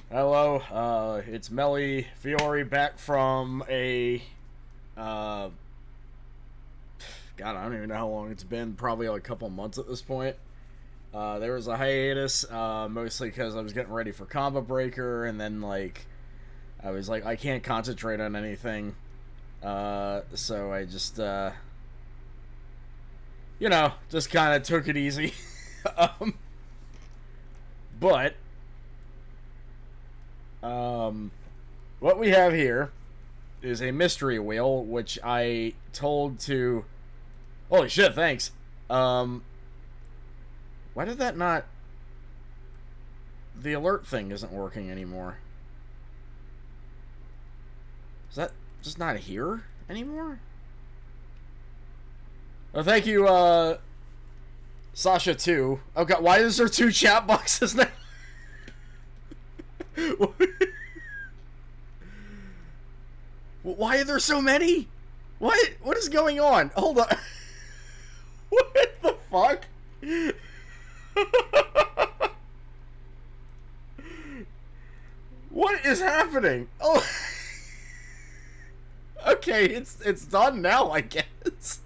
Hello, it's Melly Fiore back from a, God, I don't even know how long it's been, probably like a couple months at this point. There was a hiatus, mostly because I was getting ready for ComboBreaker, and then, like, I was like, I can't concentrate on anything, so I just, you know, just kind of took it easy. But what we have here is a mystery wheel, which I told to... Holy shit, thanks. Why did that not... The alert thing isn't working anymore. Is that just not here anymore? Oh, thank you, Sasha, too. Oh, God, why is there 2 chat boxes now? Why are there so many? What is going on? Hold on. What the fuck? What is happening? Oh. Okay, it's done now, I guess.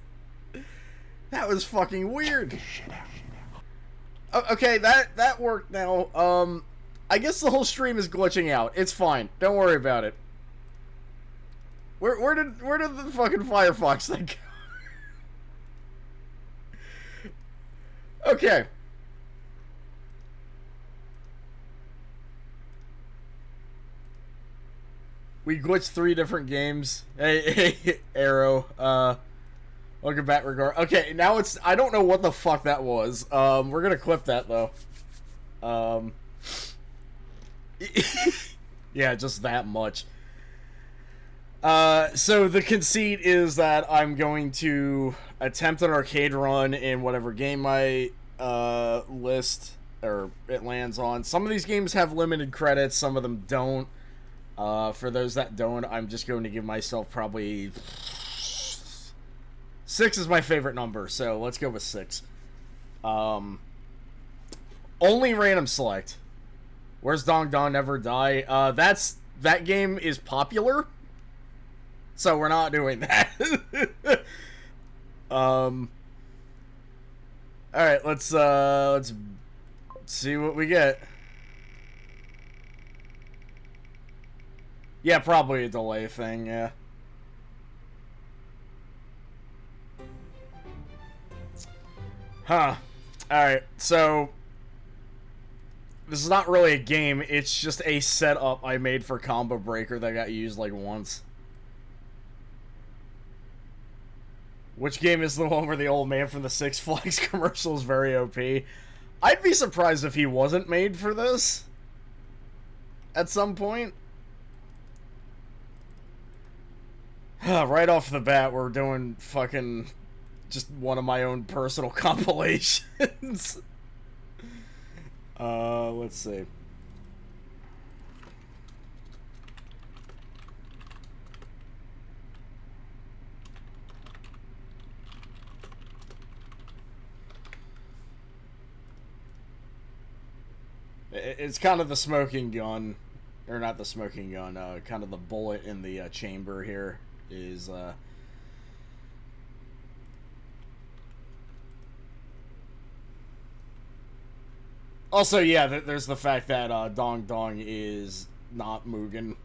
That was fucking weird. Okay, that worked now. I guess the whole stream is glitching out. It's fine. Don't worry about it. Where did the fucking Firefox thing go? Okay. We glitched 3 different games. Hey, Arrow. Welcome back, regard. Okay, now it's... I don't know what the fuck that was. We're gonna clip that, though. Yeah, just that much. So the conceit is that I'm going to attempt an arcade run in whatever game I list or it lands on. Some of these games have limited credits, some of them don't. For those that don't, I'm just going to give myself probably 6 is my favorite number, so let's go with 6. Only random select. Where's Dong Dong Never Die? That game is popular. So we're not doing that. Alright, let's see what we get. Yeah, probably a delay thing, yeah. Huh. Alright, so this is not really a game, it's just a setup I made for ComboBreaker that got used like once. Which game is the one where the old man from the Six Flags commercial is very OP? I'd be surprised if he wasn't made for this at some point. Right off the bat, we're doing fucking just one of my own personal compilations. Let's see. It's kind of the smoking gun, or not the smoking gun, kind of the bullet in the chamber here is, Also, yeah, there's the fact that Dong Dong is not Mugen.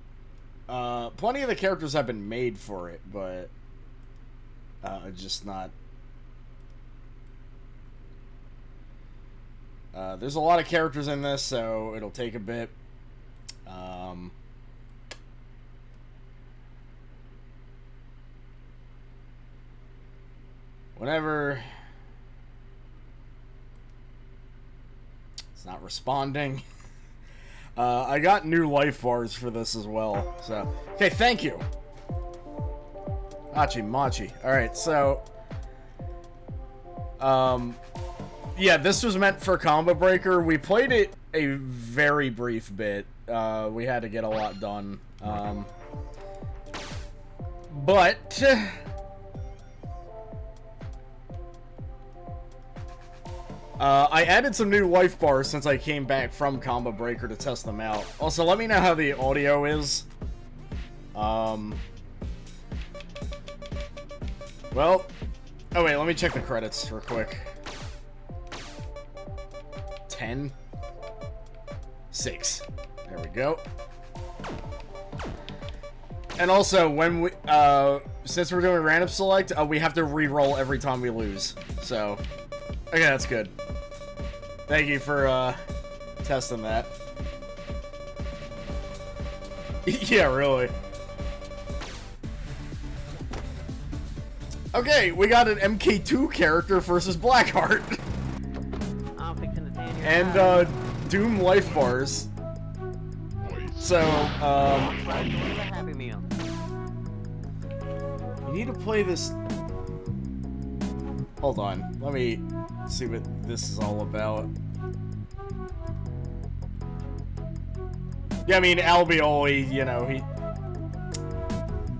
Plenty of the characters have been made for it, but just not... there's a lot of characters in this, so it'll take a bit. Whenever it's not responding. I got new life bars for this as well. So, okay, thank you. Machi. Alright, so yeah, this was meant for ComboBreaker. We played it a very brief bit. We had to get a lot done. But I added some new life bars since I came back from ComboBreaker to test them out. Also, let me know how the audio is. Well... Oh wait, let me check the credits real quick. 10. 6. There we go. And also, when we, since we're doing random select, we have to re-roll every time we lose. So, okay, that's good. Thank you for, testing that. Yeah, really. Okay, we got an MK2 character versus Blackheart. And, Doom life bars. So, you need to play this... Hold on, let me see what this is all about. Yeah, I mean, Albioli, you know, he...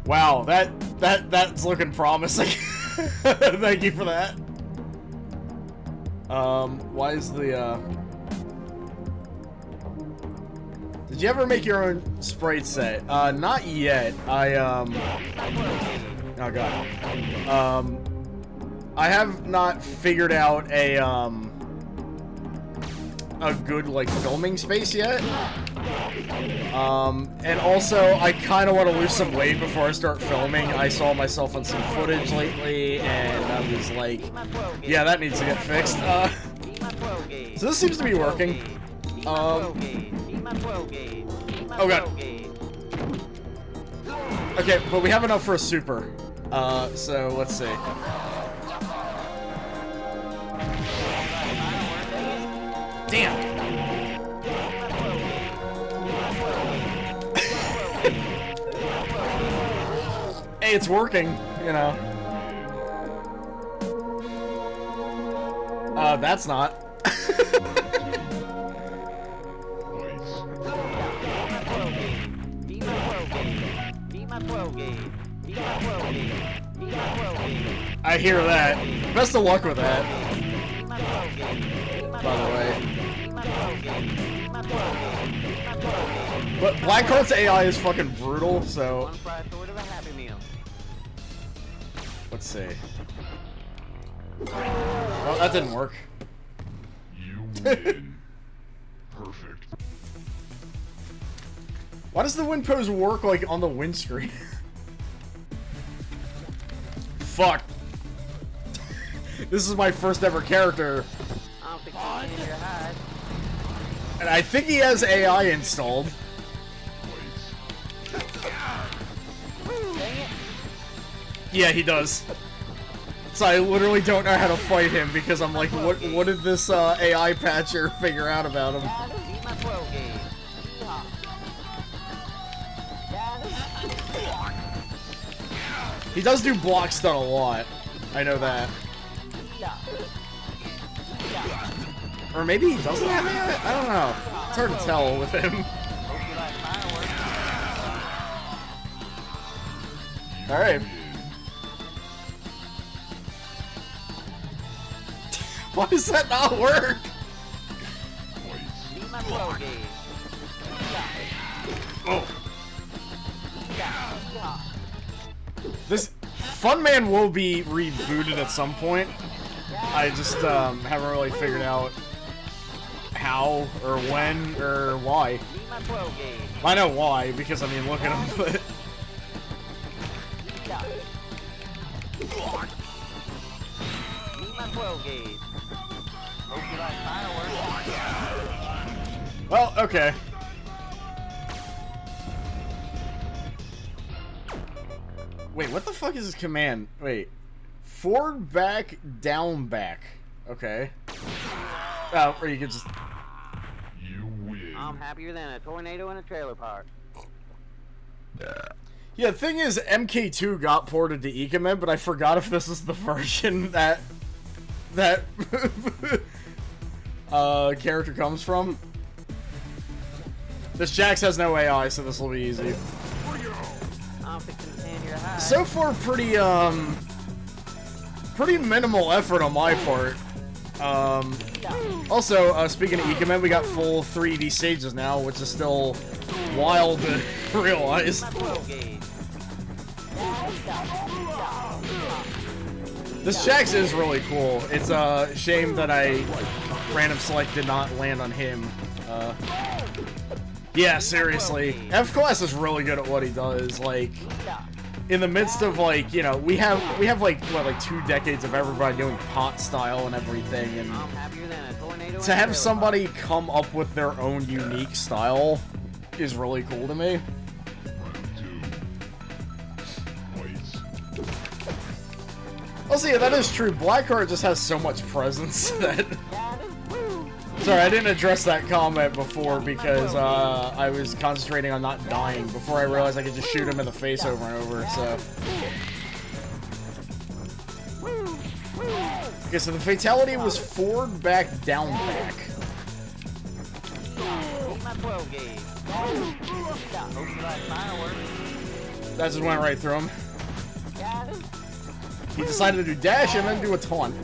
Wow, that's looking promising. Thank you for that. Why is the, Did you ever make your own sprite set? Not yet. Oh god. I have not figured out a good, like, filming space yet. And also, I kind of want to lose some weight before I start filming. I saw myself on some footage lately, and I was like, yeah, that needs to get fixed. So this seems to be working. Oh god. Okay, but we have enough for a super. So let's see. Damn. Hey, it's working, you know. That's not. I hear that. Best of luck with that. By the way. But Blackheart's AI is fucking brutal, so... Let's see. Well, that didn't work. You win. Perfect. Why does the wind pose work, like, on the windscreen? Fuck. This is my first ever character. And I think he has AI installed. Yeah, he does. So I literally don't know how to fight him because I'm like, what did this AI patcher figure out about him? He does do block stun a lot. I know that. Or maybe he doesn't have AI? I don't know. It's hard to tell with him. Alright. Why does that not work? Oh. This Funman will be rebooted at some point. I just haven't really figured out how or when or why. I know why, because I mean, look at him, but... Well, okay. Wait, what the fuck is his command? Wait. Forward, back, down, back. Okay. Oh, or you could just... You win. I'm happier than a tornado in a trailer park. Yeah, the thing is, MK2 got ported to IKEMEN, but I forgot if this is the version that character comes from. This Jax has no AI, so this will be easy. So far, pretty minimal effort on my part. Also, speaking of IKEMEN, we got full 3D stages now, which is still wild to realize. This Shax is really cool. It's a shame that random select did not land on him. Yeah, seriously. F-Class is really good at what he does. Like, in the midst of, like, you know, we have like, what, like 2 decades of everybody doing pot style and everything, and to have somebody come up with their own unique style is really cool to me. Also, yeah, that is true. Blackheart just has so much presence that... Sorry, I didn't address that comment before because I was concentrating on not dying before I realized I could just shoot him in the face over and over, so... Okay, so the fatality was forward, back, down, back. That just went right through him. He decided to do dash and then do a taunt.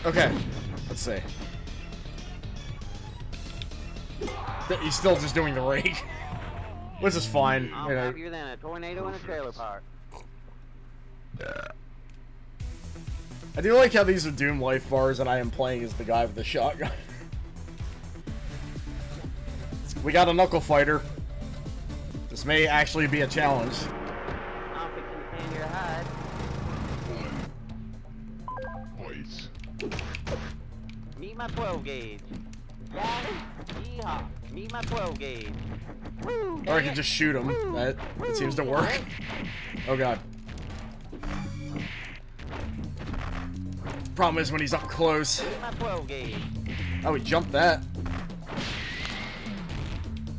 Okay, let's see. He's still just doing the rake, which is fine. I'm happier than a tornado in a trailer park. I do like how these are Doom life bars and I am playing as the guy with the shotgun. We got a knuckle fighter. This may actually be a challenge. I'm fixing to stand your hide. Meet my 12 gauge. Yeehaw. Meet my 12 gauge. Or I can just shoot him. That seems to work. Oh god. Problem is when he's up close. Meet my 12 gauge. Oh, he jumped that.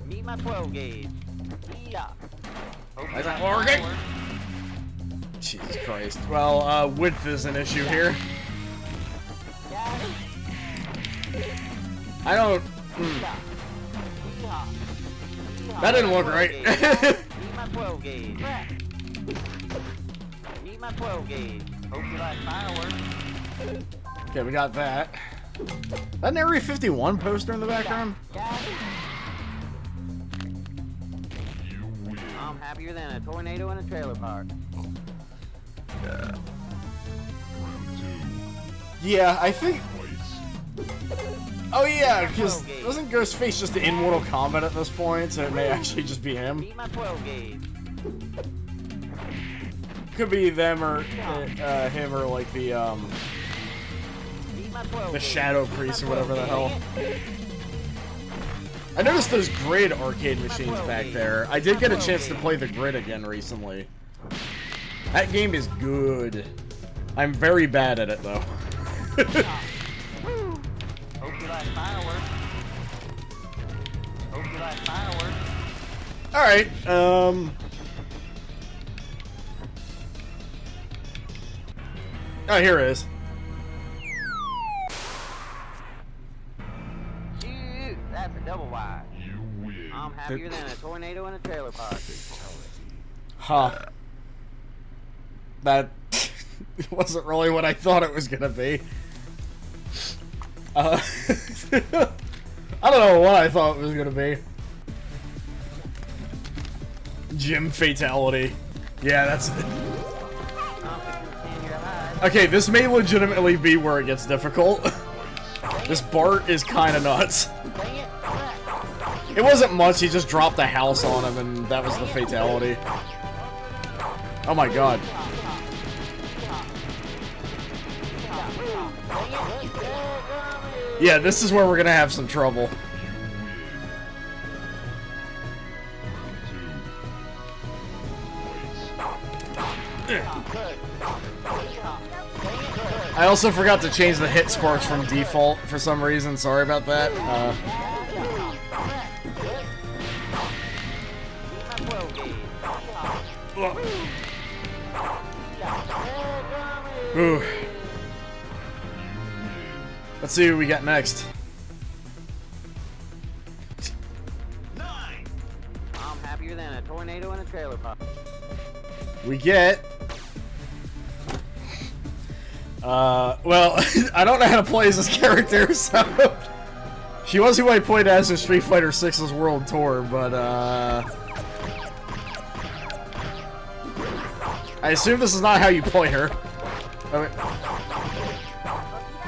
Meet my 12 gauge. Yeah. That's not working. Jesus Christ. Well, width is an issue here. I don't... That didn't look right. Meet my 12 gauge. Meet my 12 gauge. Hope you like fireworks. Okay, we got that. That an Area 51 poster in the background? I'm happier than a tornado in a trailer park. Yeah, I think... Oh yeah, because doesn't Ghostface just in Mortal Kombat at this point, so it may actually just be him. Meet my 12 gauge. Could be them or him or like the Shadow Priest or whatever the hell. I noticed those Grid arcade machines back there. I did get a chance to play the Grid again recently. That game is good. I'm very bad at it though. Hope you like fireworks. Hope you like fireworks. Alright, oh, here it is. Shoot, that's a double wide. You win. I'm happier than a tornado in a trailer park. Huh. That wasn't really what I thought it was gonna be. I don't know what I thought it was gonna be. Gym fatality. Yeah, that's it. Okay, this may legitimately be where it gets difficult. This Bart is kind of nuts. It wasn't much, he just dropped a house on him and that was the fatality. Oh my god. Yeah, this is where we're gonna have some trouble. I also forgot to change the hit sparks from default for some reason. Sorry about that. Ooh. Let's see what we got next. I'm happier than a tornado in a trailer park. we get... well, I don't know how to play as this character, so... She was who I played as in Street Fighter 6's World Tour, but, I assume this is not how you play her. Okay.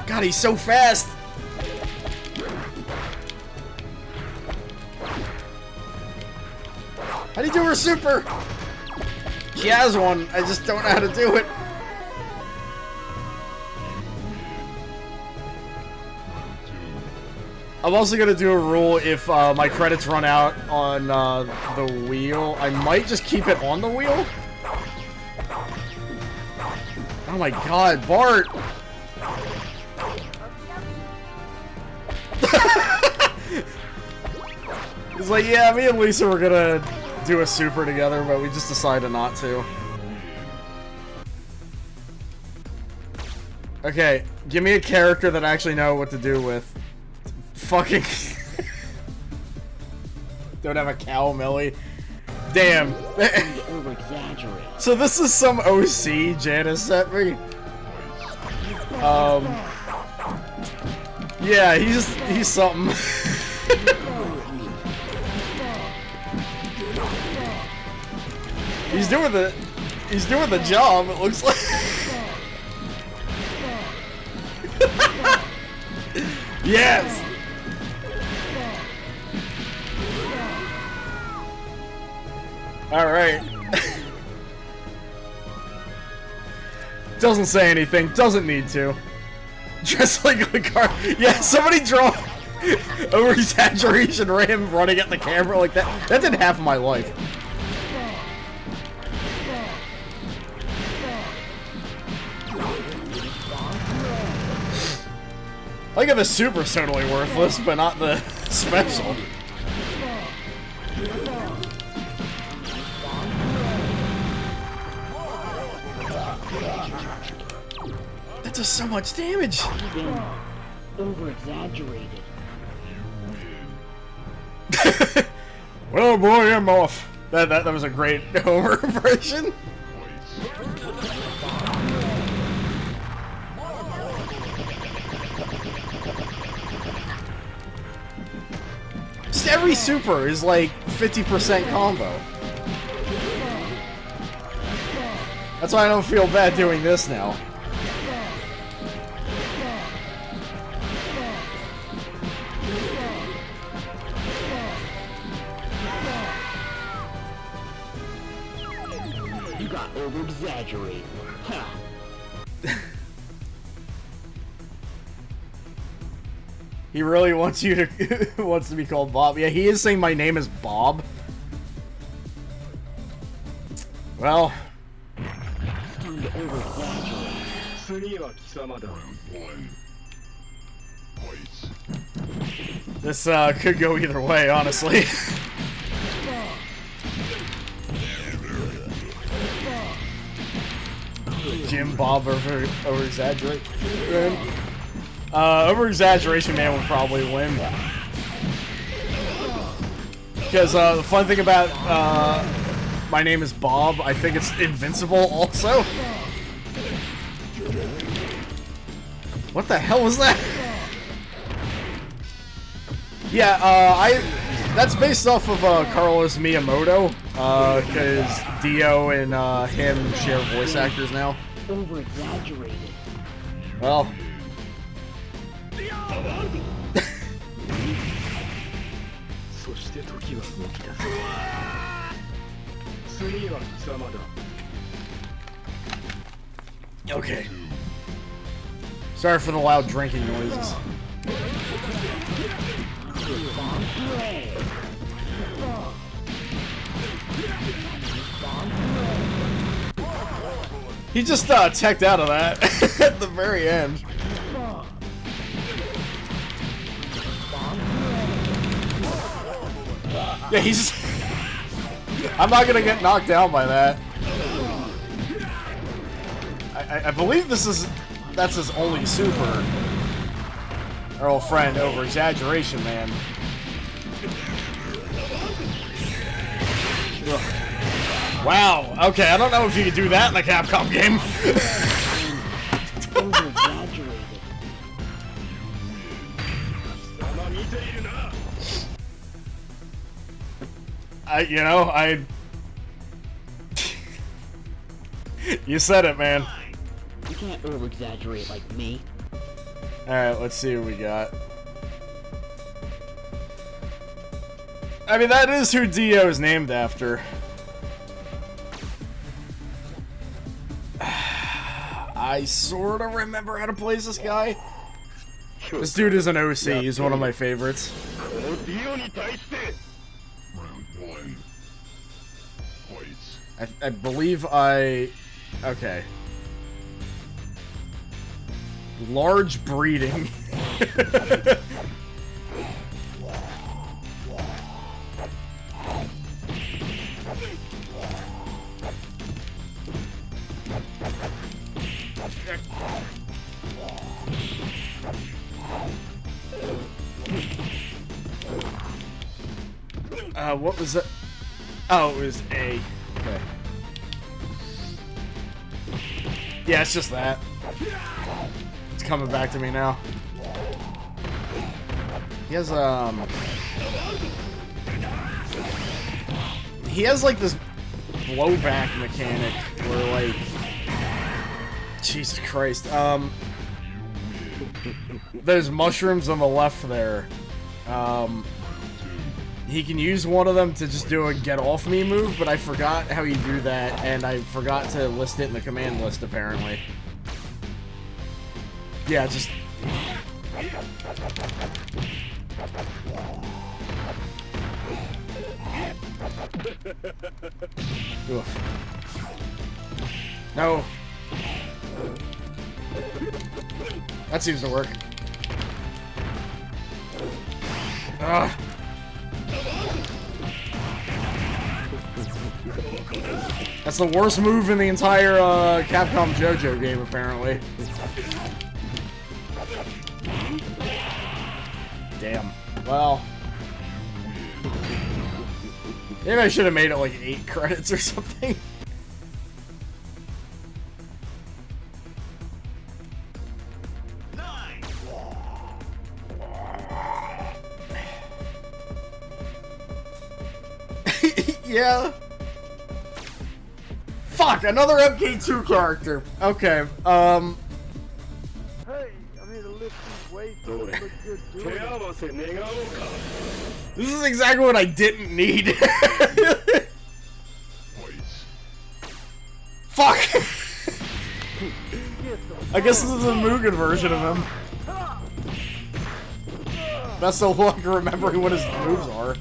God, he's so fast! How do you do her super? She has one, I just don't know how to do it. I'm also gonna do a rule if my credits run out on the wheel. I might just keep it on the wheel. Oh my god, Bart! It's like, yeah, me and Lisa were gonna do a super together, but we just decided not to. Okay, give me a character that I actually know what to do with. Fucking don't have a cow, Millie. Damn. So this is some OC Janice sent me. Yeah, he's something. He's doing the job, it looks like. Yes. All right. Doesn't say anything. Doesn't need to. Just like a car. Yeah, somebody draw over-exaggeration Ram running at the camera like that. That did half of my life. Like the super's totally worthless, but not the special. That does so much damage. Over-exaggerated. Well, boy, I'm off. That was a great Homer impression. Just every super is like 50% combo. That's why I don't feel bad doing this now. You got over-exaggerated. Huh. He really wants you to wants to be called Bob. Yeah, he is saying my name is Bob. Well, Time to over-exaggerate. this could go either way, honestly. Jim Bob over-exaggerate. Over-exaggeration man would probably win. Because the fun thing about my name is Bob, I think it's invincible also. What the hell was that? Yeah, that's based off of Carlos Miyamoto, because Dio and him share voice actors now. Over-exaggerated. Well. Okay. Sorry for the loud drinking noises. He just teched out of that at the very end. Yeah, he's... I'm not gonna get knocked down by that. I believe this is... That's his only super. Our old friend, over-exaggeration man. Ugh. Wow, okay, I don't know if you could do that in a Capcom game. Over-exaggerated. You said it, man. You can't over-exaggerate like me. Alright, let's see what we got. I mean, that is who Dio is named after. I sort of remember how to play as this guy. This dude is an OC. He's one of my favorites. Round 1. Fights. I believe I... Okay. Large breeding. What was it? Oh, it was A. Okay. Yeah, it's just that. It's coming back to me now. He has, he has, like, this blowback mechanic where, like... Jesus Christ. Those mushrooms on the left there. He can use one of them to just do a get off me move, but I forgot how you do that, and I forgot to list it in the command list, apparently. Yeah, just... Oof. No. That seems to work. Ugh. That's the worst move in the entire Capcom JoJo game, apparently. Damn. Well. Maybe I should have made it like 8 credits or something. Yeah. Fuck, another MK2 character. Okay, Hey, I'm here to lift these weights and look good doing it. this is exactly what I didn't need. Fuck! I guess this is a Mugen version of him. That's so long remembering what his moves are.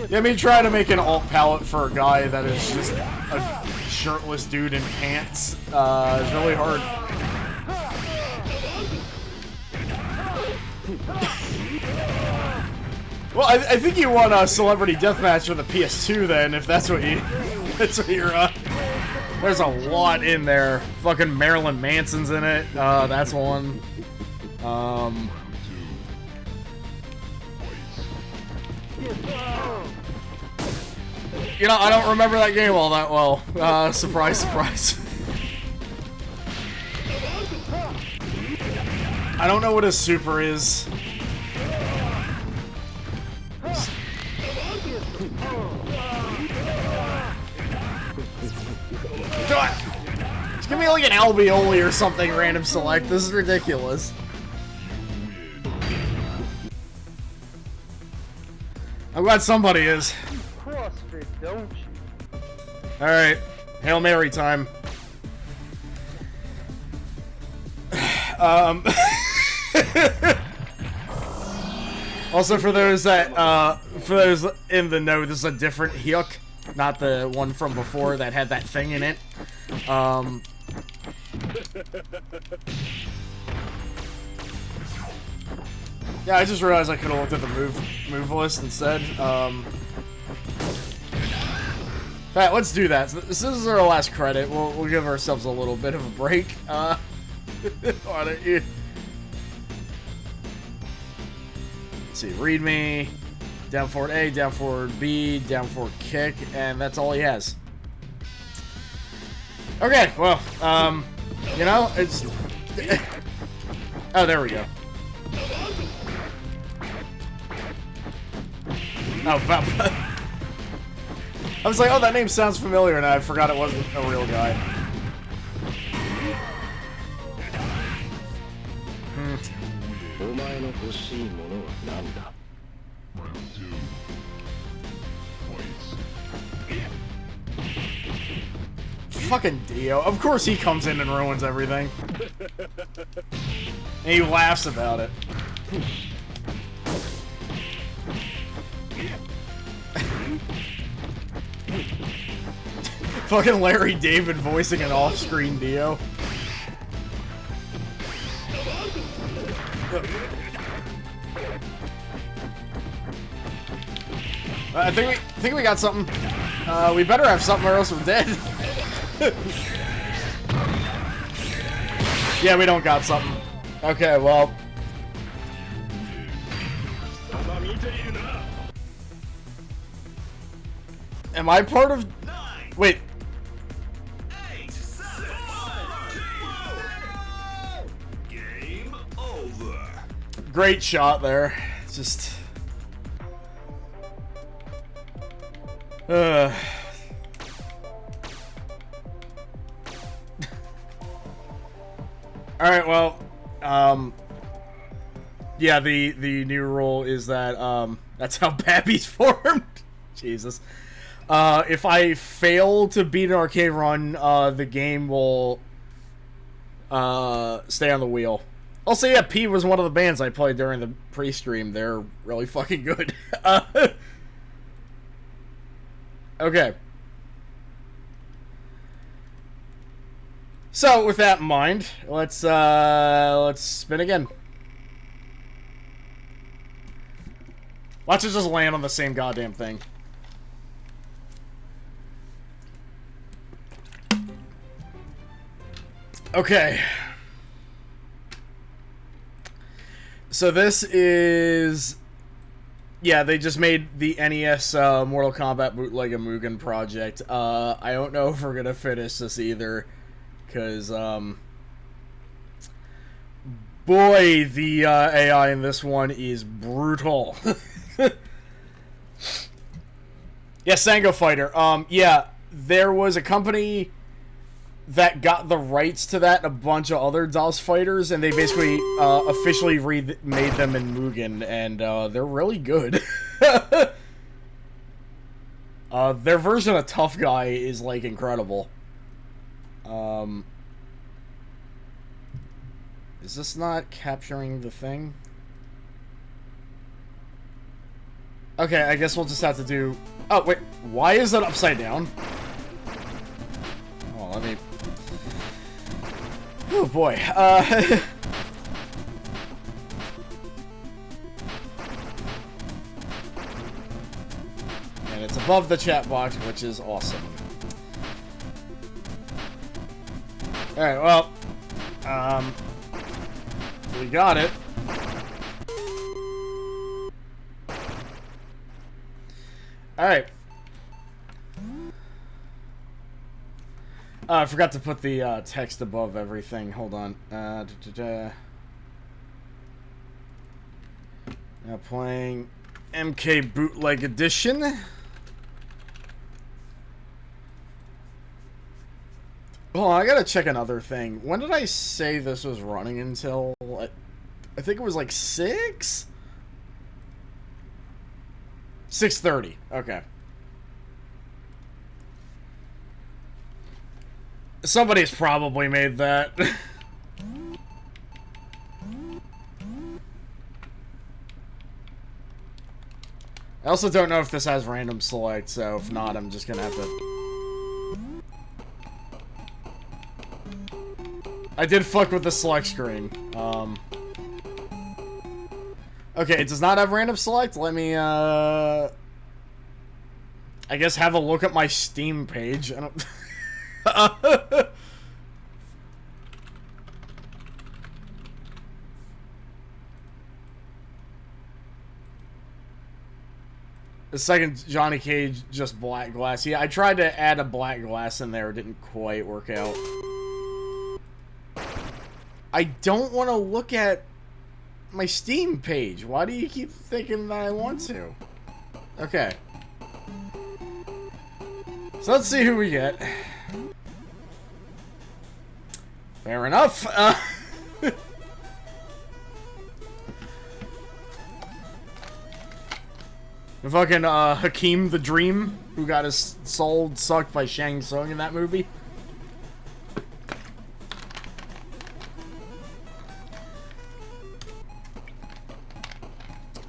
Yeah, me trying to make an alt palette for a guy that is just a shirtless dude in pants is really hard. Well, I think you want a Celebrity Deathmatch with a PS2 then, if that's what you... That's what you're, There's a lot in there. Fucking Marilyn Manson's in it. That's one. You know, I don't remember that game all that well. Surprise, surprise. I don't know what a super is. Just give me like an alveoli or something random select. This is ridiculous. I'm glad somebody is. CrossFit, don't you? Alright. Hail Mary time. Also, for those that, for those in the know, this is a different Hyuk, not the one from before that had that thing in it. Yeah, I just realized I could have looked at the move list instead. Alright, let's do that. So this is our last credit. We'll give ourselves a little bit of a break. On it. let's see, read me, down forward A, down forward B, down forward kick, and that's all he has. Okay, well, you know, it's... Oh, there we go. Oh, I was like, oh, that name sounds familiar, and I forgot it wasn't a real guy. Round 2. Fights. Fucking Dio. Of course he comes in and ruins everything. And he laughs about it. Fucking Larry David voicing an off-screen Dio. I think we got something. We better have something or else we're dead. Yeah, we don't got something. Okay, well. Am I part of... Wait. Game over. Great shot there. Just... Alright, well, yeah, the new rule is that, that's how Babby's formed. Jesus. If I fail to beat an arcade run, the game will, stay on the wheel. Also, yeah, P was one of the bands I played during the pre-stream. They're really fucking good. Okay. So, with that in mind, let's spin again. Watch it just land on the same goddamn thing. Okay. So this is... Yeah, they just made the NES Mortal Kombat Bootleg MUGEN project. I don't know if we're gonna finish this either, because, boy, the AI in this one is brutal. Yeah, Sango Fighter. Yeah, there was a company that got the rights to that and a bunch of other DOS fighters, and they basically officially remade them in Mugen, and they're really good. Their version of Tough Guy is, like, incredible. Is this not capturing the thing? Okay, I guess we'll just have to do... Oh, wait, why is it upside down? Oh, let me... Oh boy, and it's above the chat box, which is awesome. Alright, well, we got it. Alright. I forgot to put the text above everything. Hold on. Now playing MK Bootleg Edition. Hold on, I gotta check another thing. When did I say this was running until? I think it was like 6? 6:30. Okay. Somebody's probably made that. I also don't know if this has random select, so if not, I'm just gonna have to... I did fuck with the select screen. Okay, it does not have random select. Let me, I guess have a look at my Steam page. I don't... The second Johnny Cage, just black glass. Yeah, I tried to add a black glass in there. It didn't quite work out. I don't want to look at my Steam page. Why do you keep thinking that I want to? Okay. So let's see who we get. Fair enough. The fucking Hakeem the Dream, who got his soul sucked by Shang Tsung in that movie.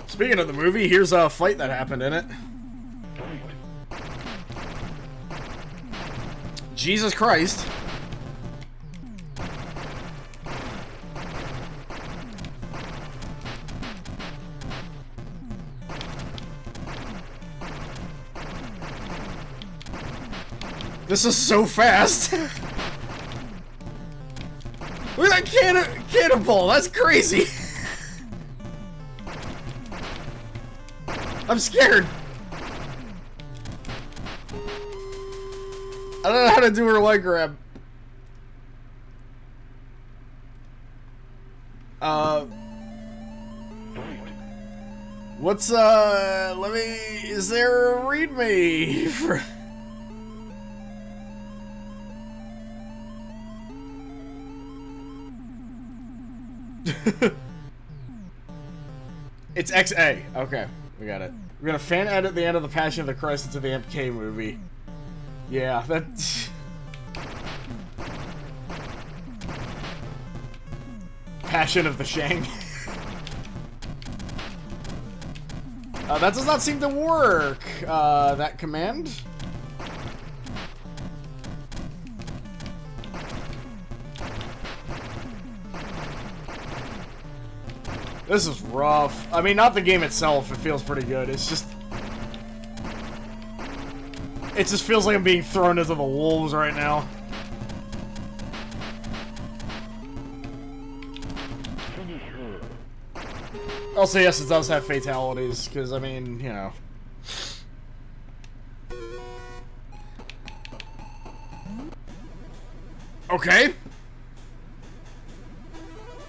Speaking of the movie, here's a fight that happened in it. Jesus Christ. This is so fast. Look at that cannonball. That's crazy. I'm scared. I don't know how to do her leg grab. What's, let me, is there a readme for... It's XA. Okay, we got it. We're gonna fan edit the end of the Passion of the Christ into the MK movie. Yeah, that... Passion of the Shang. That does not seem to work. That command? This is rough. I mean, not the game itself. It feels pretty good. It's just... It just feels like I'm being thrown into the wolves right now. Also, yes, it does have fatalities, because, I mean, you know. Okay.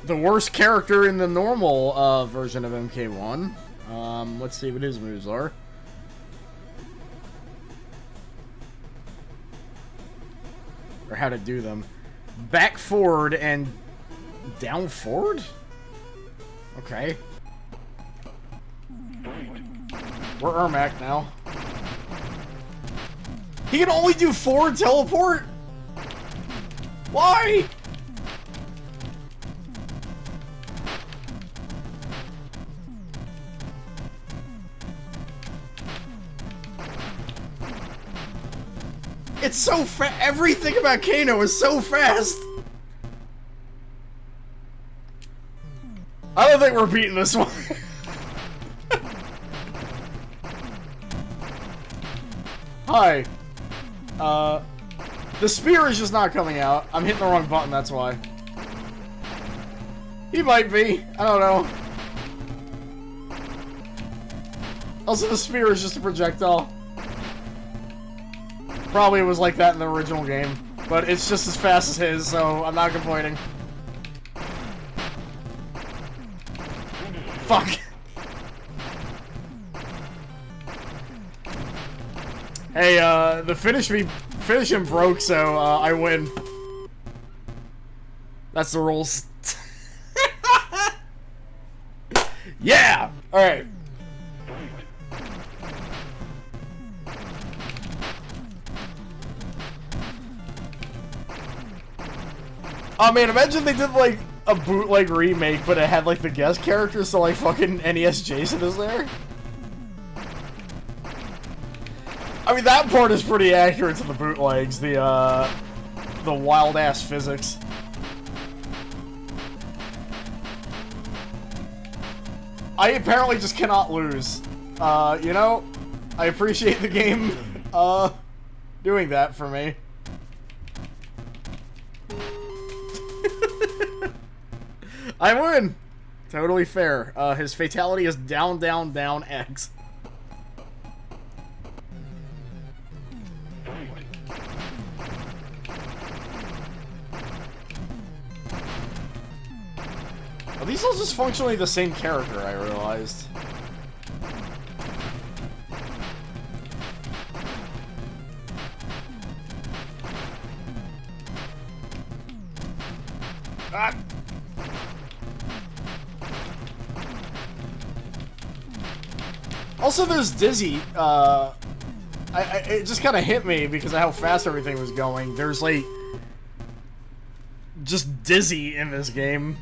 The worst character in the normal version of MK1. Let's see what his moves are. Or how to do them. Back forward and down forward? Okay. We're Ermac now. He can only do forward teleport? Why? It's so fast. Everything about Kano is so fast. I don't think we're beating this one. Hi. The spear is just not coming out. I'm hitting the wrong button, that's why. He might be. I don't know. Also, the spear is just a projectile. Probably was like that in the original game. But it's just as fast as his, so I'm not complaining. Fuck. Hey, the finish him broke, so, I win. That's the rules. Yeah! Alright. Oh man, imagine they did like a bootleg remake, but it had like the guest characters, so like fucking NES Jason is there. I mean, that part is pretty accurate to the bootlegs, the wild ass physics. I apparently just cannot lose. You know, I appreciate the game, doing that for me. I win! Totally fair. His fatality is down, down, down, X. Are these all just functionally the same character, I realized? Ah! Also, there's Dizzy. It just kind of hit me because of how fast everything was going. There's, like, just Dizzy in this game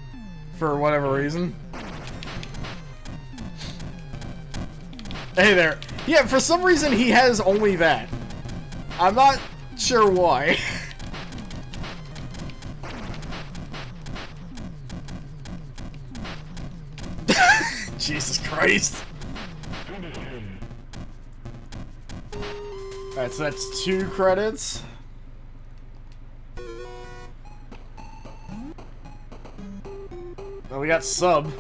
for whatever reason. Hey there. Yeah, for some reason he has only that. I'm not sure why. Jesus Christ. Alright, so that's 2 credits. Well, we got sub.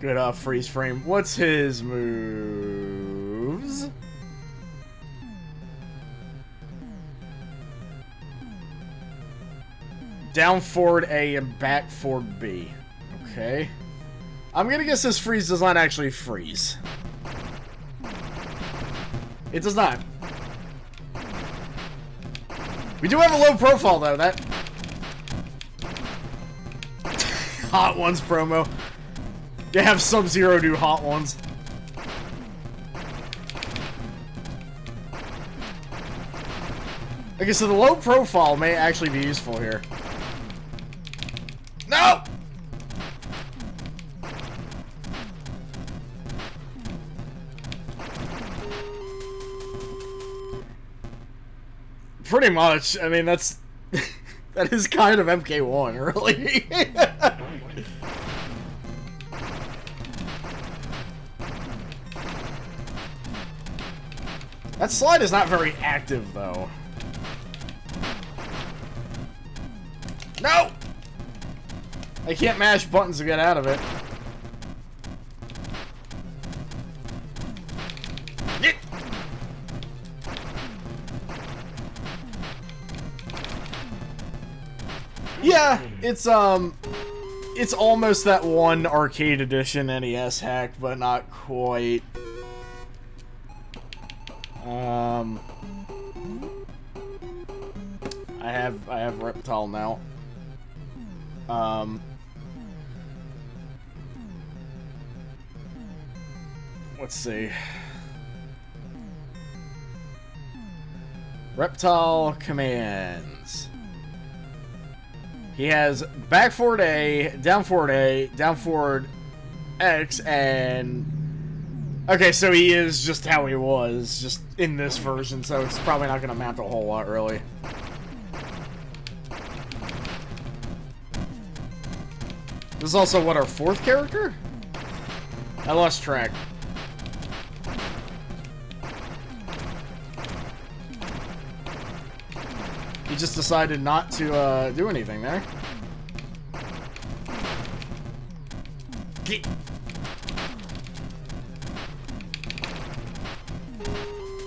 Good freeze frame. What's his moves? Down forward A and back forward B. Okay. I'm gonna guess this freeze does not actually freeze. It does not. We do have a low profile though, that... Hot Ones promo. You have Sub-Zero do Hot Ones. Okay, so the low profile may actually be useful here. No! Pretty much. I mean, that's... that is kind of MK1, really. That slide is not very active, though. No! I can't mash buttons to get out of it. Yeah, it's almost that one arcade edition NES hack, but not quite. I have Reptile now. Let's see. Reptile commands. He has back forward A, down forward X, and... Okay, so he is just how he was, just in this version, so it's probably not going to map a whole lot, really. This is also, what, our 4th character? I lost track. He just decided not to do anything there.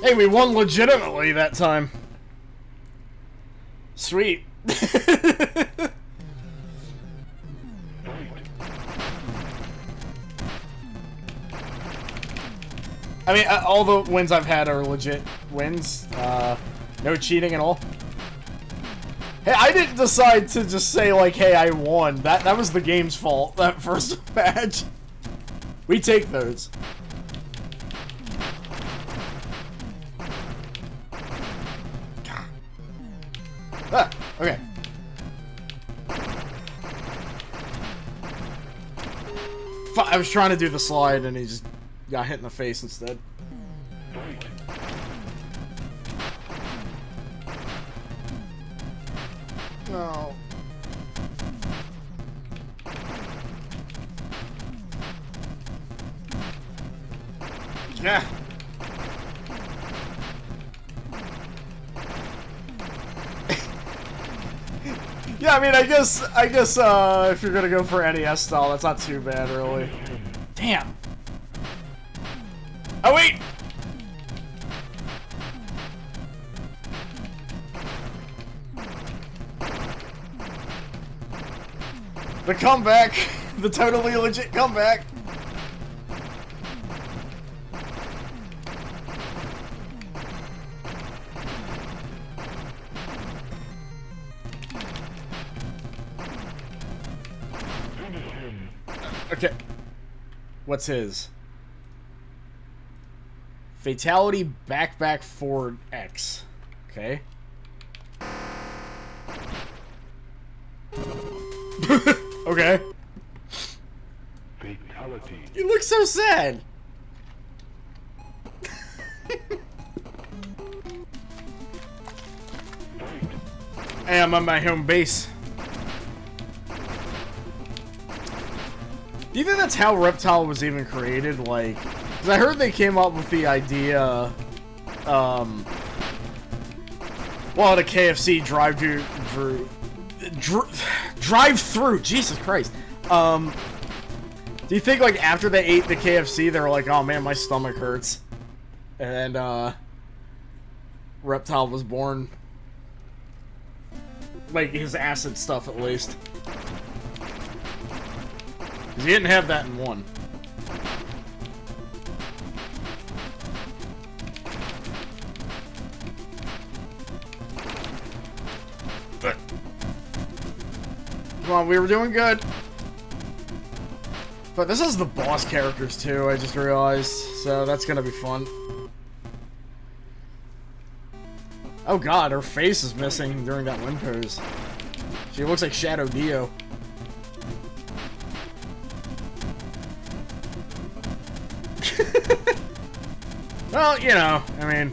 Hey, we won legitimately that time. Sweet. I mean, all the wins I've had are legit wins. No cheating at all. Hey, I didn't decide to just say, like, hey, I won. That was the game's fault, that first match. We take those. Ah, okay. I was trying to do the slide and he just got hit in the face instead. No. Yeah. Yeah, I mean, I guess, if you're gonna go for NES style, that's not too bad, really. Damn. Oh, wait! The comeback! The totally legit comeback! Okay. What's his? Fatality back forward X. Okay. Okay. Fatality. You look so sad. Hey, I'm on my home base. Do you think that's how Reptile was even created? Like, because I heard they came up with the idea, well, at a KFC drive-through, Jesus Christ. Do you think, like, after they ate the KFC, they were like, oh man, my stomach hurts, and Reptile was born? Like, his acid stuff, at least. Because he didn't have that in 1. Come on, we were doing good. But this is the boss characters, too, I just realized. So that's gonna be fun. Oh god, her face is missing during that wind pose. She looks like Shadow Dio. Well, you know, I mean,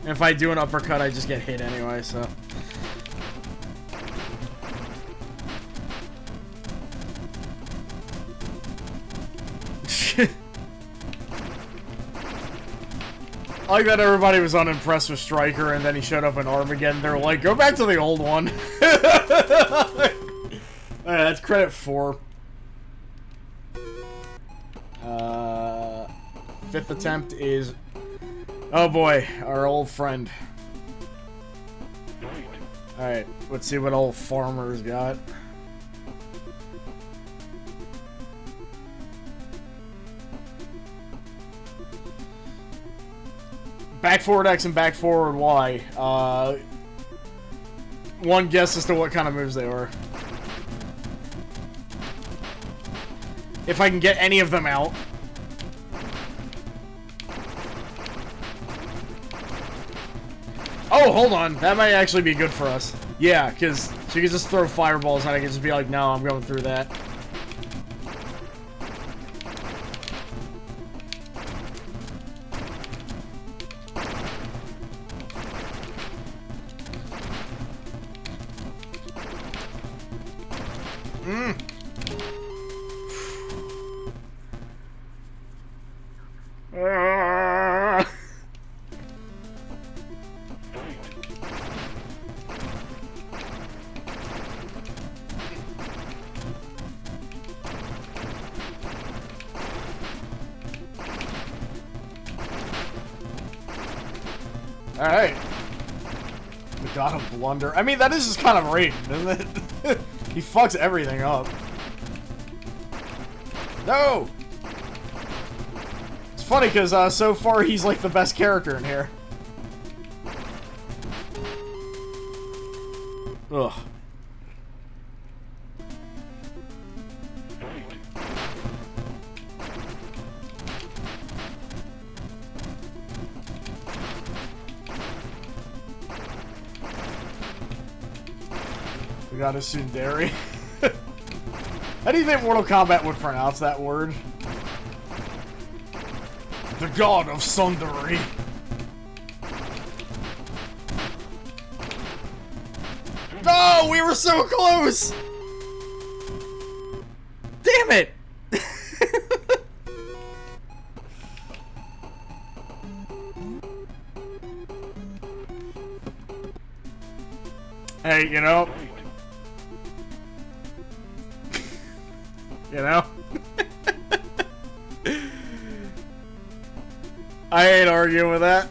if I do an uppercut, I just get hit anyway, so. I like that everybody was unimpressed with Stryker, and then he showed up in Armageddon. They're like, go back to the old one. Alright, that's credit 4. 5th attempt is... Oh boy, our old friend. Alright, let's see what old Farmer's got. Back forward X and back forward Y. One guess as to what kind of moves they are. If I can get any of them out. Oh, hold on. That might actually be good for us. Yeah, because she can just throw fireballs and I can just be like, no, I'm going through that. Alright. The God of Blunder. I mean, that is just kind of Raiden, isn't it? He fucks everything up. No! It's funny, because so far he's like the best character in here. Ugh. We got a Sundari. How do you think Mortal Kombat would pronounce that word? The God of Sundari. No, we were so close! Damn it! Hey, you know... You know? I ain't arguing with that.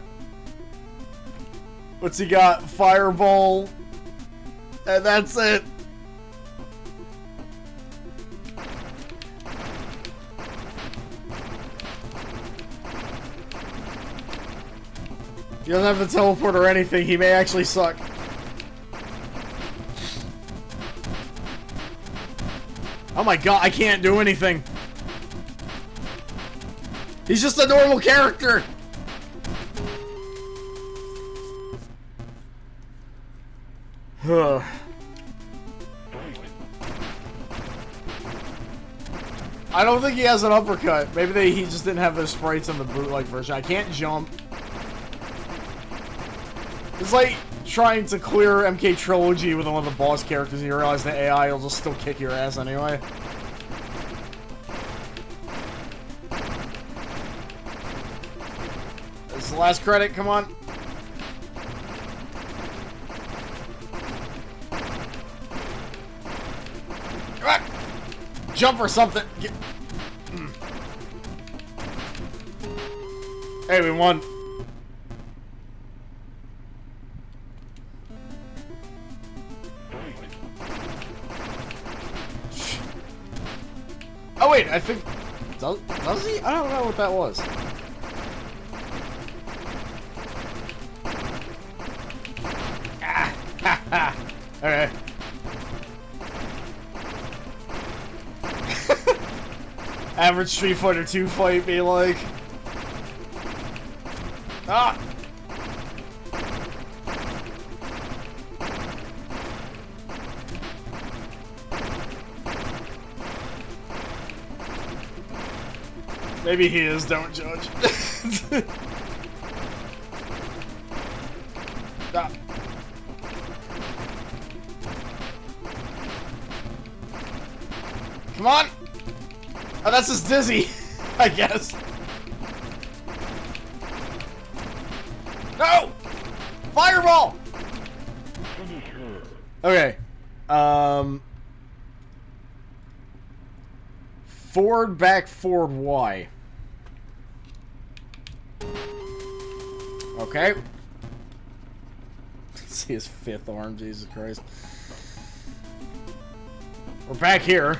What's he got? Fireball. And that's it. He doesn't have to teleport or anything. He may actually suck. Oh my god, I can't do anything. He's just a normal character. I don't think he has an uppercut. Maybe he just didn't have those sprites in the bootleg version. I can't jump. It's like trying to clear MK Trilogy with one of the boss characters and you realize the AI will just still kick your ass anyway. This is the last credit, come on. Come on! Jump or something! Hey, we won. Oh wait, I think... Does he? I don't know what that was. Ah! Ha ha! Okay. Average Street Fighter 2 fight be like... Ah! Maybe he is, don't judge. Ah. Come on! Oh, that's just dizzy, I guess. No! Fireball! Okay. Forward, back, forward, Y. Okay. See his fifth arm, Jesus Christ. We're back here.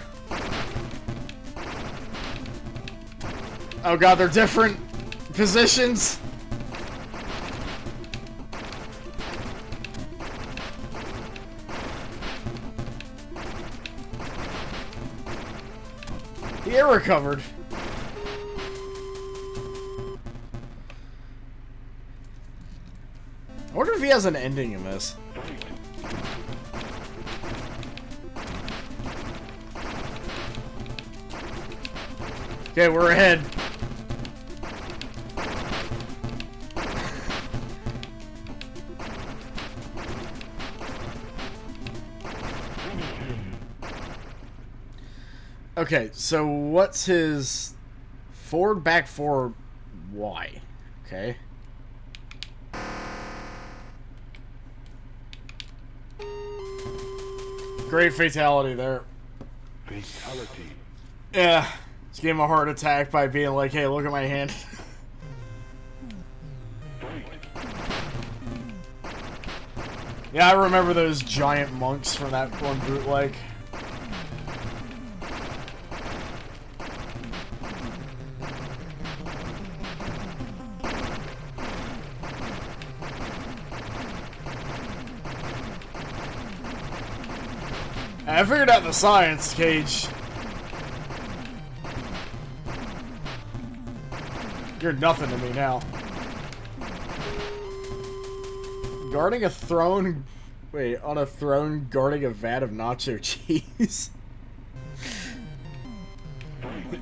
Oh god, they're different positions. He recovered. I wonder if he has an ending in this. Okay, we're ahead. Okay, so what's his forward, back, forward, Y? Okay. Great fatality there. Fatality. Yeah. Just gave him a heart attack by being like, hey, look at my hand. Yeah, I remember those giant monks from that one bootleg. I figured out the science, Cage. You're nothing to me now. Guarding a throne... Wait, on a throne guarding a vat of nacho cheese?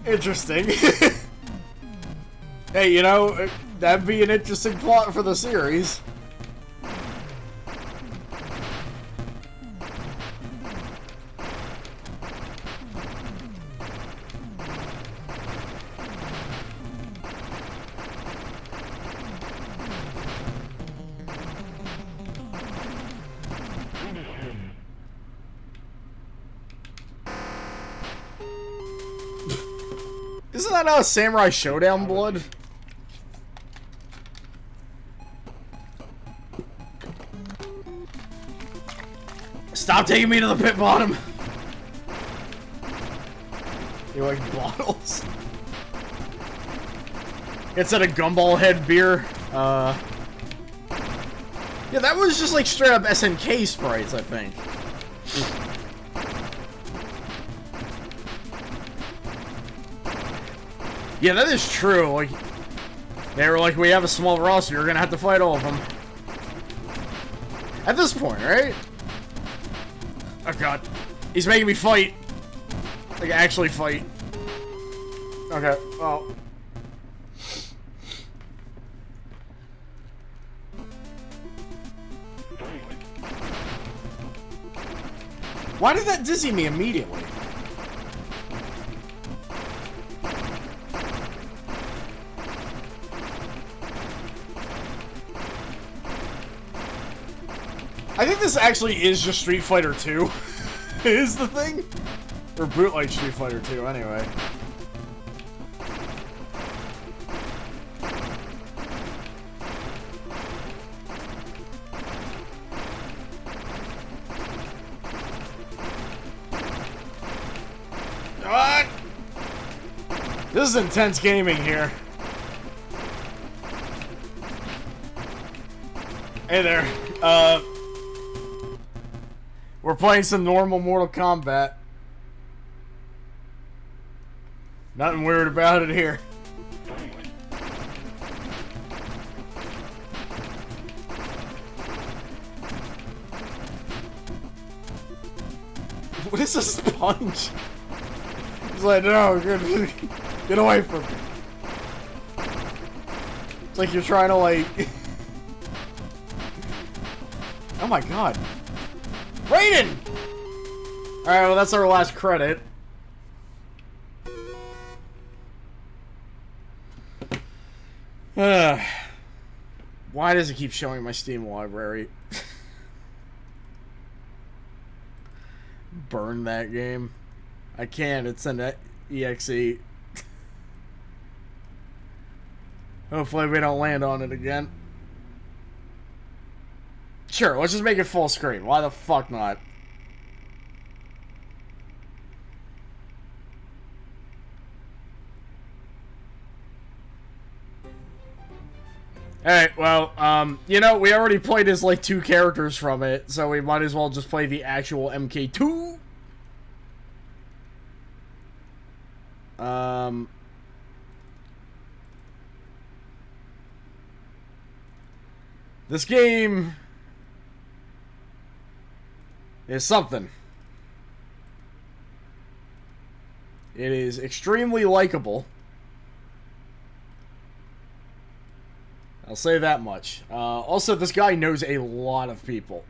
Interesting. Hey, you know, that'd be an interesting plot for the series. Isn't that a Samurai Showdown blood? Stop taking me to the pit bottom. You like bottles? Instead of gumball head beer. Yeah, that was just like straight up SNK sprites, I think. Yeah, that is true. Like, they were like, we have a small roster, you're gonna have to fight all of them. At this point, right? Oh god. He's making me fight. Like, actually fight. Okay, well. Why did that dizzy me immediately? I think this actually is just Street Fighter 2. Is the thing? Or bootleg Street Fighter 2, anyway. What? This is intense gaming here. Hey there. We're playing some normal Mortal Kombat. Nothing weird about it here. What is a sponge? He's like, no, get away from me. It's like you're trying to like... Oh my god. Raiden! Alright, well that's our last credit. Why does it keep showing my Steam library? Burn that game. I can't, it's an EXE. Hopefully we don't land on it again. Sure, let's just make it full screen. Why the fuck not? Alright, well, you know, we already played as, like, 2 characters from it, so we might as well just play the actual MK2. This game is something. It is extremely likable. I'll say that much. Also, this guy knows a lot of people.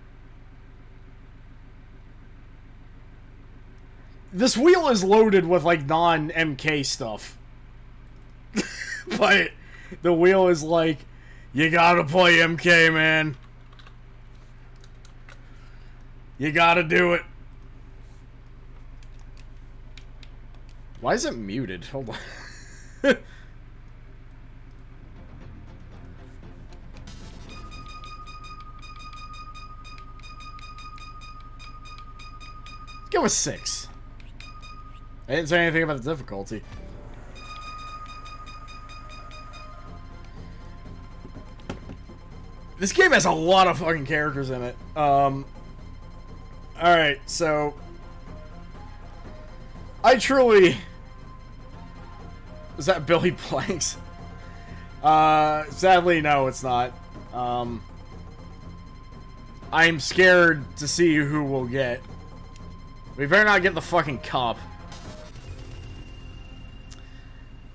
This wheel is loaded with, like, non-MK stuff. But the wheel is like, you gotta play MK, man. You gotta do it. Why is it muted? Hold on. Go with 6. I didn't say anything about the difficulty. This game has a lot of fucking characters in it. Alright, so... I truly... Is that Billy Blanks? Sadly, no, it's not. I'm scared to see who we'll get. We better not get the fucking cop.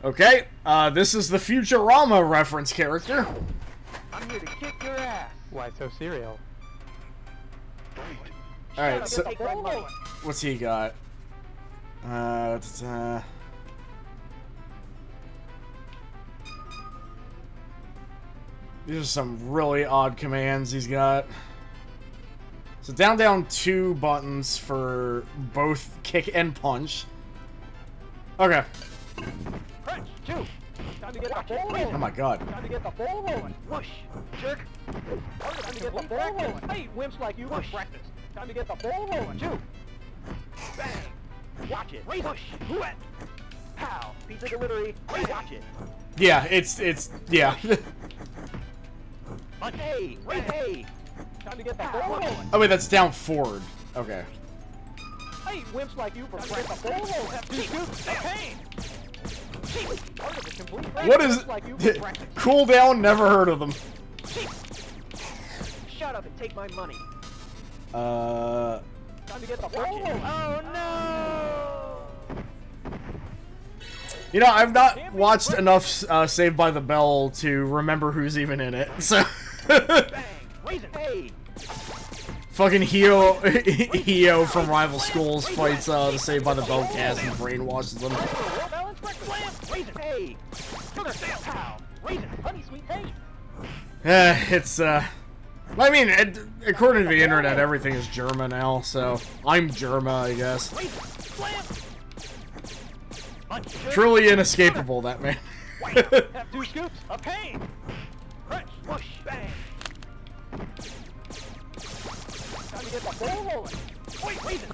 Okay, this is the Futurama reference character. I'm here to kick your ass. Why so serial? Alright, so... Take my money. What's he got? These are some really odd commands he's got. So down 2 buttons for both kick and punch. Okay. Crunch, 2. Time to get the ball rolling. Oh my god. Time to get the ball rolling. Whoosh. Jerk. Time to get the ball rolling. Hey, wimps like you for breakfast. Time to get the ball rolling. Shoot. Bang. Watch it. Push. Wet. Pow. Pizza delivery. Watch it. Yeah, it's yeah. Hey. Hey. Time to get the ball rolling. Oh wait, that's down forward. Okay. Hey, wimps like you for practice the ball rolling. Have two scoops of pain. What is cool down? Never heard of them. Shut up and take my money. Uh. Time to get the ball rolling. Oh no! You know, I've not watched enough Saved by the Bell to remember who's even in it. So. Bang! Raisin! Hey! Fucking Hiero from Rival Schools fights the Saved by the Bell cast and brainwashes them. Raisin! Hey! Sugar! Pow! Raisin! Honey sweet hey! It's I mean, according to the internet, everything is Germa now, so I'm Germa, I guess. Truly inescapable, that man. Have two scoops of pain. Crunch, whoosh, bang. Time to get the ball rolling. Wait, raisin.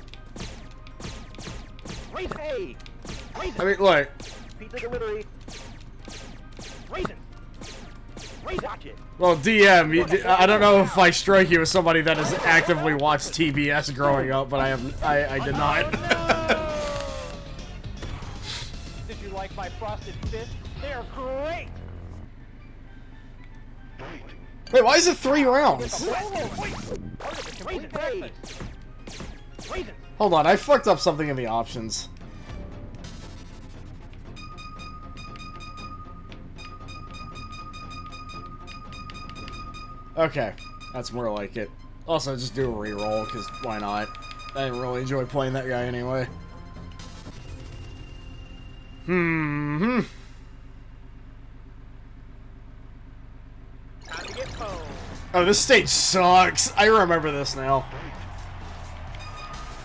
Raisin, hey. Raisin. I mean, look. Pizza delivery. Raisin. Raisin. Watch it. Well, DM, I don't know if I strike you as somebody that has actively watched TBS growing up, but I did not. No. Did you like my frosted fish? They're great. Wait, why is it 3 rounds? Raisin, breakfast. Raisin. Hold on, I fucked up something in the options. Okay, that's more like it. Also, just do a reroll, because why not? I didn't really enjoy playing that guy anyway. Time to get home. Oh, this stage sucks. I remember this now.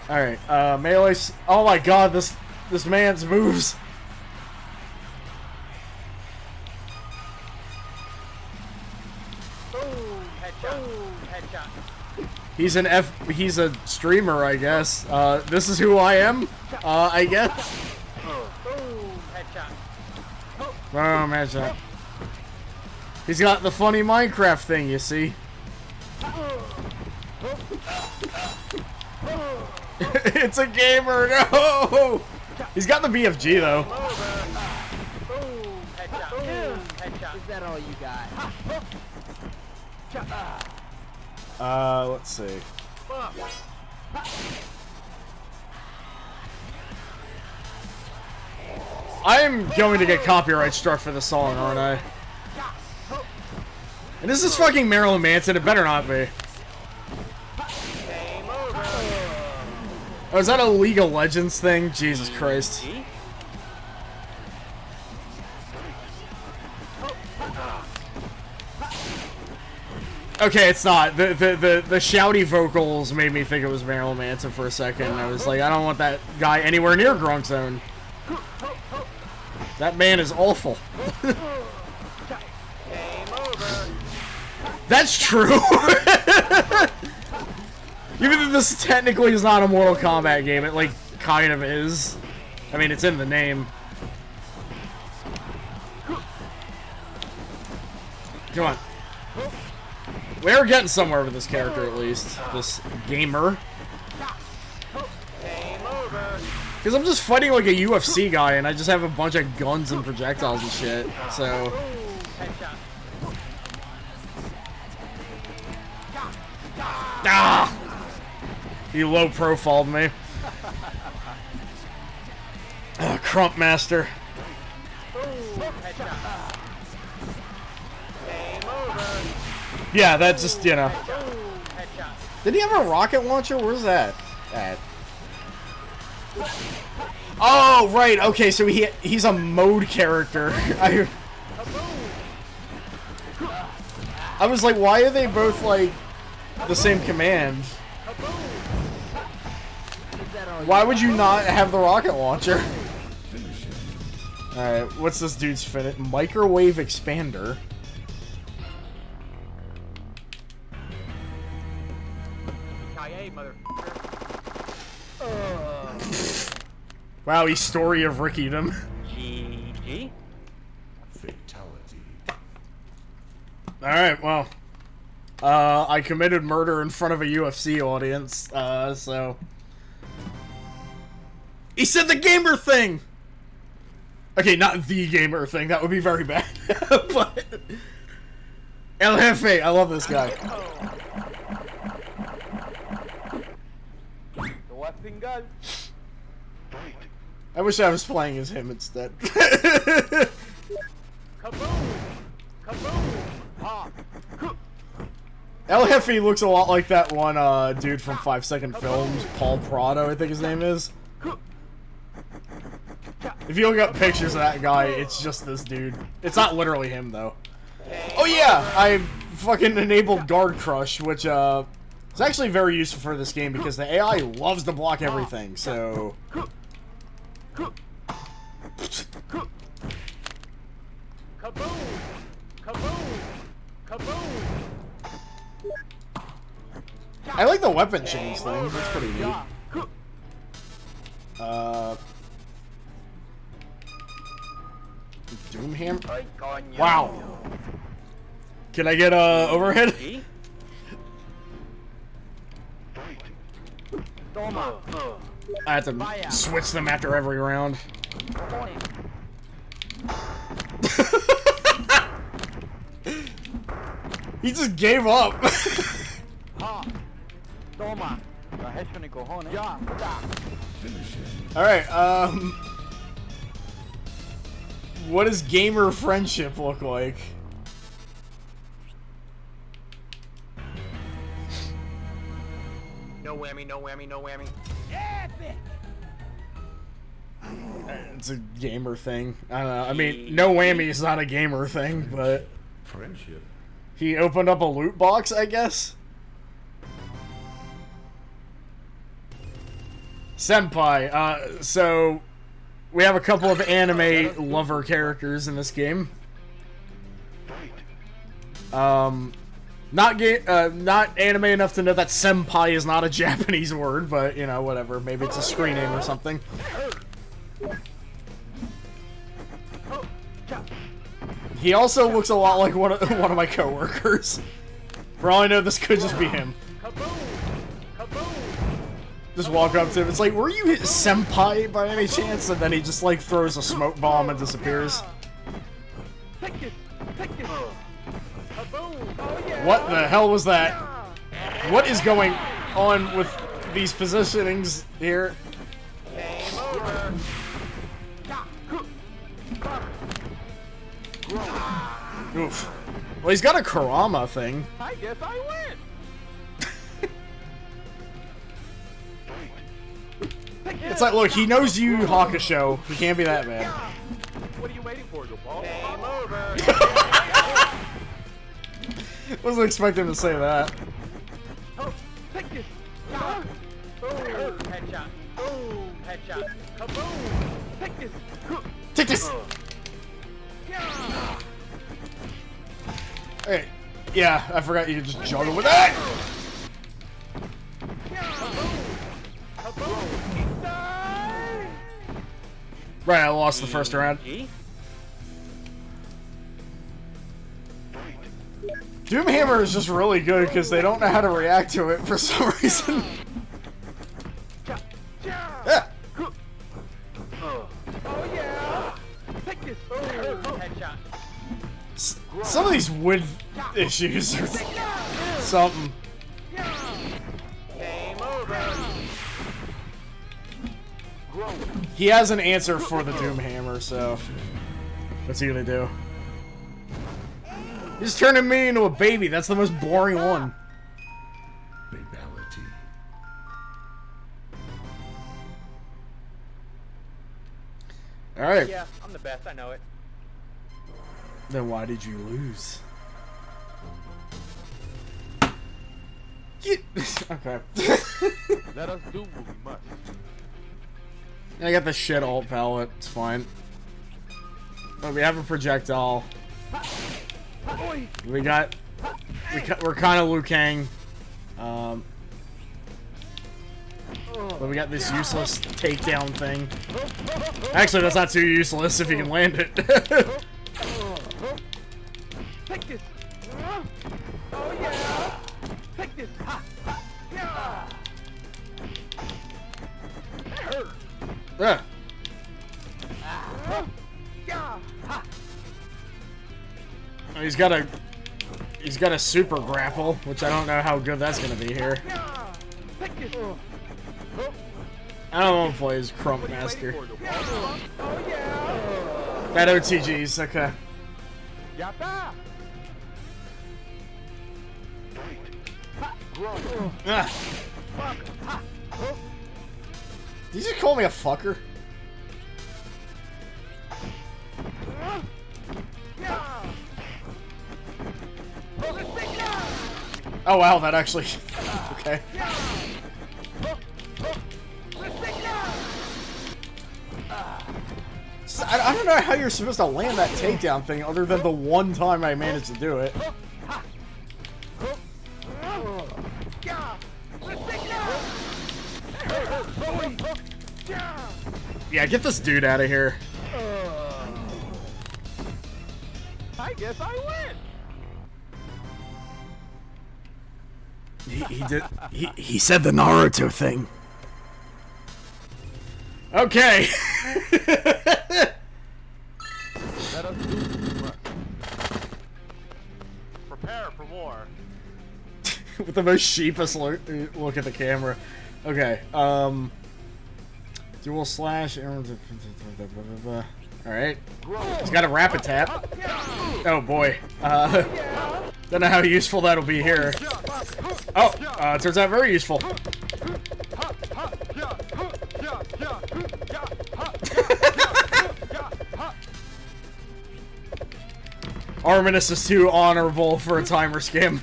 Alright, melee. Oh my god, this man's moves. Boom, headshot. Boom, headshot. He's a streamer, I guess. This is who I am, I guess. Boom, headshot. Boom, headshot. He's got the funny Minecraft thing, you see. It's a gamer, no! He's got the BFG, though. Boom, headshot. Boom, headshot. Is that all you got? Let's see. I'm going to get copyright struck for this song, aren't I? And this is fucking Marilyn Manson, it better not be. Oh, is that a League of Legends thing? Jesus Christ. Okay, it's not. The shouty vocals made me think it was Marilyn Manson for a second. I was like, I don't want that guy anywhere near Grunk Zone. That man is awful. That's true. Even though this technically is not a Mortal Kombat game, it like kind of is. I mean, it's in the name. Come on. We're getting somewhere with this character, at least. This gamer. Because I'm just fighting like a UFC guy, and I just have a bunch of guns and projectiles and shit, so... Ah! He low-profiled me. Crump Master. Yeah, that just, you know. Did he have a rocket launcher? Where's that at? Oh, right. Okay, so he's a mode character. I was like, why are they both, like, the same command? Why would you not have the rocket launcher? Alright, what's this dude's fit? Microwave expander. Yippee-ki-yay, motherfucker. Wow, he story of Rickied him. GG. Fatality. Alright, well. I committed murder in front of a UFC audience, so... He said the gamer thing! Okay, not the gamer thing, that would be very bad. But... El Jefe, I love this guy. The weapon gun. I wish I was playing as him instead. Kaboom! Kaboom! Ha! El Jefe looks a lot like that one dude from 5 Second Films, Paul Prado, I think his name is. If you look up pictures of that guy, it's just this dude. It's not literally him, though. Oh yeah, I fucking enabled Guard Crush, which is actually very useful for this game because the AI loves to block everything, so... Kaboom! Kaboom! Kaboom! I like the weapon change thing, that's pretty neat. Doomhammer? Wow. Can I get overhead? I have to switch them after every round. He just gave up. Alright, what does gamer friendship look like? No whammy, no whammy, no whammy. It's a gamer thing. I don't know. I mean, no whammy is not a gamer thing, but... Friendship. He opened up a loot box, I guess? Senpai, so... We have a couple of anime lover characters in this game. Not anime enough to know that senpai is not a Japanese word, but, you know, whatever. Maybe it's a screen name or something. He also looks a lot like one of my coworkers. For all I know, this could just be him. Just walk up to him. It's like, were you his senpai by any chance? And then he just like throws a smoke bomb and disappears. What the hell was that? What is going on with these positionings here? Oof. Well, he's got a Karama thing. I guess I win. It's like, look, he knows Yu Yu Hakusho. He can't be that bad. What are you waiting for, Gopal? Game over. Wasn't expecting him to say that. Oh, take this. Boom. Headshot. Boom. Headshot. Kaboom. Take this. Take this! Hey, yeah, I forgot you could just juggle with that! Right, I lost the first round. Doomhammer is just really good because they don't know how to react to it for some reason. Yeah. Some of these wood issues are something. Game over. He has an answer for the Doomhammer, so what's he gonna do? He's turning me into a baby. That's the most boring one. Fatality. All right. Yeah, I'm the best. I know it. Then why did you lose? Okay. Let us do what we must. I got the shit alt palette. It's fine. Oh, we have a projectile. We're kind of Liu Kang. But we got this useless takedown thing. Actually, that's not too useless if you can land it. Take this. Oh yeah. Take this. Ha. Ha. Yeah. That hurt. Yeah. Yeah. Ha. Oh, he's got a super grapple, which I don't know how good that's gonna be here. Yeah. Take this. I don't want to play as Crump What are you Master. waiting for, little boy? Oh yeah. That OTG's okay. Yatta. Ugh. Did you just call me a fucker? Oh wow, that actually... okay. I don't know how you're supposed to land that takedown thing other than the one time I managed to do it. Yeah, get this dude out of here. I guess I win. He did. He said the Naruto thing. Okay. Let us do what we must. Prepare for war. With the most sheepish look at the camera. Okay. Dual slash. Alright. He's got a rapid tap. Oh boy. Don't know how useful that'll be here. Oh, it turns out very useful. Arminus is too honorable for a timer scam.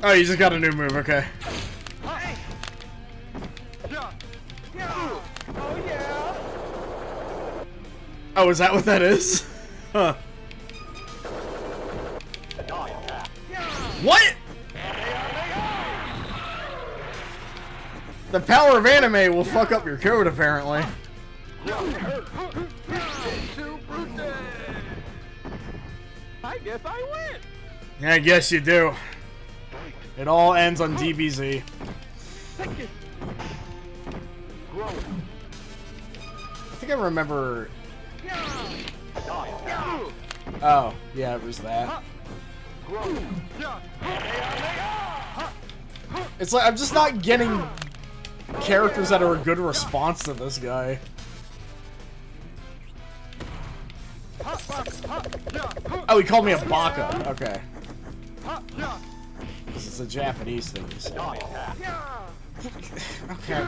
Oh, you just got a new move, okay. Oh, is that what that is? Huh. What? The power of anime will fuck up your code, apparently. I guess I win. Yeah, I guess you do. It all ends on DBZ. Take it. I think I remember... Oh, yeah, it was that. It's like, I'm just not getting characters that are a good response to this guy. Oh, he called me a baka. Okay. This is a Japanese thing you say. Okay.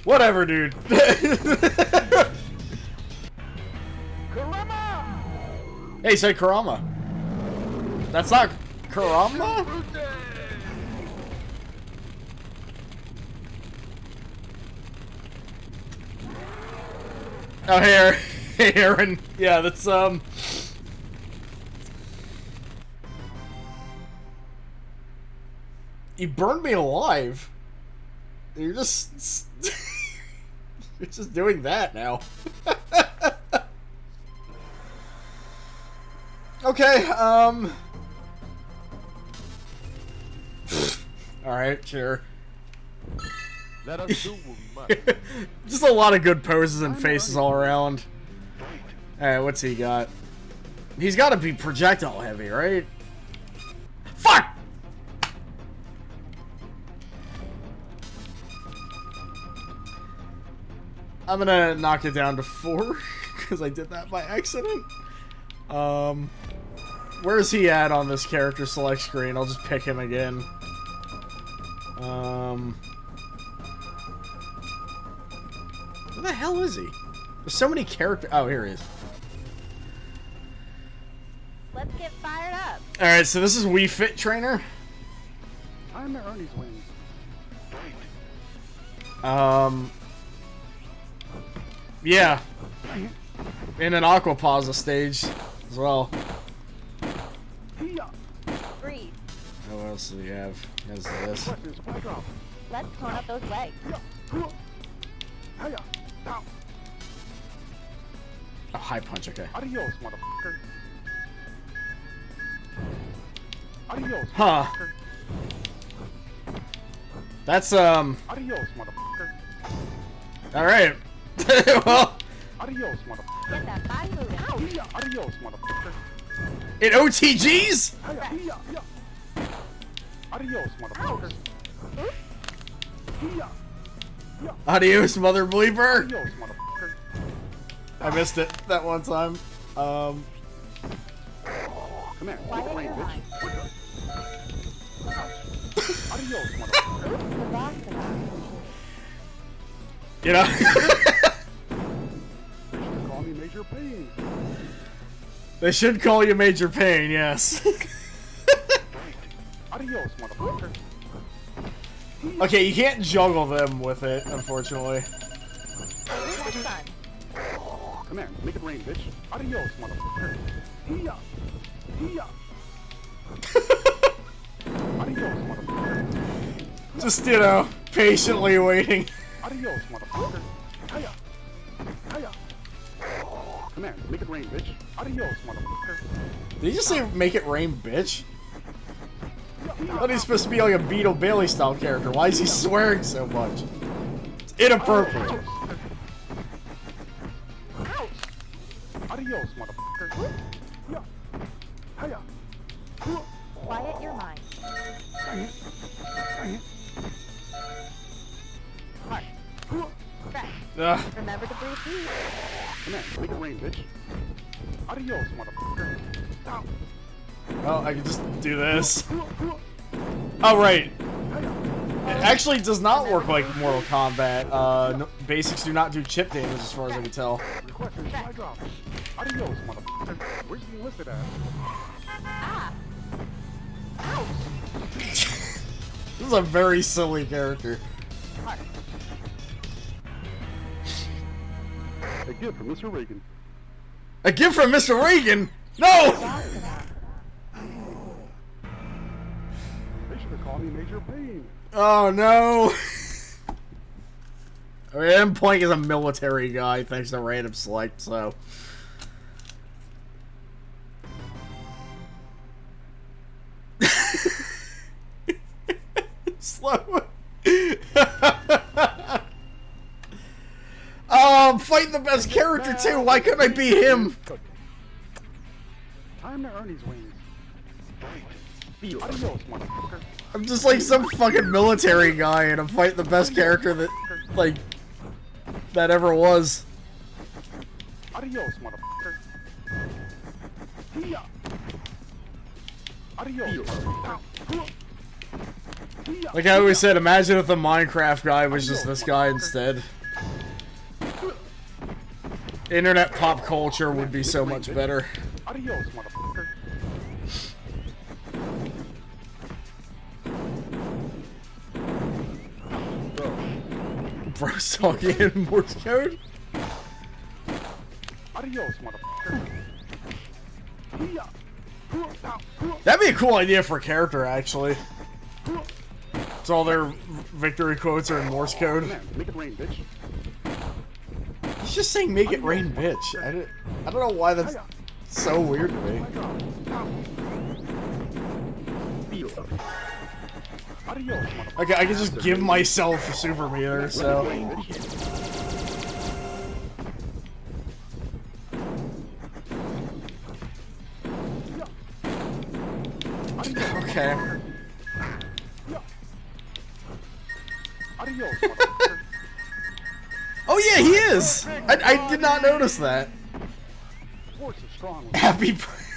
Whatever, dude. Hey, say Kurama. That's not Kurama? Oh, hey, hey, Aaron. Yeah, that's, You burned me alive. You're just... You're just doing that now. Okay, Alright, sure. Let us do what we must. Just a lot of good poses and faces all around. Alright, what's he got? He's gotta be projectile heavy, right? Fuck! I'm gonna knock it down to 4, because I did that by accident. Where's he at on this character select screen? I'll just pick him again. Where the hell is he? There's so many characters. Oh, here he is. Let's get fired up. Alright, so this is Wii Fit Trainer. I'm Ernie's wings. Yeah. In an Aquapausa stage as well. Breathe. Oh, what else do we have? He has this. Let's tone up those legs. Oh, high punch, okay. Adios, motherfucker. Adios, Huh. motherfucker. That's, Adios, motherfucker. alright. Well, Adios, motherfucker. Get that body moving. Adios, motherfucker. in OTGs? Adios, motherfucker. Adios, mother bleeper. Adios, motherfucker. I missed it that one time. Come here. Why Make it are rain, you bitch. lying? Adios, motherfucker. The boss of that. You know? They should call me Major Pain. They should call you Major Pain, yes. Adios, motherfucker. Okay, you can't juggle them with it, unfortunately. Have fun. Come here. Make it rain, bitch. Adios, motherfucker. Hiya. Hiya. Adios, motherfucker. Just, you know, patiently waiting. Adios, motherfucker. Hiya. Hiya. Come here. Make it rain, bitch. Adios, motherfucker. Did you just say make it rain, bitch? I thought he's supposed to be like a Beetle Bailey style character. Why is he swearing so much? It's inappropriate. Adios, motherfucker. Yeah. Hiya. Quiet your mind. Hush. Fresh. Ugh. Remember to breathe deep. Come here. Make it rain, bitch. Adios, motherfucker. Ow. Well, I can just do this. Oh, right. It actually does not work like Mortal Kombat. No, basics do not do chip damage as far as I can tell. Requesting fly drop. Adios, motherfucker. Where's he enlisted at? Ah. This is a very silly character. A gift from Mr. Reagan. A gift from Mr. Reagan? No! They should have called me Major Pain. Oh, no. I mean, I'm playing as a military guy thanks to random select, so... Slow. Oh, I'm fighting the best character too. Why couldn't I be him? Time to earn his wings. Adios, motherfucker. I'm just like some fucking military guy, and I'm fighting the best character that, like, that ever was. Adios, motherfucker. Hiya. Adios, motherfucker. Like I always said, imagine if the Minecraft guy was just this guy instead. Internet pop culture would be so much better. Adios, motherfucker. Bro's talking in Morse code? Adios, motherfucker. Hiya. That'd be a cool idea for a character, actually. So all their victory quotes are in Morse code. Make it rain, bitch. He's just saying make it rain, bitch. I don't know why that's so weird to me. Adios, motherfucker. Okay, I can just give myself a super meter, so... Okay. Adios, motherfucker. Oh yeah, he is! I did not notice that. Force is strong. Happy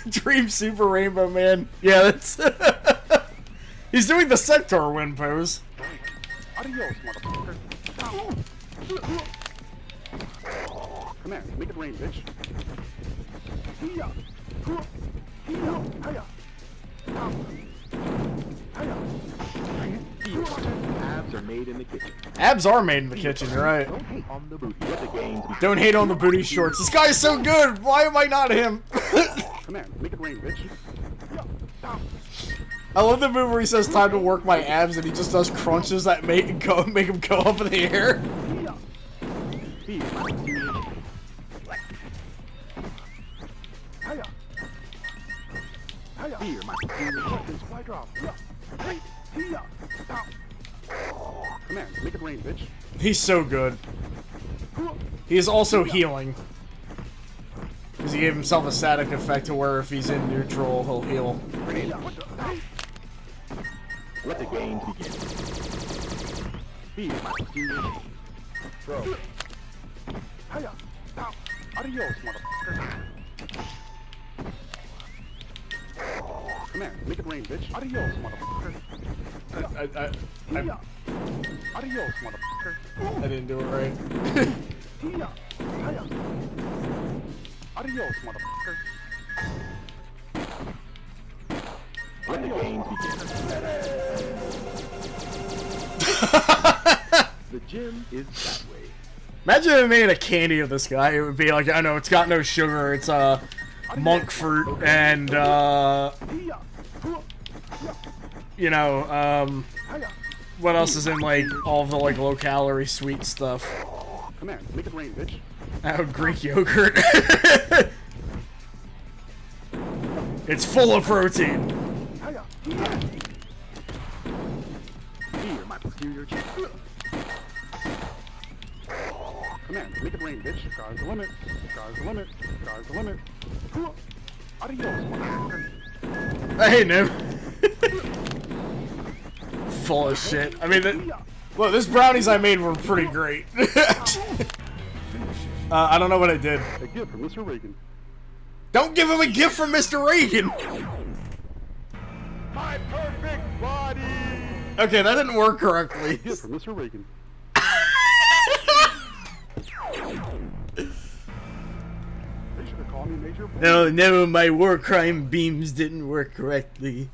Dream Super Rainbow Man. Yeah, that's... He's doing the Centaur win pose. Adios, motherfucker. Come here, make it rain, bitch. Hiya. Hiya. Hiya. Hiya. Abs are made in the kitchen. Abs are made in the kitchen, you're right. Don't hate on the booty. Let the games be Don't hate on the booty shorts. This guy is so good! Why am I not him? Come here, make it rain, bitch. I love the move where he says time to work my abs and he just does crunches that make him go up in the air. Be my peculiar shape. Fear my peculiar shape. Why drop? Come here, make it rain, bitch. He's so good. He is also healing. Because he gave himself a static effect to where if he's in neutral, he'll heal. Let the games begin. Fear my peculiar shape. Throw. Adios, motherfucker. Come here, make it rain, bitch. Adios, motherfucker. Adios, motherfucker. I didn't do it right. Adios, motherfucker. Let the games begin. The gym is that way. Imagine if they made a candy of this guy. It would be like, I know it's got no sugar. It's monk fruit and you know, what else is in like all of the like low calorie sweet stuff? Come here, make it rain, bitch. Oh, Greek yogurt. It's full of protein. Fear my posterior cheek. Come here, make it rain, bitch. Sky's the limit. Sky's the limit. Sky's the limit. Adios, motherfucker. Hey, Nim. Full of shit. I mean, look, these brownies I made were pretty great. I don't know what I did. A gift from Mr. Reagan. Don't give him a gift from Mr. Reagan. My perfect body! Okay, that didn't work correctly. Gift from Mr. Reagan. They should have called me Major. No, my war crime beams didn't work correctly.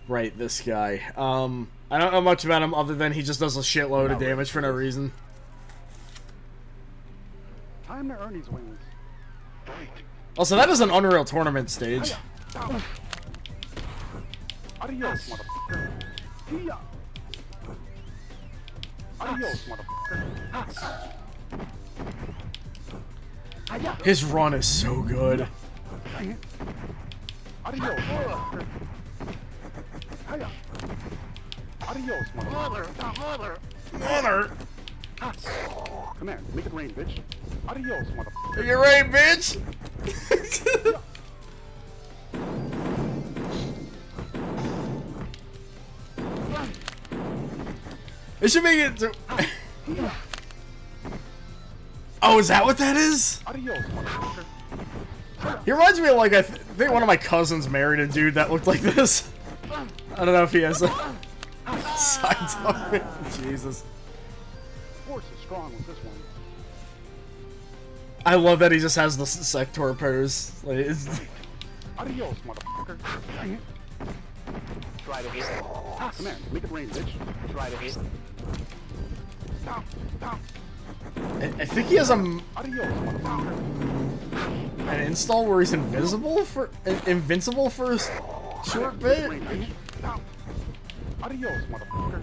Right, this guy. I don't know much about him other than he just does a shitload of damage for no reason. Time to earn these wings. Also, that is an Unreal Tournament stage. Adios, motherfucker. Adios, motherfucker. His run is so good. Adios, motherfucker. Adios, motherfucker. Mother! Come here, make it rain, bitch. Adios, motherfucker. You're right, bitch! It should make it to... Oh, is that what that is? Adios, motherfucker. He reminds me of, like, I think one of my cousins married a dude that looked like this. I don't know if he has a side on it. Jesus. Force is strong with this one. I love that he just has the sector pose. Like, it's... Adios, motherfucker. Try to hit. Come here, make it rain, bitch. Try to hit. I think he has a... Adios, motherfucker. an install where he's invincible for a short bit. Adios, motherfucker.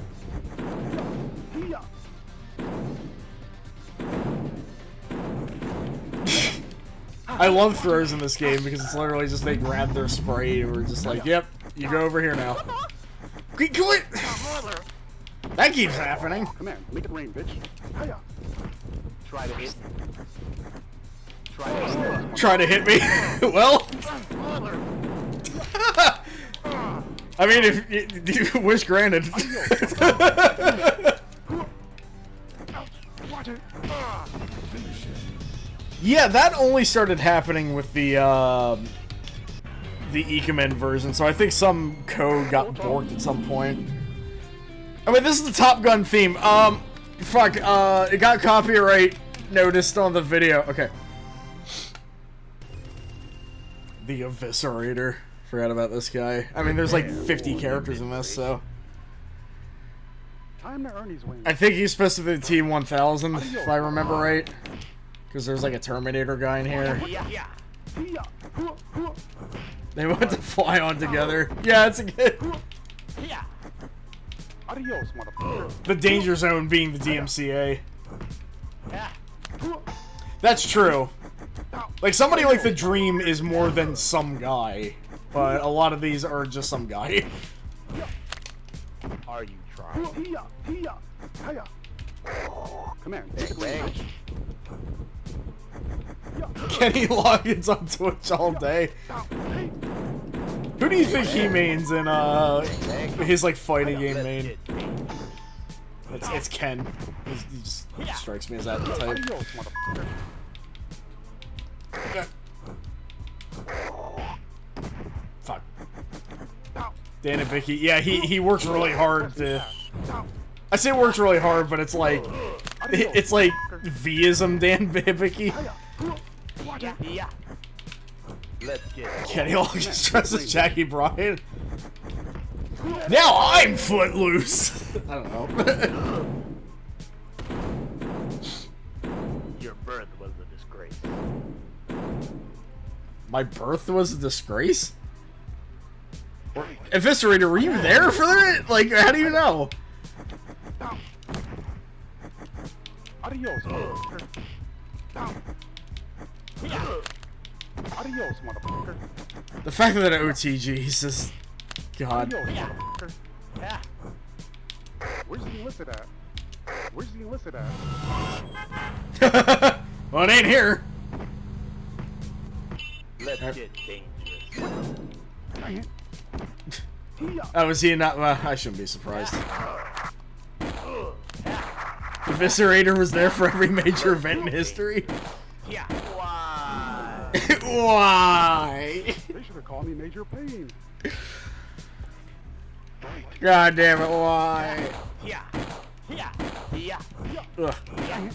I love throws in this game because it's literally just they grab their spray and we're just like, yep, you go over here now. Quit! That keeps happening. Come here, make it rain, bitch. Try to hit. Try to hit. Try to hit me. Well, I mean, if you wish granted. Yeah, that only started happening with the IKEMEN version, so I think some code got borked at some point. I mean, this is the Top Gun theme. Fuck, it got copyright noticed on the video. Okay. The Eviscerator. Forgot about this guy. I mean, there's like 50 characters in this, so... Time to earn these wings. I think he's supposed to be the T-1000, if I remember right. Because there's like a Terminator guy in here. Yeah. They went to fly on together. Yeah, it's a good. Yeah. Adios, motherfucker. The danger zone being the DMCA. Yeah. That's true. Like, somebody like the Dream is more than some guy. But a lot of these are just some guy. Are you trying? Come here, take the ring, bitch. Kenny Loggins on Twitch all day. Who do you think he mains in his like fighting game main? It's Ken. He just strikes me as that type. Adios, motherfucker. Fuck. Dan and Vicky. Yeah, he works really hard to. I say works really hard, but it's like Vism Dan Vicky. Yeah. Let's get it. Kenny Loggins dresses Jackie Bryan. Now I'm footloose. I don't know. Your birth was a disgrace. My birth was a disgrace? Eviscerator, were you there for that? Like, how do you know? Adios, motherfucker. Adios, motherfucker. The fact that OTGs is... God. Adios, motherfucker. Yeah. Where's the illicit at? Where's the illicit at? Well, it ain't here. Let's get dangerous. Dang it. Oh, was he not? Well, I shouldn't be surprised. Eviscerator was there for every major event in history. Yeah. Why? Why? They should have called me Major Pain. God damn it, why? Yeah. Ugh. I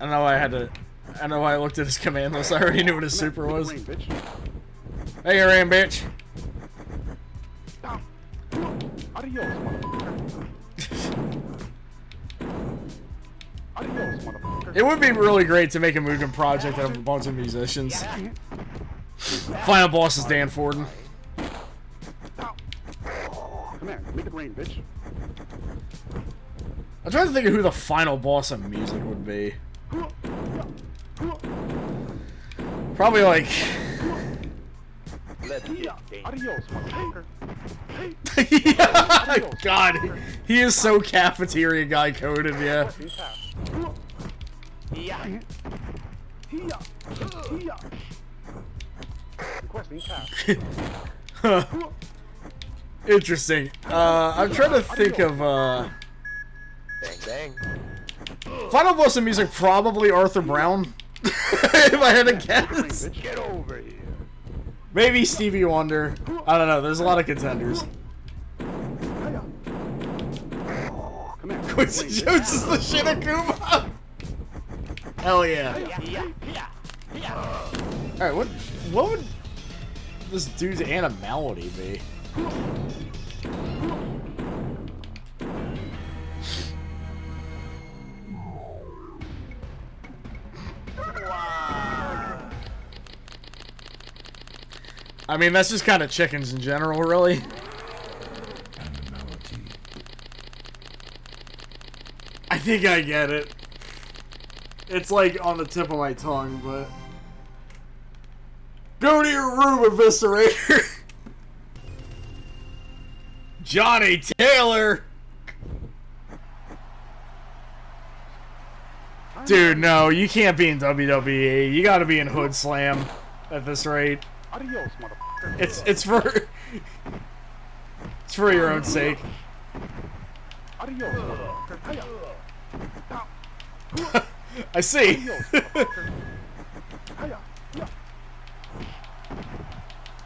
don't know why I had to... I don't know why I looked at his command list. I already knew what his super was. Ring, bitch. Hey, you ran, bitch. Adios, motherfucker. Adios, motherfucker. It would be really great to make a MUGEN project out of a bunch of musicians. Final boss is Dan Forden. Come here, make it rain, bitch. I'm trying to think of who the final boss of music would be. Probably like... Let's get dangerous. Adios, motherfucker. Yeah, God, he is so cafeteria guy coded, yeah. Yeah. Requesting tap. Huh. Interesting. I'm trying to think of, Bang bang. final boss of music, probably Arthur Brown. If I had to guess. Get over here. Maybe Stevie Wonder. I don't know, there's a lot of contenders. Come here. Quincy Jones is the shit at Kuma. Hell yeah. Yeah. Alright, what would this dude's animality be? I mean, that's just kind of chickens in general, really. I think I get it. It's like on the tip of my tongue, but... Go to your room, Eviscerator! Johnny Taylor! Dude, no, you can't be in WWE. You gotta be in Hood Slam at this rate. Adios, motherfucker. It's for your own sake. Adios, motherfucker. I see. Adios, motherfucker.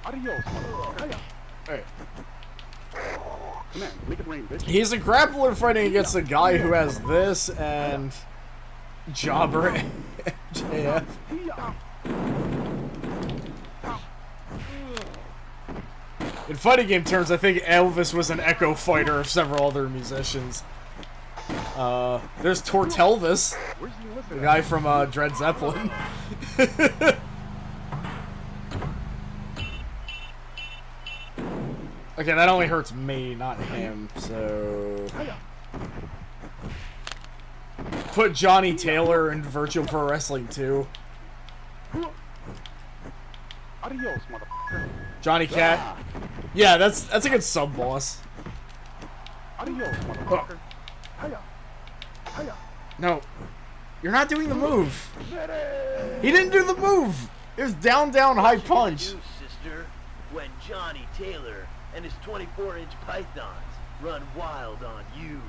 Adios, motherfucker. Alright. Come on, make it rain, bitch. He's a grappler fighting against a guy who has this and Jobber MJF. In fighting game terms, I think Elvis was an echo fighter of several other musicians. There's Tortelvis, the guy from Dred Zeppelin. Okay, that only hurts me, not him, so... Put Johnny Taylor in Virtual Pro Wrestling 2. Adios, motherfucker. Johnny Cat. Yeah, that's a good sub-boss. Adios, motherfucker. Hiya. Hiya. No. You're not doing the move. He didn't do the move. It was down, down, high punch. You, sister, when Johnny Taylor and his 24-inch pythons run wild on you.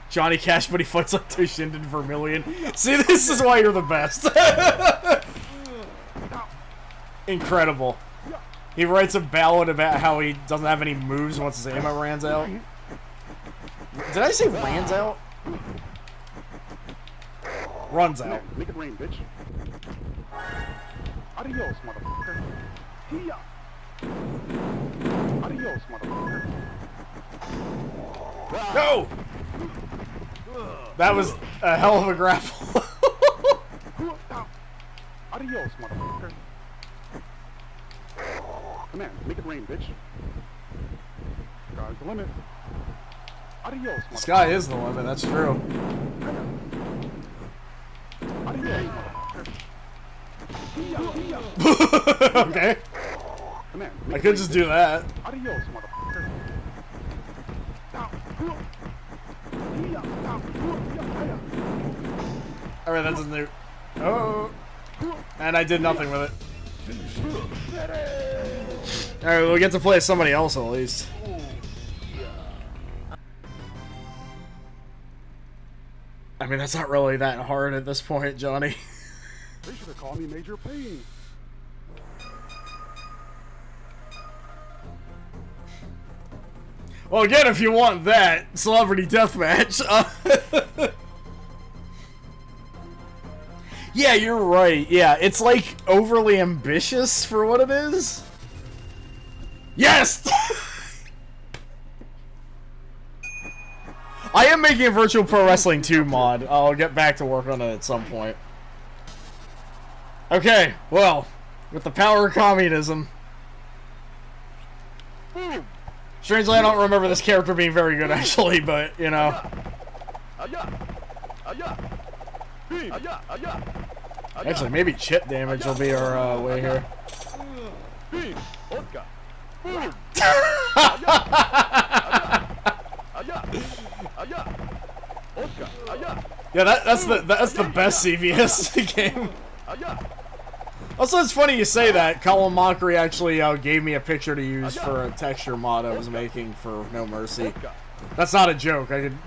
Johnny Cash, but he fights like Tushinden Vermillion. See, this is why you're the best. Incredible. He writes a ballad about how he doesn't have any moves once his ammo runs out. Did I say runs out? Runs out. Make it rain, bitch. Adios, motherfucker. Hiya. Adios, motherfucker. No! That was a hell of a grapple. Adios, motherfucker. Come on, make it rain, bitch. Sky's the limit. Adios, motherfucker. Sky is the limit, that's true. Adios, motherfucker. Okay. Come on, I could just do that. Adios, motherfucker. Alright, that's a new. Oh! And I did nothing with it. Alright, we'll get to play as somebody else at least. I mean, that's not really that hard at this point, Johnny. They should have called me Major Pain. Well, again, if you want that, Celebrity Deathmatch. Yeah, you're right. Yeah, it's like overly ambitious for what it is. Yes! I am making a Virtual Pro Wrestling 2 mod. I'll get back to work on it at some point. Okay, well, with the power of communism. Strangely, I don't remember this character being very good, actually, but, you know. Actually, maybe chip damage will be our way here. Yeah, that's the best CVS game. Also, it's funny you say that. Colin Mockery actually gave me a picture to use for a texture mod I was making for No Mercy. That's not a joke. I could.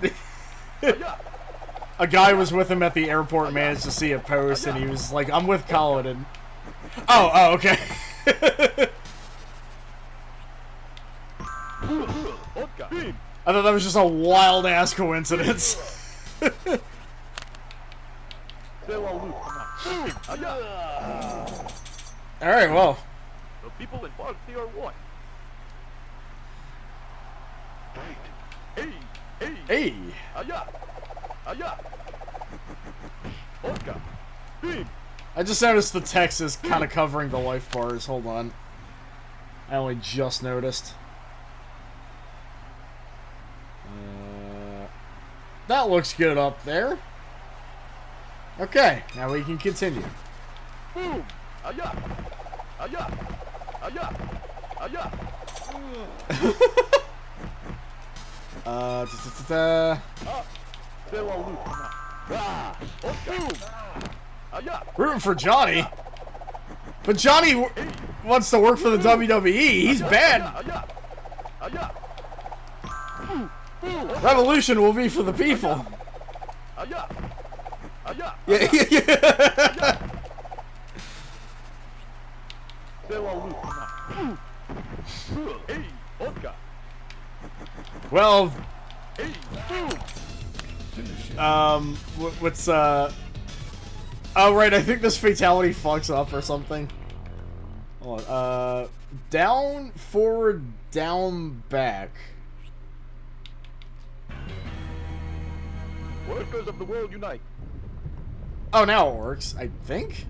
A guy was with him at the airport, managed to see a post, and he was like, "I'm with Colin." And oh, okay. I thought that was just a wild ass coincidence. Alright, well. The people in Boxy are what? Hey! Hey! I just noticed the text is kind of covering the life bars. Hold on. I only just noticed. That looks good up there. Okay, now we can continue. Boom! Rooting for Johnny. But Johnny wants to work for the WWE. He's bad. Revolution will be for the people. Yeah. Well, what's oh right, I think this fatality fucks up or something. Hold on, down, forward, down, back. Workers of the world unite. Oh, now it works, I think?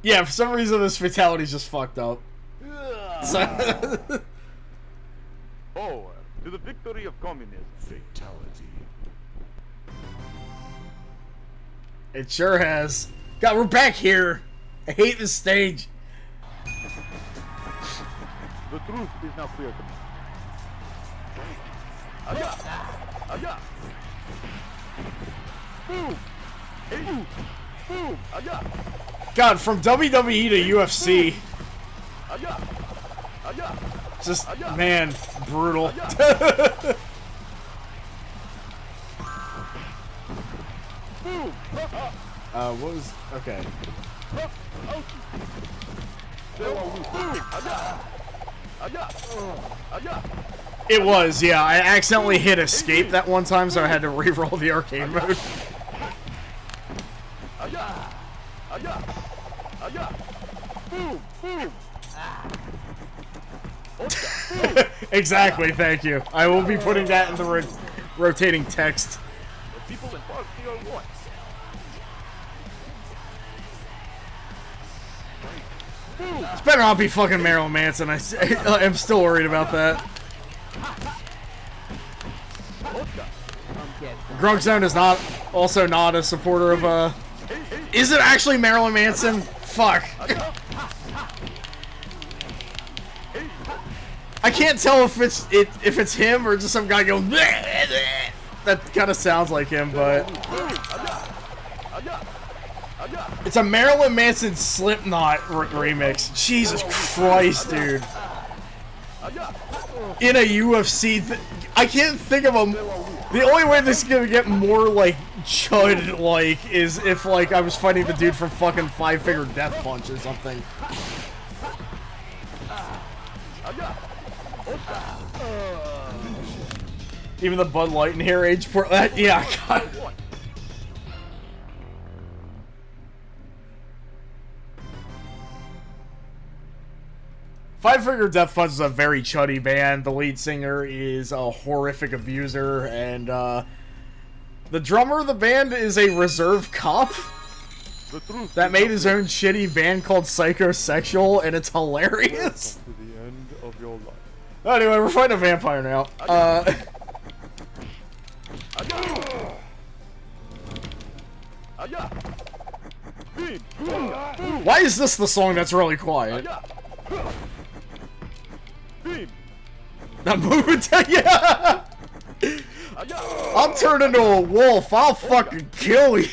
Yeah, for some reason this fatality's just fucked up. So Forward to the victory of communism. Fatality. it sure has. God, we're back here. I hate this stage. The truth is now clear to me. Aya! Aya! Boom! Hey! Boom! Aya! God, from WWE to UFC, Aya! Aya! just, man, brutal. Boom! What was, okay. It was, yeah. I accidentally hit escape that one time, so I had to re-roll the arcade mode. Exactly, thank you. I will be putting that in the rotating text. People in Park are one. It's better not be fucking Marilyn Manson. I'm still worried about that. Grunk Zone is also not a supporter of, Is it actually Marilyn Manson? Fuck. I can't tell if it's him or just some guy going. That kind of sounds like him, but it's a Marilyn Manson Slipknot remix. Jesus Christ, dude! In a UFC, I can't think of a. The only way this is gonna get more like Chud-like is if like I was fighting the dude from fucking Five Finger Death Punch or something. Even the Bud Light in here age port. Yeah, God. Five Finger Death Punch is a very chuddy band. The lead singer is a horrific abuser, and the drummer of the band is a reserve cop that made his own shitty band called Psychosexual, and it's hilarious. To the end of your life. Anyway, we're fighting a vampire now. Why is this the song that's really quiet? I'm moving to yeah. I'm turning into a wolf. I'll fucking kill you.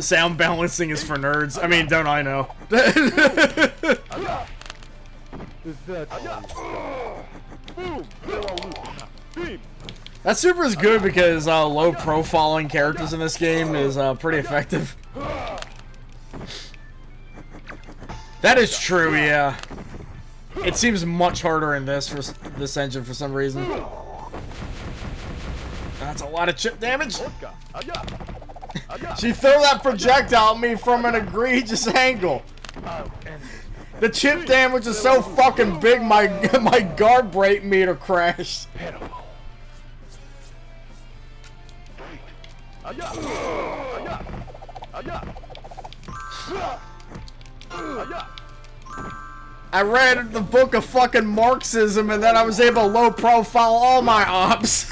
Sound balancing is for nerds. I mean, don't I know? Is that That super is good because low profiling characters in this game is pretty effective. That is true, yeah. It seems much harder in this for this engine for some reason. That's a lot of chip damage. She threw that projectile at me from an egregious angle. The chip damage is so fucking big, my guard break meter crashed. I read the book of fucking Marxism and then I was able to low profile all my ops.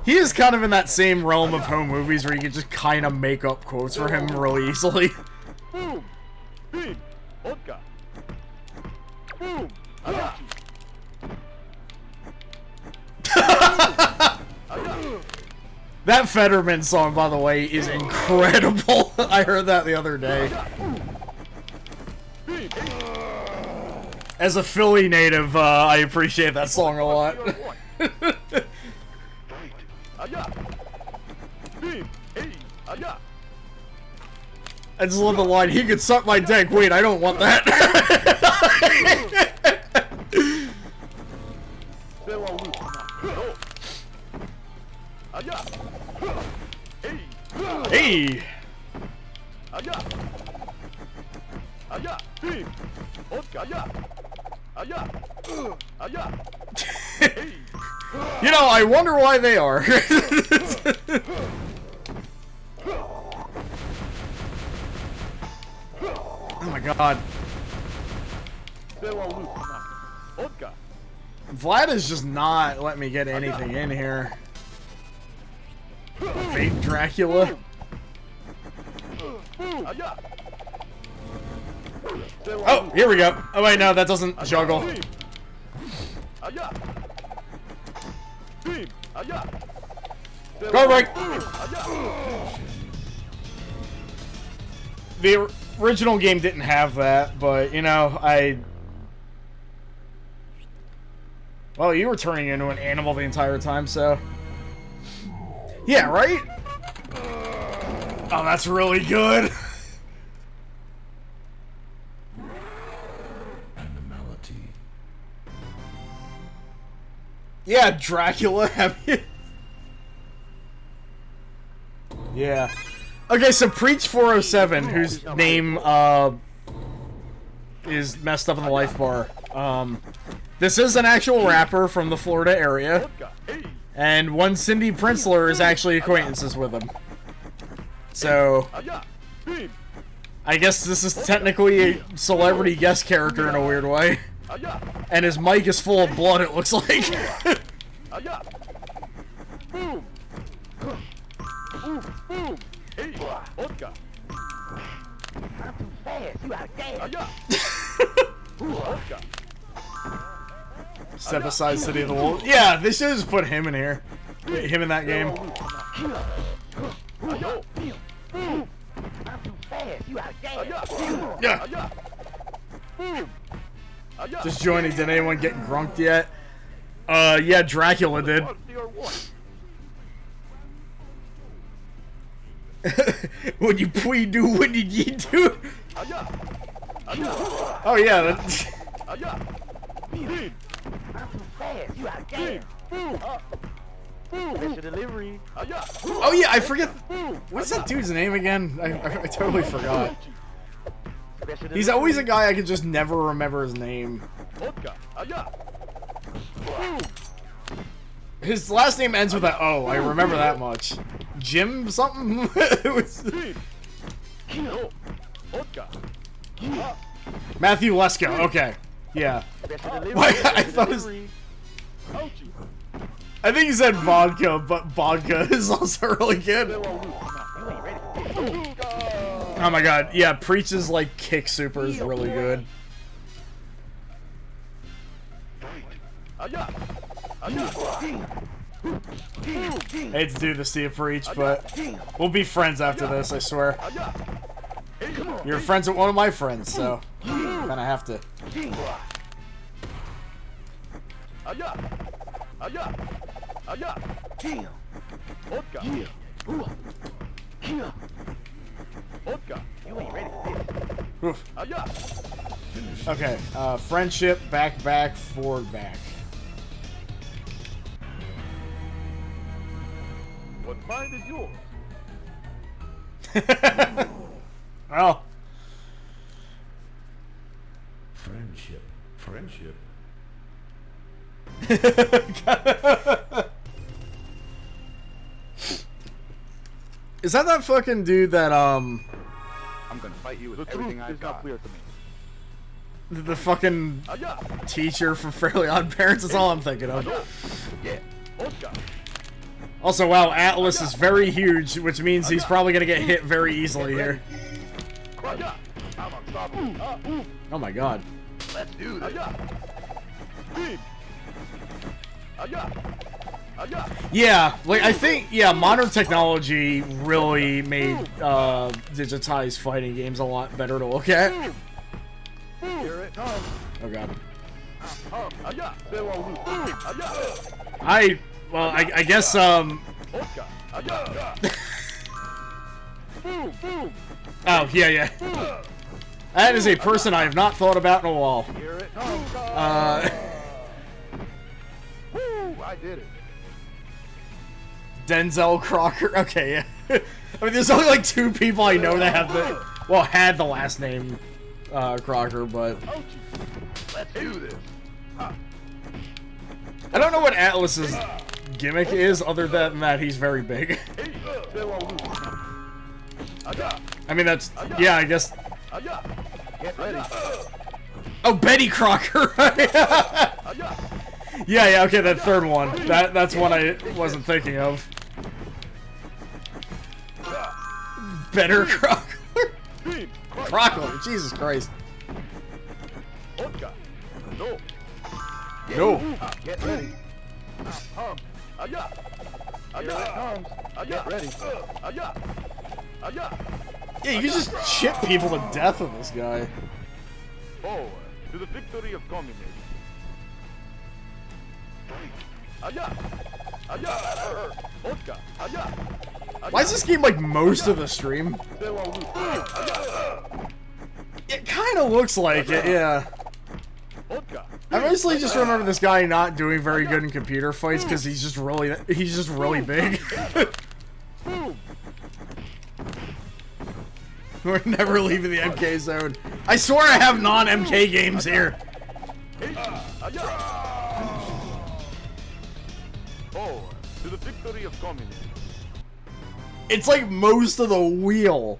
He is kind of in that same realm of home movies where you can just kind of make up quotes for him really easily. Boom! Beam! Vodka! Boom! That Fetterman song, by the way, is incredible. I heard that the other day. As a Philly native, I appreciate that song a lot. I just love the line, he could suck my dick. Wait, I don't want that. Hey! You know, I wonder why they are. Oh my god. Vlad is just not letting me get anything in here. Fake Dracula. Oh, here we go. Oh wait, no, that doesn't juggle. Go break. The original game didn't have that, but you know, well, you were turning into an animal the entire time, so yeah, right? Oh, that's really good. Animality. Yeah, Dracula. Yeah. Okay, so Preach 407, whose name is messed up in the life bar. This is an actual rapper from the Florida area, and one Cindy Prinzler is actually acquaintances with him. So, I guess this is technically a celebrity guest character in a weird way. And his mic is full of blood, it looks like. Step aside, City of the Wolves. Yeah, they should just put him in here. Him in that game. Yeah. Just joining. Did anyone get grunked yet? Yeah, Dracula did. What you do? What did you do? Oh yeah. That... Oh yeah, I forget. What's that dude's name again? I totally forgot. He's always a guy I can just never remember his name. His last name ends with an O. I remember that much. Jim something? It was... Matthew Lesko. Okay. Yeah. I thought his... I think he said vodka, but vodka is also really good. Oh my god. Yeah, Preach's like kick super is really good. I hate to do this to you, Preach, but we'll be friends after this, I swear. You're friends with one of my friends, so kinda have to. Oof. Okay, friendship, back, forward, back. What mine is yours? Well. Friendship. Is that fucking dude that I'm gonna fight you with everything I've got. Clear to me. the fucking teacher from Fairly Odd Parents? That's all I'm thinking of. Also, wow, Atlas is very huge, which means he's probably gonna get hit very easily here. Oh my god. Let's do this. Yeah, like I think, yeah, modern technology really made digitized fighting games a lot better to look at. Here it comes. Oh god. Well, I guess Oh, yeah, yeah. That is a person I have not thought about in a while. Here it comes. Woo! I did it. Denzel Crocker. Okay, yeah. I mean, there's only like 2 people I know that have the, well, had the last name Crocker, but Let's do this. I don't know what Atlas's gimmick is other than that he's very big. I mean, that's, yeah, I guess. Get ready. Oh, Betty Crocker. Yeah, okay, that third one. That's one I wasn't thinking of. Better Crocker. Crocker, Jesus Christ. No. No. Get ready. Here it comes. Get ready. Yeah, you can just chip people to death with this guy. Forward to the victory of communism. Why is this game like most of the stream? It kind of looks like it, yeah. I mostly just remember this guy not doing very good in computer fights because he's just really big. We're never leaving the MK zone. I swear I have non-MK games here. Forward to the victory of communism. It's like most of the wheel,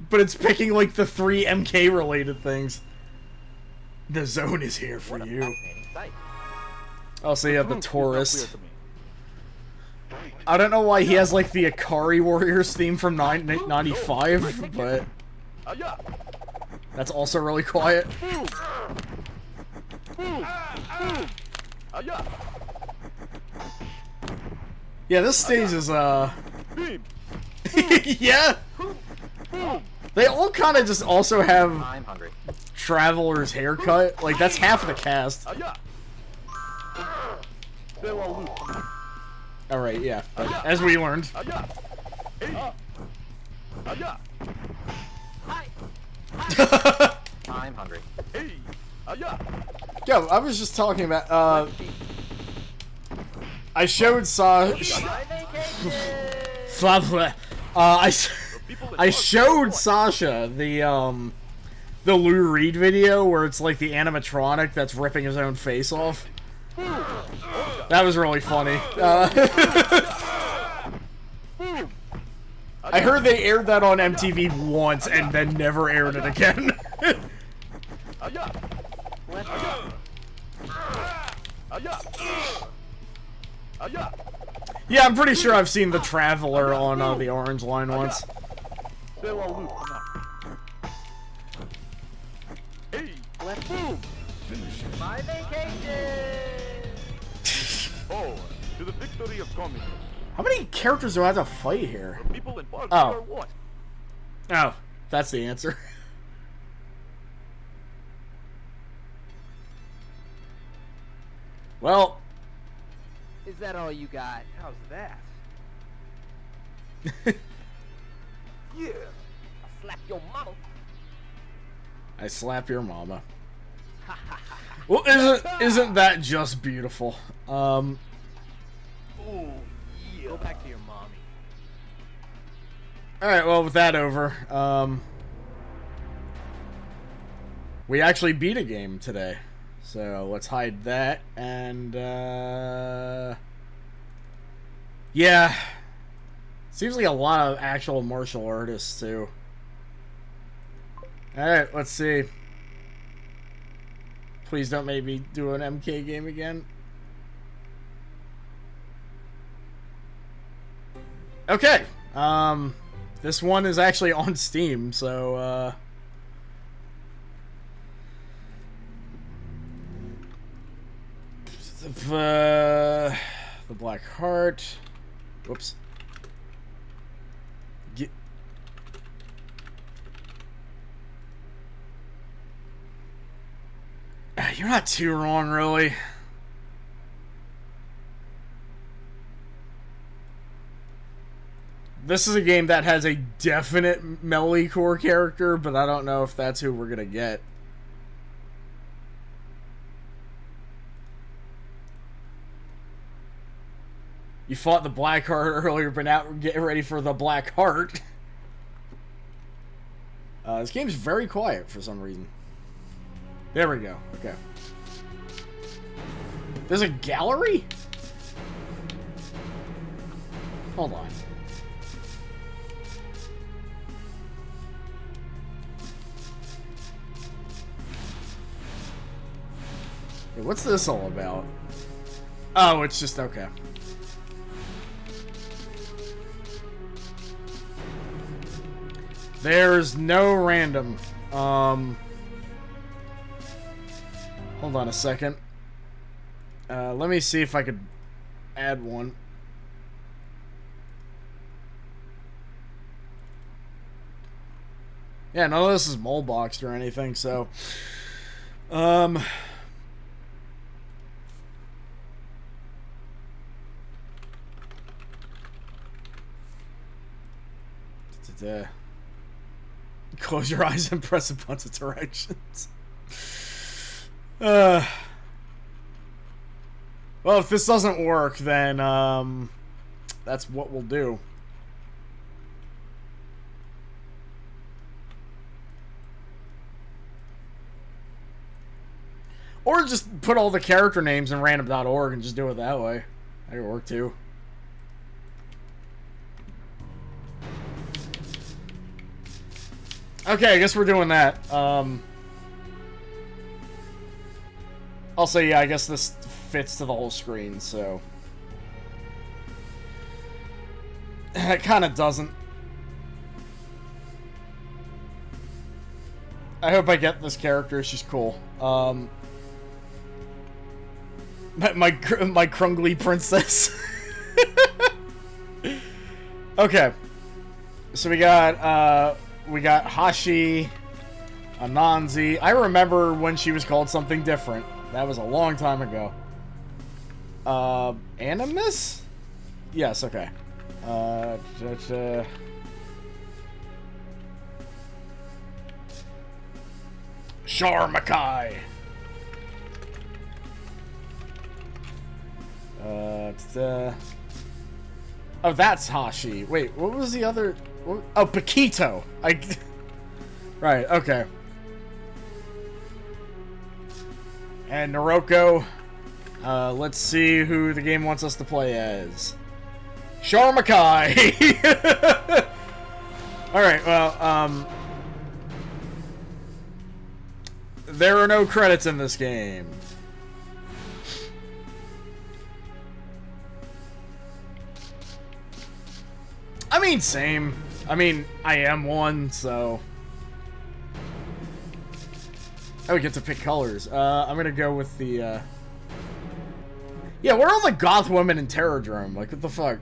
but it's picking like the 3 MK related things. The zone is here for you. Oh, so you have the Taurus. I don't know why he has like the Akari Warriors theme from 95, but that's also really quiet. Yeah, this stage is yeah. They all kind of just also have I'm hungry. Traveler's haircut. Like that's half of the cast. All right, yeah. As we learned. I'm hungry. Yo, I was just talking about. I showed I showed Sasha the Lou Reed video where it's like the animatronic that's ripping his own face off. That was really funny. I heard they aired that on MTV once and then never aired it again. Yeah, I'm pretty sure I've seen the Traveler on the Orange Line once. My vacation. Forward to the victory of communism. How many characters do I have to fight here? People in bugs Oh. are what? Oh, that's the answer. Well, Is that all you got? How's that? Yeah. I'll slap your mama. I slap your mama. Well, isn't that just beautiful? Ooh, yeah. Go back to your mommy. Alright, well, with that over, we actually beat a game today. So, let's hide that, and, yeah. Seems like a lot of actual martial artists, too. Alright, let's see. Please don't make me do an MK game again. Okay, this one is actually on Steam, so, the Black Heart. Whoops. You're not too wrong, really. This is a game that has a definite melee-core character, but I don't know if that's who we're gonna get. You fought the Black Heart earlier, but now we're getting ready for the Black Heart. This game's very quiet for some reason. There we go. Okay. There's a gallery? Hold on. Hey, what's this all about? Oh, it's just okay. There's no random. Hold on a second. Let me see if I could add one. Yeah, none of this is mole boxed or anything, so close your eyes and press a bunch of directions. Well, if this doesn't work, then that's what we'll do. Or just put all the character names in random.org and just do it that way. That could work too. Okay, I guess we're doing that. Also, yeah, I guess this fits to the whole screen, so... It kind of doesn't. I hope I get this character. She's cool. My Krungly princess. Okay. So we got Hashi, Anansi. I remember when she was called something different. That was a long time ago. Animus? Yes, okay. Sharmakai. Oh, that's Hashi. Wait, what was the other? Oh, Paquito. Right, okay. And Noroko. Let's see who the game wants us to play as. Sharmakai! Alright, well, there are no credits in this game. I mean, same. I mean, I am one, so... Oh, we get to pick colors. I'm gonna go with the, Yeah, where are all the goth women in Terrordrome? Like, what the fuck?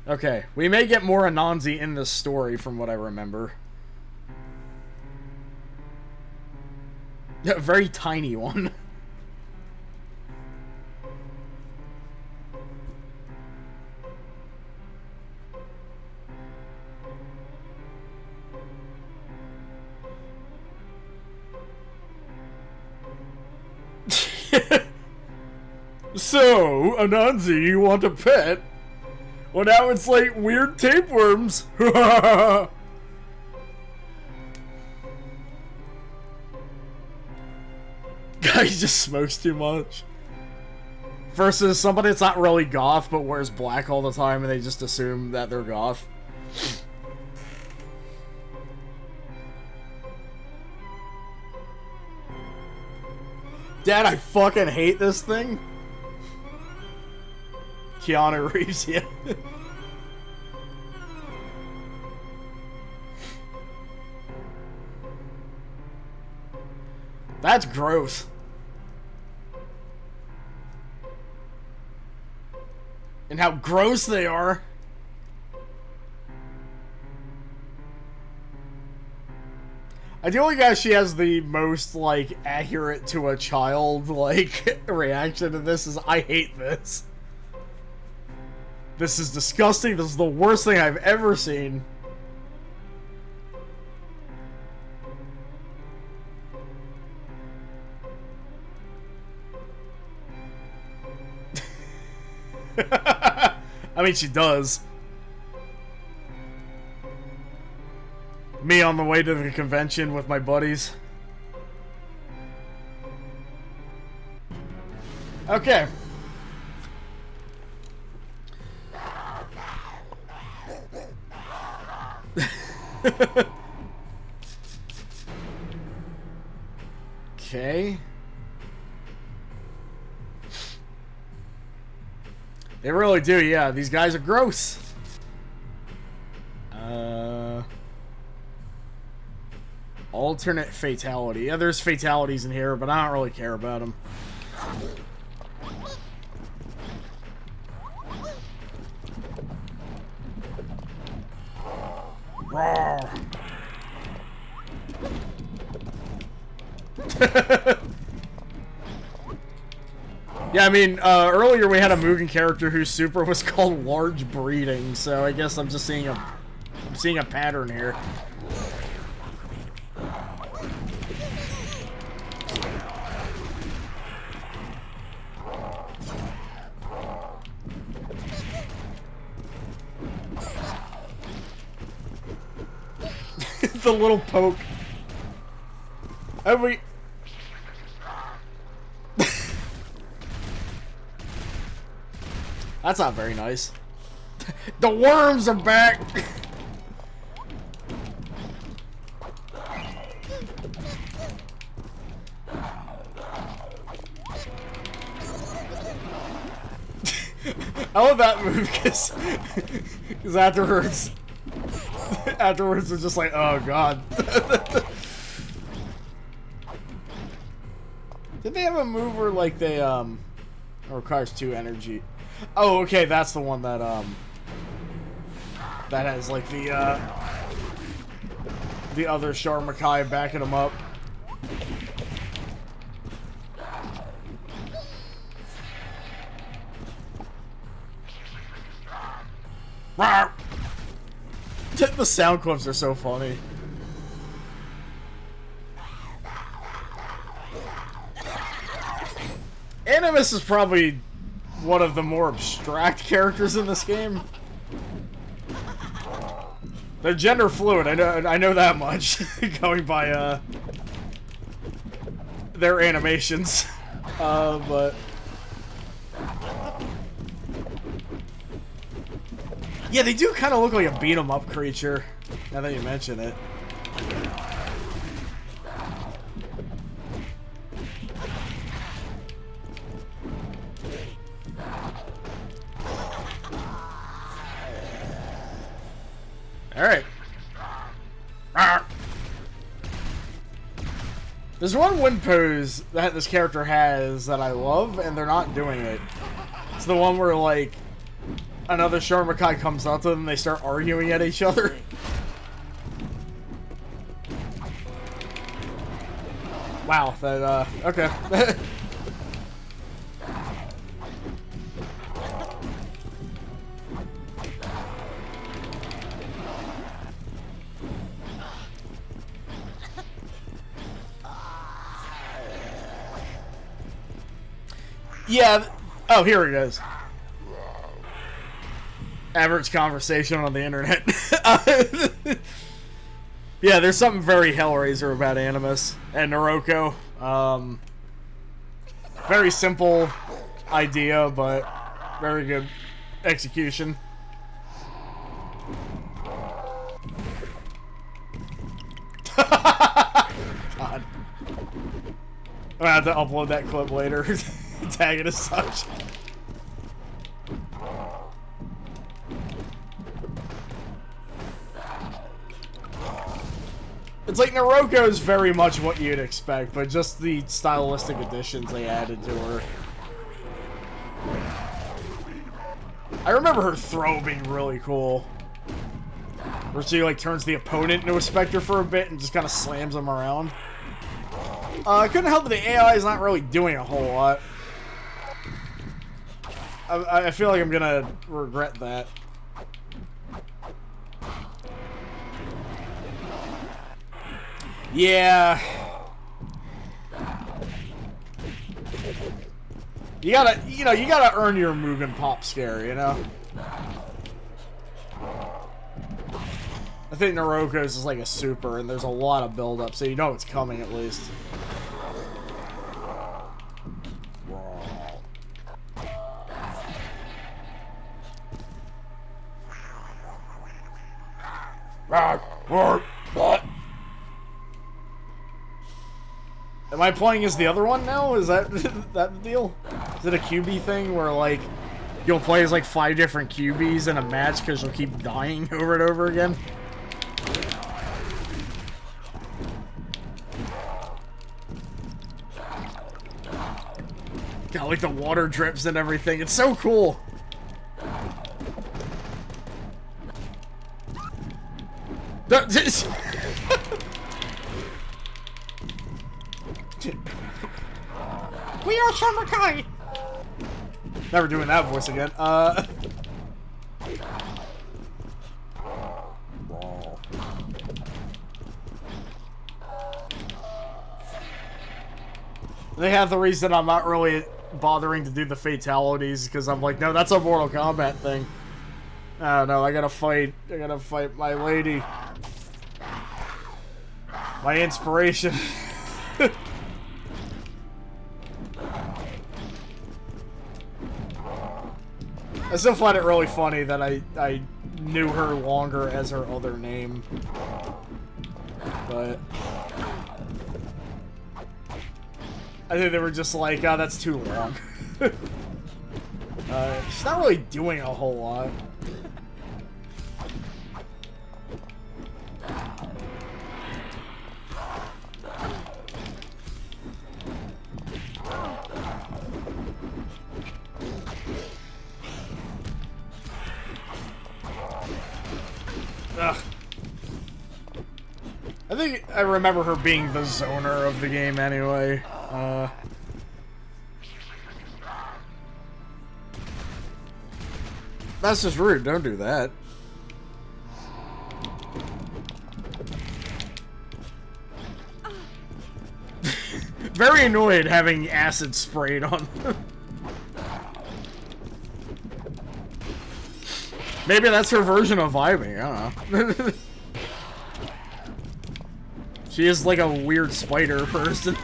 Okay, we may get more Anansi in this story, from what I remember. A very tiny one. So, Anansi, you want a pet? Well, now it's like weird tapeworms. Guy just smokes too much. Versus somebody that's not really goth but wears black all the time and they just assume that they're goth. Dad, I fucking hate this thing. Keanu Reeves, yeah. That's gross. And how gross they are. I do like how she has the most, like, accurate to a child, like, reaction to this is, I hate this. This is disgusting. This is the worst thing I've ever seen. I mean, she does. Me on the way to the convention with my buddies. Okay. Okay. They really do, yeah. These guys are gross. Alternate fatality. Yeah, there's fatalities in here, but I don't really care about them. Roar. Yeah, I mean, earlier we had a Mugen character whose super was called large breeding, so I guess I'm just seeing a pattern here. The little poke. And we... That's not very nice. The worms are back! I love that move because afterwards it's just like, oh god. Did they have a move where like they requires 2 energy? Oh, okay, that's the one that that has like the other Sharmakai backing him up. The sound clips are so funny. Animus is probably one of the more abstract characters in this game. They're gender fluid, I know that much, going by their animations. But yeah, they do kind of look like a beat-em-up creature, now that you mention it. Alright. There's one wind pose that this character has that I love, and they're not doing it. It's the one where, like, another Sharmakai comes up to them and they start arguing at each other. Wow, that, okay. Yeah, oh, here it goes. Average conversation on the internet. Yeah, there's something very Hellraiser about Animus and Noroko. Very simple idea, but very good execution. God. I'm gonna have to upload that clip later. Tag it as such. It's like Noroko is very much what you'd expect, but just the stylistic additions they added to her. I remember her throw being really cool. Where she like turns the opponent into a specter for a bit and just kind of slams them around. I couldn't help but the AI is not really doing a whole lot. I feel like I'm gonna regret that. Yeah. You gotta earn your Mugen pop scare, you know? I think Naroko's is like a super, and there's a lot of build-up, so you know it's coming at least. Am I playing as the other one now? Is that that the deal? Is it a QB thing where like you'll play as like 5 different QBs in a match because you'll keep dying over and over again? Got like the water drips and everything. It's so cool. We are Sharmakai! Never doing that voice again. They have the reason I'm not really bothering to do the fatalities because I'm like, no, that's a Mortal Kombat thing. Oh no, I gotta fight my lady. My inspiration. I still find it really funny that I knew her longer as her other name. But I think they were just like, oh, that's too long. She's not really doing a whole lot. Ugh. I think I remember her being the zoner of the game anyway. That's just rude, don't do that. Very annoyed having acid sprayed on. Maybe that's her version of vibing, I don't know. She is like a weird spider person.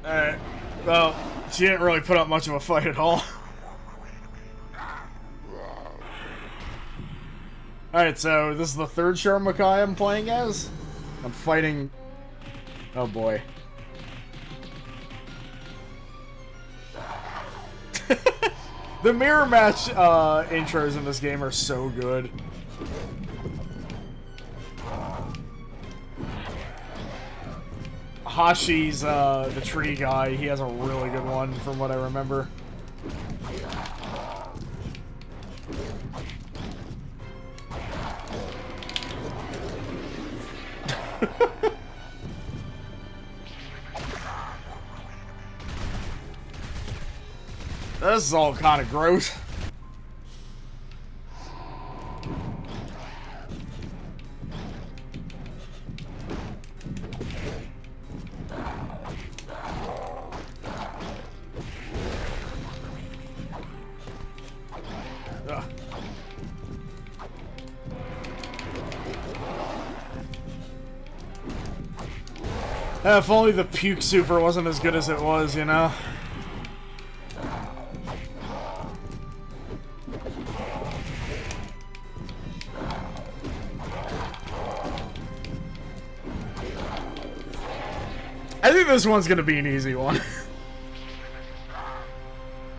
Alright, well, she didn't really put up much of a fight at all. Alright, so this is the third Sharmakai I'm playing as? I'm fighting... Oh boy. The mirror match intros in this game are so good. Hashi's the tree guy. He has a really good one from what I remember. This is all kind of gross. If only the puke super wasn't as good as it was, you know? I think this one's gonna be an easy one.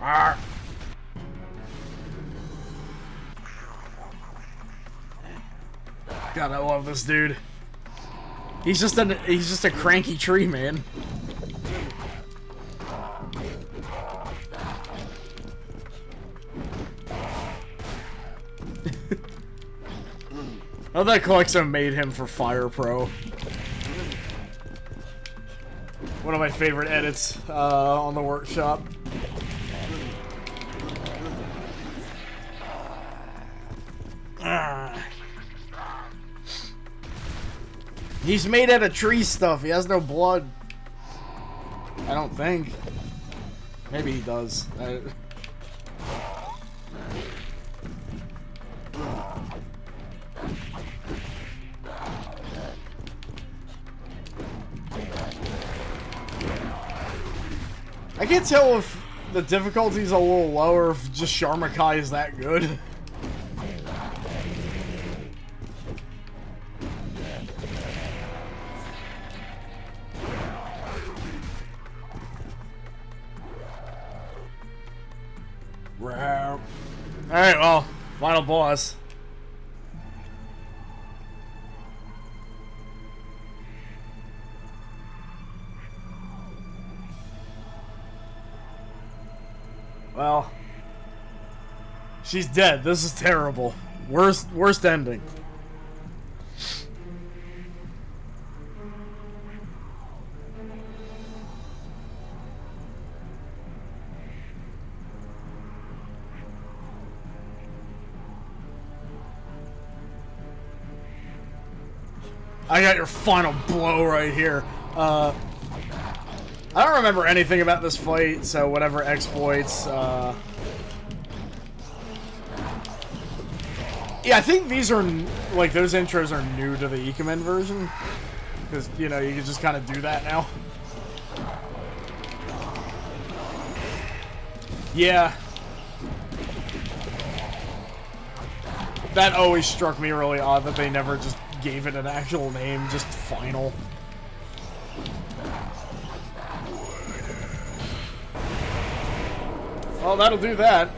God, I love this dude. He's just a cranky tree man. Oh, that Colexo made him for Fire Pro. One of my favorite edits on the workshop. He's made out of tree stuff. He has no blood. I don't think. Maybe he does. I can't tell if the difficulty's a little lower if just Sharmakai is that good. Alright, well, final boss. Well, she's dead. This is terrible. Worst ending. I got your final blow right here. I don't remember anything about this fight, so whatever exploits. Yeah, I think these are, like, those intros are new to the IKEMEN version. Because, you know, you can just kind of do that now. Yeah. That always struck me really odd that they never just gave it an actual name, just final. Well, that'll do that.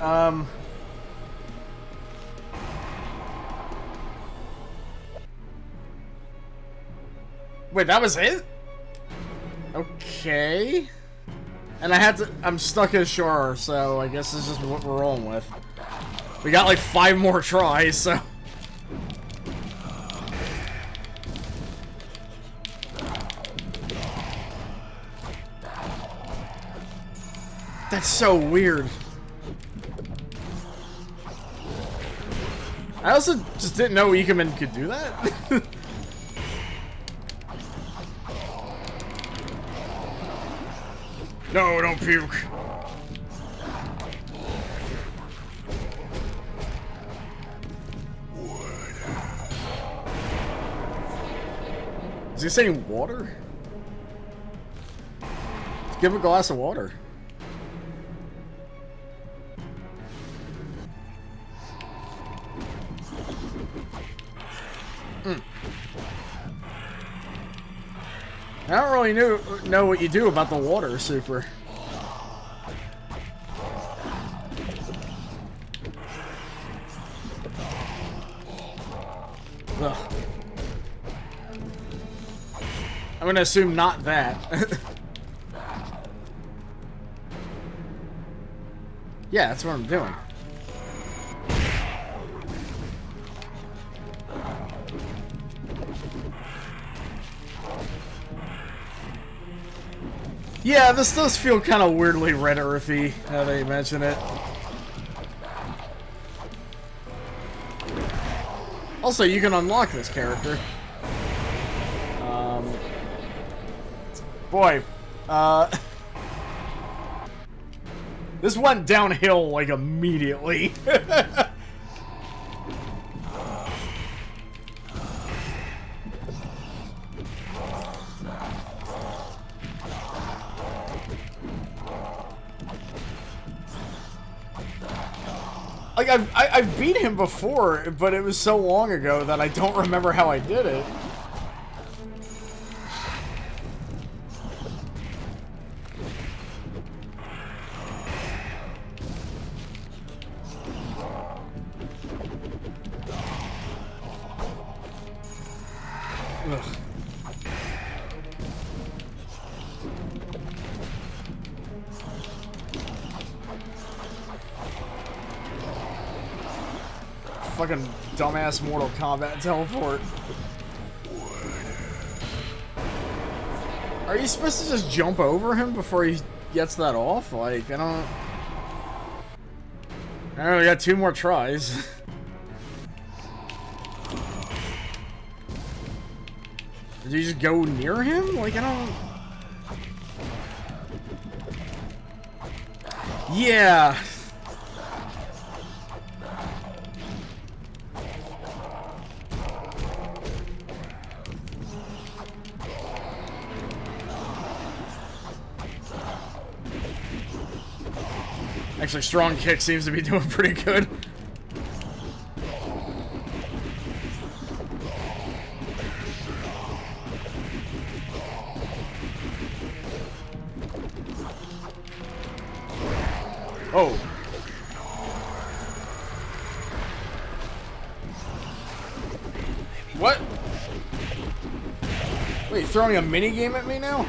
Wait, that was it? Okay. And I had to... I'm stuck as Shar, so I guess this is just what we're rolling with. We got like 5 more tries, so... That's so weird. I also just didn't know IKEMEN could do that. No, don't puke. Is he saying water? Give him a glass of water. I don't really know what you do about the water super. Ugh. I'm gonna assume not that. Yeah, that's what I'm doing. Yeah, this does feel kind of weirdly Red Earthy, now that you mention it. Also, you can unlock this character. Boy, this went downhill, like, immediately. Like, I've beat him before, but it was so long ago that I don't remember how I did it. Ugh. Fucking dumbass Mortal Kombat teleport. Are you supposed to just jump over him before he gets that off? Like, I don't... Alright, we got 2 more tries. Did you just go near him? Like, I don't... Yeah! Actually, Strong Kick seems to be doing pretty good. Oh. What? Wait, throwing a mini game at me now?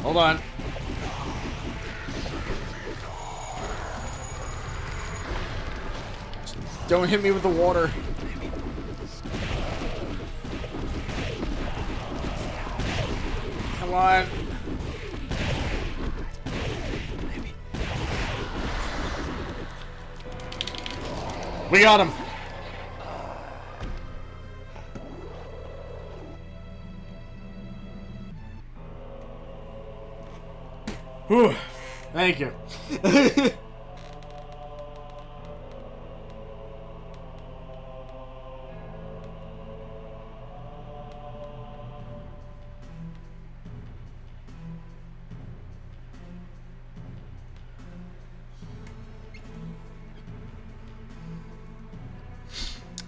Hold on. Don't hit me with the water. Come on. We got him. Whew. Thank you.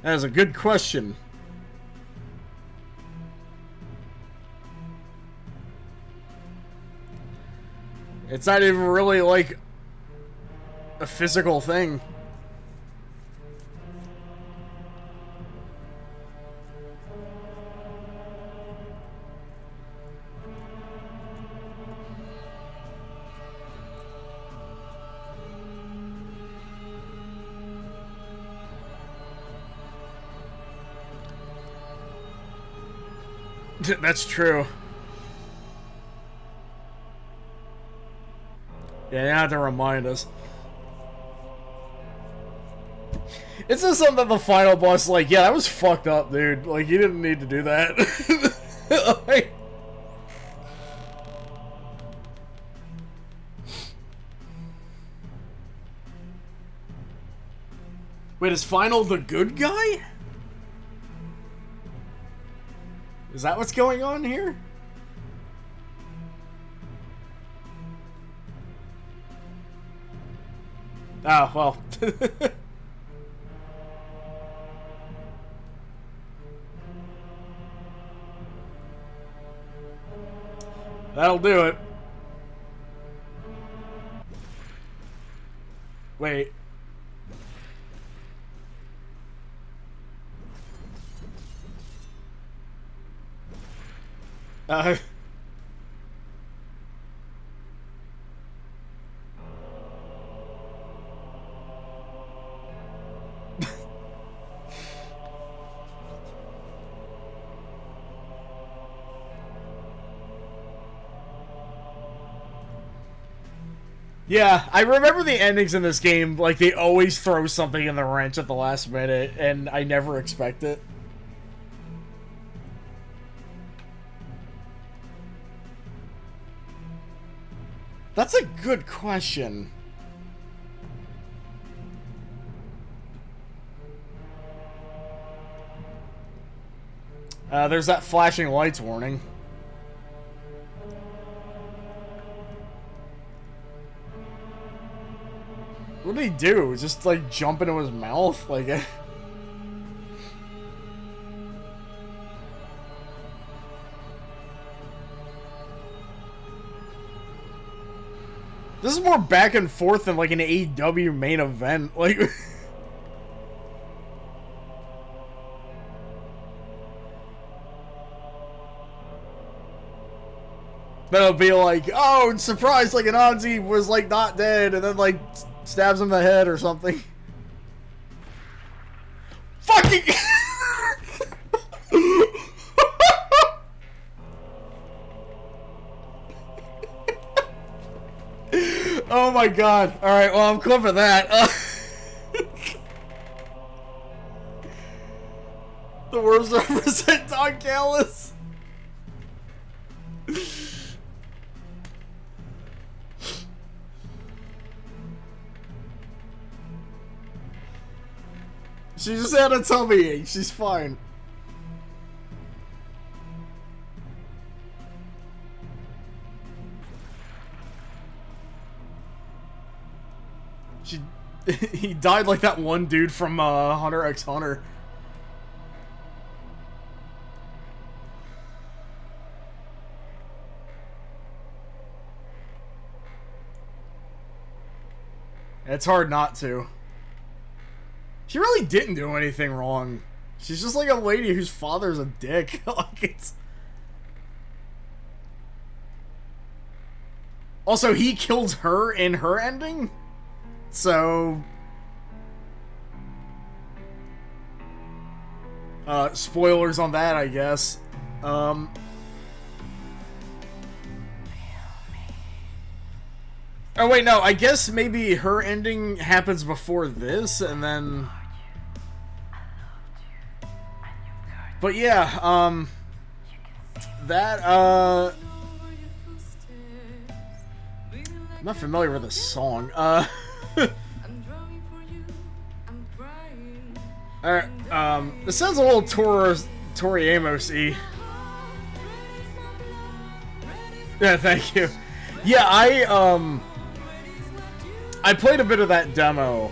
That is a good question. It's not even really like a physical thing. That's true. Yeah, you have to remind us. It's just something that the final boss, like, yeah, that was fucked up, dude. Like, you didn't need to do that. Like, wait, is Final the good guy? Is that what's going on here? Oh, well. That'll do it. Wait. Yeah, I remember the endings in this game, like, they always throw something in the wrench at the last minute, and I never expect it. That's a good question. There's that flashing lights warning. What did he do? Just, like, jump into his mouth? Like... This is more back and forth than, like, an AEW main event. Like... Then it'll be like, oh, surprise, like an Anzi was like not dead, and then like stabs him in the head or something. Fucking. Oh my god. Alright, well, I'm clipping that. The worms represent Don Callis. She just had a tummy ache. She's fine. He died like that one dude from Hunter x Hunter. It's hard not to. She really didn't do anything wrong. She's just like a lady whose father's a dick. Like it's... Also, he killed her in her ending? So... spoilers on that, I guess. Oh wait, no, I guess maybe her ending happens before this, and then... But yeah, that, I'm not familiar with this song. Alright, this sounds a little Tori Amos-y. Yeah, thank you. Yeah, I played a bit of that demo,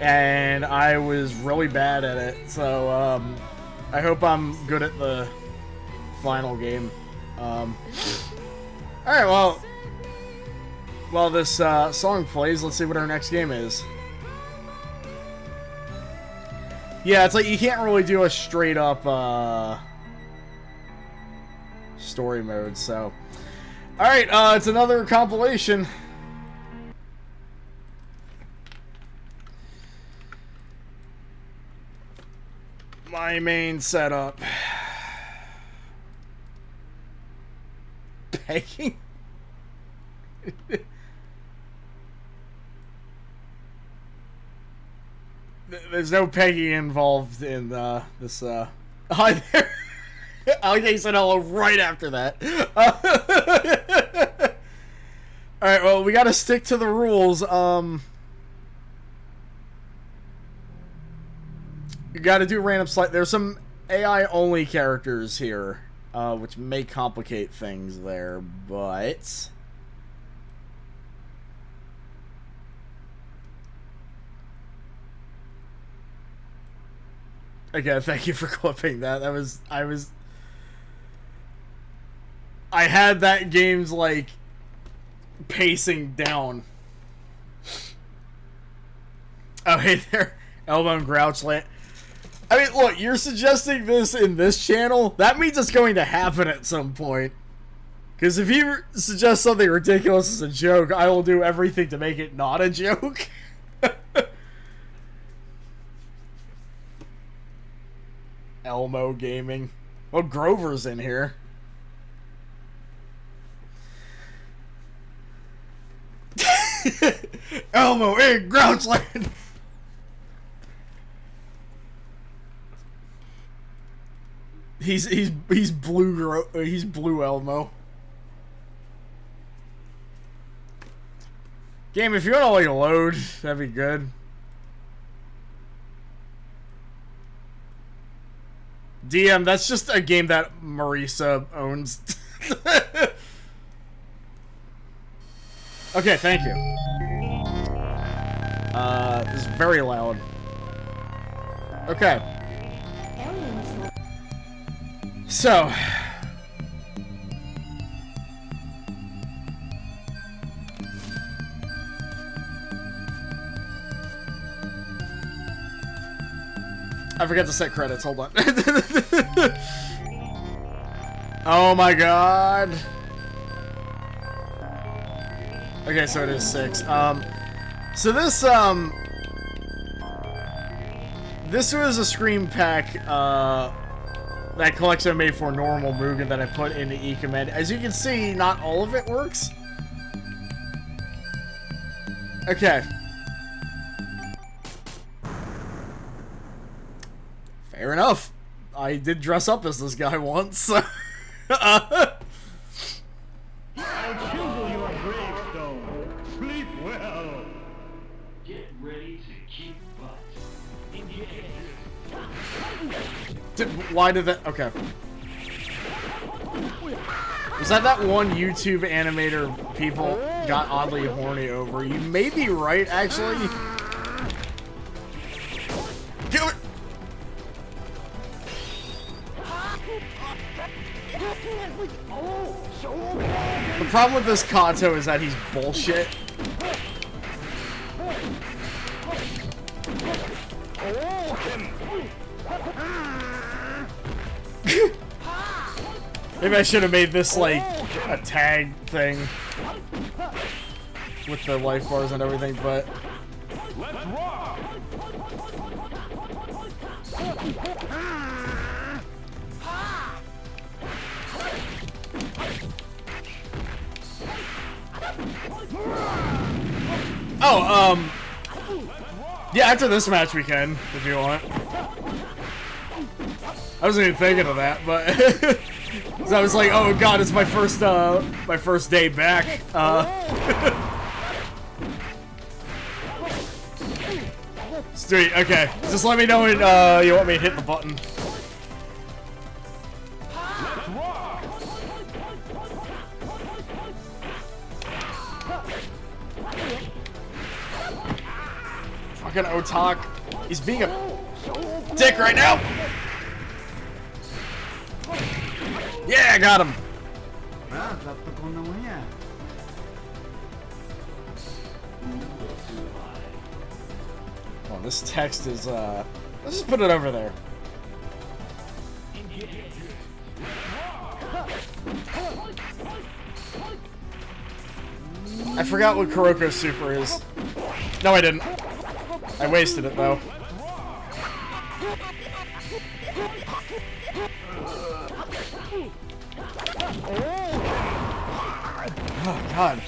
and I was really bad at it, so, I hope I'm good at the final game. Alright, well, while this, song plays, let's see what our next game is. Yeah, it's like, you can't really do a straight-up, story mode, so... Alright, it's another compilation. My main setup. Pegging? There's no pegging involved in this. Hi there. I said hello right after that. Alright, well, we gotta stick to the rules. You gotta do random select. There's some AI-only characters here, which may complicate things there, but... Again, thank you for clipping that. I had that game's, like, pacing down. Oh, hey there, Elbow and Grouchland. I mean, look, you're suggesting this in this channel. That means it's going to happen at some point. Because if you suggest something ridiculous as a joke, I will do everything to make it not a joke. Elmo Gaming. Well, Grover's in here. Elmo in Grouchland. He's blue Elmo. Game, if you want to like load, that'd be good. DM, that's just a game that Marisa owns. Okay, thank you. This is very loud. Okay. So. I forgot to set credits, hold on. Oh my god. Okay, so it is 6. So this was a Scream pack, that collection I made for normal Mugen that I put into IKEMEN. As you can see, not all of it works. Okay. Fair enough. I did dress up as this guy once. I'll chisel your gravestone. Sleep well. Get ready to kick butt. Why did that? Okay. Was that one YouTube animator people got oddly horny over? You may be right, actually. Kill it! The problem with this Kato is that he's bullshit. Maybe I should have made this like a tag thing with the life bars and everything, but Let's rock. oh, yeah, after this match we can, if you want. I wasn't even thinking of that, but I was like, oh god, it's my first day back. Sweet, okay. Just let me know when you want me to hit the button. Fucking Otak. He's being a dick right now. Yeah, I got him. Oh, this text is, let's just put it over there. I forgot what Kuroko's super is. No, I didn't. I wasted it, though. Oh, God.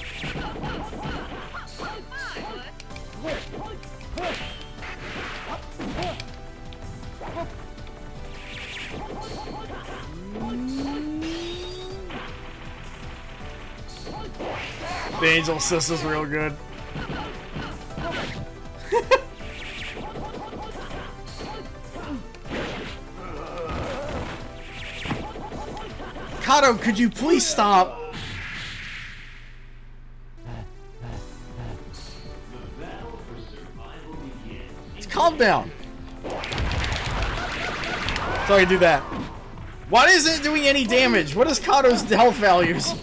The Angel Assist is real good. Kato, could you please stop? Calm down. So I can do that. Why isn't it doing any damage? What is Kato's health values?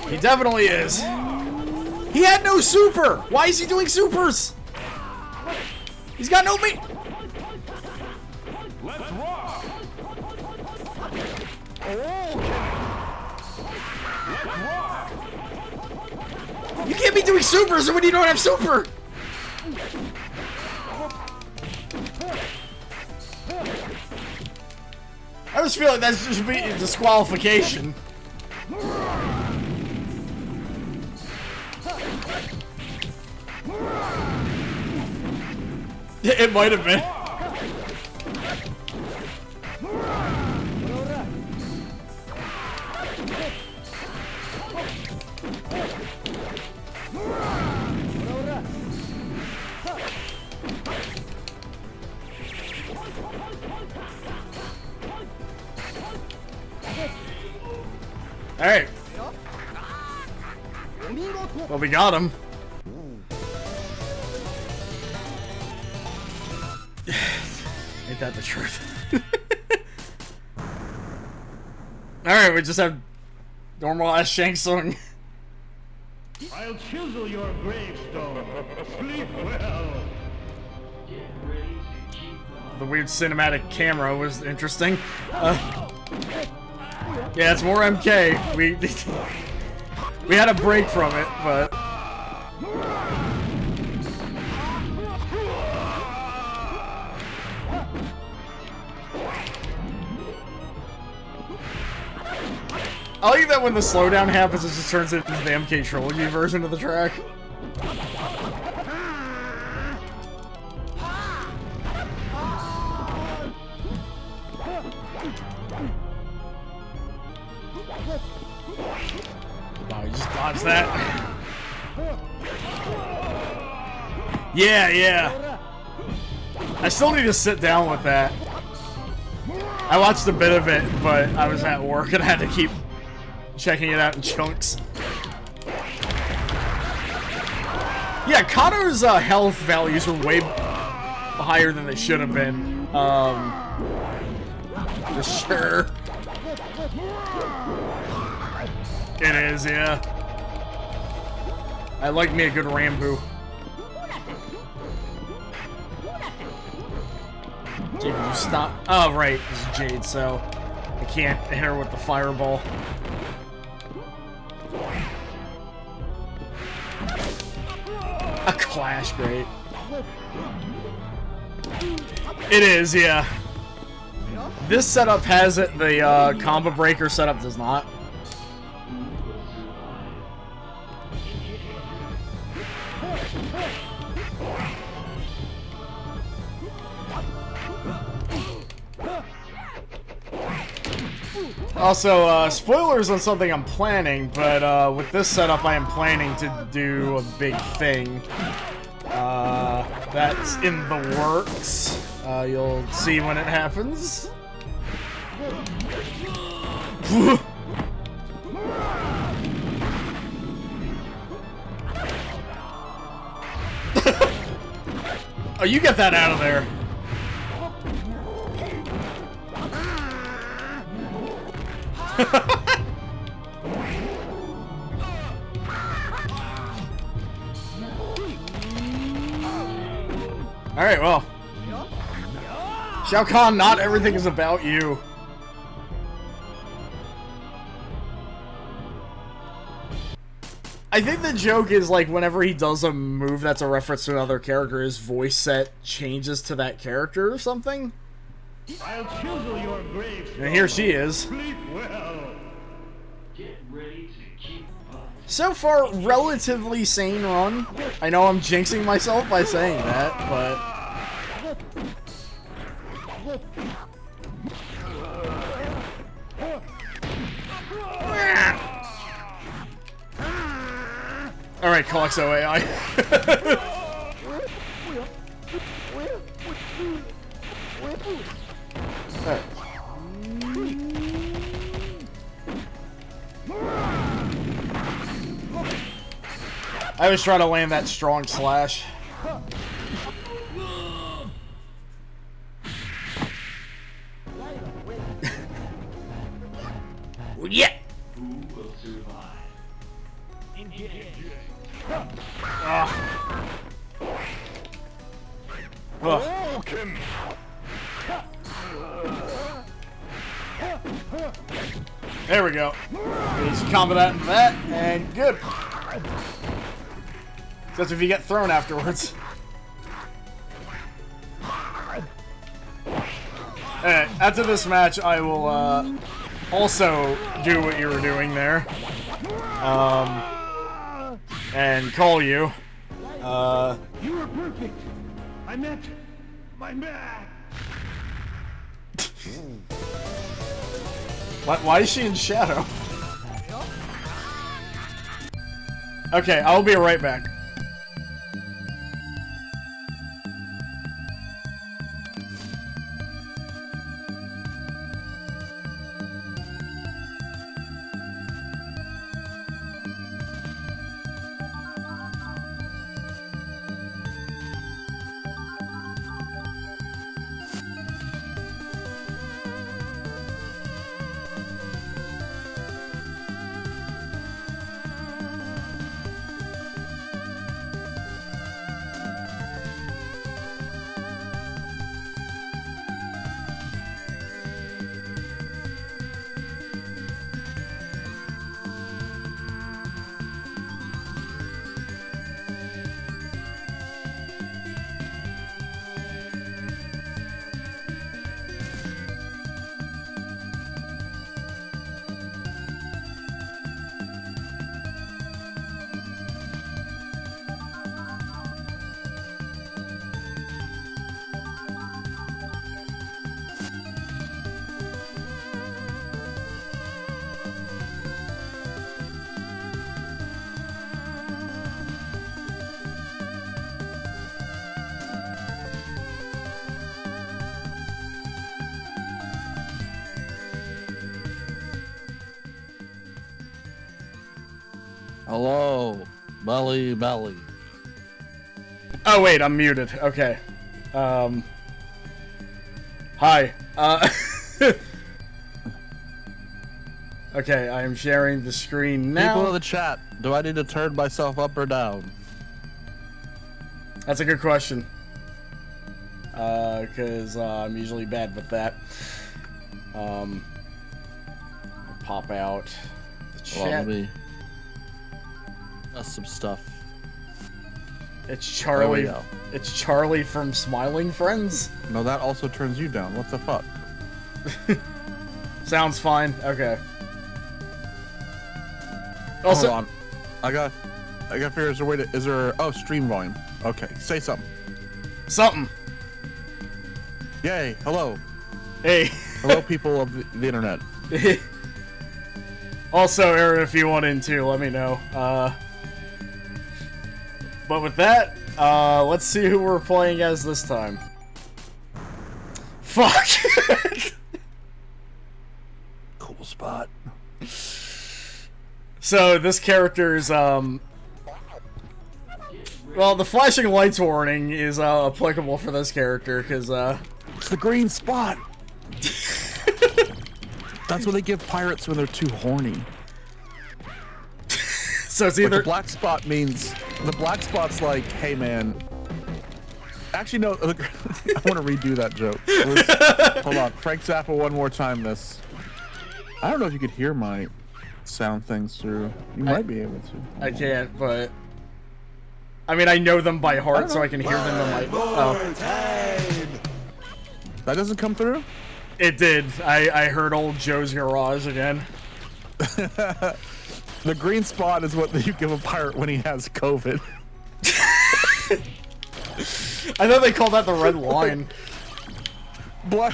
He definitely is. He had no super! Why is he doing supers? He's got no meat! Let's rock. You can't be doing supers when you don't have super! I just feel like that should be a disqualification. It might have been. Alright. Well, we got him. Ain't that the truth? Alright, we just have normal ass Shang Tsung. I'll chisel your gravestone. Sleep well. The weird cinematic camera was interesting. Yeah, it's more MK. We had a break from it, but I like that when the slowdown happens, it just turns into the MK Trilogy version of the track. Wow, you just dodged that. Yeah. I still need to sit down with that. I watched a bit of it, but I was at work and I had to keep checking it out in chunks. Yeah, Kano's health values were way higher than they should have been. For sure. It is, yeah. I like me a good Rambo. Jade, you stop? Oh, right. This is Jade, so I can't hit her with the fireball. A clash, great. It is, yeah. This setup has it, the ComboBreaker setup does not. Also, spoilers on something I'm planning, but with this setup I am planning to do a big thing. That's in the works. You'll see when it happens. Oh, you get that out of there. Alright, well. Shao Kahn, not everything is about you. I think the joke is, like, whenever he does a move that's a reference to another character, his voice set changes to that character or something. I'll chisel your gravestone. And here she is. Sleep well. Get ready to keep up. So far, relatively sane run. I know I'm jinxing myself by saying that, but... Alright, Coxo AI. Alright. I was trying to land that strong slash. Yeah. Who will survive? There we go. He's combating that, and good. That's if you get thrown afterwards. Alright, after this match, I will also do what you were doing there. And call you. You were perfect. I meant my man. Why is she in shadow? Okay, I'll be right back. Hello, belly belly. Oh wait, I'm muted. Okay. Hi. Okay, I am sharing the screen now. People in the chat, do I need to turn myself up or down? That's a good question. Because I'm usually bad with that. I'll pop out the chat. Well, let me some stuff. It's Charlie. There we go. It's Charlie from Smiling Friends. No, that also turns you down. What the fuck? Sounds fine. Okay. Also, hold on. I got figure is there a way to oh, stream volume. Okay, say something. Something. Yay, hello. Hey. Hello people of the internet. Also, Aaron, if you want in too, let me know. But with that, let's see who we're playing as this time. Fuck! Cool spot. So, this character's, well, the flashing lights warning is, applicable for this character, because, It's the green spot! That's what they give pirates when they're too horny. So it's either... But the black spot means... The black spot's like, hey man... Actually, no, I want to redo that joke. Hold on, Frank Zappa one more time this. I don't know if you could hear my sound things through. You might be able to. I can't, but... I mean, I know them by heart, so I can hear them in my... Oh. That doesn't come through? It did. I heard old Joe's garage again. The green spot is what you give a pirate when he has COVID. I thought they called that the red line. Blind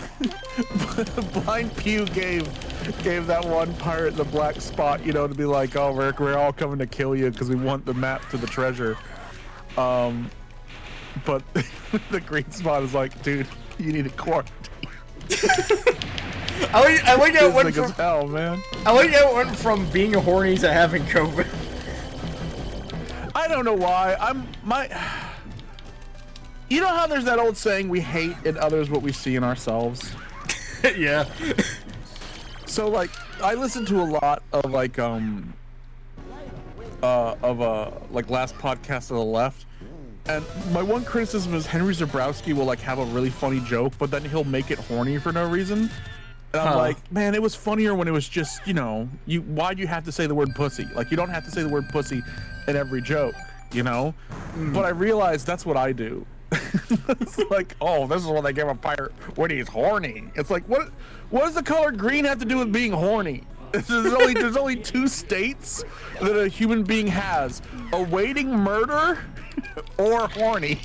Pew gave that one pirate the black spot, you know, to be like, oh, we're all coming to kill you because we want the map to the treasure. But the green spot is like, dude, you need a quarantine. I like how it went from hell, man. I like how it went from being horny to having COVID. I don't know why. You know how there's that old saying, we hate in others what we see in ourselves? Yeah. So like, I listen to a lot of like last podcast of the left, and my one criticism is Henry Zabrowski will like have a really funny joke, but then he'll make it horny for no reason. And I'm like, man, it was funnier when it was just, you know, why'd you have to say the word pussy? Like, you don't have to say the word pussy in every joke, you know? But I realized that's what I do. It's like, oh, this is what they give a pirate when he's horny. It's like, what does the color green have to do with being horny? There's only two states that a human being has: awaiting murder or horny.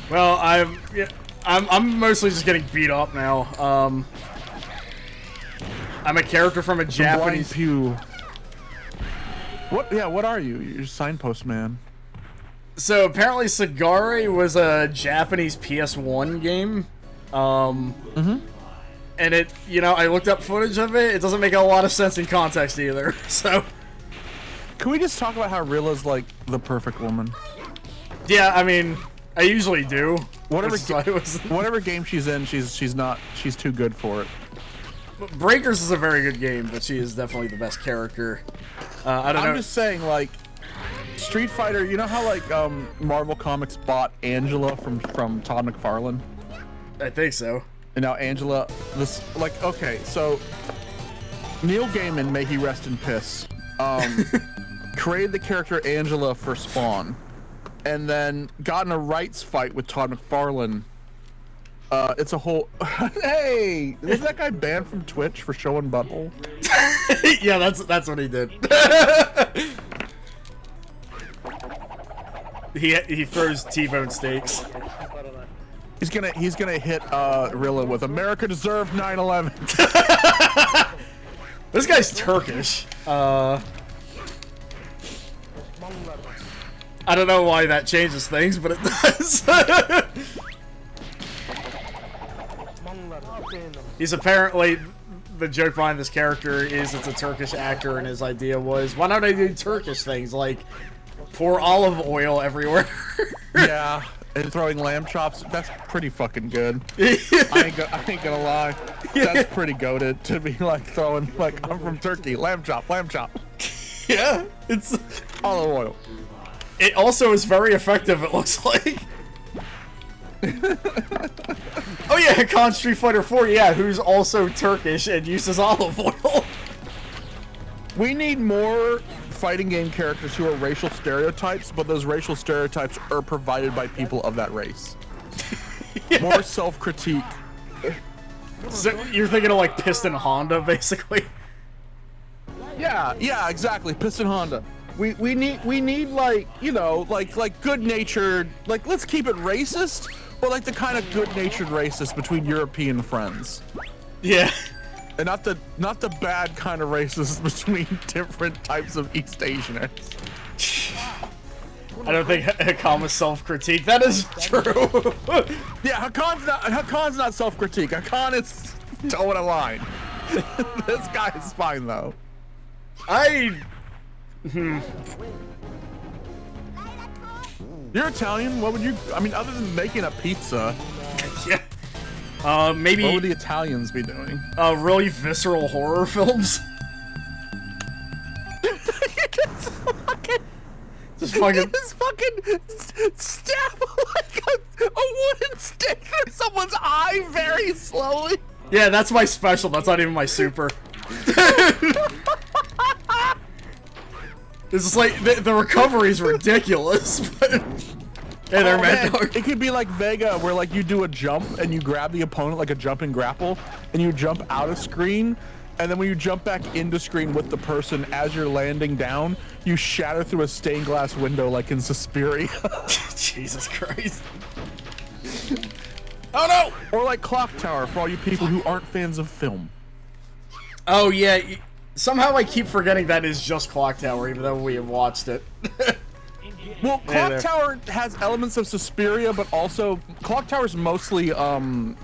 Well, I'm mostly just getting beat up now. I'm a character from a Japanese Pew. What? Yeah, what are you? You're a signpost man. So apparently Sagare was a Japanese PS1 game. And it, you know, I looked up footage of it. It doesn't make a lot of sense in context either. So, can we just talk about how Rilla's like the perfect woman? Yeah, I mean, I usually do. Whatever game she's in, she's too good for it. Breakers is a very good game, but she is definitely the best character. I don't know. I'm just saying, like, Street Fighter. You know how like Marvel Comics bought Angela from Todd McFarlane? I think so. And now Angela, okay, so Neil Gaiman, may he rest in piss, created the character Angela for Spawn, and then got in a rights fight with Todd McFarlane. It's a whole... Hey! Was that guy banned from Twitch for showing butthole? Yeah, that's what he did. He throws T-bone steaks. He's gonna hit Rilla with "America deserved 9/11." This guy's Turkish. I don't know why that changes things, but it does. He's apparently the joke behind this character is it's a Turkish actor, and his idea was, why don't I do Turkish things like pour olive oil everywhere? Yeah, and throwing lamb chops. That's pretty fucking good. I ain't gonna lie. That's pretty goated to be like throwing like, I'm from Turkey, lamb chop, lamb chop. Yeah, it's olive oil. It also is very effective. It looks like. Oh yeah, Hakan Street Fighter 4, yeah, who's also Turkish and uses olive oil. We need more fighting game characters who are racial stereotypes, but those racial stereotypes are provided by people of that race. Yeah. More self-critique. So you're thinking of like Piston Honda, basically? Yeah, exactly. Piston Honda. We need like, you know, like good-natured, like, let's keep it racist, but like the kind of good-natured racist between European friends. Yeah. And not the bad kind of racist between different types of East Asians. I don't think Hakan was self-critique. That is true. Yeah, Hakan's not self-critique. Hakan is towing a line. This guy is fine though. You're Italian. What would you? I mean, other than making a pizza. Yeah. Maybe. What would the Italians be doing? Really visceral horror films. Just fucking stab like a wooden stick through someone's eye very slowly. Yeah, that's my special. That's not even my super. It's just like the recovery is ridiculous. But hey, they're it could be like Vega, where like you do a jump and you grab the opponent like a jump and grapple, and you jump out of screen, and then when you jump back into screen with the person as you're landing down, you shatter through a stained glass window like in Suspiria. Jesus Christ. Oh no! Or like Clock Tower for all you people who aren't fans of film. Oh yeah. Somehow I keep forgetting that is just Clock Tower, even though we have watched it. Well, Clock Tower has elements of Suspiria, but also Clock Tower's mostly oh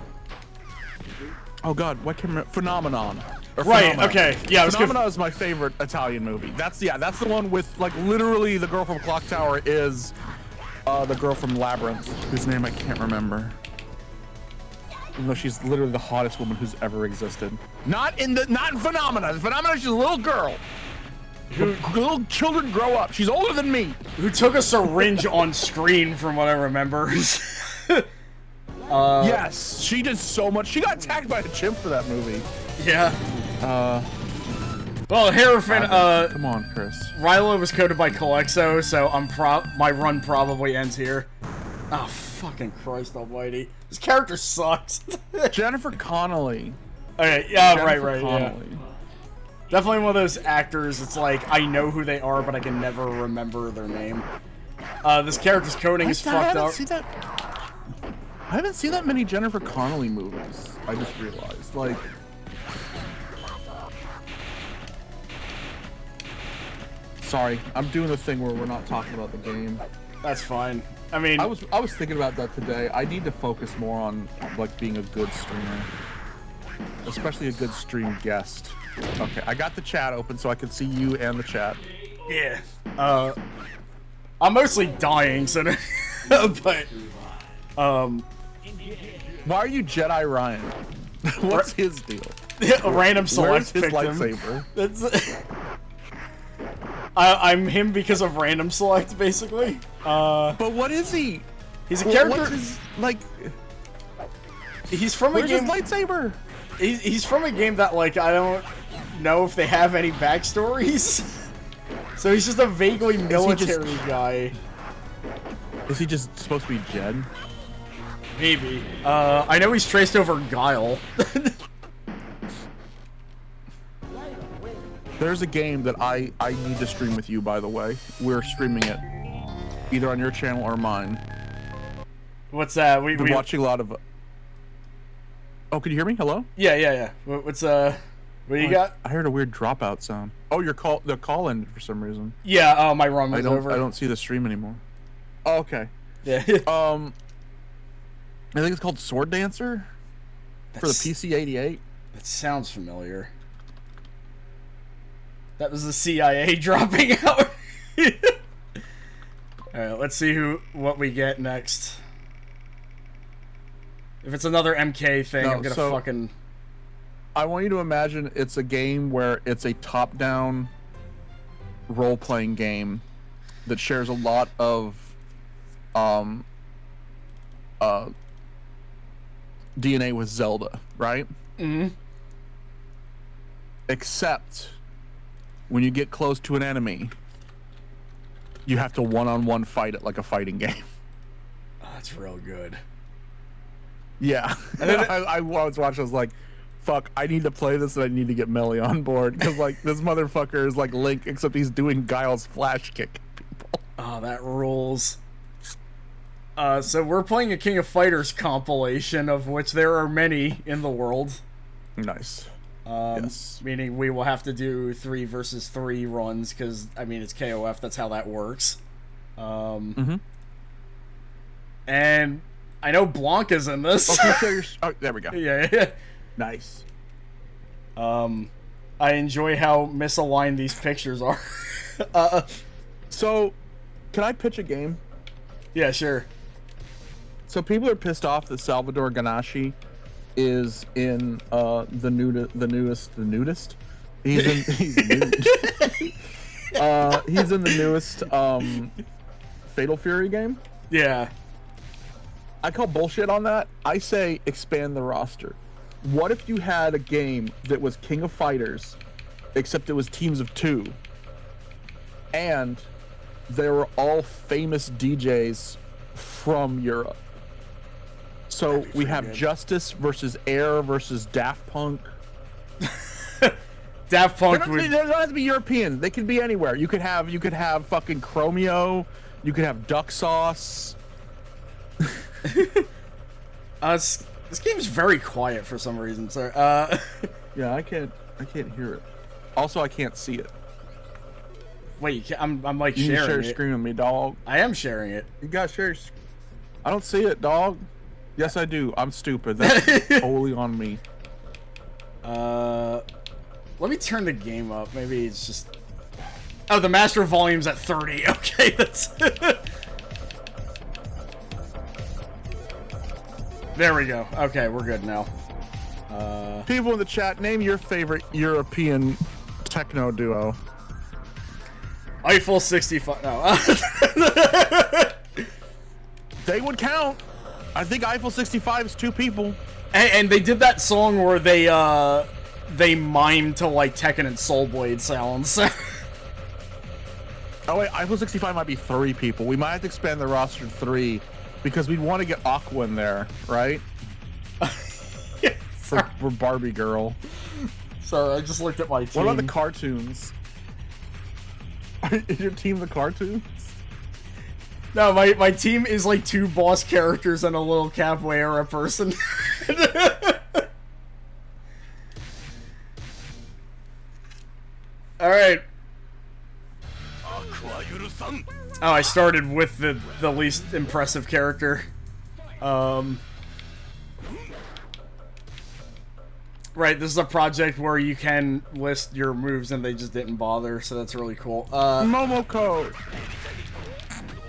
god, what can I remember? Phenomenon. Right. Okay. Yeah. Phenomenon is my favorite Italian movie. That's the one with like literally the girl from Clock Tower is the girl from Labyrinth, whose name I can't remember. Even though she's literally the hottest woman who's ever existed. Not in Phenomena. In Phenomena, she's a little girl. Little children grow up. She's older than me. Who took a syringe on screen, from what I remember. Yes, she did so much. She got attacked by a chimp for that movie. Yeah. Well, Hierophant, come on, Chris. Rilo was coded by Calexo, so my run probably ends here. Oh, fucking Christ almighty. This character sucks. Jennifer Connelly. Okay, yeah, Jennifer right, Connelly. yeah. Definitely one of those actors, it's like, I know who they are, but I can never remember their name. This character's coding is fucked up. I haven't seen that many Jennifer Connelly movies. I just realized, like... Sorry, I'm doing the thing where we're not talking about the game. That's fine. I mean... I was thinking about that today. I need to focus more on, like, being a good streamer. Especially a good stream guest. Okay, I got the chat open so I can see you and the chat. Yeah. I'm mostly dying, so... but... Why are you Jedi Ryan? What's his deal? A random select Where's his lightsaber. That's... I'm him because of random select, basically. But what is he? He's a character. What's his, like? He's from a game. Where's his lightsaber? He's from a game that, like, I don't know if they have any backstories. So he's just a vaguely military guy. Is he just supposed to be Jed? Maybe. I know he's traced over Guile. There's a game that I need to stream with you, by the way. We're streaming it. Either on your channel or mine. What's that? We're watching a lot of... Oh, can you hear me? Hello? Yeah. What's, what do you got? I heard a weird dropout sound. Oh, the call ended for some reason. Yeah, my run was over. I don't see the stream anymore. Oh, okay. Yeah. I think it's called Sword Dancer for the PC-88. That sounds familiar. That was the CIA dropping out. Alright, let's see what we get next. If it's another MK thing, I'm gonna fucking... I want you to imagine it's a game where it's a top-down role-playing game that shares a lot of DNA with Zelda, right? Mm-hmm. Except when you get close to an enemy, you have to one-on-one fight it like a fighting game. Oh, that's real good. Yeah. And then I was watching, I was like, fuck, I need to play this and I need to get Melly on board. Because, like, this motherfucker is like Link, except he's doing Guile's flash kick at people. Oh, that rules. So we're playing a King of Fighters compilation, of which there are many in the world. Nice. Yes. Meaning we will have to do 3 versus 3 runs, because, I mean, it's KOF, that's how that works. And I know Blanca's in this. Okay, oh, there we go. Yeah. Nice. I enjoy how misaligned these pictures are. So, can I pitch a game? Yeah, sure. So people are pissed off that Salvador Ganache is in the nudist. He's nude. He's in the newest Fatal Fury game. Yeah. I call bullshit on that. I say expand the roster. What if you had a game that was King of Fighters, except it was teams of 2, and they were all famous DJs from Europe? So we have good. Justice versus Air versus Daft Punk. Daft Punk they don't have to be European. They could be anywhere. You could have fucking Chromio. You could have Duck Sauce. This game's very quiet for some reason, sir. Yeah, I can't hear it. Also, I can't see it. Wait, you can't, I'm like you sharing share it. Screen with me, dog. I am sharing it. You gotta share. I don't see it, dog. Yes, I do. I'm stupid. That's totally on me. Let me turn the game up. Maybe it's just... Oh, the master volume's at 30. Okay, that's... There we go. Okay, we're good now. People in the chat, name your favorite European techno duo. Eiffel 65. No. They would count. I think Eiffel 65 is 2 people. And they did that song where they mimed to like Tekken and Soul Blade sounds. Oh wait, Eiffel 65 might be 3 people. We might have to expand the roster to 3 because we'd want to get Aqua in there, right? Yeah, for Barbie Girl. Sorry, I just looked at my team. What about the cartoons? Is your team the cartoons? No, my team is like 2 boss characters and a little capoeira person. Alright. Oh, I started with the least impressive character. Right, this is a project where you can list your moves and they just didn't bother, so that's really cool. Momoko!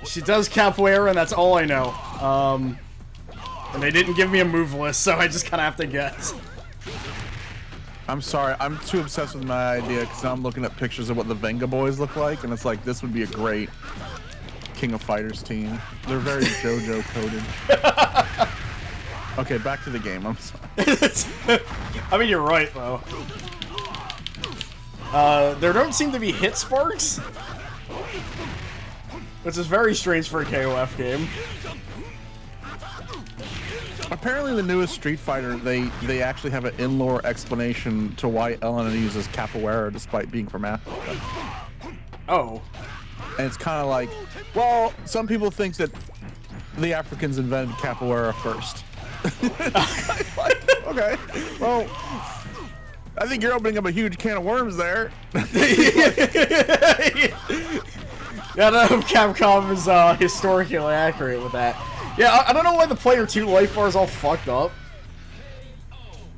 She does capoeira, and that's all I know. And they didn't give me a move list, so I just kind of have to guess. I'm sorry, I'm too obsessed with my idea because now I'm looking at pictures of what the Venga Boys look like, and it's like, this would be a great King of Fighters team. They're very JoJo coded. Okay, back to the game, I'm sorry. I mean, you're right, though. There don't seem to be hit sparks, which is very strange for a KOF game. Apparently the newest Street Fighter, they actually have an in-lore explanation to why Elena uses capoeira despite being from Africa. Oh. And it's kind of like, well, some people think that the Africans invented capoeira first. Like, okay, well, I think you're opening up a huge can of worms there. Yeah, no, Capcom is historically accurate with that. Yeah, I don't know why the player 2 life bar is all fucked up.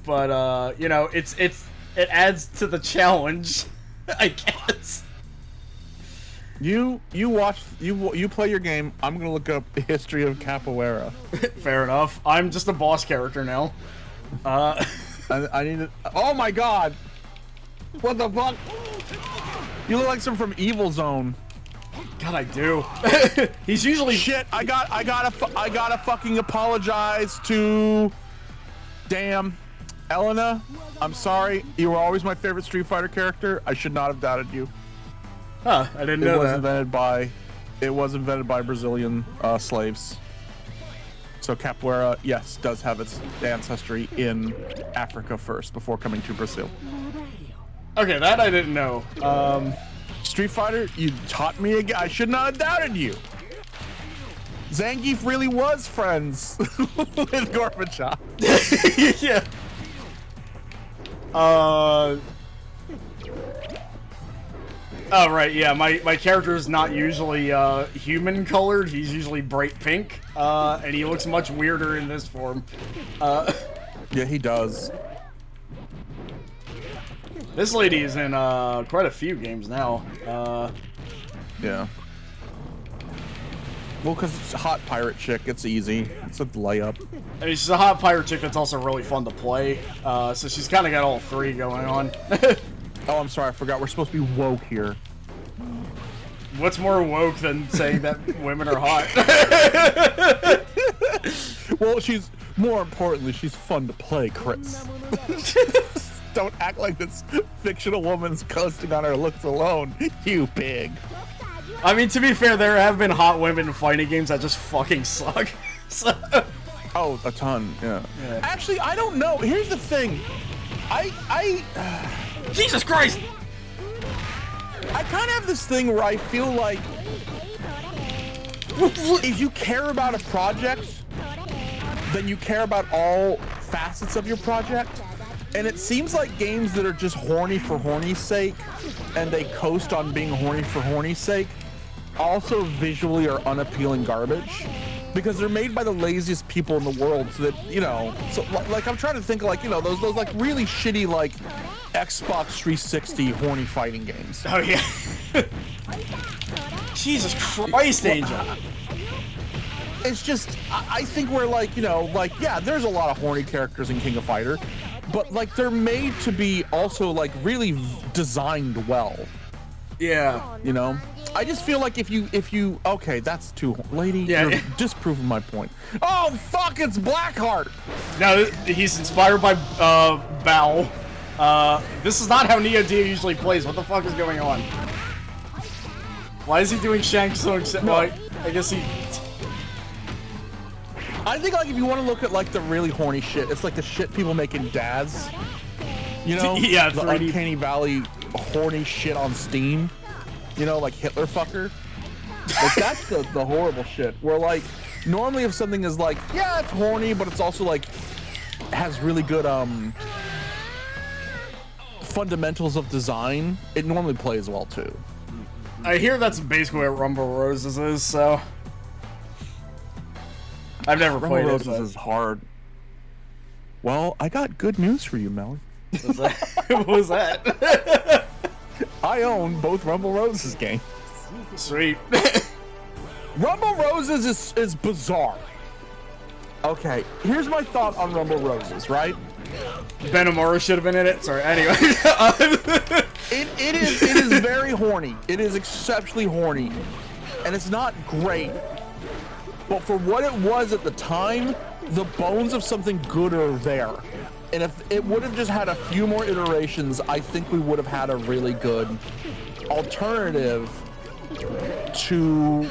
but you know, it adds to the challenge, I guess. You play your game. I'm gonna look up the history of capoeira. Fair enough. I'm just a boss character now. I need to. Oh my god! What the fuck? You look like some from Evil Zone. God, I do. He's usually shit. I gotta fucking apologize to. Damn, Elena. I'm sorry. You were always my favorite Street Fighter character. I should not have doubted you. Huh? I didn't know that. It was invented by Brazilian slaves. So capoeira, yes, does have its ancestry in Africa first before coming to Brazil. Okay, that I didn't know. Street Fighter, you taught me again. I should not have doubted you. Zangief really was friends with Gorbachev. Yeah. Oh, right, yeah, my character is not usually human colored. He's usually bright pink, and he looks much weirder in this form. Yeah, he does. This lady is in quite a few games now. Yeah. Well, because it's a hot pirate chick, it's easy. It's a layup. I mean, she's a hot pirate chick that's also really fun to play, so she's kind of got all three going on. Oh, I'm sorry, I forgot we're supposed to be woke here. What's more woke than saying that women are hot? Well, more importantly, she's fun to play, Chris. Don't act like this fictional woman's coasting on her looks alone, you pig. I mean, to be fair, there have been hot women in fighting games that just fucking suck. So. Oh, a ton, yeah. Actually, I don't know. Here's the thing. Jesus Christ! I kind of have this thing where I feel like if you care about a project, then you care about all facets of your project. And it seems like games that are just horny for horny's sake, and they coast on being horny for horny's sake, also visually are unappealing garbage. Because they're made by the laziest people in the world, so that, you know, so like I'm trying to think of, like, you know, those like really shitty like Xbox 360 horny fighting games. Oh yeah. Jesus Christ, Angel. It's just, I think we're like, you know, like, yeah, there's a lot of horny characters in King of Fighter, but like they're made to be also like really designed well. Yeah. You know? I just feel like if you okay, that's too lady. Yeah, you're disproving my point. Oh fuck, it's Blackheart. No, he's inspired by Bao. This is not how Neo Dio usually plays. What the fuck is going on? Why is he doing Shank so except? No. Well, I guess he. I think like if you want to look at like the really horny shit, it's like the shit people make in Daz. You know? Yeah, the 3D. Uncanny Valley horny shit on Steam. You know, like Hitler fucker. Like that's the horrible shit. Where like normally if something is like, yeah, it's horny, but it's also like has really good fundamentals of design, it normally plays well too. I hear that's basically what Rumble Roses is, so I've never played Rumble it. Roses is hard. Well, I got good news for you, Melly. What was that? I own both Rumble Roses games. Sweet. Rumble Roses is bizarre. Okay, here's my thought on Rumble Roses, right? Benamora should have been in it. Sorry. Anyway. It is very horny. It is exceptionally horny, and it's not great. But for what it was at the time, the bones of something good are there. And if it would have just had a few more iterations, I think we would have had a really good alternative to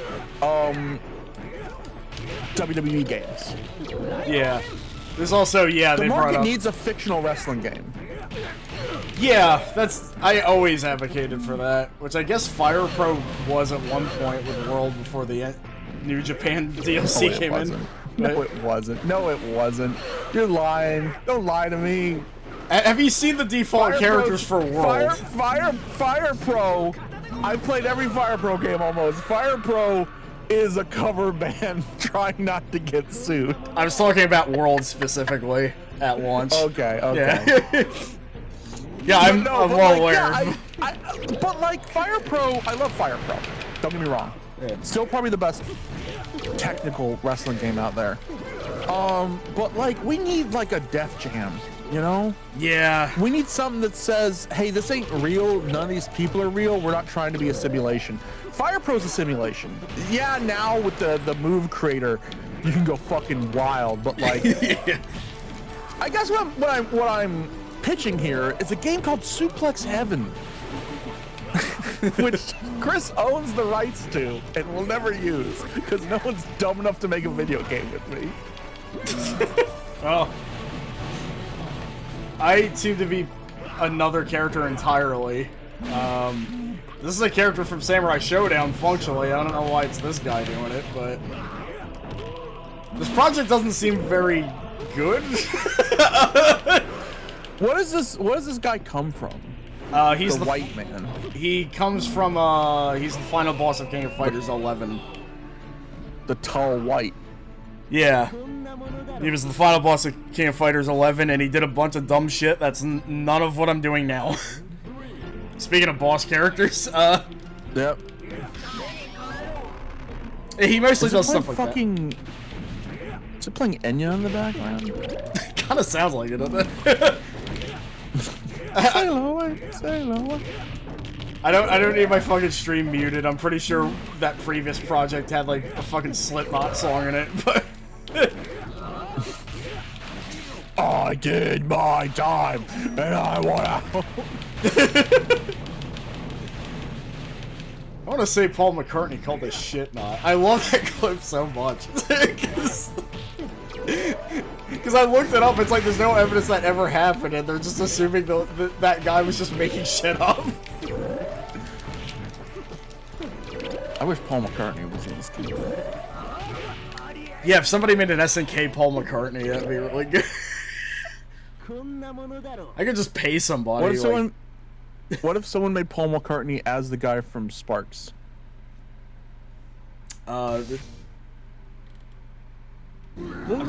WWE games. Yeah. There's also, yeah, The they brought market up... needs a fictional wrestling game. Yeah, I always advocated for that, which I guess Fire Pro was at one point with World before the New Japan DLC came in. No, it wasn't. No, it wasn't. You're lying. Don't lie to me. Have you seen the default characters for World? Fire Pro. I've played every Fire Pro game almost. Fire Pro is a cover band trying not to get sued. I was talking about World specifically. at launch. Okay. Yeah. Yeah, I'm well aware. Yeah, but like Fire Pro, I love Fire Pro. Don't get me wrong. Yeah. Still probably the best technical wrestling game out there. But like we need like a Def Jam, you know? Yeah. We need something that says, hey, this ain't real. None of these people are real. We're not trying to be a simulation. Fire Pro's a simulation. Yeah, now with the move creator, you can go fucking wild. But like, Yeah. I guess what I'm pitching here is a game called Suplex Heaven, which Chris owns the rights to and will never use because no one's dumb enough to make a video game with me. Oh. I seem to be another character entirely. This is a character from Samurai Showdown, functionally. I don't know why it's this guy doing it, but... This project doesn't seem very good. What does this guy come from? He's the white man. He comes from, he's the final boss of King of Fighters 11. The tall white. Yeah. He was the final boss of King of Fighters 11, and he did a bunch of dumb shit. That's none of what I'm doing now. Speaking of boss characters, Yep. he mostly does stuff like fucking... Is it playing Enya in the background? that. Kinda sounds like it, doesn't it? Say lower, say lower. I don't need my fucking stream muted. I'm pretty sure that previous project had like a fucking Slipknot song in it, but... I did my time, and I wanna... I want to say Paul McCartney called this shit not. I love that clip so much. Because I looked it up, it's like there's no evidence that ever happened, and they're just assuming that guy was just making shit up. I wish Paul McCartney was in this game. Yeah, if somebody made an SNK Paul McCartney, that'd be really good. I could just pay somebody. What if someone made Paul McCartney as the guy from Sparks? I'm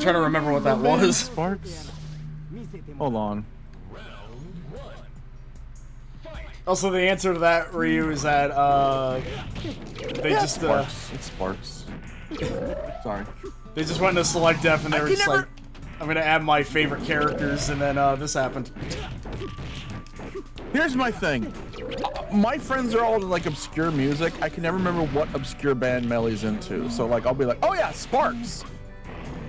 trying to remember what that was. Sparks? Hold on. Also, the answer to that, Ryu, is that, they just, Sparks. It's Sparks. Sorry. They just went into Select Def and they were just like, I'm gonna add my favorite characters, and then, this happened. Here's my thing. My friends are all into, like, obscure music. I can never remember what obscure band Melly's into. So, like, I'll be like, oh yeah, Sparks!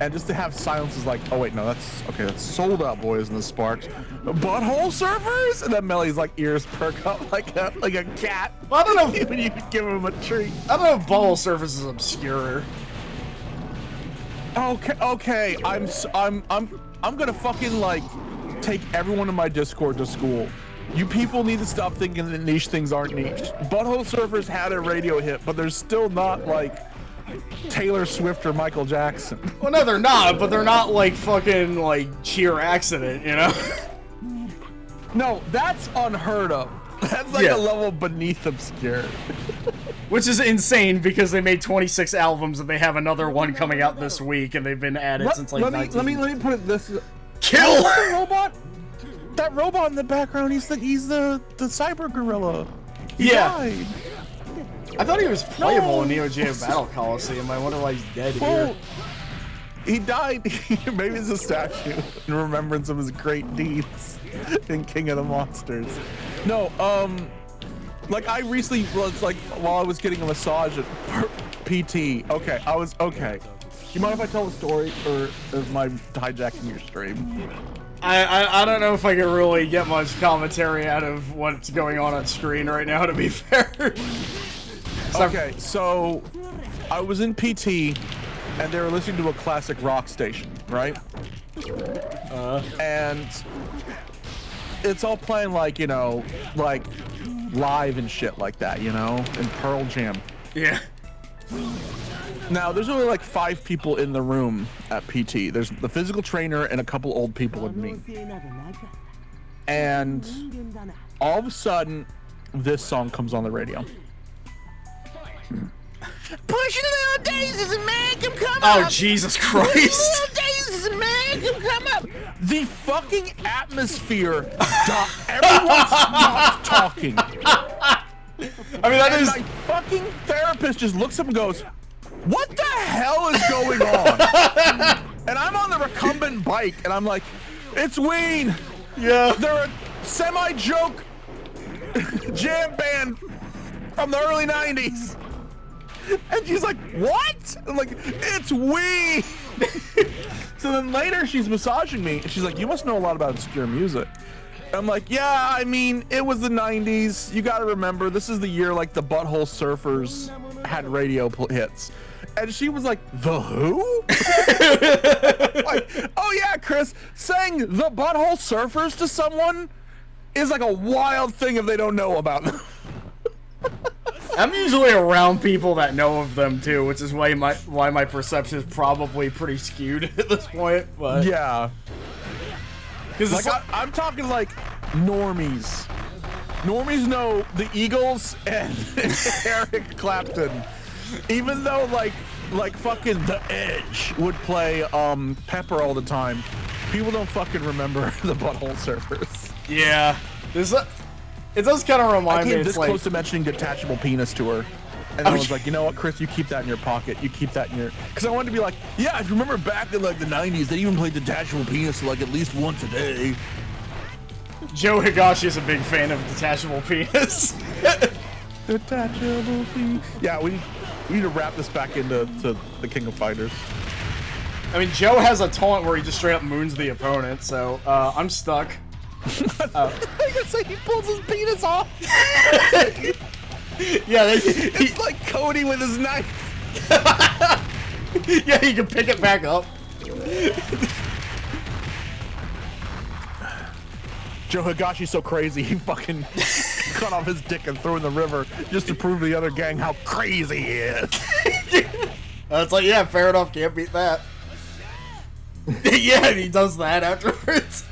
And just to have silence is like, oh wait, no, that's Sold Out Boys and the Sparks. Butthole Surfers? And then Melly's like ears perk up like a cat. Well, I don't know when you give him a treat. I don't know if Butthole Surfers is obscure. Okay, I'm gonna fucking like take everyone in my Discord to school. You people need to stop thinking that niche things aren't niche. Butthole Surfers had a radio hit, but they're still not like Taylor Swift or Michael Jackson. Well, no, they're not, but they're not like fucking like Cheer Accident, you know? No, that's unheard of. That's like a level beneath obscure. Which is insane because they made 26 albums and they have another one coming out this week and they've been at it since like let me put it this. Kill! That robot. That robot in the background. He's the cyber gorilla. He died. I thought he was playable in Neo Geo Battle Coliseum. I wonder why he's dead here. He died. Maybe it's a statue in remembrance of his great deeds in King of the Monsters. No, like I recently was like while I was getting a massage at PT. Okay, okay. Do you mind if I tell the story, or is my hijacking your stream? I don't know if I can really get much commentary out of what's going on screen right now, to be fair. Okay, so I was in PT and they were listening to a classic rock station, right? And it's all playing like, you know, like live and shit like that, you know, and Pearl Jam. Yeah. Now, there's only like 5 people in the room at PT. There's the physical trainer and a couple old people and me. And all of a sudden, this song comes on the radio. Pushing little daisies and make them come up. Oh, Jesus Christ. Little daisies and make them come up. The fucking atmosphere. Everyone stops talking. I mean, that is. My fucking therapist just looks up and goes, "What the hell is going on?" And I'm on the recumbent bike, and I'm like, "It's Ween. Yeah. They're a semi-joke jam band from the early '90s." And she's like, "What?" I'm like, "It's Ween." So then later she's massaging me, and she's like, "You must know a lot about obscure music." I'm like, "Yeah, I mean, it was the '90s. You got to remember, this is the year like the Butthole Surfers had radio hits." And she was like, "The who?" Like, "Oh yeah, Chris, saying the Butthole Surfers to someone is like a wild thing if they don't know about them." I'm usually around people that know of them too, which is why my perception is probably pretty skewed at this point. But yeah, because like I'm talking like normies. Normies know the Eagles and Eric Clapton, even though like fucking The Edge would play Pepper all the time. People don't fucking remember the Butthole Surfers. Yeah, it does kind of remind me. I came it's this like, close to mentioning Detachable Penis to her. And I was like, "You know what, Chris, you keep that in your pocket. You keep that in your..." Because I wanted to be like, "Yeah, if you remember back in like the 90s, they even played Detachable Penis like at least once a day." Joe Higashi is a big fan of Detachable Penis. Detachable Penis. Yeah, we need to wrap this back into the King of Fighters. I mean, Joe has a taunt where he just straight up moons the opponent, so I'm stuck. I could say he pulls his penis off. Yeah, it's like Cody with his knife. Yeah, you can pick it back up. Joe Higashi's so crazy, he fucking cut off his dick and threw it in the river just to prove to the other gang how crazy he is. It's like, yeah, fair enough, can't beat that. Yeah, and he does that afterwards.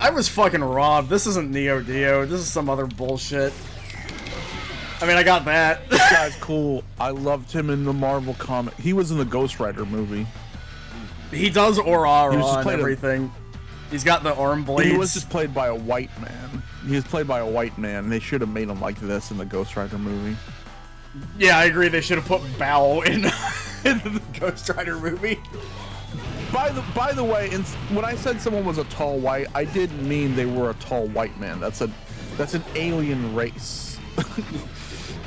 I was fucking robbed. This isn't Neo Dio. This is some other bullshit. I mean, I got that. This guy's cool. I loved him in the Marvel comic. He was in the Ghost Rider movie. He does Aurora and played everything. He's got the arm blades. He was just played by a white man. He was played by a white man. They should have made him like this in the Ghost Rider movie. Yeah, I agree. They should have put Bow in the Ghost Rider movie. By the way, when I said someone was a tall white, I didn't mean they were a tall white man. That's an alien race.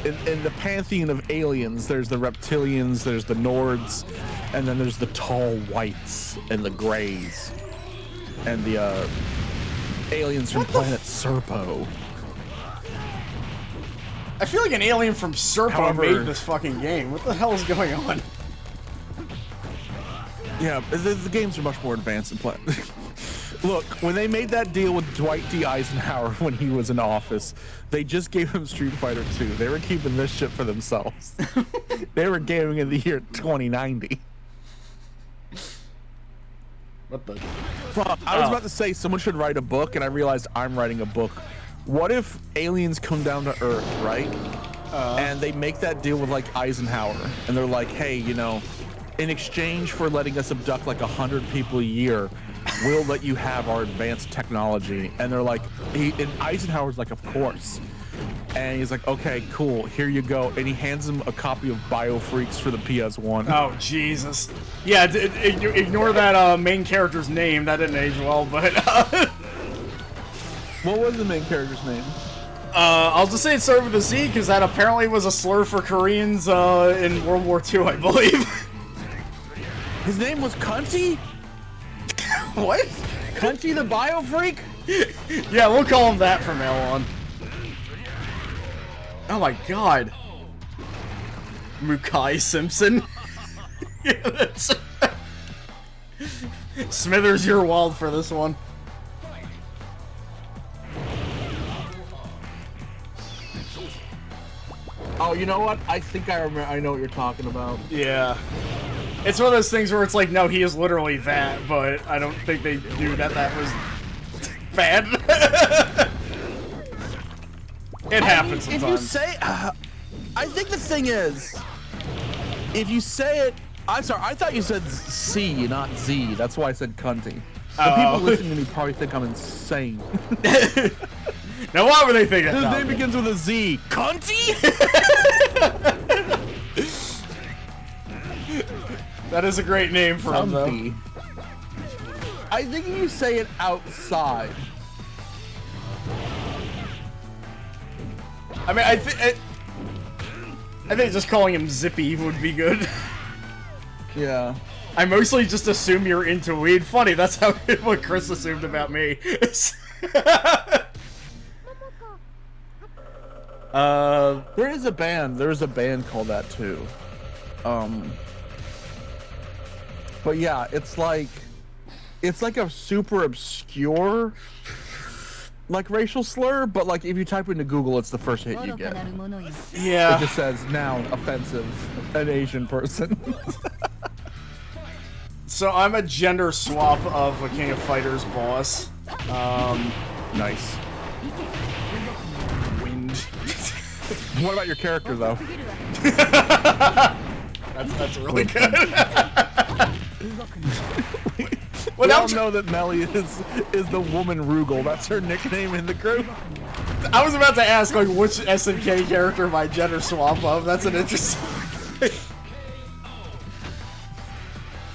in the pantheon of aliens, there's the reptilians, there's the Nords, and then there's the tall whites and the grays, and the aliens from planet Serpo. I feel like an alien from Serpo made this fucking game. What the hell is going on? Yeah, the games are much more advanced in play. Look, when they made that deal with Dwight D. Eisenhower when he was in office, they just gave him Street Fighter 2. They were keeping this shit for themselves. They were gaming in the year 2090. What the? Fuck, I was about to say someone should write a book, and I realized I'm writing a book. What if aliens come down to Earth, right? And they make that deal with like Eisenhower, and they're like, "Hey, you know, in exchange for letting us abduct like 100 people a year, we'll let you have our advanced technology." And they're like, and Eisenhower's like, "Of course." And he's like, "Okay, cool, here you go." And he hands him a copy of BioFreaks for the PS1. Oh, Jesus. Yeah, ignore that main character's name. That didn't age well, but... What was the main character's name? I'll just say it started with a Z, because that apparently was a slur for Koreans in World War II, I believe. His name was Cunty? What? Cunty the BioFreak? Yeah, we'll call him that from now on. Oh my god. Mukai Simpson. Yeah, Smithers, you're wild for this one. Oh, you know what? I think I remember. I know what you're talking about. Yeah. It's one of those things where it's like, no, he is literally that, but I don't think they knew that was bad. It happens sometimes. If you say, I think the thing is, if you say it I'm sorry, I thought you said C, not Z. That's why I said cunty. The people listening to me probably think I'm insane. Now, why would they think that? His name begins with a Z. Cunty? That is a great name for him, though. I think you say it outside. I mean, I think just calling him Zippy would be good. Yeah. I mostly just assume you're into weed. Funny, that's how what Chris assumed about me. There is a band. There's a band called that too. But yeah, it's like a super obscure like racial slur, but like if you type into Google, it's the first hit you get. Yeah. It just says noun offensive, an Asian person. So I'm a gender swap of a King of Fighters boss. Nice. Wind. What about your character though? That's really good. We all know that Melly is the woman Rugal. That's her nickname in the group. I was about to ask, like, which SNK character my gender swap of. That's an interesting thing.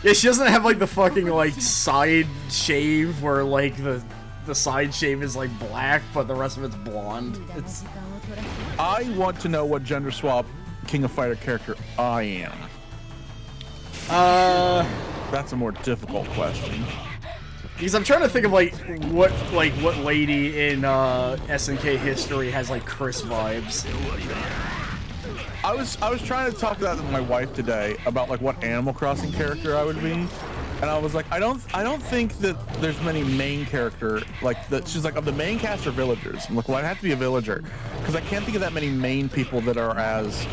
Yeah, she doesn't have, like, the fucking, like, side shave where, like, the side shave is, like, black, but the rest of it's blonde. I want to know what gender swap King of Fighter character I am. That's a more difficult question. Because I'm trying to think of what lady in SNK history has like Chris vibes. I was trying to talk about that with my wife today about like what Animal Crossing character I would be, and I was like, I don't think that there's many main character like that. She's like, of the main cast or villagers. I'm like, well, I'd have to be a villager because I can't think of that many main people that are as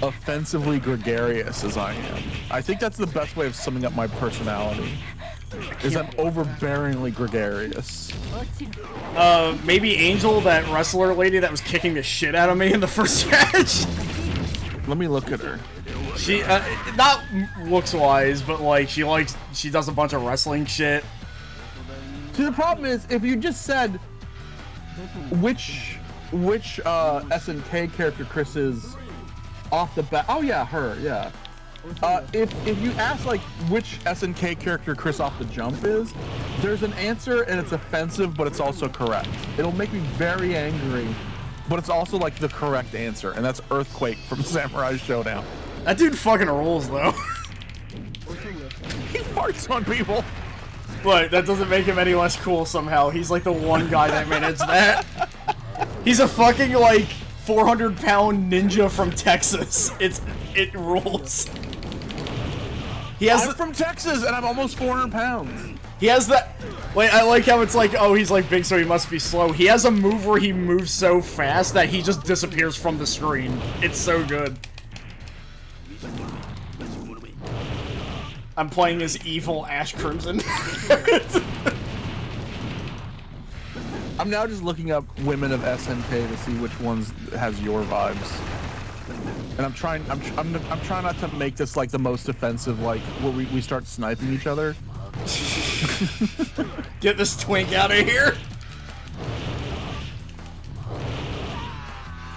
offensively gregarious as I am. I think that's the best way of summing up my personality. Is I'm overbearingly gregarious. Maybe Angel, that wrestler lady that was kicking the shit out of me in the first match. Let me look at her. She, not looks-wise, but like she does a bunch of wrestling shit. See, the problem is if you just said which SNK character Chris is off the bat. Oh yeah, her. Yeah. If you ask like which SNK character Chris off the jump is, there's an answer and it's offensive, but it's also correct. It'll make me very angry, but it's also like the correct answer, and that's Earthquake from Samurai Showdown. That dude fucking rules though. He farts on people. But that doesn't make him any less cool somehow. He's like the one guy that managed that. He's a fucking like 400-pound ninja from Texas. It rules. I'm from Texas, and I'm almost 400 pounds. He has that. Like, I like how it's like, oh, he's like big, so he must be slow. He has a move where he moves so fast that he just disappears from the screen. It's so good. I'm playing as evil Ash Crimson. I'm now just looking up women of SNK to see which ones has your vibes. And I'm trying not to make this like the most offensive, like where we start sniping each other. Get this twink out of here.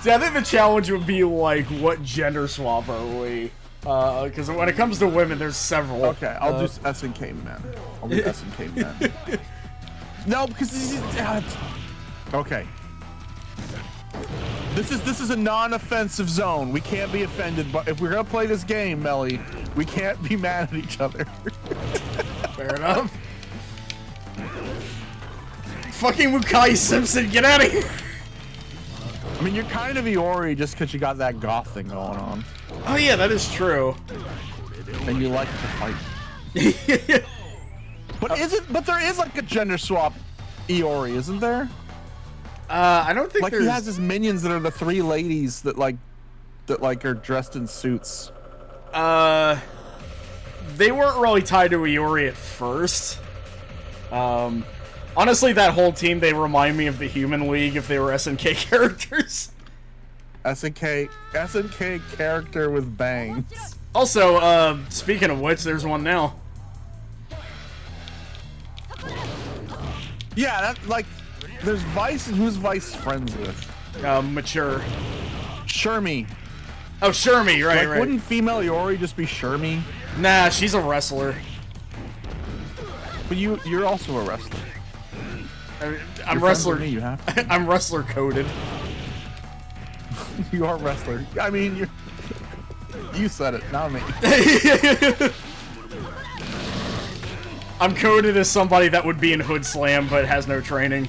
See, I think the challenge would be like, what gender swap are we? Because when it comes to women, there's several. Okay, I'll do SNK men. I'll do SNK men. No, because okay. This is a non-offensive zone. We can't be offended, but if we're gonna play this game, Melly, we can't be mad at each other. Fair enough. Fucking Mukai Simpson, get out of here! I mean, you're kind of Iori just because you got that goth thing going on. Oh yeah, that is true. And you like to fight. But there is like a gender swap Iori, isn't there? I don't think like there's... he has his minions that are the three ladies that are dressed in suits. They weren't really tied to Iori at first. Honestly, that whole team, they remind me of the Human League if they were SNK characters. SNK character with bangs. Also, speaking of which, there's one now. Yeah, that, like, there's Vice, and who's Vice friends with? Mature. Shermie. Oh, Shermie, right, Like, right. wouldn't female Iori just be Shermie? Nah, she's a wrestler. But you're also a wrestler. I'm You're wrestler. friends with me, you have. I'm wrestler coded. You are a wrestler. I mean, you said it, not me. I'm coded as somebody that would be in Hood Slam but has no training.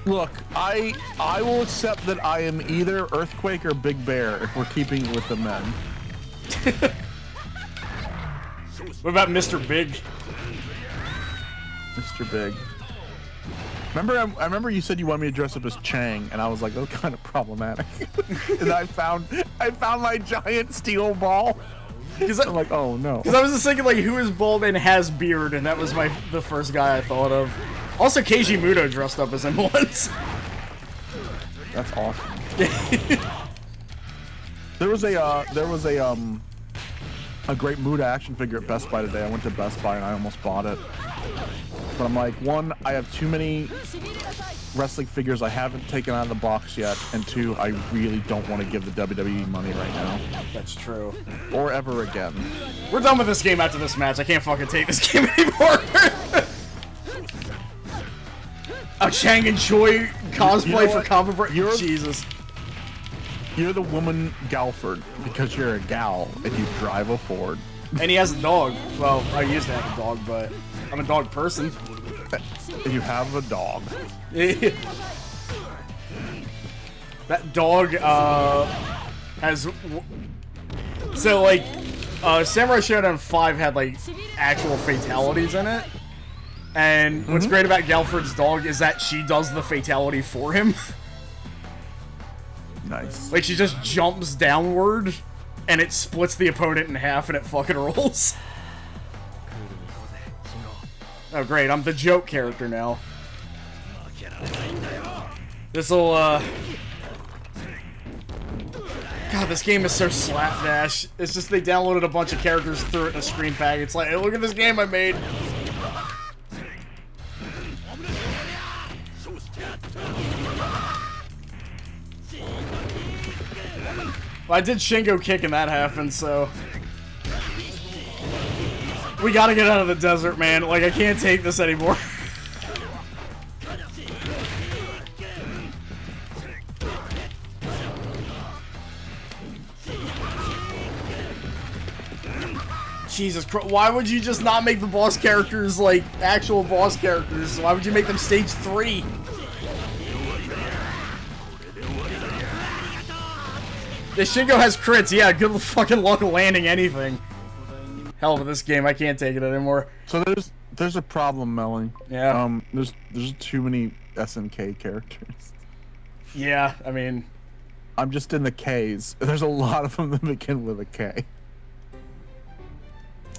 Look, I will accept that I am either Earthquake or Big Bear if we're keeping it with the men. What about Mr. Big? Mr. Big. Remember, I remember you said you wanted me to dress up as Chang, and I was like, that's kind of problematic. And I found my giant steel ball. I'm like, oh no. Because I was just thinking, like, who is bald and has beard, and that was the first guy I thought of. Also, Keiji Muto dressed up as him once. That's awesome. There was a great Muda action figure at Best Buy today. I went to Best Buy and I almost bought it. But I'm like, one, I have too many wrestling figures I haven't taken out of the box yet, and two, I really don't want to give the WWE money right now. That's true. Or ever again. We're done with this game after this match. I can't fucking take this game anymore. A Chang and Choi cosplay for ComboBreaker. Jesus. You're the woman Galford because you're a gal and you drive a Ford. And he has a dog. Well, I used to have a dog, but I'm a dog person. You have a dog. That dog has... So, like, Samurai Showdown 5 had, like, actual fatalities in it. And what's great about Galford's dog is that she does the fatality for him. Nice. Like, she just jumps downward, and it splits the opponent in half, and it fucking rolls. Oh, great, I'm the joke character now. This'll, God, this game is so slapdash. It's just they downloaded a bunch of characters, threw it in a screen pack. It's like, hey, look at this game I made. Well, I did Shingo kick and that happened, so... We gotta get out of the desert, man. Like, I can't take this anymore. Jesus Christ, why would you just not make the boss characters, like, actual boss characters? Why would you make them stage 3? The Shingo has crits, yeah, good fucking luck landing anything. Hell with this game, I can't take it anymore. So there's a problem, Melanie. Yeah. There's too many SNK characters. Yeah, I mean... I'm just in the Ks. There's a lot of them that begin with a K.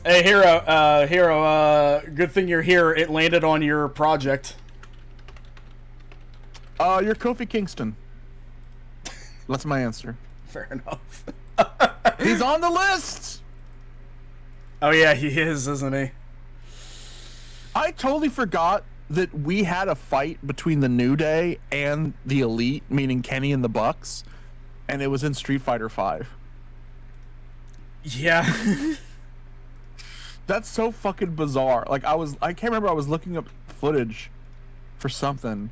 Hey, Hiero, good thing you're here. It landed on your project. You're Kofi Kingston. That's my answer. Fair enough. He's on the list! Oh yeah, he is, isn't he? I totally forgot that we had a fight between the New Day and the Elite, meaning Kenny and the Bucks, and it was in Street Fighter V. Yeah. That's so fucking bizarre. Like, I can't remember, I was looking up footage for something,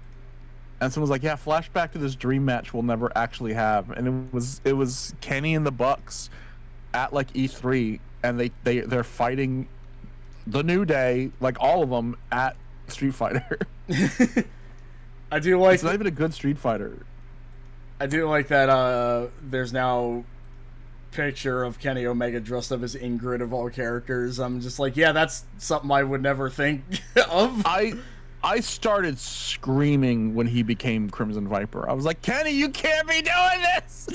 and someone was like, yeah, flashback to this dream match we'll never actually have. And it was Kenny and the Bucks at, like, E3, and they're fighting the New Day, like, all of them, at Street Fighter. I do like... It's not even a good Street Fighter. I do like that, there's now picture of Kenny Omega dressed up as Ingrid of all characters. I'm just like, yeah, that's something I would never think of. I started screaming when he became Crimson Viper. I was like, Kenny, you can't be doing this!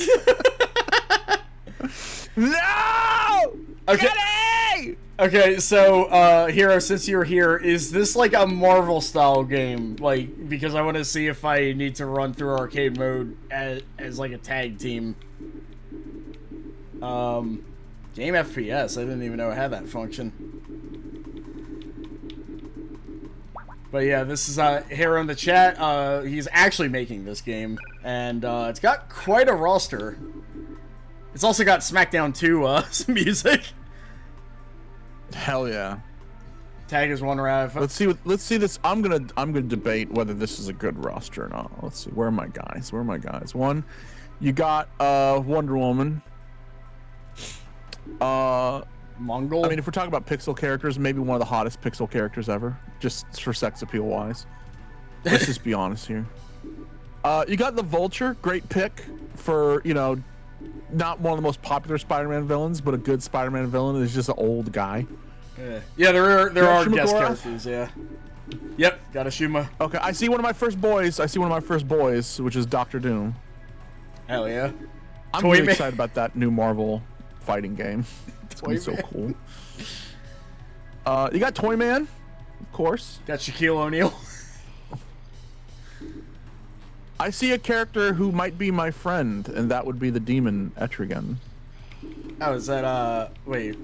No! Okay. Kenny! Okay, so, Hiero, since you're here, is this like a Marvel-style game? Like, because I want to see if I need to run through arcade mode as like a tag team. Game FPS. I didn't even know it had that function. But yeah, this is Hiero in the chat. He's actually making this game, and it's got quite a roster. It's also got SmackDown 2 music. Hell yeah. Tag is one round. Let's see this. I'm gonna debate whether this is a good roster or not. Let's see. Where are my guys? One, you got Wonder Woman. Mongol. I mean, if we're talking about pixel characters, maybe one of the hottest pixel characters ever, just for sex appeal wise. Let's just be honest here. You got the Vulture, great pick for, you know, not one of the most popular Spider-Man villains, but a good Spider-Man villain. Is just an old guy. Yeah, there are Shuma guest Gorath? characters. Yeah. Yep, got a Shuma. Okay, I see one of my first boys, which is Doctor Doom. Hell yeah. I'm really excited about that new Marvel fighting game. It's gonna be so cool. You got Toyman, of course. Got Shaquille O'Neal. I see a character who might be my friend, and that would be the demon Etrigan. Oh, is that wait.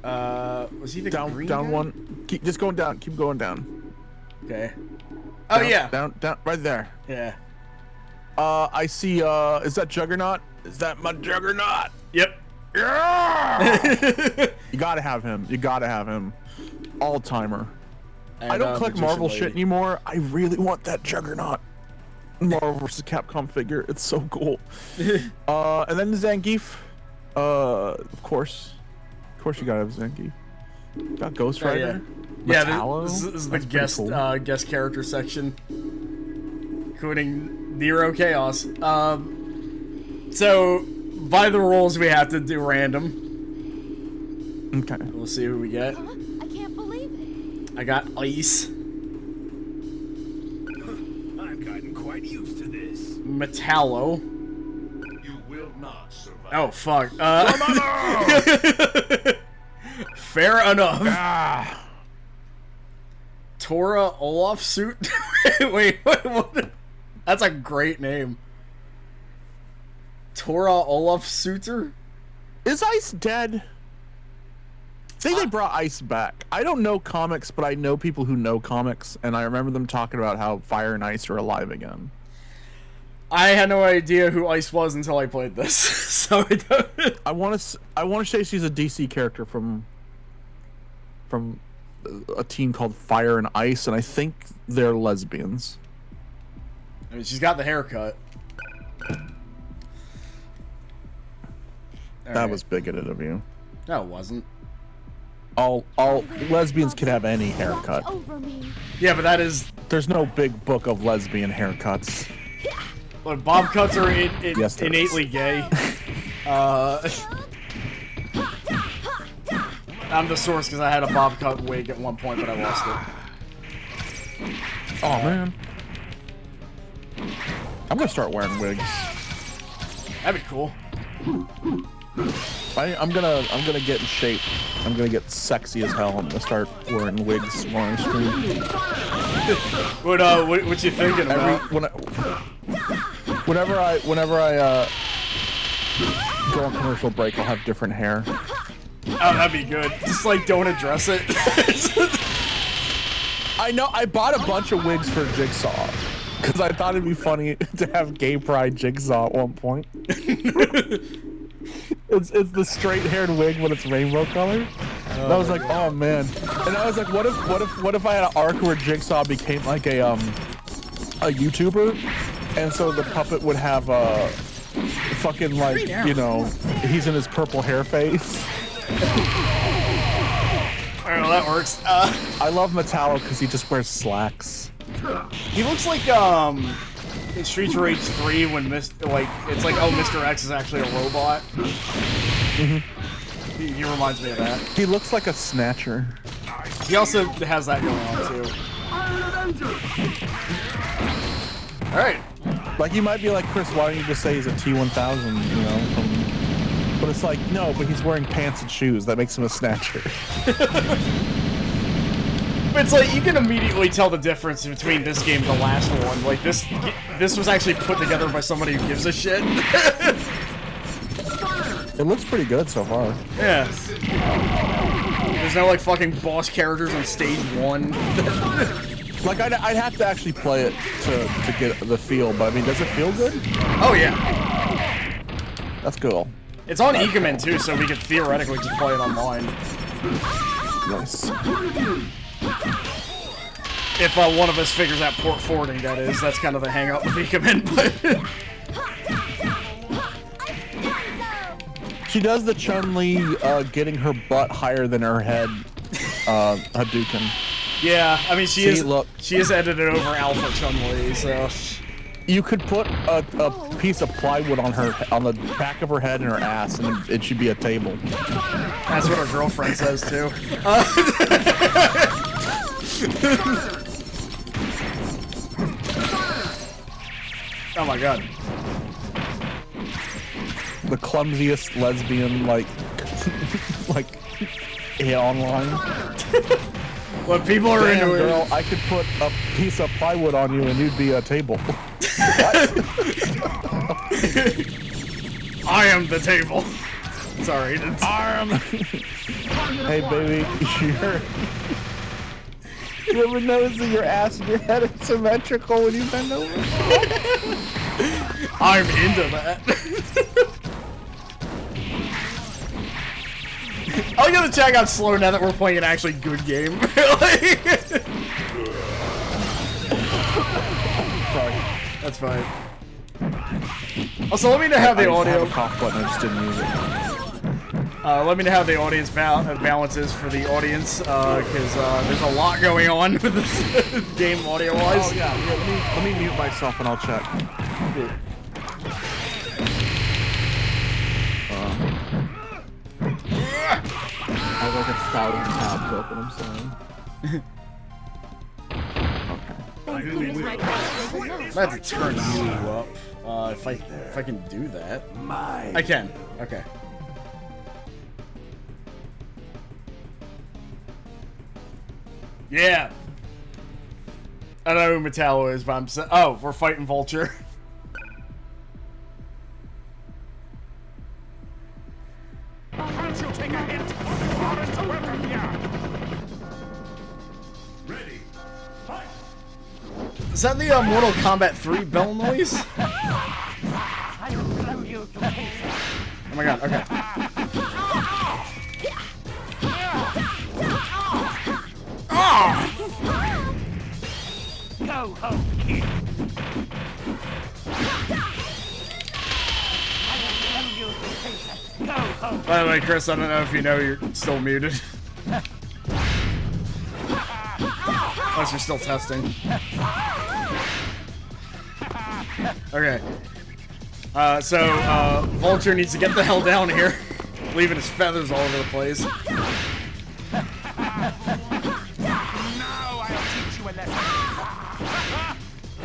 Was he the green down guy? one? Just going down. Keep going down. Okay. Oh yeah. Down, right there. Yeah. I see. Is that Juggernaut? Is that my Juggernaut? Yep. Yeah! You gotta have him. All timer. I don't collect Marvel shit anymore. I really want that Juggernaut Marvel vs. Capcom figure. It's so cool. And then the Zangief. Of course you gotta have Zangief. Got Ghost Rider. Yeah, Metallo. this is the That's cool. guest character section, including Nero Chaos. So by the rules, we have to do random. Okay. We'll see who we get. Huh? I can't believe it. I got Ice. I've gotten quite used to this. Metallo. You will not survive. Oh fuck. Fair enough. Ah. Tora Olaf suit. Wait, what? That's a great name. Tora Olaf Suiter? Is Ice dead? I think they brought Ice back. I don't know comics, but I know people who know comics, and I remember them talking about how Fire and Ice are alive again. I had no idea who Ice was until I played this, so I don't. I want to say she's a DC character from a team called Fire and Ice, and I think they're lesbians. I mean, she's got the haircut. That was bigoted of you. No, it wasn't. All lesbians can have any haircut. Yeah, but that is. There's no big book of lesbian haircuts. Look, bob cuts are Yes, there innately is. gay. I'm the source because I had a bob cut wig at one point, but I lost it. Oh man. I'm gonna start wearing wigs. That'd be cool. I'm gonna get in shape. I'm gonna get sexy as hell. I'm gonna start wearing wigs more on stream. What you thinking about? Whenever I go on commercial break, I'll have different hair. Oh, that'd be good. Just like don't address it. I know. I bought a bunch of wigs for Jigsaw because I thought it'd be funny to have Gay Pride Jigsaw at one point. It's the straight-haired wig when it's rainbow color. And I was like, oh man. And I was like, what if I had an arc where Jigsaw became like a YouTuber, and so the puppet would have a fucking like, you know, he's in his purple hair face. Alright, well that works. I love Metallo because he just wears slacks. He looks like in Streets of Rage 3 when it's like, oh, Mr. X is actually a robot. He reminds me of that. He looks like a snatcher. He also has that going on too. Alright. Like, you might be like, Chris, why don't you just say he's a T-1000, you know? But it's like, no, but he's wearing pants and shoes. That makes him a snatcher. But it's like, you can immediately tell the difference between this game and the last one. Like, this was actually put together by somebody who gives a shit. It looks pretty good so far. Yeah. There's no like fucking boss characters on stage 1. Like I'd have to actually play it to get the feel, but I mean, does it feel good? Oh yeah. That's cool. It's on IKEMEN too, so we could theoretically just play it online. Nice. If one of us figures out port forwarding, that is. That's kind of the hang-up with IKEMEN, but... She does the Chun-Li getting her butt higher than her head Hadouken. Yeah, I mean, she is edited over Alpha Chun-Li, so... You could put a piece of plywood on the back of her head and her ass, and it should be a table. That's what her girlfriend says, too. Oh my god. The clumsiest lesbian, like online. When people are into it. Girl, I could put a piece of plywood on you and you'd be a table. I am the table. Sorry. Hey, baby, you ever notice that your ass and your head are symmetrical when you bend over? I'm into that. I'm gonna check out slow now that we're playing an actually good game. Sorry. That's fine. Also, let me know how the audio. I have a cough button, I just didn't use it. Let me know how the audience balance is for the audience, because there's a lot going on with this game audio-wise. Oh yeah, let me mute myself and I'll check. I have like 1,000 tabs open, I'm sorry. I have to turn you up, if I can do that. I can, okay. Yeah! I don't know who Metallo is, but I'm oh, we're fighting Vulture. Can't you take a hint? You aren't welcome here. Ready. Fight. Is that the Mortal Kombat 3 bell noise? Oh my god, okay. Oh! Go home, kid. Go home. By the way, Chris, I don't know if you know you're still muted. Unless you're still testing. Okay. So, Vulture needs to get the hell down here. Leaving his feathers all over the place.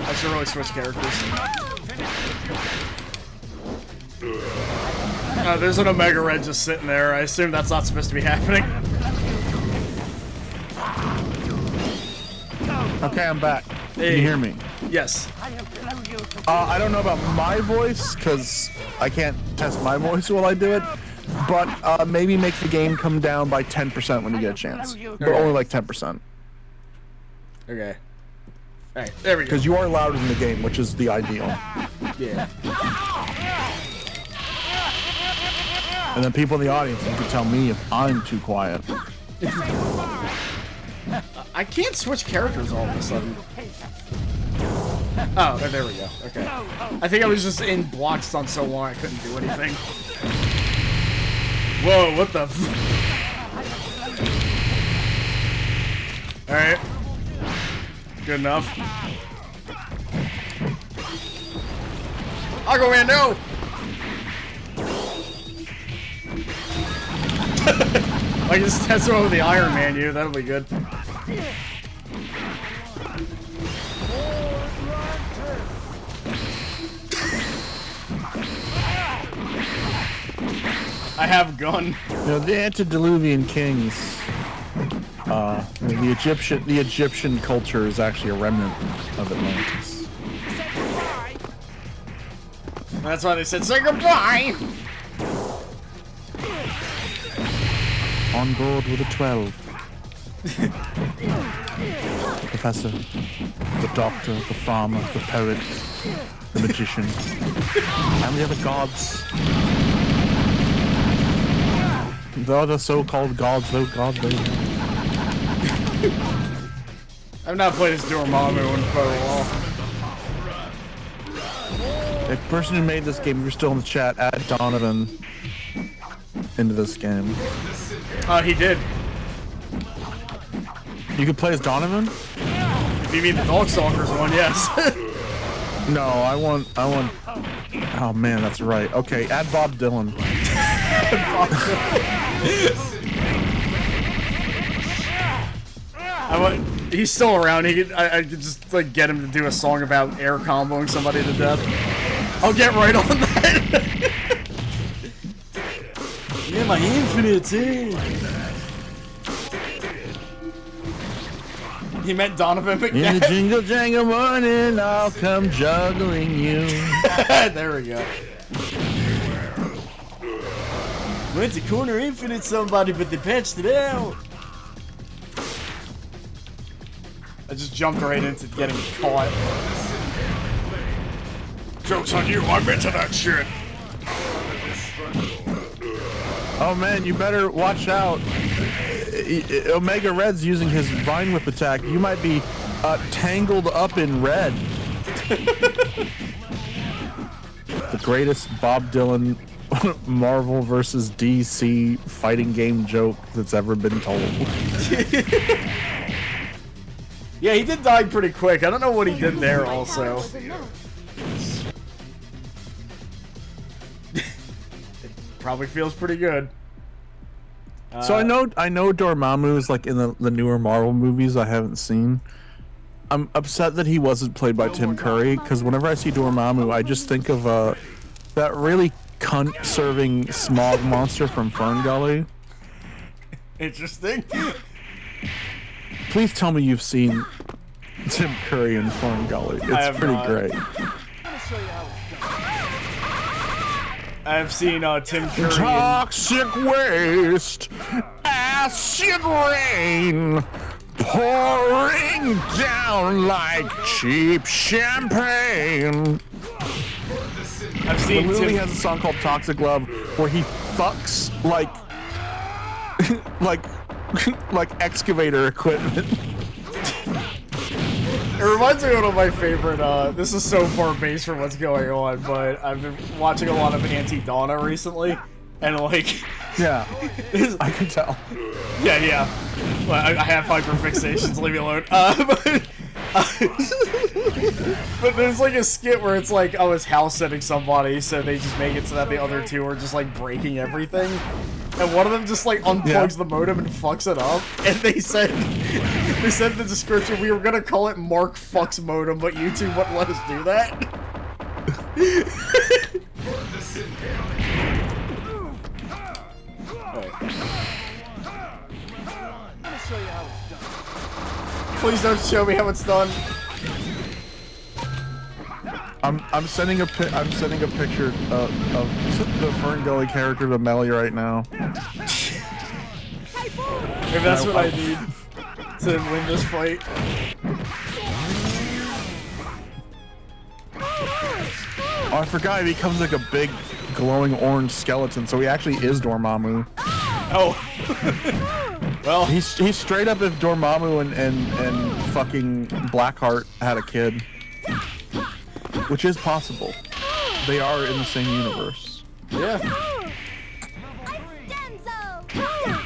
I should really switch characters. There's an Omega Red just sitting there. I assume that's not supposed to be happening. Okay, I'm back. Hey. Can you hear me? Yes. I don't know about my voice, because I can't test my voice while I do it, but maybe make the game come down by 10% when you get a chance. But only like 10%. Okay. Alright, there we go. Because you are louder than the game, which is the ideal. Yeah. And then people in the audience can tell me if I'm too quiet. I can't switch characters all of a sudden. Oh, there we go. Okay. I think I was just in blocks on so long I couldn't do anything. Whoa, what the f— Alright. Good enough. Aquaman, no! I can just test him with the Iron Man, you. That'll be good. I have gun. You know, the antediluvian kings, the Egyptian culture is actually a remnant of Atlantis. That's why they said say goodbye. On board with a 12. The professor, the doctor, the farmer, the poet, the magician, and the other gods. The other so-called gods, though God knows. I've not played as Dormammu in quite a while. The person who made this game, if you're still in the chat, add Donovan into this game. He did. You could play as Donovan? If you mean the Darkstalkers one, yes. No, I want. Oh man, that's right. Okay, add Bob Dylan. He's still around. I could just like get him to do a song about air comboing somebody to death. I'll get right on that. Yeah, my infinite too. He meant Donovan McNabb. In the jingle jangle morning, I'll come juggling you. There we go. Went to corner infinite somebody, but they patched it out. I just jumped right into getting caught. Joke's on you, I'm into that shit. Oh man, you better watch out. Omega Red's using his Vine Whip attack. You might be tangled up in red. The greatest Bob Dylan Marvel versus DC fighting game joke that's ever been told. Yeah, he did die pretty quick. I don't know what he did there also. It probably feels pretty good. So I know Dormammu is like in the newer Marvel movies I haven't seen. I'm upset that he wasn't played by Tim Curry, because whenever I see Dormammu, I just think of that really cunt-serving smog monster from Fern Gully. Interesting. Please tell me you've seen Tim Curry in Fern Gully. It's pretty great. I've seen Tim Curry. Toxic waste, acid rain, pouring down like cheap champagne. I've seen the movie Tim has a song called Toxic Love where he fucks like like excavator equipment. It reminds me of one of my favorite, this is so far based from what's going on, but I've been watching a lot of Anti-Donna recently, and like... Yeah, I can tell. Yeah. Well, I have hyperfixations, leave me alone. But there's like a skit where it's like, oh, it's house sitting somebody, so they just make it so that the other two are just like breaking everything. And one of them just like unplugs the modem and fucks it up. And they said in the description, we were gonna call it Mark Fucks Modem, but YouTube wouldn't let us do that. Please don't show me how it's done. I'm sending a picture of the Fern Gully character to Melly right now. Maybe that's what I need to win this fight. Oh, I forgot he becomes like a big glowing orange skeleton, so he actually is Dormammu. Oh. Well, he's straight up if Dormammu and fucking Blackheart had a kid, which is possible. They are in the same universe. Yeah.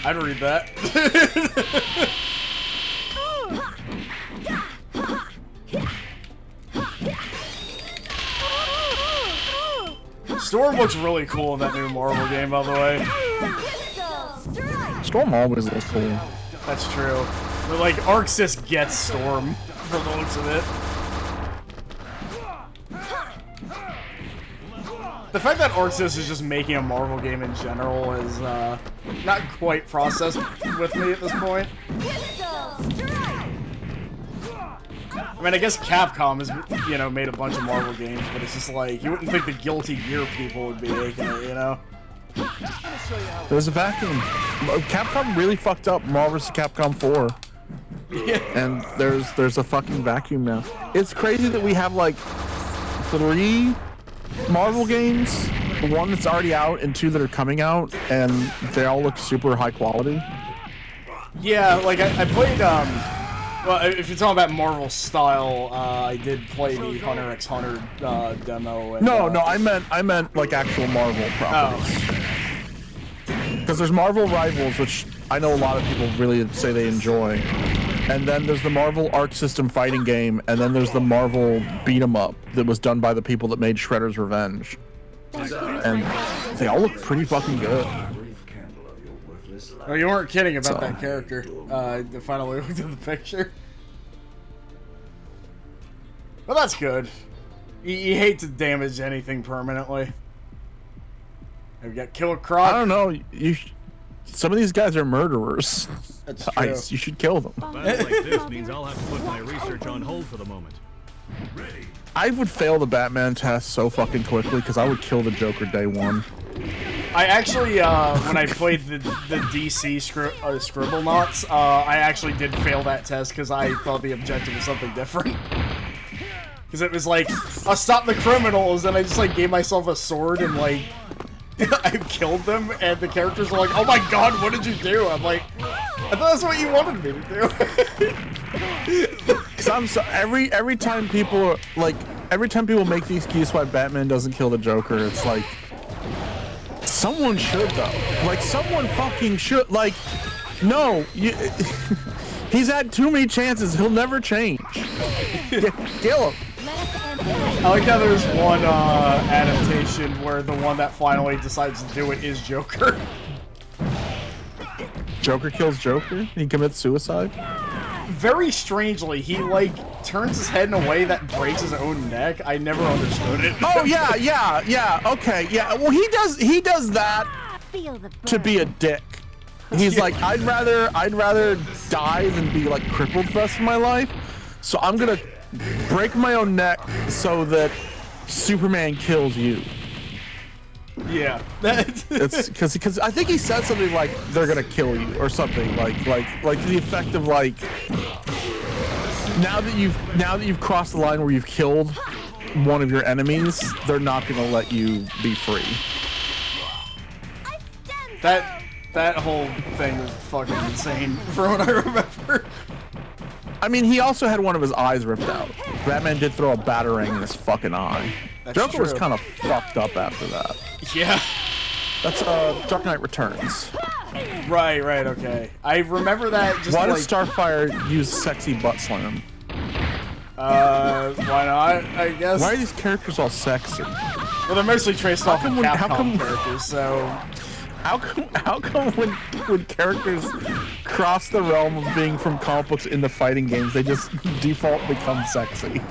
I'd read that. Storm looks really cool in that new Marvel game, by the way. Storm always looks cool. That's true. But like, Arxis gets Storm from the looks of it. The fact that Arxis is just making a Marvel game in general is not quite processed with me at this point. I mean, I guess Capcom has, you know, made a bunch of Marvel games, but it's just like, you wouldn't think the Guilty Gear people would be making it, you know? There's a vacuum. Capcom really fucked up Marvel vs. Capcom 4. Yeah. And there's a fucking vacuum now. It's crazy that we have like 3 Marvel games, 1 that's already out and 2 that are coming out, and they all look super high quality. Yeah, like I played, well, if you're talking about Marvel style, I did play the Hunter x Hunter demo. And, No, I meant like actual Marvel properties. Because there's Marvel Rivals, which I know a lot of people really say they enjoy, and then there's the Marvel Arc System fighting game, and then there's the Marvel beat 'em up that was done by the people that made Shredder's Revenge, and they all look pretty fucking good. Oh, you weren't kidding about that character. I finally looked at the picture. Well, that's good. You hate to damage anything permanently. Have you got Killer Croc? I don't know. Some of these guys are murderers. That's true. true. You should kill them. A battle like this means I'll have to put my research on hold for the moment. Ready. I would fail the Batman test so fucking quickly because I would kill the Joker day 1. I actually, when I played the DC Scribblenauts, I actually did fail that test because I thought the objective was something different. Because it was like, I'll stop the criminals, and I just like gave myself a sword and like, I killed them, and the characters were like, "Oh my god, what did you do?" I'm like, "I thought that's what you wanted me to do." Cause I'm so every time people make the excuse why Batman doesn't kill the Joker, it's like someone should though. Like someone fucking should. Like, no, he's had too many chances. He'll never change. Kill him. I like how there's one adaptation where the one that finally decides to do it is Joker. Joker kills Joker? He commits suicide? Very strangely, he like turns his head in a way that breaks his own neck. I never understood it. Oh yeah, okay, yeah. Well, he does that to be a dick. He's like, I'd rather die than be like crippled the rest of my life. So I'm gonna break my own neck so that Superman kills you. Yeah. It's because I think he said something like they're gonna kill you or something like the effect of like now that you've crossed the line where you've killed one of your enemies, they're not gonna let you be free. That whole thing was fucking insane from what I remember. I mean, he also had one of his eyes ripped out. Batman did throw a batarang in his fucking eye. That's Joker true. was kind of fucked up after that. Yeah. That's Dark Knight Returns. Right, okay. I remember that just Why like... does Starfire use sexy butt slam? Why not, I guess? Why are these characters all sexy? Well, they're mostly traced off of Capcom characters, so... How come when characters cross the realm of being from comic books into fighting games, they just default become sexy?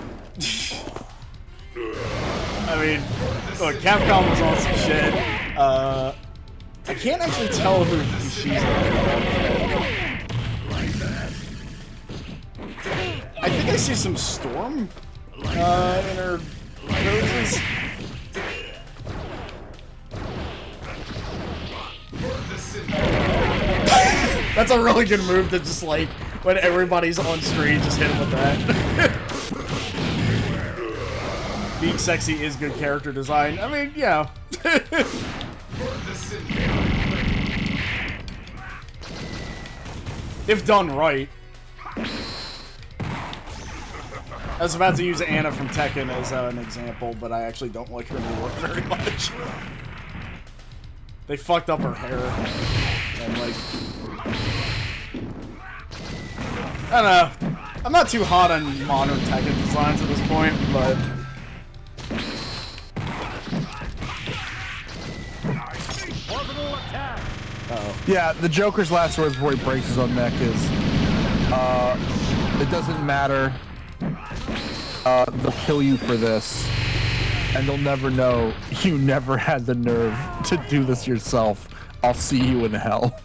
I mean, look, Capcom was on some shit. I can't actually tell who she's I think I see some Storm in her poses. That's a really good move to just like, when everybody's on screen, just hit him with that. Being sexy is good character design. I mean, yeah. If done right. I was about to use Anna from Tekken as an example, but I actually don't like her anymore very much. They fucked up her hair. And like... I don't know. I'm not too hot on modern Tekken designs at this point, but... Uh-oh. Yeah, the Joker's last words before he breaks his own neck is, it doesn't matter. They'll kill you for this, and they'll never know you never had the nerve to do this yourself. I'll see you in hell.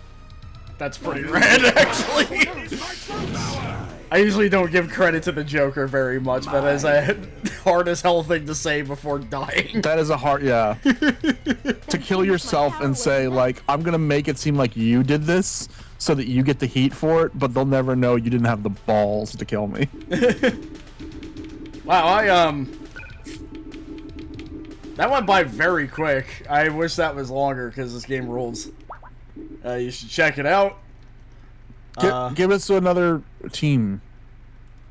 That's pretty rad, actually. I usually don't give credit to the Joker very much, but as a hard as hell thing to say before dying. That is a hard, yeah. To kill yourself and say, like, I'm gonna make it seem like you did this so that you get the heat for it, but they'll never know you didn't have the balls to kill me. Wow, that went by very quick. I wish that was longer because this game rules. You should check it out. Give us another team.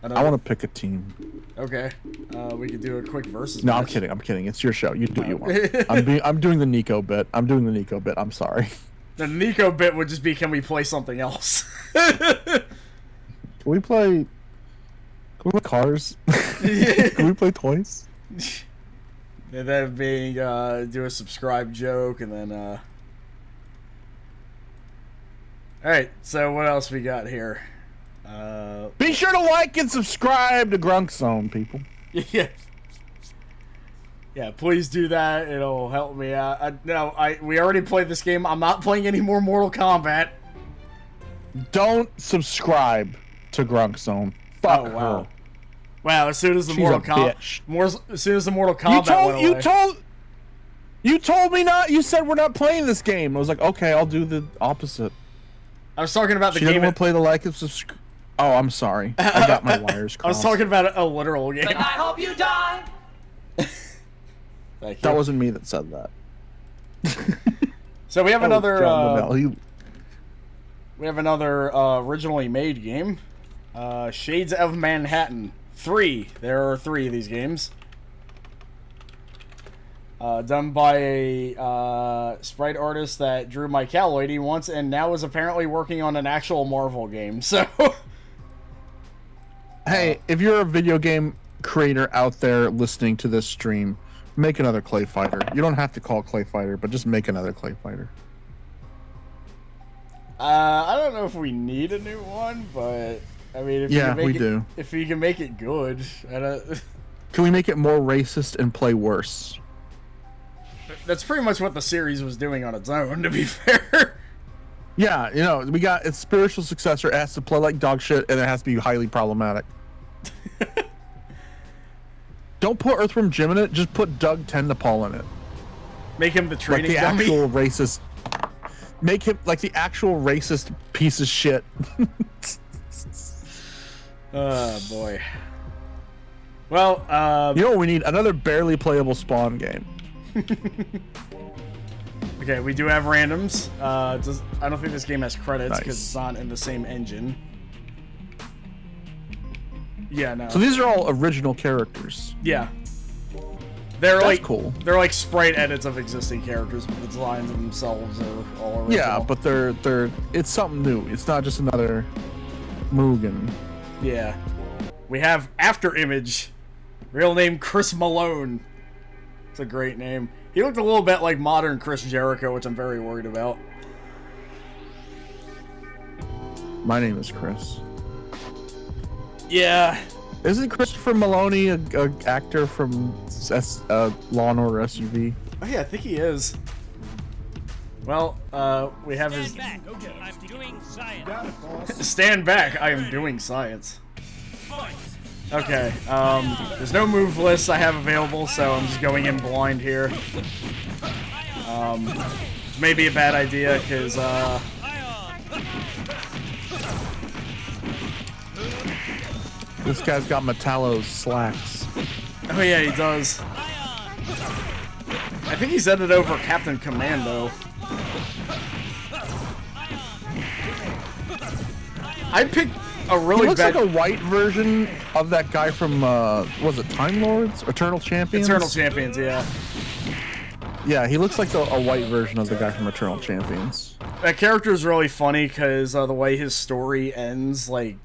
I want to pick a team. Okay. We could do a quick versus No, match. I'm kidding. I'm kidding. It's your show. You do what you want. I'm doing the Nico bit. I'm sorry. The Nico bit would just be, can we play something else? Can we play cars? Can we play toys? And then being, do a subscribe joke, and then, Alright, so what else we got here? Be sure to like and subscribe to Grunk Zone, people. Yeah. Yeah, please do that. It'll help me out. We already played this game. I'm not playing any more Mortal Kombat. Don't subscribe to Grunk Zone. Fuck wow. her. Wow, as soon as the She's Mortal a bitch. As soon as the Mortal Kombat went away. You told me not. You said we're not playing this game. I was like, okay, I'll do the opposite. I was talking about the She game. didn't want to play the like and subscribe. Oh, I'm sorry. I got my wires crossed. I was talking about a literal game. I hope you die. Thank you. That wasn't me that said that. So we have another. We have another originally made game, Shades of Manhattan 3. There are 3 of these games. Done by a sprite artist that drew my cow lady once, and now is apparently working on an actual Marvel game. So, hey, if you're a video game creator out there listening to this stream, make another Clay Fighter. You don't have to call Clay Fighter, but just make another Clay Fighter. I don't know if we need a new one, but I mean, if you can make it, if you can make it good, can we make it more racist and play worse? That's pretty much what the series was doing on its own, to be fair. Yeah, you know, we got its spiritual successor. It has to play like dog shit, and it has to be highly problematic. Don't put Earthworm Jim in it. Just put Doug Tendapal in it. Make him the training like the dummy. Actual racist. Make him like the actual racist piece of shit. Oh boy. Well, you know what we need? Another barely playable Spawn game. Okay, we do have randoms. I don't think this game has credits because it's not in the same engine. Yeah, no. So these are all original characters. Yeah. They're That's like cool. They're like sprite edits of existing characters, but the designs of themselves are all original. Yeah, but they're it's something new. It's not just another Mugen. Yeah. We have After Image. Real name Chris Malone. It's a great name. He looked a little bit like modern Chris Jericho, which I'm very worried about. My name is Chris. Yeah. Isn't Christopher Maloney a actor from Law and Order SUV? Oh yeah, I think he is. Well, we have his... Stand back. Okay, I'm doing science. Stand back, I am doing science. Okay, there's no move lists I have available, so I'm just going in blind here. Maybe a bad idea, because, This guy's got Metallo's slacks. Oh yeah, he does. I think he's edited over Captain Commando. I picked a really he looks bad... like a white version of that guy from, was it Time Lords? Eternal Champions? Eternal Champions, yeah. Yeah, he looks like a white version of the guy from Eternal Champions. That character is really funny because the way his story ends, like,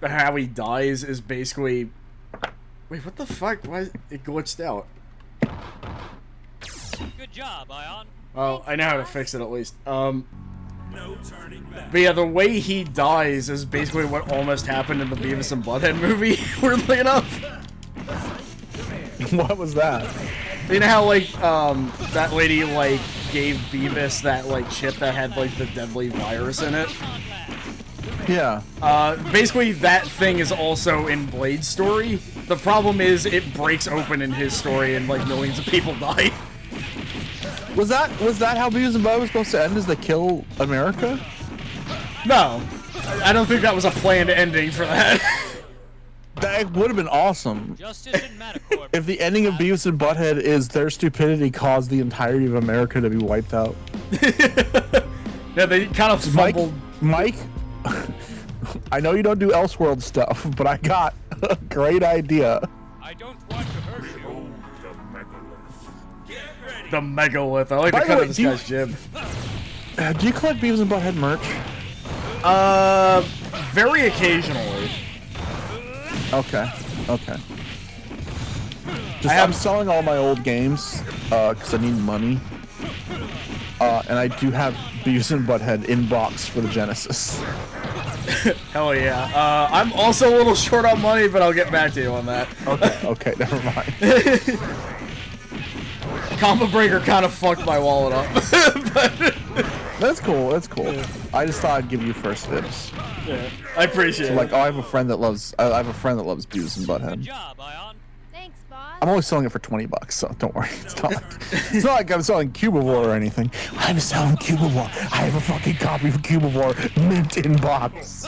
how he dies is basically... Wait, what the fuck? Why it glitched out? Good job, Ion. Well, I know how to fix it at least. No turning back. But yeah, the way he dies is basically what almost happened in the Beavis and Butthead movie, weirdly enough. What was that? You know how, like, that lady, like, gave Beavis that, like, chip that had, like, the deadly virus in it? Yeah. Basically, that thing is also in Blade's story. The problem is it breaks open in his story and like millions of people die. Was that how Beavis and Butthead was supposed to end? Is they kill America? No, I don't think that was a planned ending for that. That would have been awesome. Justice in Metacorp. If the ending of Beavis and Butthead is their stupidity caused the entirety of America to be wiped out. Yeah, they kind of fumbled. Mike, I know you don't do Elseworld stuff, but I got a great idea. I don't want to hurt you. The megalith. I like the By the cut way, of this guy's jib. Do you collect Beavis and Butthead merch? Very occasionally. Okay. I'm selling all my old games because I need money. And I do have Beavis and Butthead in box for the Genesis. Hell yeah. I'm also a little short on money, but I'll get back to you on that. Okay, never mind. ComboBreaker kind of fucked my wallet up. That's cool. I just thought I'd give you first dibs. Yeah, I appreciate it. Like, I have a friend that loves Beavis and Butthead. Good job, Ion. Thanks, boss. I'm only selling it for $20, so don't worry. It's not like I'm selling Cubivore or anything. I'm selling Cubivore. I have a fucking copy of Cubivore mint in box.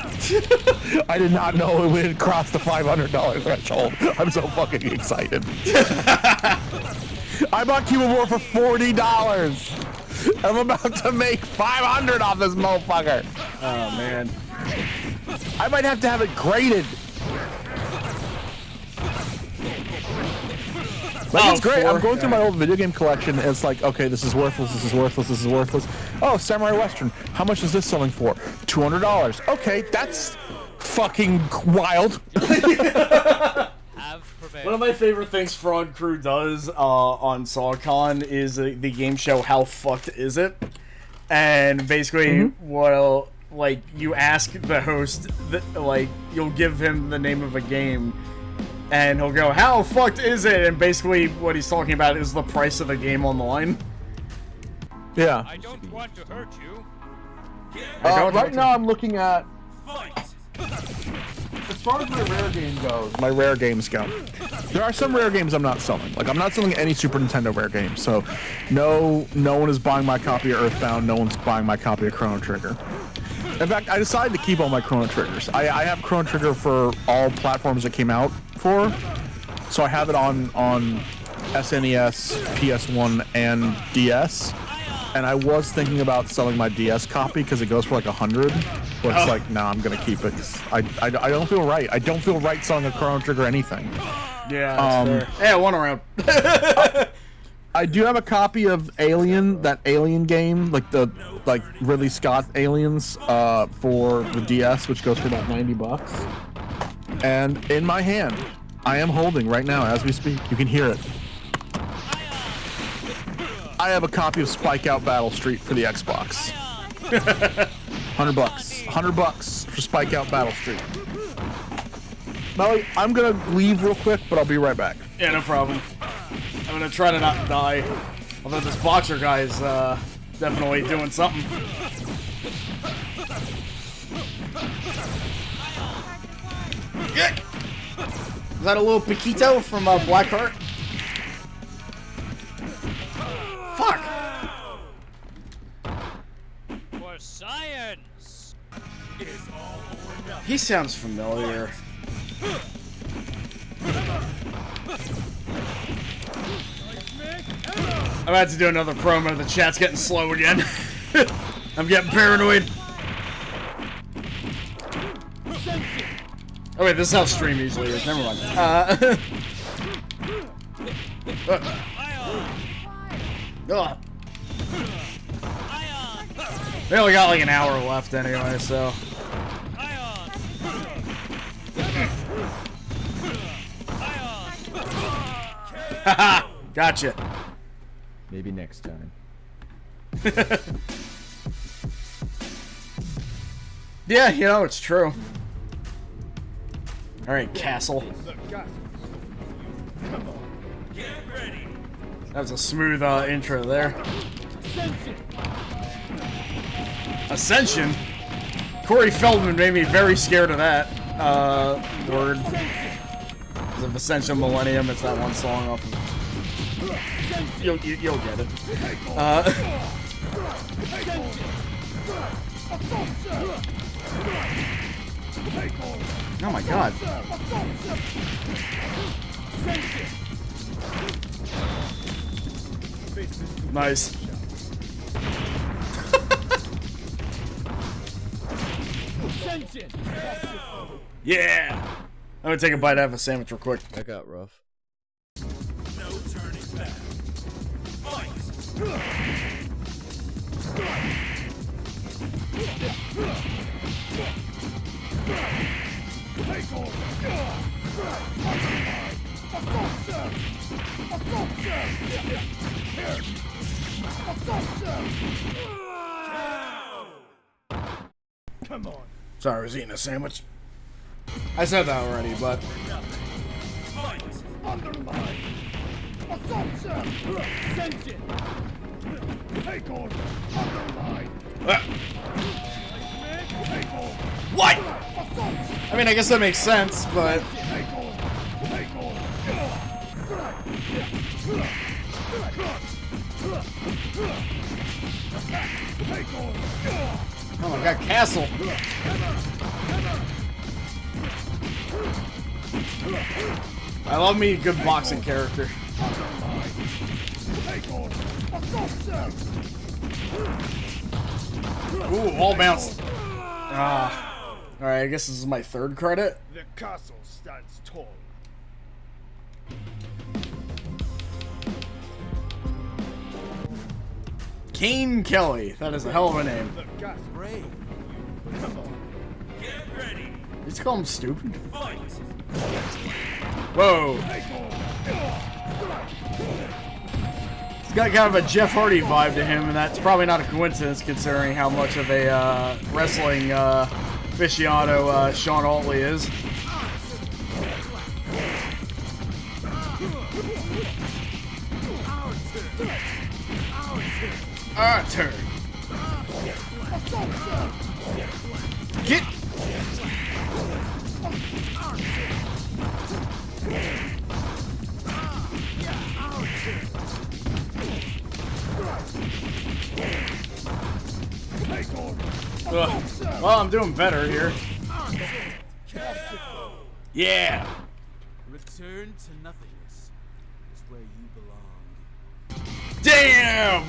I did not know it would cross the $500 threshold. I'm so fucking excited. I bought Cubivore for $40. I'm about to make $500 off this motherfucker. Oh man. I might have to have it graded. Like, it's great. I'm going through my old video game collection. And it's like, okay, this is worthless. This is worthless. This is worthless. Oh, Samurai Western. How much is this selling for? $200. Okay, that's fucking wild. One of my favorite things Fraud Crew does on SawCon is the game show How Fucked Is It? And basically, well, like, you ask the host, like, you'll give him the name of a game, and he'll go, how fucked is it? And basically what he's talking about is the price of the game online. Yeah. I don't want to hurt you. Right now I'm looking at... As far as my rare game goes, my rare games go. There are some rare games I'm not selling. Like, I'm not selling any Super Nintendo rare games. So, no one is buying my copy of Earthbound. No one's buying my copy of Chrono Trigger. In fact, I decided to keep all my Chrono Triggers. I have Chrono Trigger for all platforms it came out for. So I have it on SNES, PS1, and DS. And I was thinking about selling my DS copy because it goes for like $100. But it's like, nah, I'm gonna keep it. I don't feel right. I don't feel right selling a Chrono Trigger or anything. Yeah, that's fair. Yeah, one around. I do have a copy of Alien, that Alien game, like Ridley Scott Aliens, for the DS, which goes for about $90. And in my hand, I am holding right now as we speak. You can hear it. I have a copy of Spike Out Battle Street for the Xbox. $100. $100 for Spike Out Battle Street. Melly, I'm gonna leave real quick, but I'll be right back. Yeah, no problem. I'm gonna try to not die. Although this boxer guy is definitely doing something. Is that a little Paquito from Blackheart? Fuck! For science! He sounds familiar. I'm about to do another promo. The chat's getting slow again. I'm getting paranoid. Oh wait, this is how stream usually is. Never mind. We only got like an hour left anyway, so. Haha! Gotcha. Maybe next time. Yeah, you know, it's true. Alright, Castle. That was a smooth intro there. Ascension? Corey Feldman made me very scared of that word. Because of Essential Millennium, it's that one song off of... You'll get it. Oh my god. Nice. Yeah! I'm gonna take a bite out of a sandwich real quick. That got rough. No turning back. Fight! Come on. Sorry, I was eating a sandwich. I said that already, but... Fight! Undermine! Assumption! Ascension! Take order! Undermine! Take order! What? I mean, I guess that makes sense, but... Take order! Take order! Take order! Oh my god, Castle! I love me a good boxing character. Ooh, all bounced. Ah. Alright, I guess this is my third credit. The castle stands tall. Kane Kelly. That is a hell of a name. The castle. Brave. Come on. Get ready. You just call him stupid? Fight. Whoa. He's got kind of a Jeff Hardy vibe to him, and that's probably not a coincidence considering how much of a wrestling aficionado Sean Altley is. Our turn. Get. Well, I'm doing better here. Yeah. Return to nothingness is where you belong. Damn.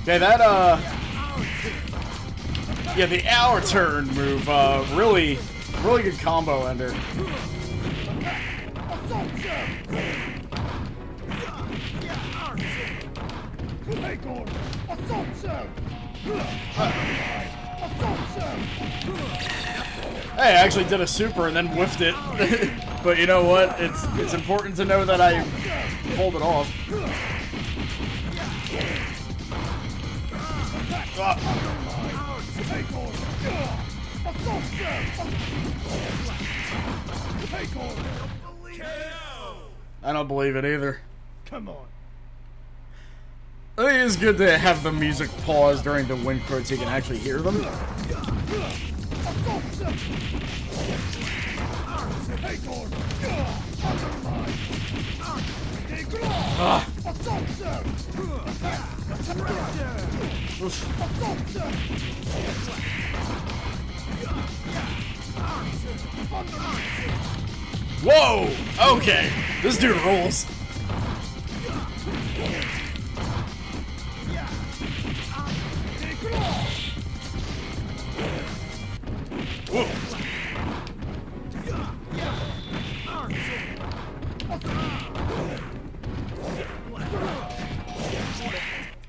Okay, that yeah, the hour turn move, really good combo ender. Hey, I actually did a super and then whiffed it. But you know what? It's important to know that I pulled it off. I don't believe it either. Come on. I think it's good to have the music pause during the win quotes so you can actually hear them. Ah. Whoa! Okay, this dude rules. Whoa.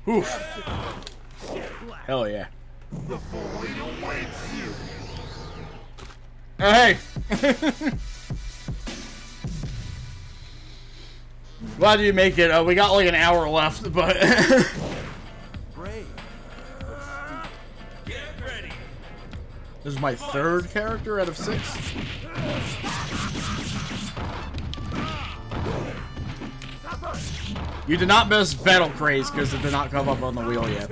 Oof. Hell yeah. Hey! Glad you make it. We got like an hour left, but... This is my third character out of 6. You did not miss Battle Craze because it did not come up on the wheel yet.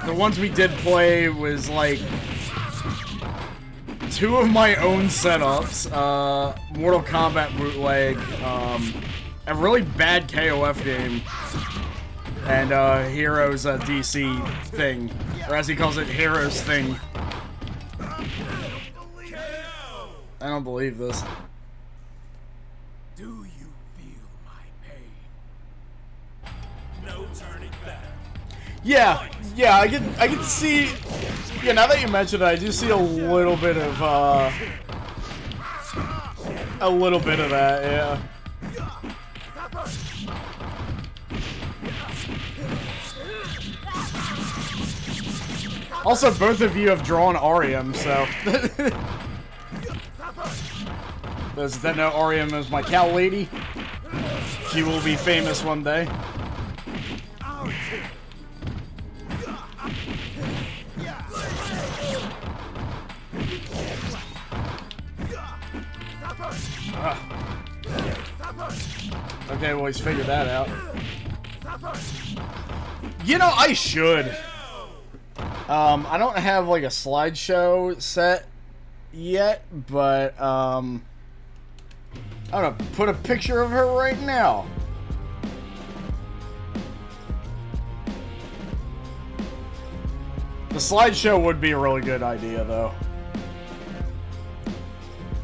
The ones we did play was like 2 of my own setups, Mortal Kombat bootleg, a really bad KOF game, and Hiero's DC thing, or as he calls it, Hiero's thing. I don't believe this. Do you feel my pain? No turning back. Yeah, I can see. Yeah, now that you mention it, I do see a little bit of that. Yeah. Also, both of you have drawn Arium, so. Those that know Arium is my cow lady. She will be famous one day. Okay, well, he's figured that out. You know, I should. I don't have, like, a slideshow set yet, but, I'm gonna put a picture of her right now. The slideshow would be a really good idea, though.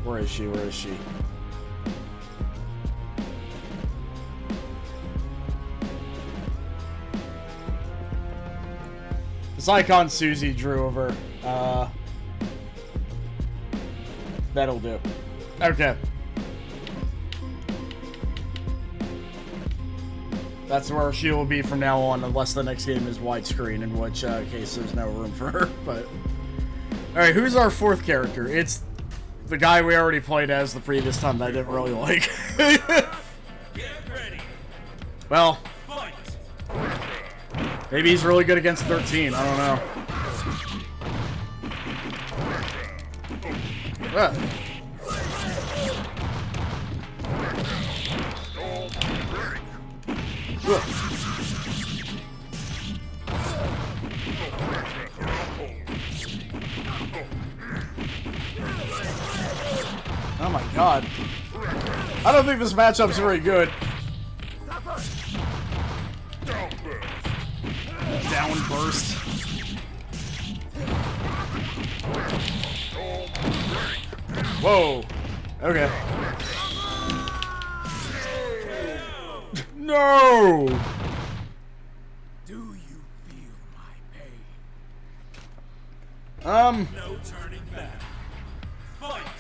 Where is she? Where is she? This icon Susie drew of her. That'll do. Okay. That's where she will be from now on, unless the next game is widescreen, in which case there's no room for her. But alright, who's our 4th character? It's the guy we already played as the previous time that I didn't really like. Well, maybe he's really good against 13. I don't know. Oh my god. I don't think this matchup's very good. Downburst. Whoa. Okay. No! Do you feel my pain? No turning back.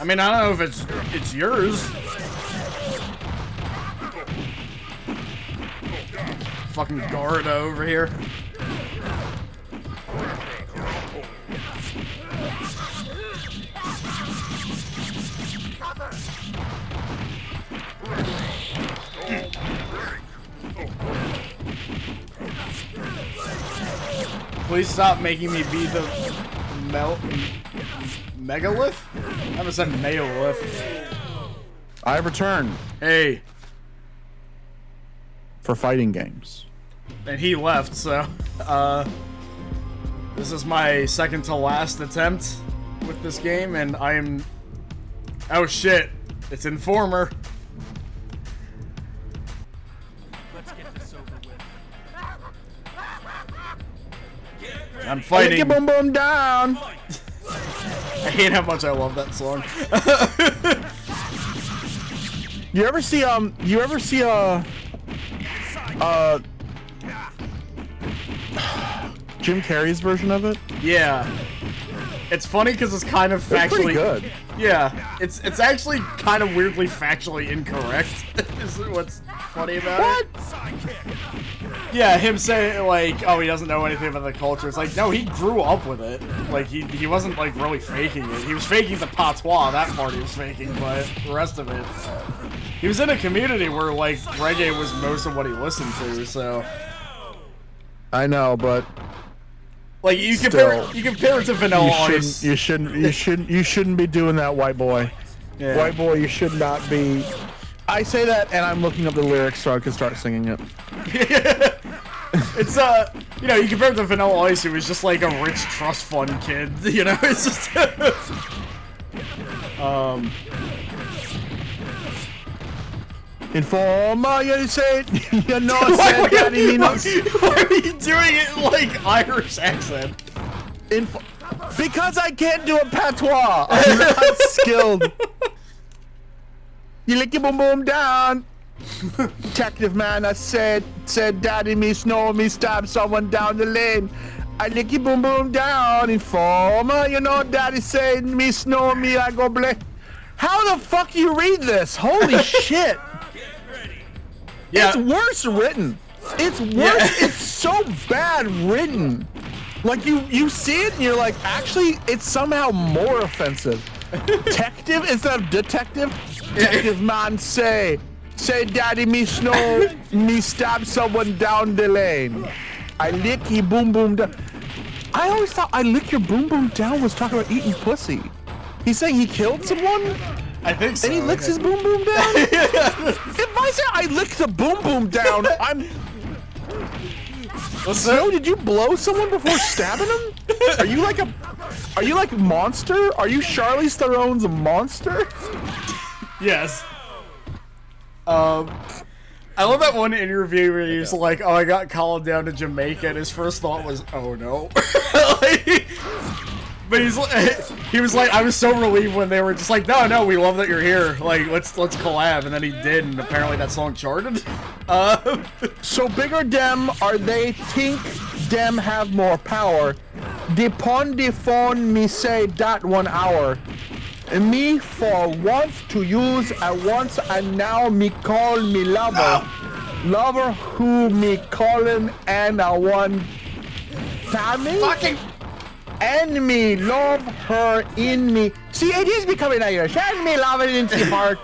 I mean, I don't know if it's yours. Fucking Garda over here. Please stop making me be the megalith? I haven't said megalith. I returned. Hey. For fighting games. And he left, so this is my second to last attempt with this game, and I am... Oh shit, it's Informer. Let's get this over with. I'm fighting. Boom boom down. I hate how much I love that song. You ever see Jim Carrey's version of it? Yeah. It's funny because it's kind of factually good. Yeah, it's actually kind of weirdly factually incorrect. Is what's funny about it? Yeah, him saying like, oh, he doesn't know anything about the culture. It's like, no, he grew up with it. Like he wasn't like really faking it. He was faking the patois. That part he was faking, but the rest of it, he was in a community where like reggae was most of what he listened to. So I know, but Like you Still, compare it to Vanilla Ice. You shouldn't be doing that, white boy. Yeah. White boy, you should not be. I say that, and I'm looking up the lyrics so I can start singing it. It's you know, you compare it to Vanilla Ice, who was just like a rich trust fund kid. You know, it's just Informer, you said, you know, said daddy me not. Why are you doing it in, like, Irish accent? Because I can't do a patois. I'm not skilled. You lick your boom boom down. Detective man, I said daddy me snow me stab someone down the lane. I lick your boom boom down. Informer, you know, daddy said me snow me, I go blame. How the fuck you read this? Holy shit. Yeah. It's worse written. It's worse. Yeah. It's so bad written. Like you see it and you're like, actually, it's somehow more offensive. Detective instead of detective. Detective man say daddy me snow me stab someone down the lane. I lick your boom boom down. I always thought I lick your boom boom down was talking about eating pussy. He's saying he killed someone? I think so. And he licks his boom boom down? If I say I lick the boom boom down, I'm... Snow, did you blow someone before stabbing him? Are you like Monster? Are you Charlize Theron's a monster? Yes. I love that one interview where he's like, "Oh, I got called down to Jamaica," and his first thought was, "Oh no." But he was like, I was so relieved when they were just like, no, we love that you're here. Like, let's collab, and then he did, and apparently that song charted. So bigger dem are they think dem have more power. Depon the phone me say that 1 hour. Me for want to use at once and now me call me lover. Lover who me calling and I want Tammy? Fucking and me love her in me. See, it is becoming Irish. And me love it into heart.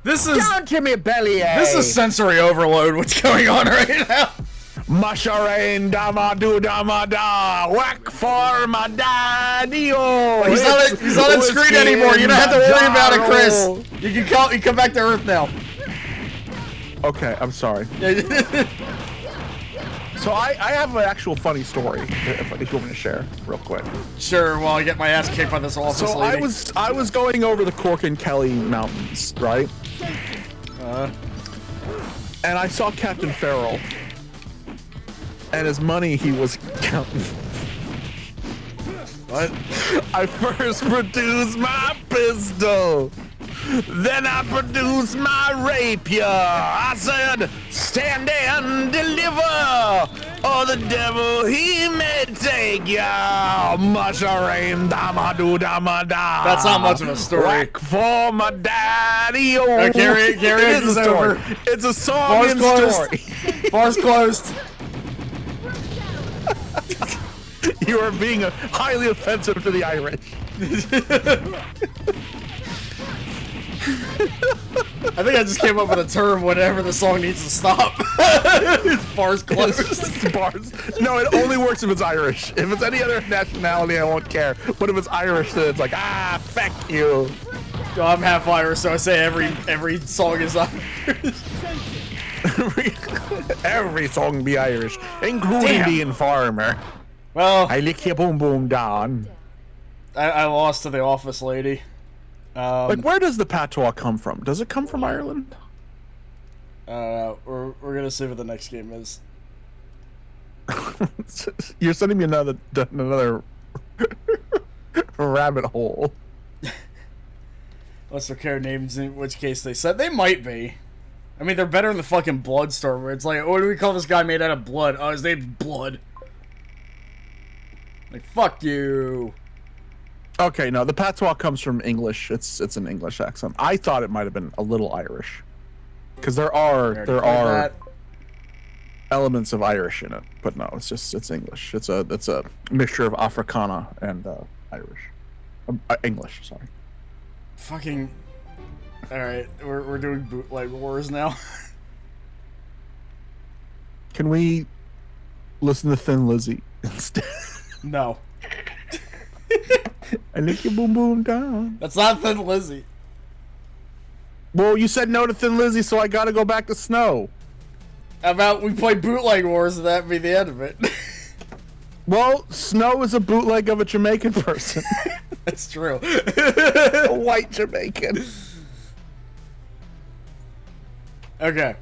This is down to me belly. This is sensory overload. What's going on right now? Musharain dama do dama da whack for my daddy. Oh, he's not on screen anymore. You don't have to worry about it, Chris. You can come back to Earth now. Okay, I'm sorry. So I have an actual funny story if you want me to share real quick. Sure, while I get my ass kicked by this office lady. I was going over the Cork and Kelly mountains, right? And I saw Captain Farrell. And his money he was counting. What? I first produced my pistol. Then I produced my rapier. I said, stand and deliver, or the devil he may take ya. Musharain dama do dama da. That's not much of a story. Whack for my daddy. Oh, Gary it is a story. Over. It's a song Bar's and closed. story. Bar's closed. You are being highly offensive to the Irish. I think I just came up with a term whenever the song needs to stop. Bar's closed. Bars. No, it only works if it's Irish. If it's any other nationality, I won't care. But if it's Irish, then it's like, fuck you. Well, I'm half Irish, so I say every song is Irish. Every song be Irish, including the Informer. Well, I lick your boom boom down. I lost to the office lady. Like, where does the patois come from? Does it come from Ireland? We're gonna see what the next game is. You're sending me another rabbit hole. Unless they're code names, in which case they said they might be. I mean, they're better than the fucking Bloodstorm, where it's like, what do we call this guy made out of blood? Oh, his name's Blood. Like, fuck you. Okay, no, the patois comes from English. It's an English accent. I thought it might have been a little Irish, because there are elements of Irish in it, but no, it's English. It's a mixture of Africana and Irish, English. Sorry. Fucking. All right, we're doing Bootleg Wars now. Can we listen to Thin Lizzy instead? No. I lick your boom boom down. That's not Thin Lizzy. Well, you said no to Thin Lizzy, so I gotta go back to Snow. How about we play Bootleg Wars and that be the end of it? Well, Snow is a bootleg of a Jamaican person. That's true. A white Jamaican. Okay.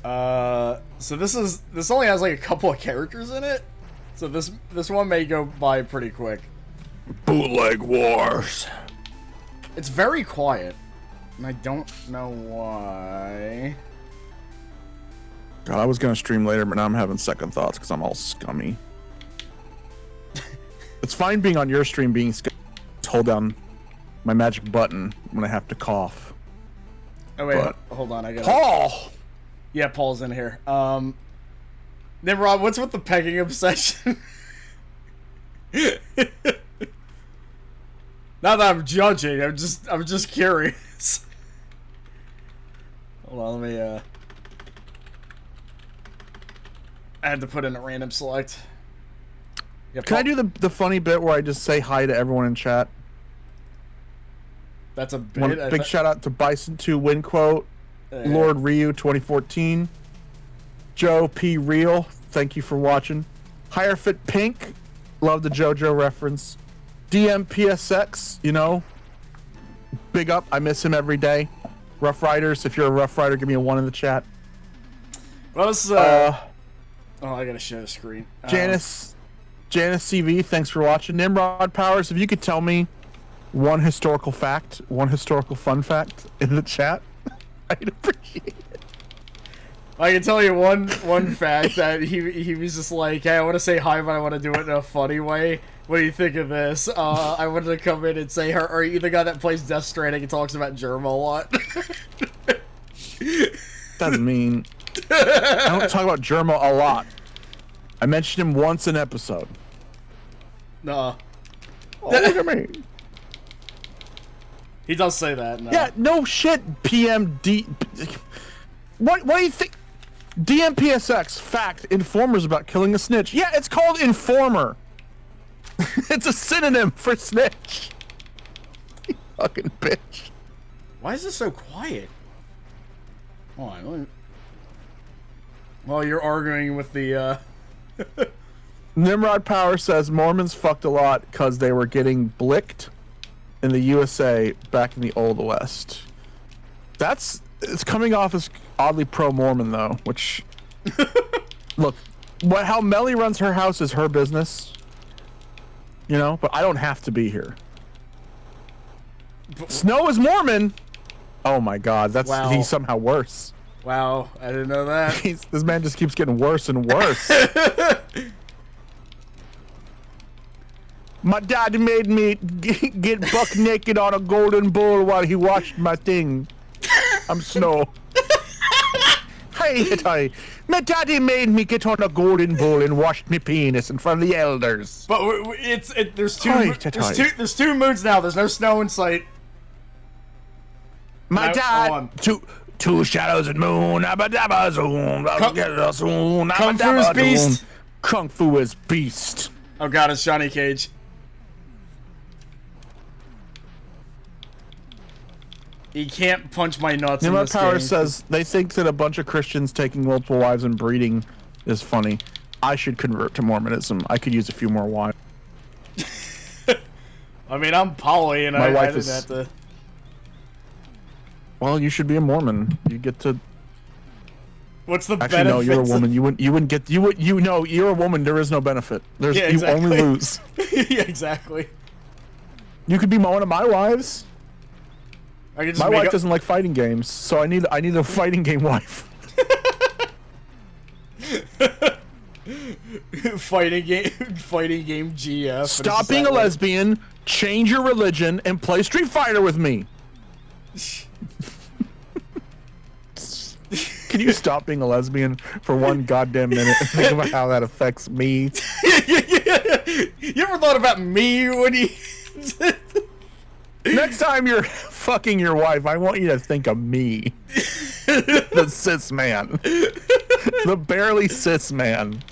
So this only has like a couple of characters in it. So this one may go by pretty quick. Bootleg Wars. It's very quiet. And I don't know why. God, I was gonna stream later, but now I'm having second thoughts because I'm all scummy. It's fine being on your stream being scummy. Just hold down my magic button when I have to cough. Oh wait, But- hold on, I got Paul! Yeah, Paul's in here. Nimrod, what's with the pegging obsession? Not that I'm judging, I'm just curious. Hold on, let me I had to put in a random select. Yeah, Can I do the funny bit where I just say hi to everyone in chat? That's a bit. Big shout out to Bison2 Win Quote, Lord Ryu 2014, Joe P Real, thank you for watching. Higher Fit Pink, love the JoJo reference. DMPSX, you know, big up. I miss him every day. Rough Riders, if you're a Rough Rider, give me a 1 in the chat. Well, oh, I gotta share the screen. Janice CV, thanks for watching. Nimrod Powers, if you could tell me one historical fact, one historical fun fact in the chat, I'd appreciate it. I can tell you one fact that he was just like, hey, I want to say hi, but I want to do it in a funny way. What do you think of this? I wanted to come in and say, are you the guy that plays Death Stranding and talks about Germa a lot? Doesn't mean I don't talk about Germa a lot. I mentioned him once an episode. Nah. Oh, look at me. He does say that. No. Yeah, no shit, PMD. What do you think? DMPSX, fact, informers about killing a snitch. Yeah, it's called informer. It's a synonym for snitch. You fucking bitch. Why is this so quiet? Hold on. While you're arguing with the, Nimrod Power says Mormons fucked a lot because they were getting blicked in the USA back in the Old West. It's coming off as oddly pro-Mormon though, which look, how Melly runs her house is her business, you know, but I don't have to be here. Snow is Mormon. Oh my God, he's somehow worse. Wow, I didn't know that. This man just keeps getting worse and worse. My daddy made me get buck naked on a golden bull while he washed my thing. I'm Snow. Hey, my daddy made me get on a golden bull and washed me penis in front of the elders. But there's two moons now. There's no snow in sight. My dad. Two shadows and moon. Kung Fu's beast. Kung Fu is beast. Oh God, it's Johnny Cage. He can't punch my nuts. Nimrod in this Power game. says they think that a bunch of Christians taking multiple wives and breeding is funny. I should convert to Mormonism. I could use a few more wives. I mean, I'm poly, and I didn't have to. Well, you should be a Mormon. You get to. What's the Actually, no, you're a woman. You wouldn't get. You're a woman. There is no benefit. You only lose. Yeah, exactly. You could be one of my wives. I could just my wife doesn't like fighting games, so I need a fighting game wife. fighting game GF. Stop being a lesbian. Change your religion and play Street Fighter with me. Can you stop being a lesbian for one goddamn minute and think about how that affects me? You ever thought about me when you... Next time you're fucking your wife, I want you to think of me. The cis man. The barely cis man.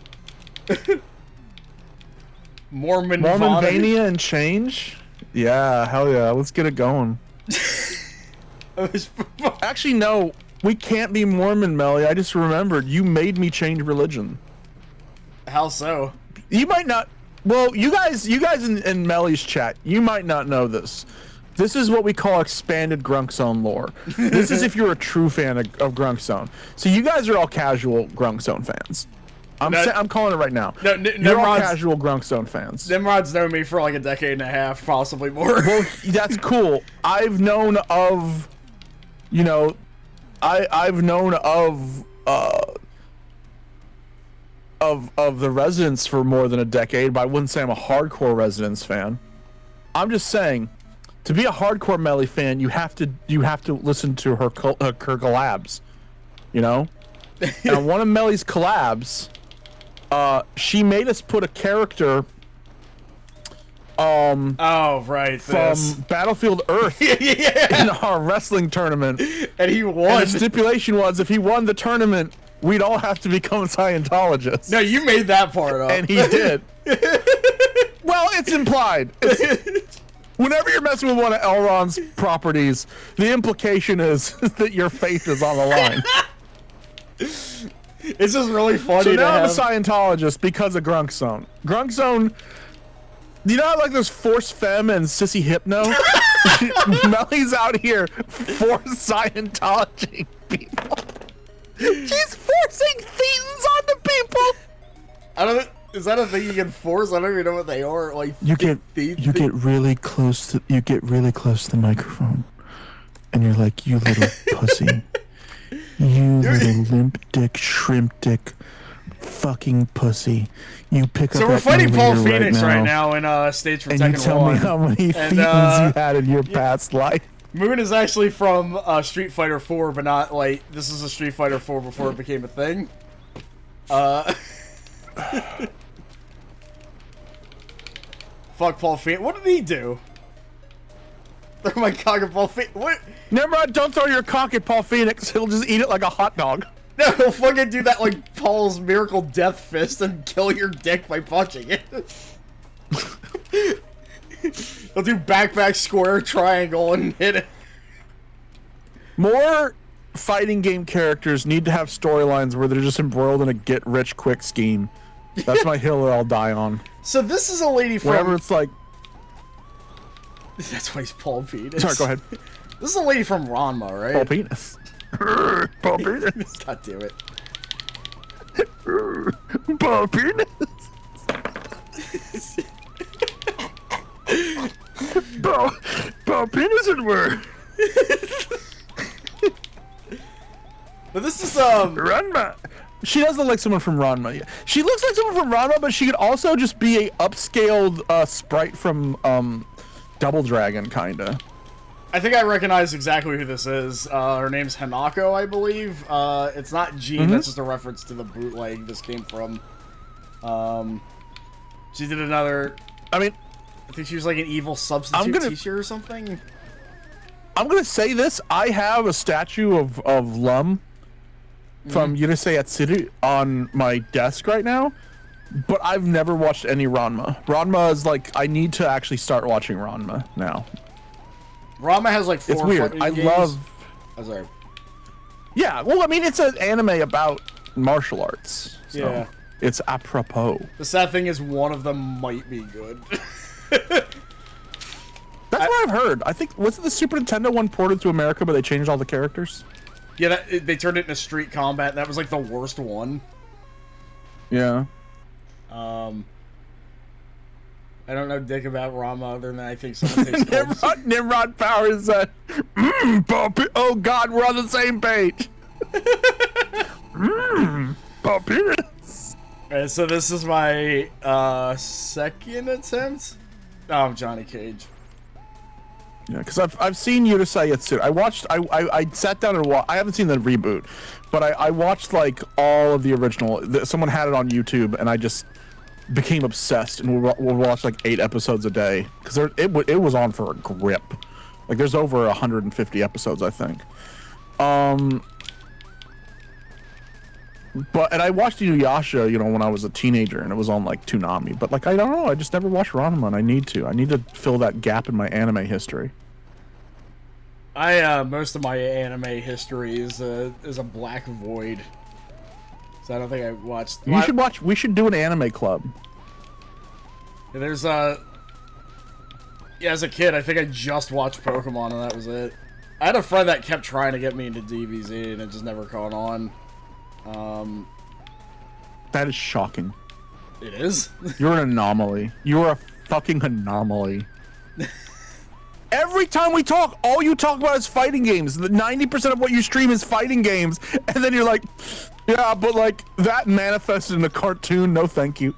Mormonvania and change? Yeah, hell yeah. Let's get it going. Actually, no. We can't be Mormon, Melly. I just remembered. You made me change religion. How so? You might not... Well, you guys in Melly's chat, you might not know this. This is what we call expanded Grunk Zone lore. This is if you're a true fan of Grunk Zone. So you guys are all casual Grunk Zone fans. I'm calling it right now. You're all casual Grunk Zone fans. Nimrod's known me for like a decade and a half, possibly more. Well, that's cool. I've known of, you know, I've known of the Residents for more than a decade, but I wouldn't say I'm a hardcore Residents fan. I'm just saying, to be a hardcore Melly fan, you have to listen to her collabs, you know. And on one of Melly's collabs, she made us put a character. Oh right, from Battlefield Earth in our wrestling tournament, and he won. And the stipulation was, if he won the tournament, we'd all have to become Scientologists. No, you made that part up. And he did. Well, it's implied. Whenever you're messing with one of Elrond's properties, the implication is that your faith is on the line. It's just really funny. So now I'm a Scientologist because of Grunk Zone. Grunk Zone. Do you know how like there's Force Femme and Sissy Hypno? Melly's out here force Scientology people. She's forcing thetans on the people. I don't. Is that a thing you can force? I don't even know what they are. Like you get really close to the microphone, and you're like, you little pussy, you little limp dick, shrimp dick, fucking pussy. You pick up. So we're fighting Paul Phoenix right now in Stage from Tekken 1. And you tell me how many thetans you had in your past life. Moon is actually from Street Fighter 4, but not like this is a Street Fighter 4 before it became a thing. Fuck Paul Phoenix. What did he do? Throw my cock at Paul Phoenix. What? Never mind, don't throw your cock at Paul Phoenix. He'll just eat it like a hot dog. No, he'll fucking do that like Paul's Miracle Death Fist and kill your dick by punching it. He'll do backpack square triangle and hit it. More fighting game characters need to have storylines where they're just embroiled in a get-rich-quick scheme. That's my hill that I'll die on. So this is a lady from... Wherever it's like... That's why he's Paul Penis. Sorry, go ahead. This is a lady from Ranma, right? Paul Penis. Paul Penis. God damn it. Paul Penis. Paul Penis and where? But this is Ranma. She does look like someone from Ranma. Yeah. She looks like someone from Ranma, but she could also just be a upscaled sprite from Double Dragon, kinda. I think I recognize exactly who this is. Her name's Hanako, I believe. It's not Jean. That's just a reference to the bootleg this came from. She did another. I mean, I think she was like an evil substitute teacher or something. I'm gonna say this. I have a statue of Lum from Yurusei Atsuru on my desk right now, but I've never watched any Ranma. Ranma is like, I need to actually start watching Ranma now. Ranma has like 4 It's weird. I games. love. Oh, sorry. Yeah, well, I mean, it's an anime about martial arts. So Yeah. It's apropos. The sad thing is one of them might be good. That's what I've heard. I think, wasn't the Super Nintendo one ported to America, but they changed all the characters? Yeah, they turned it into Street Combat. That was like the worst one. Yeah. I don't know dick about Ranma other than I think someone takes Nimrod Powers said, oh god, we're on the same page. Paul Penis. Alright, so this is my second attempt. Oh, Johnny Cage. Yeah, because I've seen Yurusei Yatsura. I sat down and watched. I haven't seen the reboot, but I watched like all of the original. Someone had it on YouTube, and I just became obsessed, and we'll watch like 8 episodes a day because it was on for a grip. Like there's over 150 episodes, I think. and I watched Inuyasha, you know, when I was a teenager, and it was on like Toonami. But like, I don't know, I just never watched Ranma, and I need to fill that gap in my anime history. Most of my anime history is a black void. So I don't think I watched. You should watch. We should do an anime club. There's yeah, as a kid, I think I just watched Pokemon, and that was it. I had a friend that kept trying to get me into DBZ, and it just never caught on. That is shocking. It is? You're an anomaly. You're a fucking anomaly. Every time we talk, all you talk about is fighting games. The 90% of what you stream is fighting games, and then you're like, yeah, but like that manifested in a cartoon. No, thank you.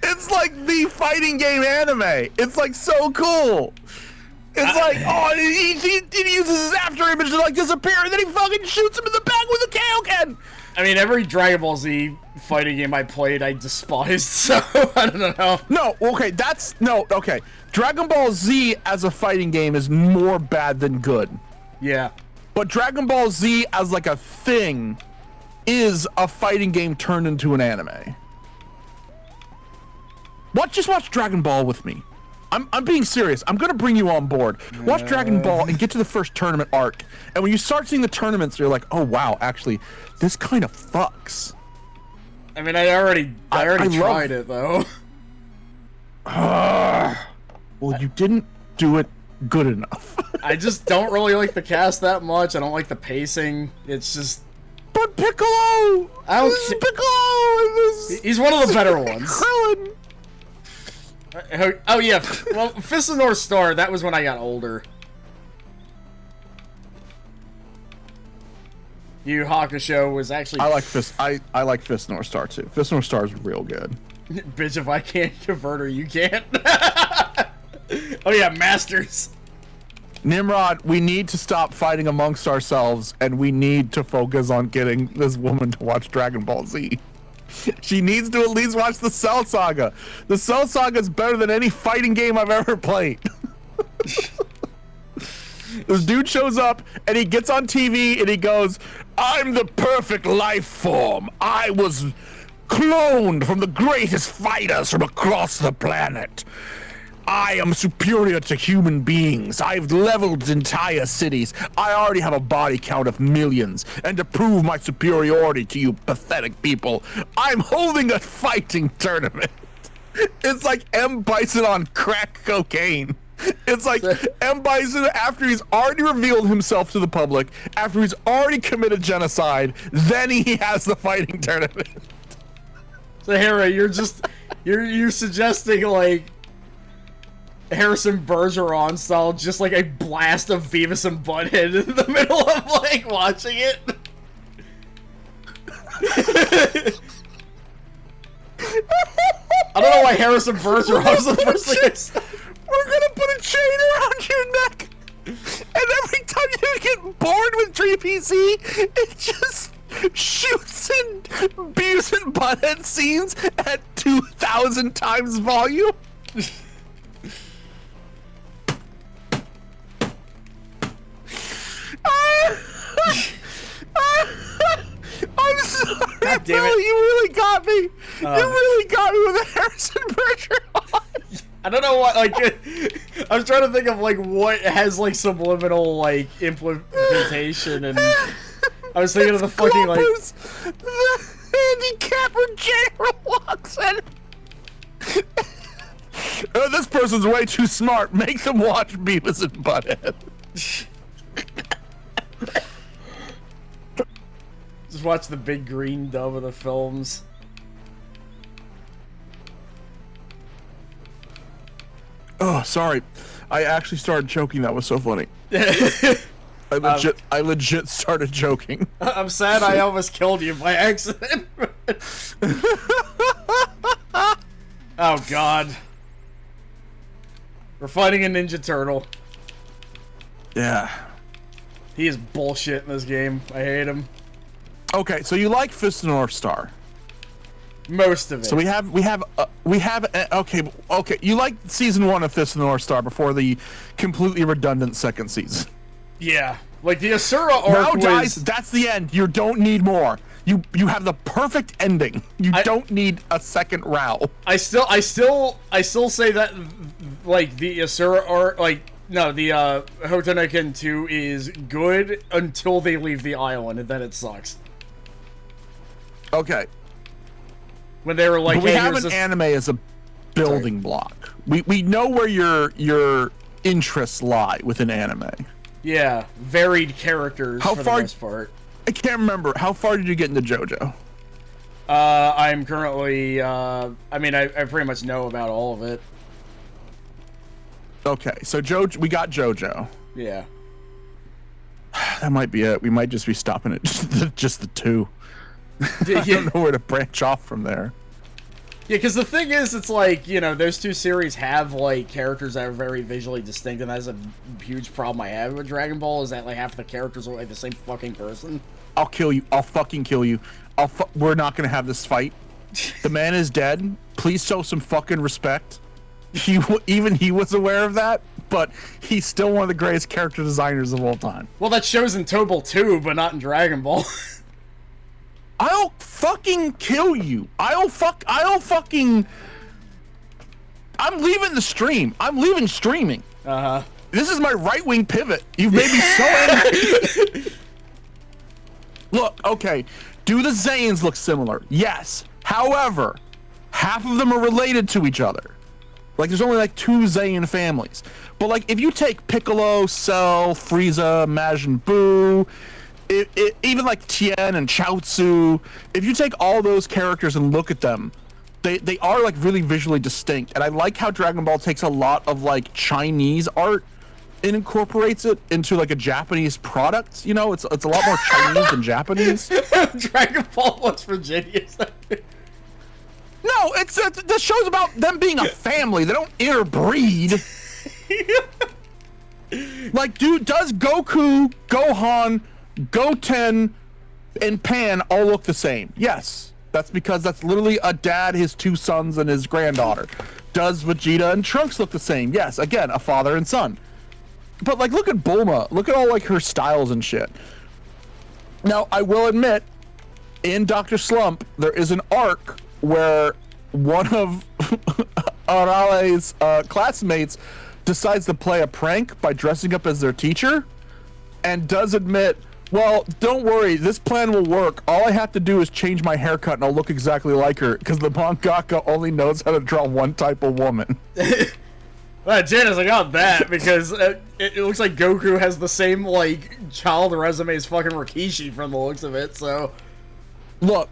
It's like the fighting game anime. It's like so cool. It's like, oh, he uses his after image to like disappear, and then he fucking shoots him in the back with a Kaioken. I mean, every Dragon Ball Z fighting game I played, I despised, so I don't know. No, okay, okay. Dragon Ball Z as a fighting game is more bad than good. Yeah. But Dragon Ball Z as like a thing is a fighting game turned into an anime. Just watch Dragon Ball with me. I'm being serious. I'm gonna bring you on board. Watch Dragon Ball and get to the first tournament arc. And when you start seeing the tournaments, you're like, oh wow, actually, this kind of fucks. I mean, I already tried it though. Well, you didn't do it good enough. I just don't really like the cast that much. I don't like the pacing. It's just. But Piccolo! This is Piccolo! He's one of the better ones. Krillin! Oh yeah, well, Fist of the North Star, that was when I got older. Yu Hakusho was actually... I like Fist of North Star too. Fist of North Star is real good. Bitch, if I can't convert her, you can't. Oh yeah, Masters. Nimrod, we need to stop fighting amongst ourselves, and we need to focus on getting this woman to watch Dragon Ball Z. She needs to at least watch the Cell Saga. The Cell Saga is better than any fighting game I've ever played. This dude shows up, and he gets on TV, and he goes, I'm the perfect life form. I was cloned from the greatest fighters from across the planet. I am superior to human beings. I've leveled entire cities. I already have a body count of millions. And to prove my superiority to you pathetic people, I'm holding a fighting tournament. It's like M. Bison on crack cocaine. It's like M. Bison, after he's already revealed himself to the public, after he's already committed genocide, then he has the fighting tournament. So Hera, you're suggesting like Harrison Bergeron style, just like a blast of Beavis and Butthead in the middle of like watching it. I don't know why Harrison Bergeron was the first thing I said. We're gonna put a chain around your neck, and every time you get bored with 3PC, it just shoots in Beavis and Butthead scenes at 2,000 times volume. I'm sorry, God damn it. Bill, you really got me. You really got me with a Harrison Bergeron. I don't know what, like, I was trying to think of, like, what has, like, subliminal, like, implementation, and I was thinking of the fucking, like... The handicapper general walks in. This person's way too smart. Make them watch Beavis and Butthead. Just watch the big green dove of the films. Oh, sorry. I actually started joking. That was so funny. I legit started joking. I'm sad I almost killed you by accident. Oh, God. We're fighting a Ninja Turtle. Yeah. He is bullshit in this game. I hate him. Okay, so you like Fist of the North Star? Most of it. So we have okay. You like season 1 of Fist of the North Star before the completely redundant second season. Yeah, like the Asura arc Rao was... dies, that's the end. You don't need more. You have the perfect ending. You don't need a second Rao. I still say that, like, the Asura arc, like, no, the Hotonoken 2 is good until they leave the island, and then it sucks. Okay. When they were like, but we hey, have here's an this... anime as a building block. We know where your interests lie within anime. Yeah, varied characters for the most part. I can't remember. How far did you get into JoJo? I'm currently, I mean, I pretty much know about all of it. Okay, so we got JoJo. Yeah. That might be it. We might just be stopping at just the 2. I don't know where to branch off from there. Yeah, because the thing is, it's like, you know, those 2 series have, like, characters that are very visually distinct, and that's a huge problem I have with Dragon Ball, is that, like, half the characters are, like, the same fucking person. I'll kill you. I'll fucking kill you. We're not gonna have this fight. The man is dead. Please show some fucking respect. Even he was aware of that, but he's still one of the greatest character designers of all time. Well, that shows in Tobal too, but not in Dragon Ball. I'll fucking kill you. I'll fucking... I'm leaving the stream. I'm leaving streaming. Uh-huh. This is my right-wing pivot. You've made me so angry. Look, okay. Do the Zains look similar? Yes. However, half of them are related to each other. Like, there's only, like, 2 Zayn families. But, like, if you take Piccolo, Cell, Frieza, Majin Buu... even like Tien and Chaozu, if you take all those characters and look at them, they are like really visually distinct. And I like how Dragon Ball takes a lot of like Chinese art and incorporates it into like a Japanese product. You know, it's a lot more Chinese than Japanese. Dragon Ball West Virginia. No, it's the show's about them being a family. They don't interbreed. Like, dude, does Goku, Gohan, Goten, and Pan all look the same? Yes. That's because that's literally a dad, his 2 sons, and his granddaughter. Does Vegeta and Trunks look the same? Yes. Again, a father and son. But, like, look at Bulma. Look at all, like, her styles and shit. Now, I will admit, in Dr. Slump, there is an arc where one of Arale's classmates decides to play a prank by dressing up as their teacher, and does admit, well, don't worry, this plan will work. All I have to do is change my haircut and I'll look exactly like her, because the mangaka only knows how to draw one type of woman. Well, Janice, I got that, because it looks like Goku has the same, like, child resume as fucking Rikishi from the looks of it, so... Look,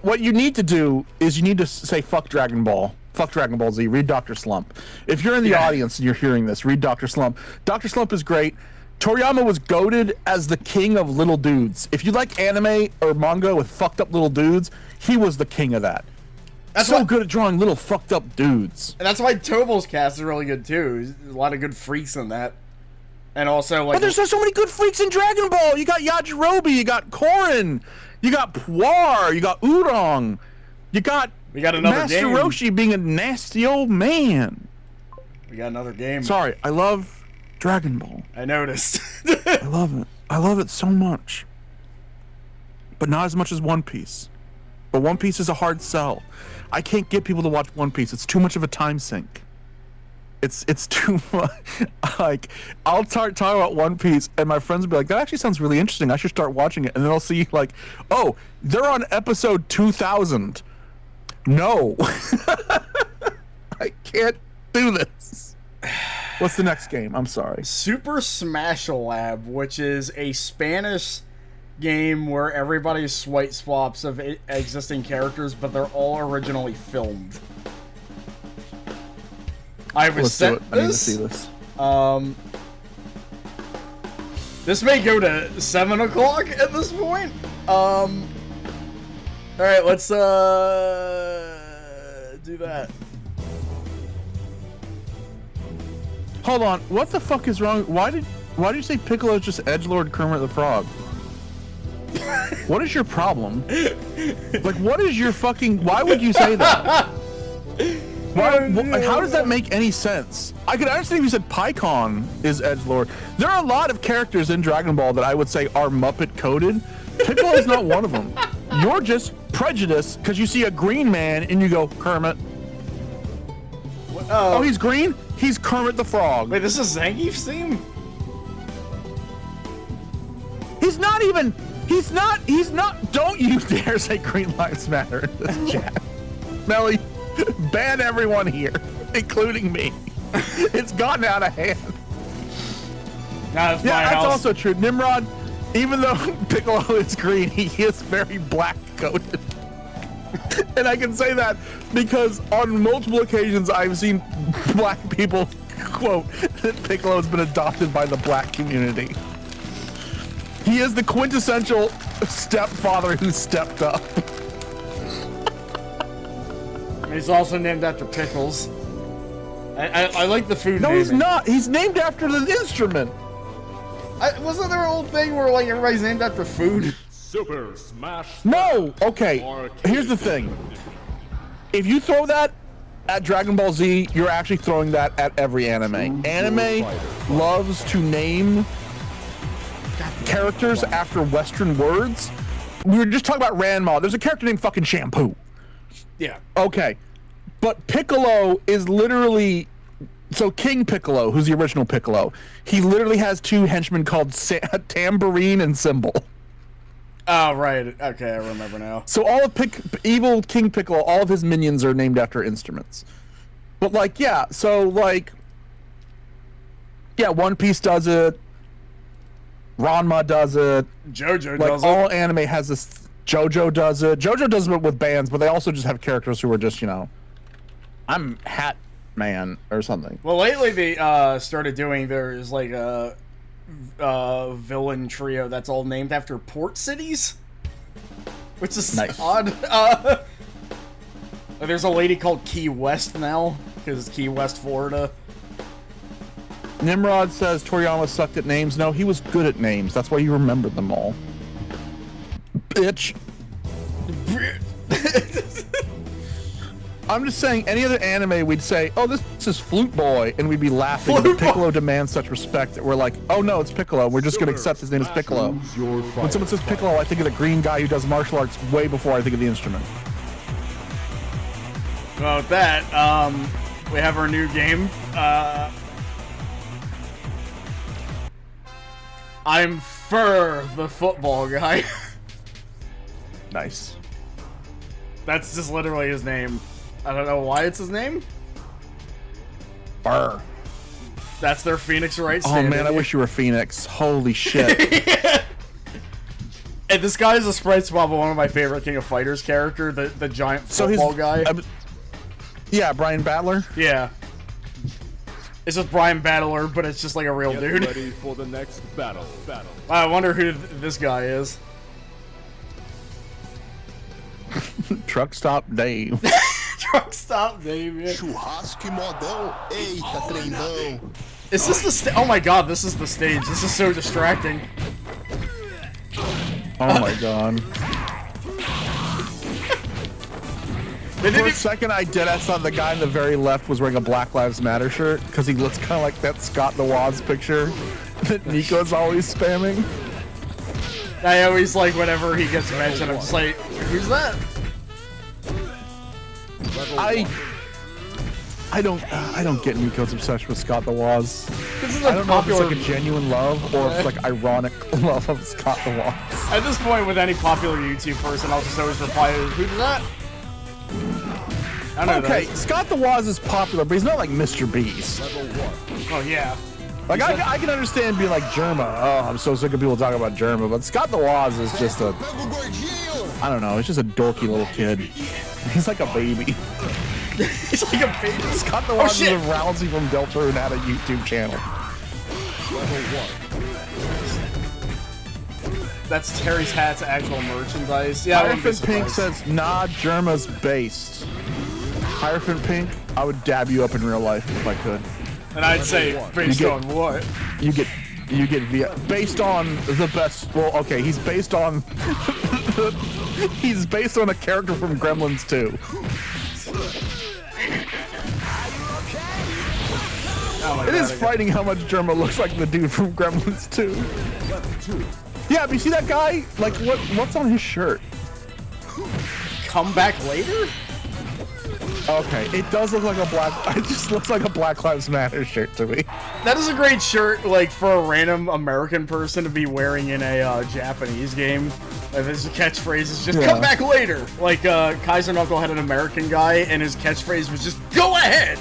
what you need to do is you need to say, fuck Dragon Ball. Fuck Dragon Ball Z, read Dr. Slump. If you're in the audience and you're hearing this, read Dr. Slump. Dr. Slump is great. Toriyama was goated as the king of little dudes. If you like anime or manga with fucked up little dudes, he was the king of that. That's so good at drawing little fucked up dudes. And that's why Tobal's cast is really good too. There's a lot of good freaks in that. And also, like... But there's so many good freaks in Dragon Ball! You got Yajirobe, you got Korin, you got Puar, you got Oolong, you got... We got another Master game. Roshi being a nasty old man. We got another game. Sorry, I love Dragon Ball. I noticed. I love it. I love it so much. But not as much as One Piece. But One Piece is a hard sell. I can't get people to watch One Piece. It's too much of a time sink. It's too much. Like, I'll start talking about One Piece, and my friends will be like, that actually sounds really interesting. I should start watching it. And then I'll see, like, oh, they're on episode 2000. No. I can't do this. What's the next game? I'm sorry. Super Smash Lab, which is a Spanish game where everybody swipe swaps of existing characters, but they're all originally filmed. I was sent this. I need to see this. This may go to 7 o'clock at this point. Alright, let's do that. Hold on, what the fuck is wrong? Why do you say Piccolo's just edgelord Kermit the Frog? What is your problem? Like, what is your fucking... Why would you say that? How does that make any sense? I could understand if you said Pycon is edgelord. There are a lot of characters in Dragon Ball that I would say are Muppet coded. Piccolo is not one of them. You're just prejudiced because you see a green man and you go, Kermit. Oh, he's green? He's Kermit the Frog. Wait, this is Zangief's theme? He's not, don't you dare say Green Lives Matter in this chat. Melly, ban everyone here, including me. It's gotten out of hand. That's also true. Nimrod, even though Piccolo is green, he is very black coded. And I can say that because on multiple occasions I've seen black people quote that Piccolo has been adopted by the black community. He is the quintessential stepfather who stepped up. He's also named after pickles. I like the food. No, naming. he's not. He's named after the instrument. Wasn't there an old thing where like everybody's named after food? Super Smash. No. Okay. Here's the thing. If you throw that at Dragon Ball Z, you're actually throwing that at every anime. Anime loves to name characters after Western words. We were just talking about Ranma. There's a character named fucking Shampoo. Yeah. Okay. But Piccolo is literally... So King Piccolo, who's the original Piccolo, he literally has two henchmen called Tambourine and Cymbal. Oh, right. Okay, I remember now. So all of evil King Piccolo, all of his minions are named after instruments. But like, yeah, so like... Yeah, One Piece does it. Ranma does it. JoJo like, does it. all anime has this... JoJo does it. JoJo does it with bands, but they also just have characters who are just, you know... I'm Hat Man or something. Well, lately they started doing, there's like a villain trio that's all named after port cities, which is nice. Odd. There's a lady called Key West now, because it's Key West, Florida. Nimrod says Toriyama sucked at names. No, he was good at names. That's why you remembered them all. Bitch. I'm just saying, any other anime, we'd say, oh, this is Flute Boy, and we'd be laughing. But Piccolo demands such respect that we're like, oh no, it's Piccolo. We're just going to accept his name as Piccolo. When someone says Piccolo, I think of the green guy who does martial arts way before I think of the instrument. Well, with that, we have our new game. I'm Fur, the football guy. Nice. That's just literally his name. I don't know why it's his name. Fur. That's their Phoenix Wright Oh standard. man, I wish you were Phoenix. Holy shit. Yeah. And this guy is a sprite swap of one of my favorite King of Fighters character, the giant football guy. Yeah, Brian Battler. Yeah. It's just Brian Battler, but it's just like a real dude. Ready for the next battle. I wonder who this guy is. Truck Stop Dave. Truck Stop Dave, yeah. Churrasco modão. Eita, treinão. Is this the oh my god, this is the stage. This is so distracting. Oh my god. For a second, I thought the guy in the very left was wearing a Black Lives Matter shirt, because he looks kind of like that Scott the Woz picture that Nico's always spamming. I always like whenever he gets mentioned, I'm just like, who's that? I don't get Nico's obsession with Scott the Woz. I don't know if it's like a genuine love or if it's like ironic love of Scott the Woz. At this point, with any popular YouTube person, I'll just always reply, who's that? I don't know. Okay, Scott the Woz is popular, but he's not like Mr. Beast. Oh yeah. Like I can understand being like Germa. Oh, I'm so sick of people talking about Germa, but Scott the Woz is just a, I don't know, he's just a dorky little kid. He's like a baby. He's like a baby. Scott the Woz is a Rousey from Delta and had a YouTube channel. That's Terry's Hat's actual merchandise. Yeah. Hierophant Pink says, nah, Germa's based. Hierophant Pink, I would dab you up in real life if I could. And I'd say, based on what? You get via based on the best. Well, okay, he's based on he's based on a character from Gremlins 2. It is frightening how much Germa looks like the dude from Gremlins 2. Yeah, but you see that guy? Like, what's on his shirt? Come back later? Okay, it does look like a black. It just looks like a Black Lives Matter shirt to me. That is a great shirt, like, for a random American person to be wearing in a Japanese game. Like, his catchphrase is just, come back later! Like, Kaiser Knuckle had an American guy, and his catchphrase was just, go ahead!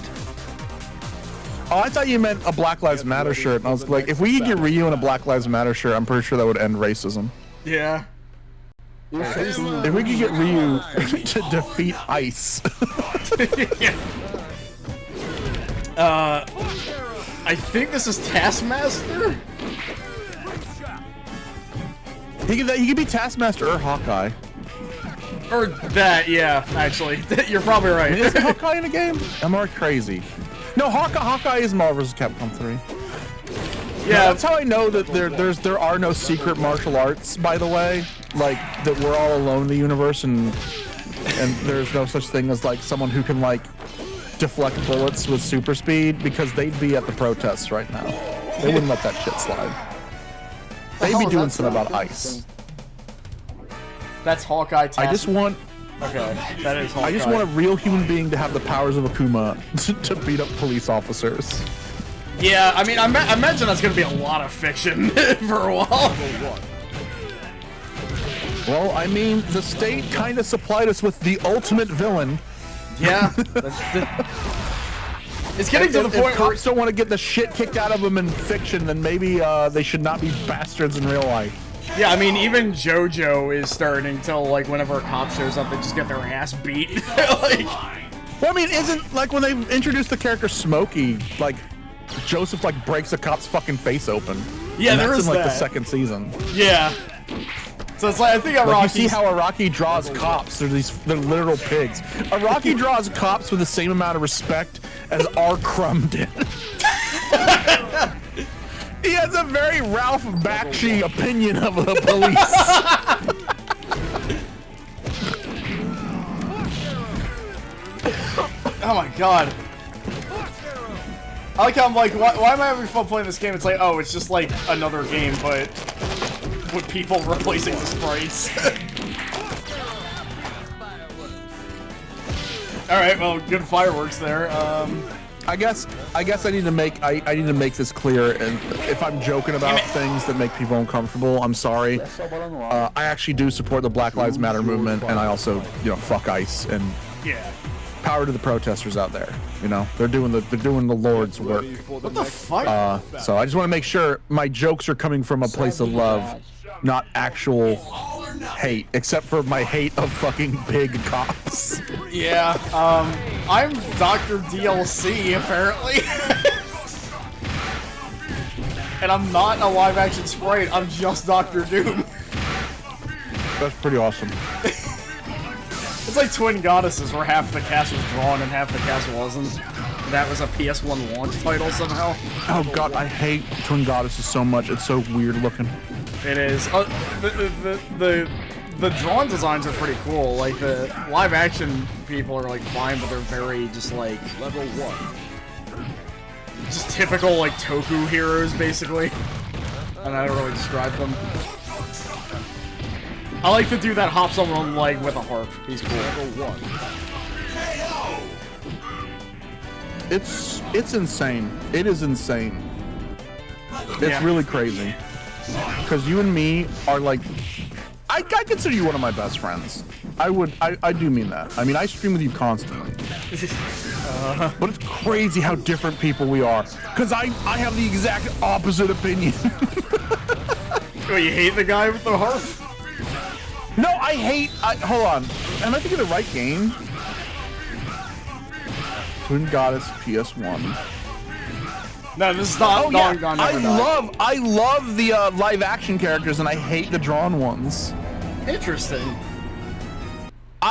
Oh, I thought you meant a Black Lives Matter shirt, and I was like, if we could get Ryu in a Black Lives Matter shirt, I'm pretty sure that would end racism. Yeah. If we could get Ryu to defeat Ice. I think this is Taskmaster? He could be Taskmaster or Hawkeye. Or that, yeah, actually. You're probably right. Is Hawkeye in a game? Am I crazy? No, Hawkeye is Marvel vs. Capcom 3. Yeah, no, that's how I know that there are no secret martial arts, by the way. Like, that we're all alone in the universe, and there's no such thing as, like, someone who can, like, deflect bullets with super speed, because they'd be at the protests right now. They wouldn't let that shit slide. They'd be doing something about Ice. That's Hawkeye. I just want... Okay, that is Hawkeye. I just want a real human being to have the powers of Akuma to beat up police officers. Yeah, I mean, I imagine that's going to be a lot of fiction for a while. Well, I mean, the state kind of supplied us with the ultimate villain. Yeah. It's getting to the point if cops don't want to get the shit kicked out of them in fiction, then maybe they should not be bastards in real life. Yeah, I mean, even JoJo is starting to, like, whenever a cop shows up, they just get their ass beat. Like, well, I mean, isn't, like, when they introduced the character Smokey, like, Joseph, like, breaks a cop's fucking face open. Yeah, there is in, like, that. the second season. Yeah. So it's like, I think Araki... You see how Araki draws cops. They're literal pigs. Araki draws cops with the same amount of respect as R. Crumb did. He has a very Ralph Bakshi opinion of the police. Oh my god. I like how I'm like, why am I having fun playing this game? It's like, oh, it's just like another game, but with people replacing the sprites. Alright, well, good fireworks there. I guess I need to make this clear, and if I'm joking about things that make people uncomfortable, I'm sorry. I actually do support the Black Lives Matter movement, and I also, you know, fuck ICE, and power to the protesters out there. You know, they're doing the Lord's work. What the fuck? So I just want to make sure my jokes are coming from a place of love, not actual hate, except for my hate of fucking big cops. Yeah, I'm Dr. DLC, apparently. And I'm not a live-action sprite, I'm just Dr. Doom. That's pretty awesome. It's like Twin Goddesses, where half the cast was drawn and half the cast wasn't. That was a PS1 launch title somehow. Oh god, I hate Twin Goddesses so much, it's so weird looking. It is. The drawn designs are pretty cool. Like, the live action people are like fine, but they're very just like level 1. Just typical like Toku heroes basically. And I don't really describe them. I like to do that hops on one leg with a harp. He's cool. Level 1. It's insane. It is insane. It's really crazy. Because you and me are like, I consider you one of my best friends. I do mean that. I mean, I stream with you constantly. But it's crazy how different people we are. Because I have the exact opposite opinion. Oh, you hate the guy with the harp? No, hold on. Am I thinking the right game? Twin Goddess PS1. No, this is not Gone Never Die. I love the live action characters, and I hate the drawn ones. Interesting.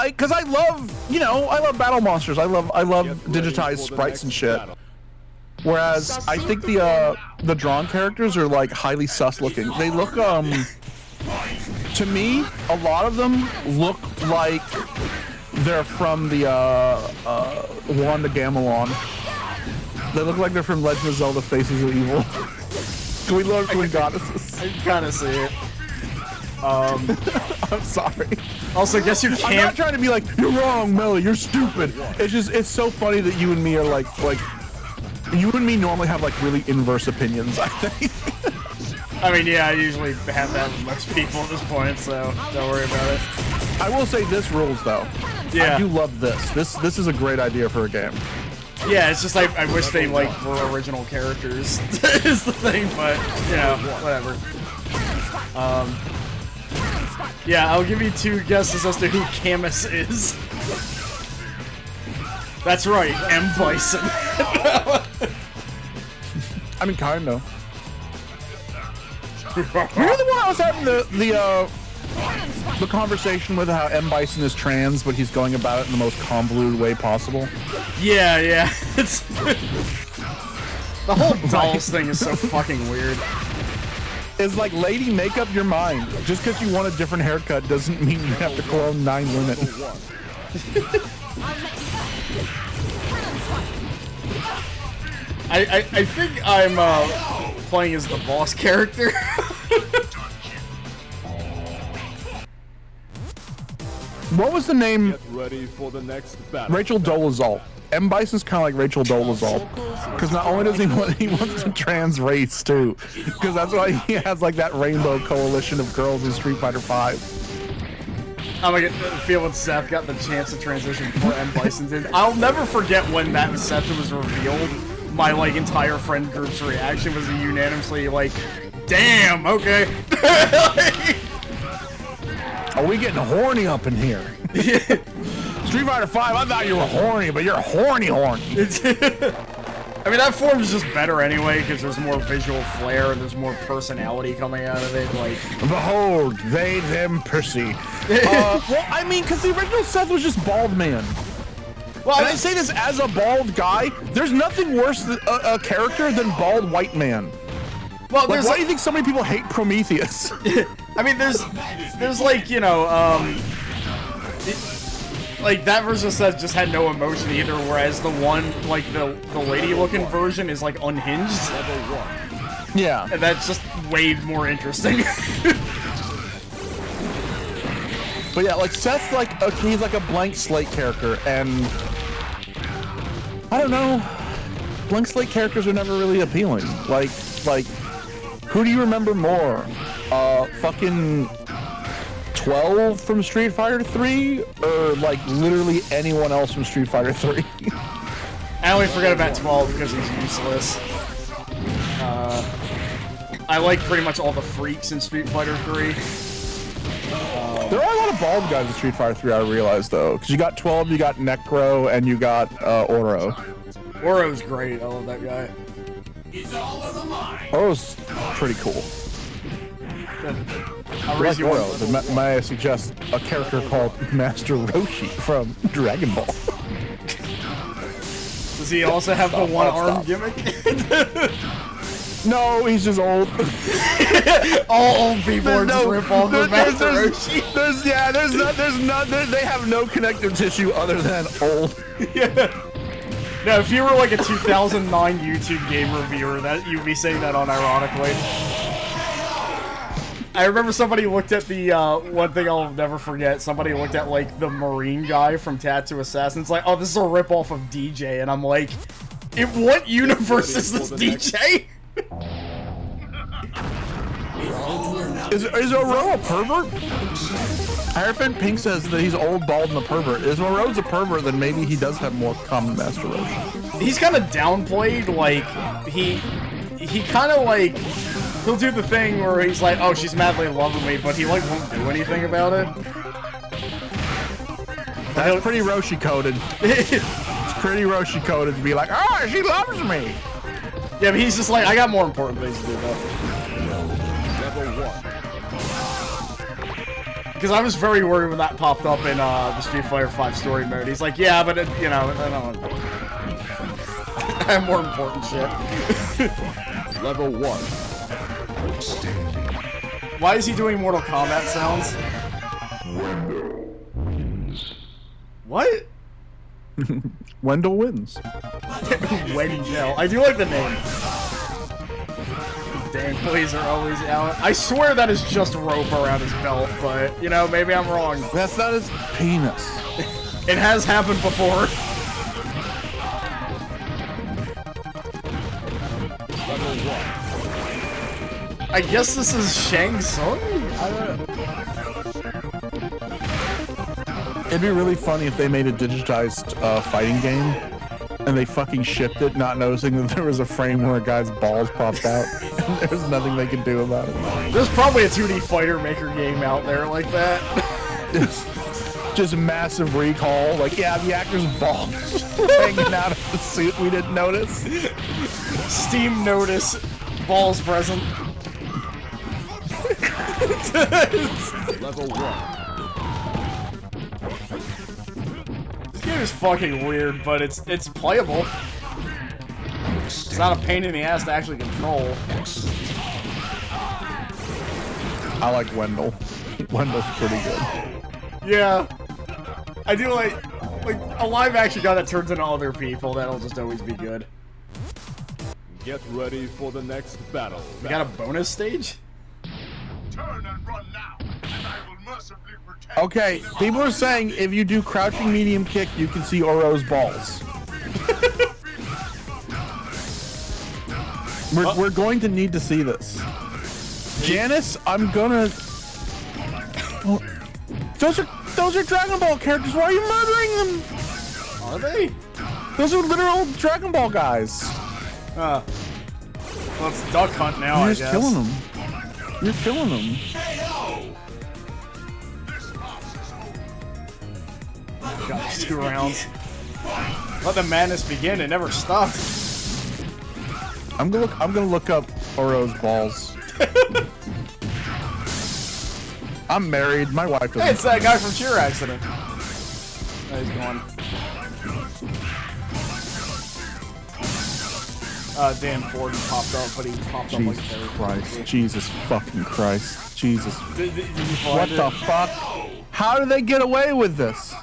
Because I love, you know, I love battle monsters. I love digitized sprites and shit. Whereas I think the drawn characters are like highly sus looking. They look to me, a lot of them look like they're from the Wanda Gamelon. They look like they're from Legend of Zelda: Faces of Evil. Can we learn from goddesses? I kind of see it. I'm sorry. Also, guess you can't. I'm not trying to be like, you're wrong, Melly, you're stupid. It's just, it's so funny that you and me are like, you and me normally have like really inverse opinions, I think. I mean, yeah, I usually have that with most people at this point, so don't worry about it. I will say this rules though. Yeah. I do love this. This is a great idea for a game. Yeah, it's just I wish they like were original characters is the thing, but you know, whatever. Yeah, I'll give you 2 guesses as to who Camus is. That's right, M. Bison. I mean, kind of. You're the one I was having the conversation with how M. Bison is trans, but he's going about it in the most convoluted way possible. Yeah. It's the whole dolls thing is so fucking weird. It's like, lady, make up your mind. Just because you want a different haircut doesn't mean you have to clone 9 women. I think I'm playing as the boss character. What was the name? Get ready for the next battle. Rachel Dolezal. M. Bison's kind of like Rachel Dolezal, because not only does he wants to trans race too, because that's why he has like that rainbow coalition of girls in Street Fighter V. I'm gonna feel when Seth got the chance to transition before M. Bison did. I'll never forget when that Seth was revealed. My like entire friend group's reaction was unanimously like, "Damn, okay." Are we getting horny up in here? Street Fighter V, I thought you were horny, but you're horny. I mean, that form is just better anyway, because there's more visual flair and there's more personality coming out of it. Like, behold, they, them, Percy. Well, I mean, because the original Seth was just bald man. Well, and I say this as a bald guy. There's nothing worse than a character than bald white man. Well, like, why do you think so many people hate Prometheus? I mean, there's like, you know, like that version of Seth just had no emotion either, whereas the one, like the lady-looking version is like unhinged. Yeah, and that's just way more interesting. But yeah, like Seth's like he's like a blank slate character, and I don't know, blank slate characters are never really appealing. Like who do you remember more? Fucking 12 from Street Fighter 3, or like literally anyone else from Street Fighter 3? I only forget about 12 because he's useless. I like pretty much all the freaks in Street Fighter 3. There are a lot of bald guys in Street Fighter 3, I realize, though. Because you got 12, you got Necro, and you got Oro. Oro's great. I love that guy. It's all in the mind. Oro's pretty cool. I like Oro. May I suggest a character called Master Roshi from Dragon Ball? Does he also have the one-arm gimmick? No, he's just old. All old people are just rip off of Master Roshi. They have no connective tissue other than old. Yeah. No, if you were like a 2009 YouTube game reviewer, that you'd be saying that unironically. I remember somebody looked at the, one thing I'll never forget, somebody looked at, like, the Marine guy from Tattoo Assassins, like, oh, this is a ripoff of DJ, and I'm like, in what universe is this DJ? Is Oro a pervert? Hierophant Pink says that he's old, bald, and a pervert. If Oro's a pervert, then maybe he does have more common Master Roshi. He's kind of downplayed, like, he kind of, like, he'll do the thing where he's like, oh, she's madly in love with me, but he, like, won't do anything about it. That's pretty Roshi-coded. It's pretty Roshi-coded to be like, oh, she loves me! Yeah, but he's just like, I got more important things to do, though. Because I was very worried when that popped up in the Street Fighter V story mode. He's like, yeah, but, you know, I don't know. I have more important shit. Level 1. Why is he doing Mortal Kombat sounds? What? Wendell wins. Wendell. I do like the name. Dangleys are always out. I swear that is just rope around his belt, but, you know, maybe I'm wrong. That's not his penis. It has happened before. I guess this is Shang Tsung? It'd be really funny if they made a digitized fighting game and they fucking shipped it, not noticing that there was a frame where a guy's balls popped out. And there's nothing they can do about it. There's probably a 2D fighter maker game out there like that. Just massive recall. Like, yeah, the actor's balls hanging out of the suit. We didn't notice. Steam notice. Balls present. Level 1. This game is fucking weird, but it's playable. It's not a pain in the ass to actually control. I like Wendell. Wendell's pretty good. Yeah. I do like a live action guy that turns into other people, that'll just always be good. Get ready for the next battle. We got a bonus stage? Turn and run now, and I will mercifully protect. Okay, people are saying if you do crouching medium kick, you can see Oro's balls. We're going to need to see this. Janice, I'm gonna... Oh, those are Dragon Ball characters. Why are you murdering them? Are they? Those are literal Dragon Ball guys. Well, it's Duck Hunt now, You're just killing them. You're killing them. Got 2 rounds. Let the madness begin. It never stopped. I'm gonna look up Oro's balls. I'm married. My wife doesn't. Hey, it's that guy from Cheer Accident. Oh, he's gone. Dan Ford popped up, but he popped up like Jesus Christ. Jesus fucking Christ. Jesus. Did you What find the it? fuck? How do they get away with this?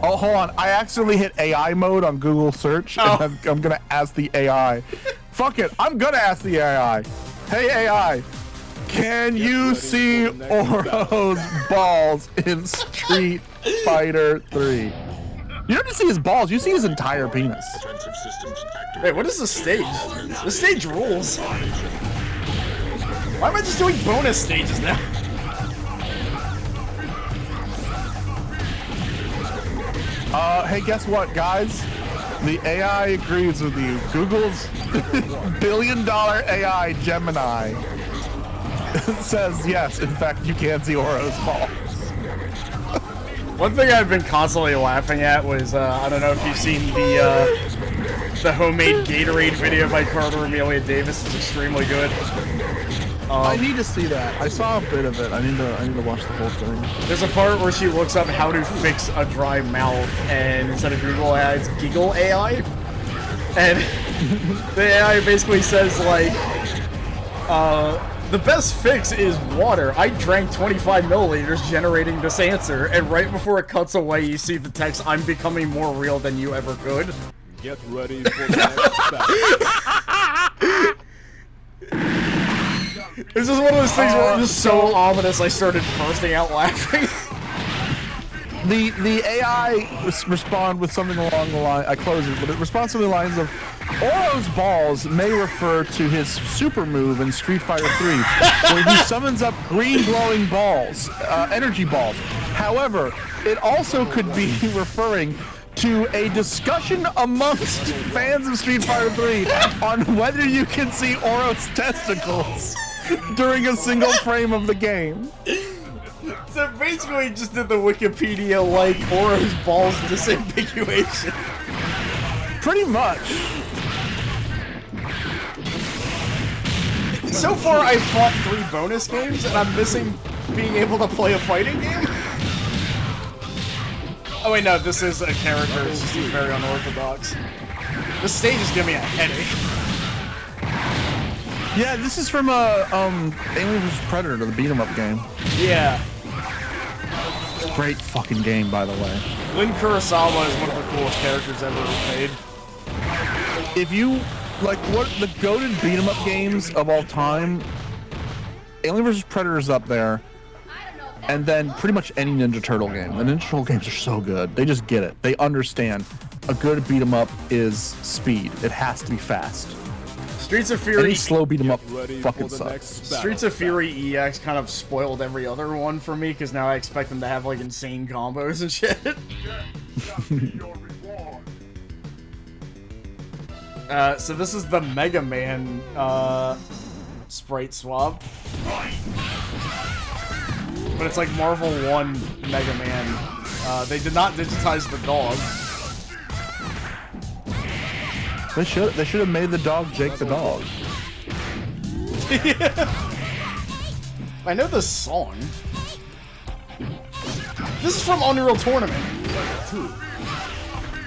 Oh, hold on. I accidentally hit AI mode on Google search, and I'm gonna ask the AI. Fuck it. I'm gonna ask the AI. Hey, AI. Can you see Oro's balls in Street Fighter 3? You don't just see his balls, you see his entire penis. Wait, what is this stage? This stage rules. Why am I just doing bonus stages now? Hey, guess what, guys? The AI agrees with you. Google's billion-dollar AI Gemini says yes, in fact, you can see Oro's balls. One thing I've been constantly laughing at was, I don't know if you've seen the homemade Gatorade video by Carter Amelia Davis. It's extremely good. I need to see that. I saw a bit of it. I need to watch the whole thing. There's a part where she looks up how to fix a dry mouth, and instead of Google AI, it's Giggle AI. And the AI basically says, like, the best fix is water. I drank 25 milliliters generating this answer, and right before it cuts away, you see the text, I'm becoming more real than you ever could. Get ready for the next battle. This is one of those things where it was so ominous I started bursting out laughing. The AI respond with something along the line. I close it, but it responds to the lines of, Oro's balls may refer to his super move in Street Fighter 3, where he summons up green glowing balls, energy balls. However, it also could be referring to a discussion amongst fans of Street Fighter 3 on whether you can see Oro's testicles during a single frame of the game. So basically just did the Wikipedia like Oro's balls disambiguation. Pretty much. So far I've fought 3 bonus games and I'm missing being able to play a fighting game. Oh wait, no, this is a character, it's just very unorthodox. This stage is giving me a headache. Yeah, this is from Alien vs Predator, the beat 'em up game. Yeah. Great fucking game, by the way. Lin Kurosawa is one of the coolest characters ever made. If you like what the goated beat 'em up games of all time, Alien vs Predator is up there, and then pretty much any Ninja Turtle game. The Ninja Turtle games are so good. They just get it. They understand. A good beat 'em up is speed. It has to be fast. Streets of Fury. Any slow beat 'em up fucking sucks. Streets of Fury EX kind of spoiled every other one for me because now I expect them to have like insane combos and shit. So this is the Mega Man sprite swap, but it's like Marvel 1 Mega Man. They did not digitize the dog. They should have made the dog Jake the dog. I know this song. This is from Unreal Tournament.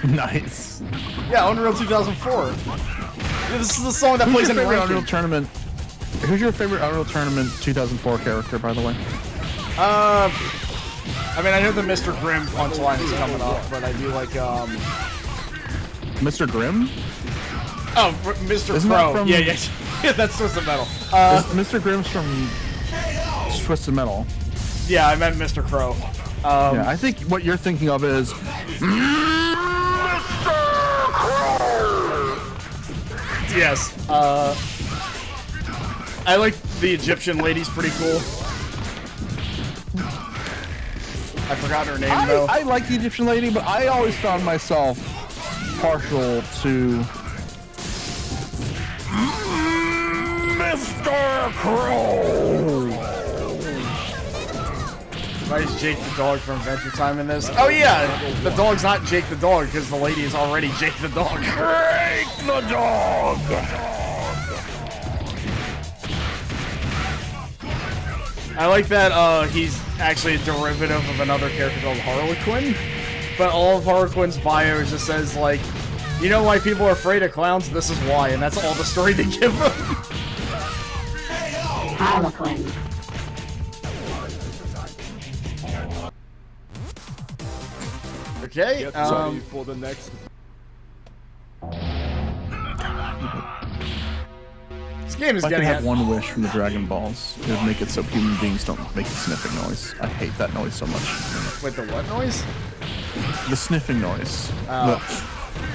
Nice. Yeah, Unreal 2004. This is the song that plays in Unreal Tournament. Who's your favorite Unreal Tournament 2004 character, by the way? I mean, I know the Mr. Grimm punchline is coming up, but I do like Mr. Grimm? Oh, Mr. Isn't Crow. that from... Yeah, that's Twisted Metal. Mr. Grimm's from Twisted Metal. Yeah, I meant Mr. Crow. Yeah, I think what you're thinking of is yes. I like the Egyptian lady's pretty cool. I forgot her name though. I like the Egyptian lady, but I always found myself partial to Mr. Crow. Why is Jake the dog from Adventure Time in this? Oh yeah, the dog's not Jake the dog because the lady is already Jake the dog. Jake the dog. I like that he's actually a derivative of another character called Harlequin, but all of Harlequin's bio just says like, you know why people are afraid of clowns? This is why, and that's all the story they give him. Harlequin. Okay, ready for the next. This game is if I could getting have one wish from the Dragon Balls, it would make it so human beings don't make the sniffing noise. I hate that noise so much. Wait, the what noise? The sniffing noise. The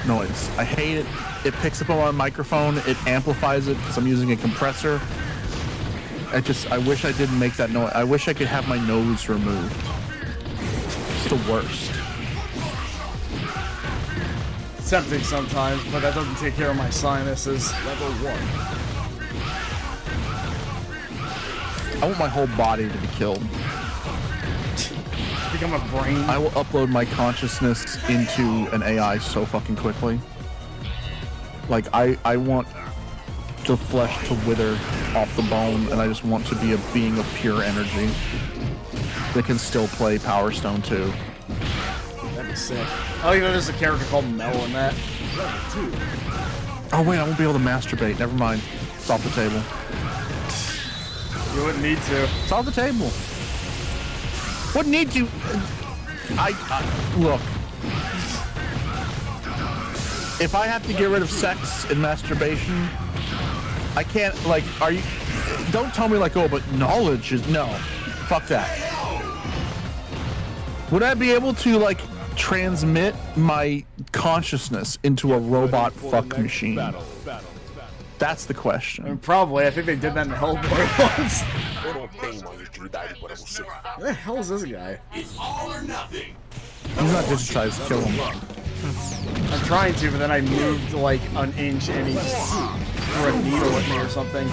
noise. I hate it. It picks up on my microphone. It amplifies it because I'm using a compressor. I wish I didn't make that noise. I wish I could have my nose removed. It's the worst. It's tempting sometimes, but that doesn't take care of my sinuses. Level 1. I want my whole body to be killed. Become a brain. I will upload my consciousness into an AI so fucking quickly. Like, I want the flesh to wither off the bone, and I just want to be a being of pure energy that can still play Power Stone 2. That'd be sick. Oh, you know there's a character called Mel in that. Oh wait, I won't be able to masturbate. Never mind. It's off the table. You wouldn't need to. It's off the table. What need to? Look. If I have to get rid of sex and masturbation, I can't. Like, are you? Don't tell me like, oh, but knowledge is no. Fuck that. Would I be able to like transmit my consciousness into a robot fuck machine? That's the question. I mean, probably. I think they did that in Hellboy once. Where the hell is this guy? It's all or nothing. He's not digitized. Kill him. I'm trying to, but then I moved like an inch and he just threw a needle at me or something.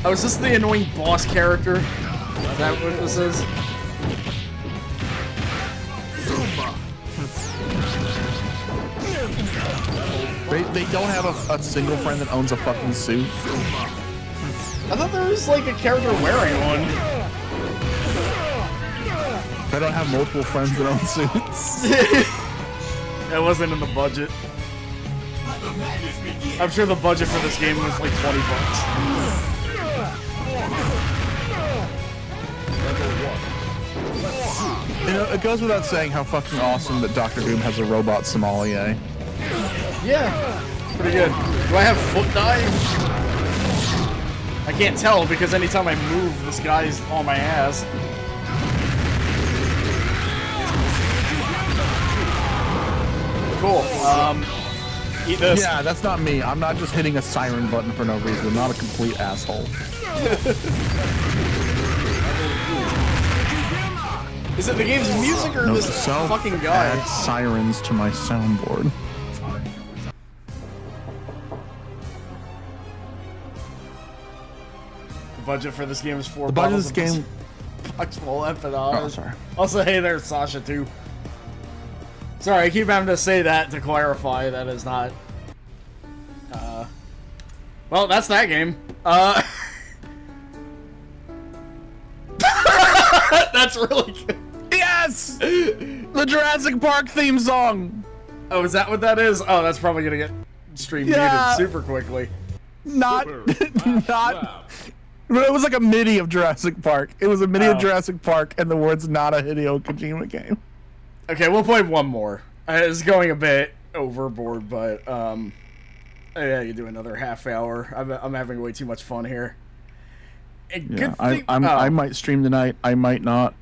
Oh, is this the annoying boss character? Is that what this is? They don't have a single friend that owns a fucking suit. I thought there was like a character wearing one. They don't have multiple friends that own suits. That wasn't in the budget. I'm sure the budget for this game was like $20. You know, it goes without saying how fucking awesome that Doctor Doom has a robot sommelier. Yeah, pretty good. Do I have foot dive? I can't tell because anytime I move, this guy's on my ass. Cool. Eat this. Yeah, that's not me. I'm not just hitting a siren button for no reason. I'm not a complete asshole. Is it the game's music or this fucking guy? Add sirens to my soundboard. The budget for this game is $4. The budget of this game. Bucks full empanadas. Oh, sorry. Also, hey there, Sasha too. Sorry, I keep having to say that to clarify that is not. Well, that's that game. That's really good. Yes! The Jurassic Park theme song! Oh, is that what that is? Oh, that's probably gonna get stream muted super quickly. Not. But it was like a MIDI of Jurassic Park. It was a MIDI of Jurassic Park, and the words not a Hideo Kojima game. Okay, we'll play one more. It's going a bit overboard, but yeah, you do another half hour. I'm having way too much fun here. Yeah, I might stream tonight. I might not.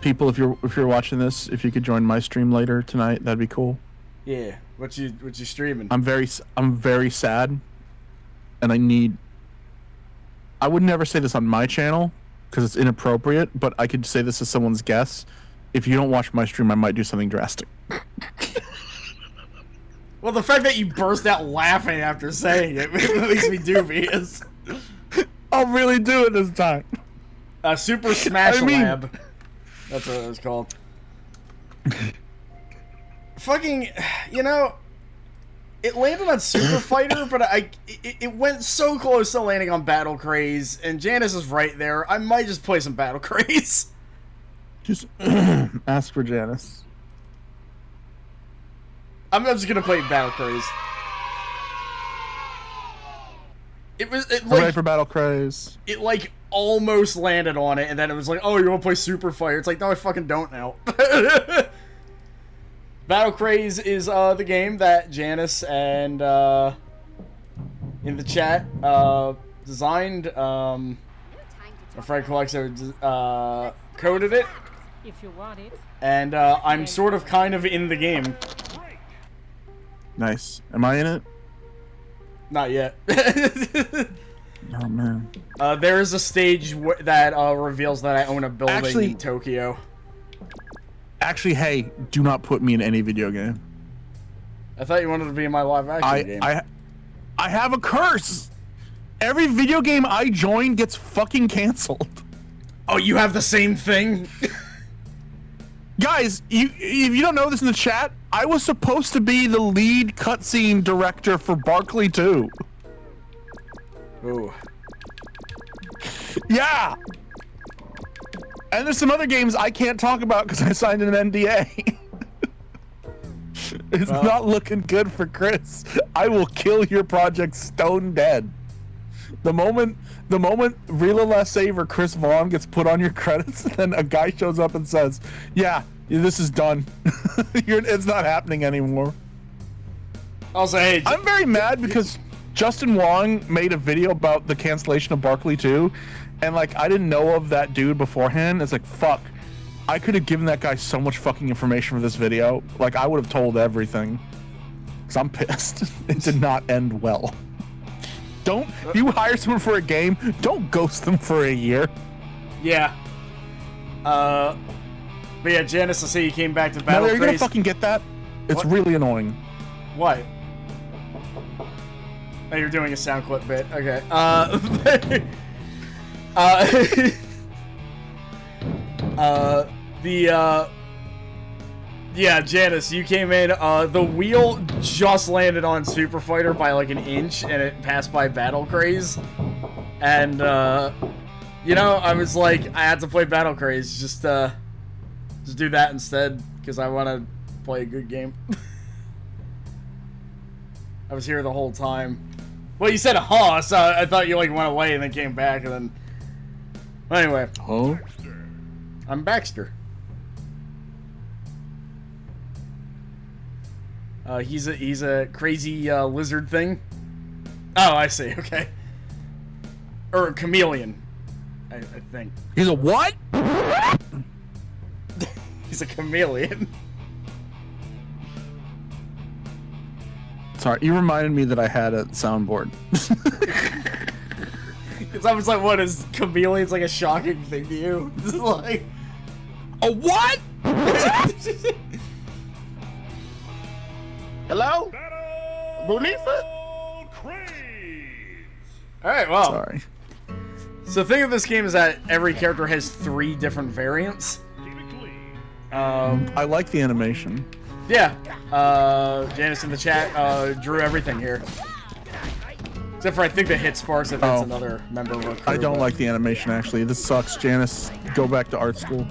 People, if you're watching this, if you could join my stream later tonight, that'd be cool. Yeah, what you streaming? I'm very sad, and I would never say this on my channel because it's inappropriate, but I could say this as someone's guess. If you don't watch my stream, I might do something drastic. Well, the fact that you burst out laughing after saying it makes me dubious. I'll really do it this time. Super Smash Lab. That's what it was called. Fucking, you know, it landed on Super Fighter, but it went so close to landing on Battle Craze, and Janice is right there. I might just play some Battle Craze. Just ask for Janice. I'm just gonna play Battle Craze. Ready for Battle Craze. It like almost landed on it, and then it was like, "Oh, you want to play Super Fighter?" It's like, no, I fucking don't now. Battle Craze is the game that Janice and in the chat designed. My friend Colexo coded it. If you want it. And I'm sort of kind of in the game. Nice. Am I in it? Not yet. Oh man. There is a stage that reveals that I own a building in Tokyo. Actually, hey, do not put me in any video game. I thought you wanted to be in my live action game. I have a curse. Every video game I join gets fucking canceled. Oh, you have the same thing? Guys, if you don't know this in the chat, I was supposed to be the lead cutscene director for Barkley 2. Ooh. Yeah! And there's some other games I can't talk about because I signed an NDA. It's not looking good for Chris. I will kill your project stone dead. The moment Rila Lasave or Chris Vaughn gets put on your credits, then a guy shows up and says, "Yeah, this is done. It's not happening anymore." Also, hey, I'm very mad because Justin Wong made a video about the cancellation of Barkley 2, and like I didn't know of that dude beforehand. It's like, fuck, I could have given that guy so much fucking information for this video. Like I would have told everything. Cause I'm pissed. It did not end well. Don't you hire someone for a game? Don't ghost them for a year. Yeah. But yeah, Janice, I see you came back to Battle Craze. Are you gonna fucking get that? It's really annoying. What? Oh, you're doing a sound clip bit. Okay. Yeah, Janice, you came in, the wheel just landed on Super Fighter by like an inch, and it passed by Battle Craze. And, you know, I was like, I had to play Battle Craze, just do that instead, because I want to play a good game. I was here the whole time. Well, you said, huh, so I thought you, like, went away and then came back, and then... Anyway. Huh? I'm Baxter. He's a crazy lizard thing. Oh, I see. Okay. Or a chameleon, I think. He's a what? He's a chameleon. Sorry, you reminded me that I had a soundboard. Because I was like, what is chameleons like a shocking thing to you? This is like a what? Hello? Bonisa? Alright, well. Sorry. So the thing of this game is that every character has 3 different variants. I like the animation. Yeah. Janice in the chat drew everything here. Except for I think the hit sparks if that's another member of our crew. I don't like the animation actually. This sucks, Janice. Go back to art school.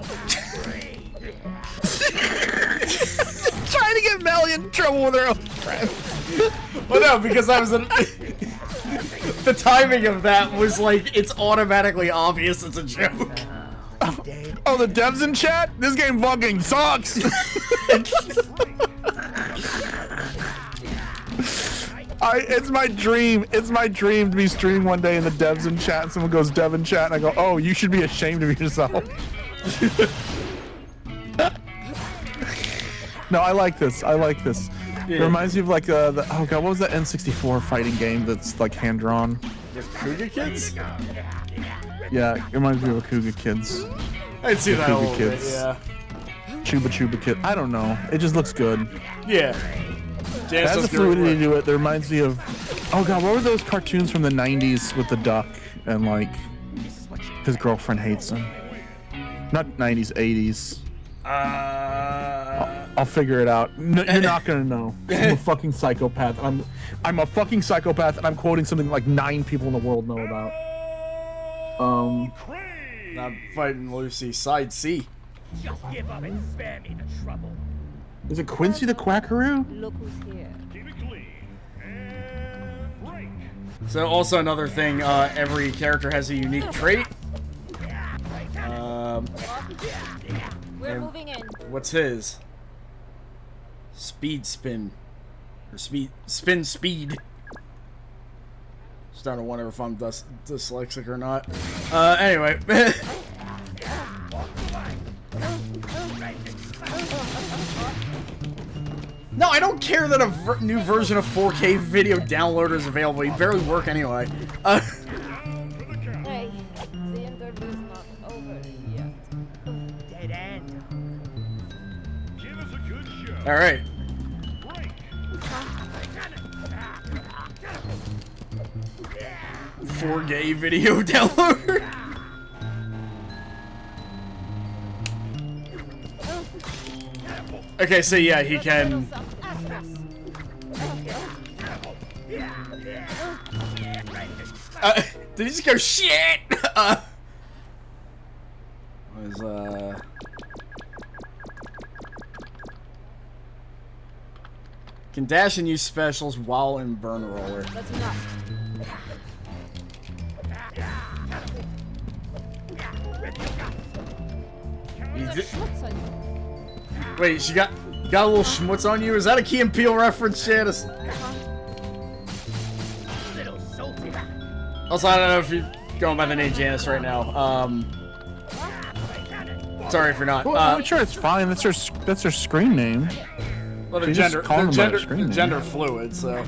Trying to get Melly in trouble with her own friends. Well, no, because I was in... The timing of that was like, it's automatically obvious it's a joke. Oh, the devs in chat? This game fucking sucks! It's my dream. It's my dream to be streaming one day in the devs in chat and someone goes dev in chat and I go, oh, you should be ashamed of yourself. No, I like this. I like this. Yeah. It reminds me of like oh god, what was that N64 fighting game that's like hand drawn? The Kuga Kids? Yeah, it reminds me of Kuga Kids. I'd see that a little bit, yeah. Chuba Kid. I don't know. It just looks good. Yeah. It has a fluidity to it that reminds me of, oh god, what were those cartoons from the 90s with the duck and like his girlfriend hates him? Not 90s, 80s. I'll figure it out. No, you're not gonna know. I'm a fucking psychopath. I'm a fucking psychopath, and I'm quoting something like 9 people in the world know about. I'm fighting Lucy, side C. Just give up and spare me the trouble. Is it Quincy the Quackaroo? Look who's here. Keep it clean. And break. So also another thing, every character has a unique trait. We're moving in. What's his? Speed spin. Or spin speed. Starting to wonder if I'm dyslexic or not. Anyway. No, I don't care that a new version of 4K video downloader is available. You barely work anyway. Hey, the interview's not over yet. Dead end. Give us a good show. All right. Break. 4K video downloader. Okay, so yeah, he can. Did he just go shit? Can dash and use specials while in burn roller. That's enough. Wait, she got a little schmutz on you? Is that a Key and Peele reference, Janice? Also, I don't know if you're going by the name Janice right now. Sorry if you're not. Well, I'm sure it's fine. That's her screen name. Well, they're gender fluid, so.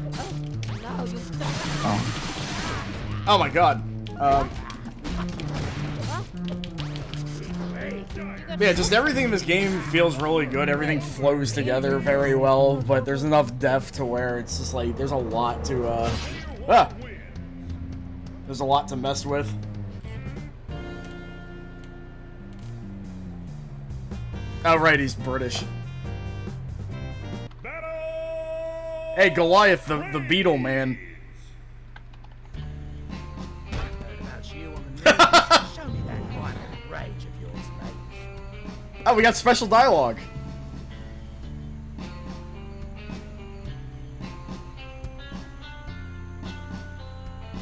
Oh my god. Yeah, just everything in this game feels really good. Everything flows together very well, but there's enough depth to where it's just like there's a lot to there's a lot to mess with. Oh right, he's British. Hey, Goliath, the beetle man. Oh, we got special dialogue.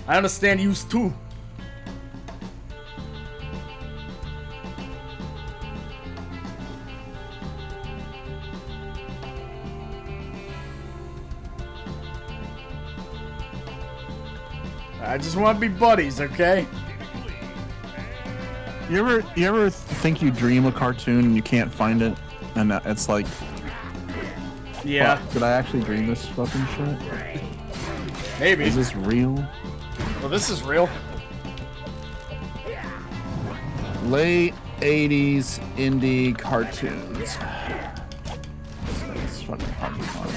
I understand you too. I just want to be buddies, okay? You ever think you dream a cartoon and you can't find it, and it's like, yeah. Fuck, did I actually dream this fucking shit? Maybe. Is this real? Well, this is real. Late 80s indie cartoons. It's fucking hard to find.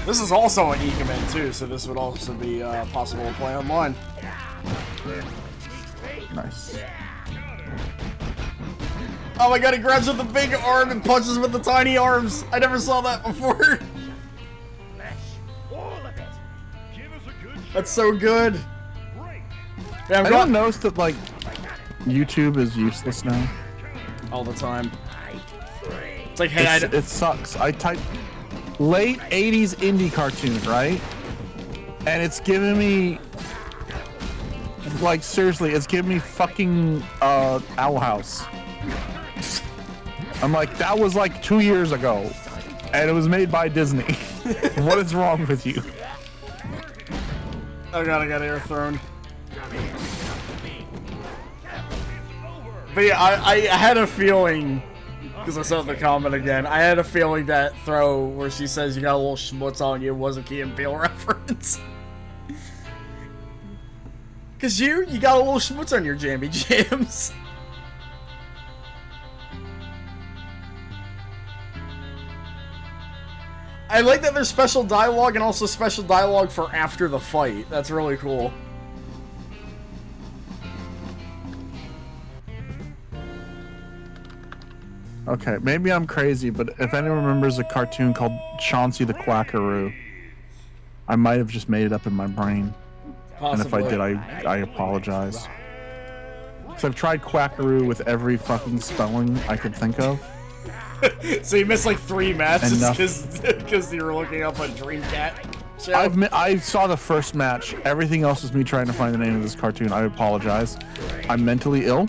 This is also an IKEMEN too, so this would also be possible to play online. Nice. Oh my god, he grabs with the big arm and punches with the tiny arms. I never saw that before. That's so good. Man, I don't notice that, like, YouTube is useless now. All the time. It's like, hey, it sucks. I type late 80s indie cartoon, right? And it's giving me, like, seriously, it's giving me fucking Owl House. I'm like, that was like 2 years ago, and it was made by Disney. What is wrong with you? Oh god, I got air thrown. But yeah, I had a feeling, because I saw the comment again, I had a feeling that throw where she says you got a little schmutz on you was a Key and Peele reference. Because you got a little schmutz on your jammy jams. I like that there's special dialogue and also special dialogue for after the fight. That's really cool. Okay, maybe I'm crazy, but if anyone remembers a cartoon called Chauncey the Quackaroo, I might have just made it up in my brain. Possibly. And if I did, I apologize. So I've tried Quackaroo with every fucking spelling I could think of. So you missed like 3 matches because you were looking up a Dreamcat show? I saw the first match. Everything else is me trying to find the name of this cartoon. I apologize. I'm mentally ill.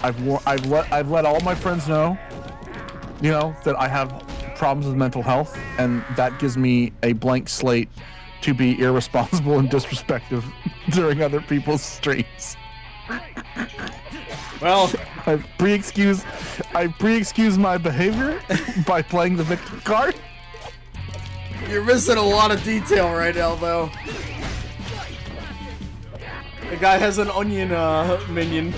I've let all my friends know, you know, that I have problems with mental health, and that gives me a blank slate to be irresponsible and disrespectful during other people's streams. Well, I pre-excuse my behavior by playing the victim card. You're missing a lot of detail right now, though. The guy has an onion minion.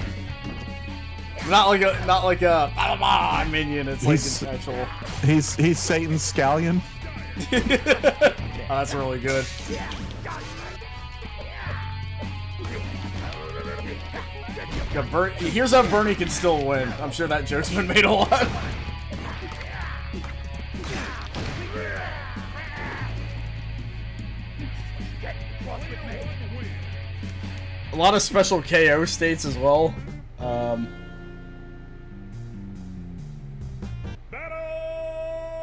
Not like a blah, blah, blah minion. It's like an actual. He's Satan's scallion. Oh, that's really good. Yeah, here's how Bernie can still win. I'm sure that joke's been made a lot. A lot of special KO states as well.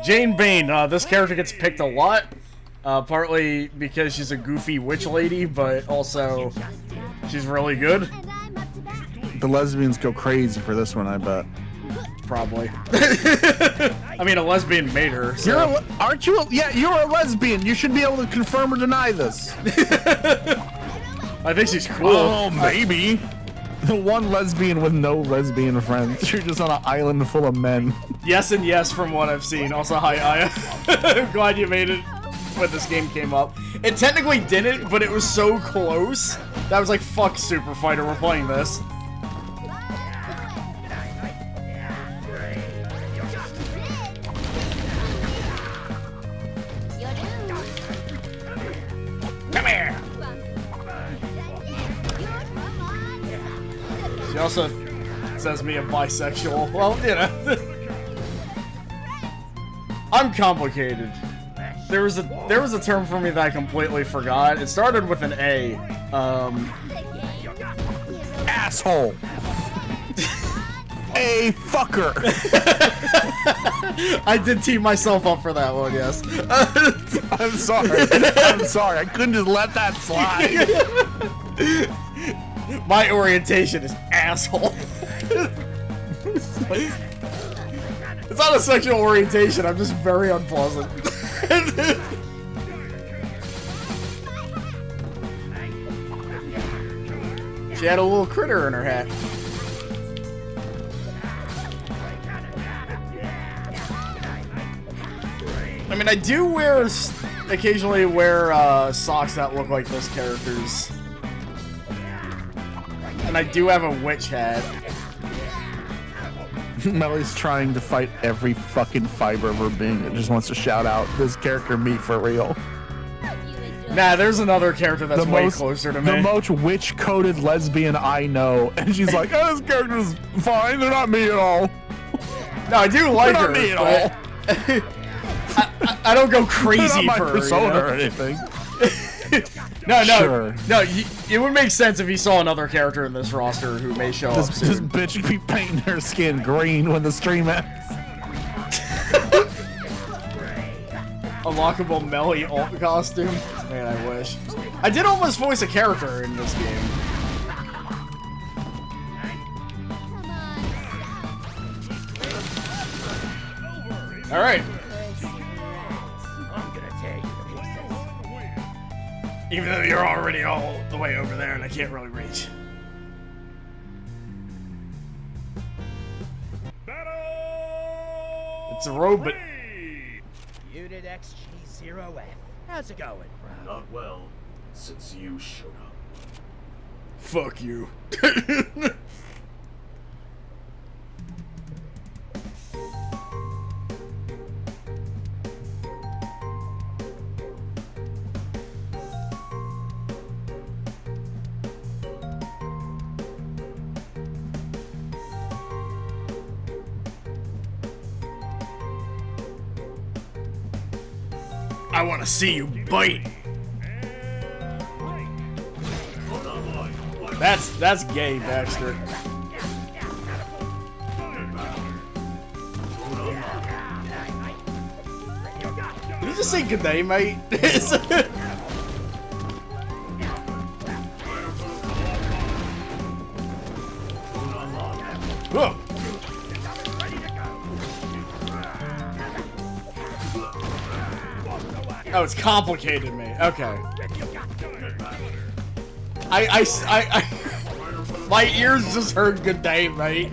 Jane Bane, this character gets picked a lot, partly because she's a goofy witch lady, but also she's really good. The lesbians go crazy for this one, I bet. Probably. I mean, a lesbian made her. So. Aren't you? Yeah, you're a lesbian. You should be able to confirm or deny this. I think she's cool. Oh, maybe. The one lesbian with no lesbian friends. You're just on an island full of men. Yes and yes from what I've seen. Also, hi, Aya. I'm glad you made it when this game came up. It technically didn't, but it was so close that I was like, fuck Super Fighter, we're playing this. Come here! She also says me a bisexual. Well, you know. I'm complicated. There was a term for me that I completely forgot. It started with an A. Asshole. A fucker. I did tee myself up for that one, yes. I'm sorry. I'm sorry. I couldn't just let that slide. My orientation is asshole. It's not a sexual orientation, I'm just very unpleasant. She had a little critter in her hat. I mean, I do occasionally wear socks that look like this character's. And I do have a witch hat. Melly's trying to fight every fucking fiber of her being that just wants to shout out this character me for real. Nah, there's another character that's way closer to me. The most witch-coded lesbian I know, and she's like, "Oh, this character's fine. They're not me at all." No, I do like her. They're not me at all. I don't go crazy not my for her, persona you know? or anything. No, Sure. no. It would make sense if you saw another character in this roster who may show up soon. This bitch be painting her skin green when the stream ends. Unlockable Melly alt costume. Man, I wish. I did almost voice a character in this game. All right. Even though you're already all the way over there and I can't really reach. It's a robot. Unit XG0F. How's it going, bro? Not well, since you showed up. Fuck you. I want to see you bite. That's gay, Baxter. Did you just say good day, mate? Whoa. Oh, it's complicated, mate. Okay. My ears just heard good day, mate.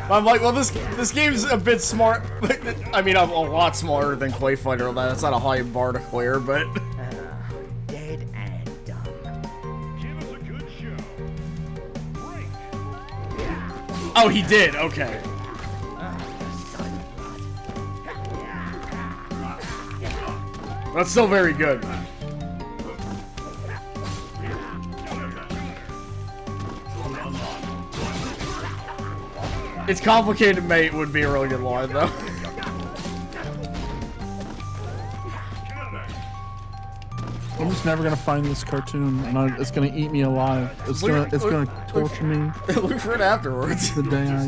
I'm like, well, this game's a bit smart. I mean, I'm a lot smarter than Clay Fighter. That's not a high bar to clear, but. Dead and done. Oh, he did. Okay. That's still very good. It's complicated, mate, would be a really good line, though. I'm just never gonna find this cartoon, and it's gonna eat me alive. It's gonna torture me. Look for it afterwards. The day I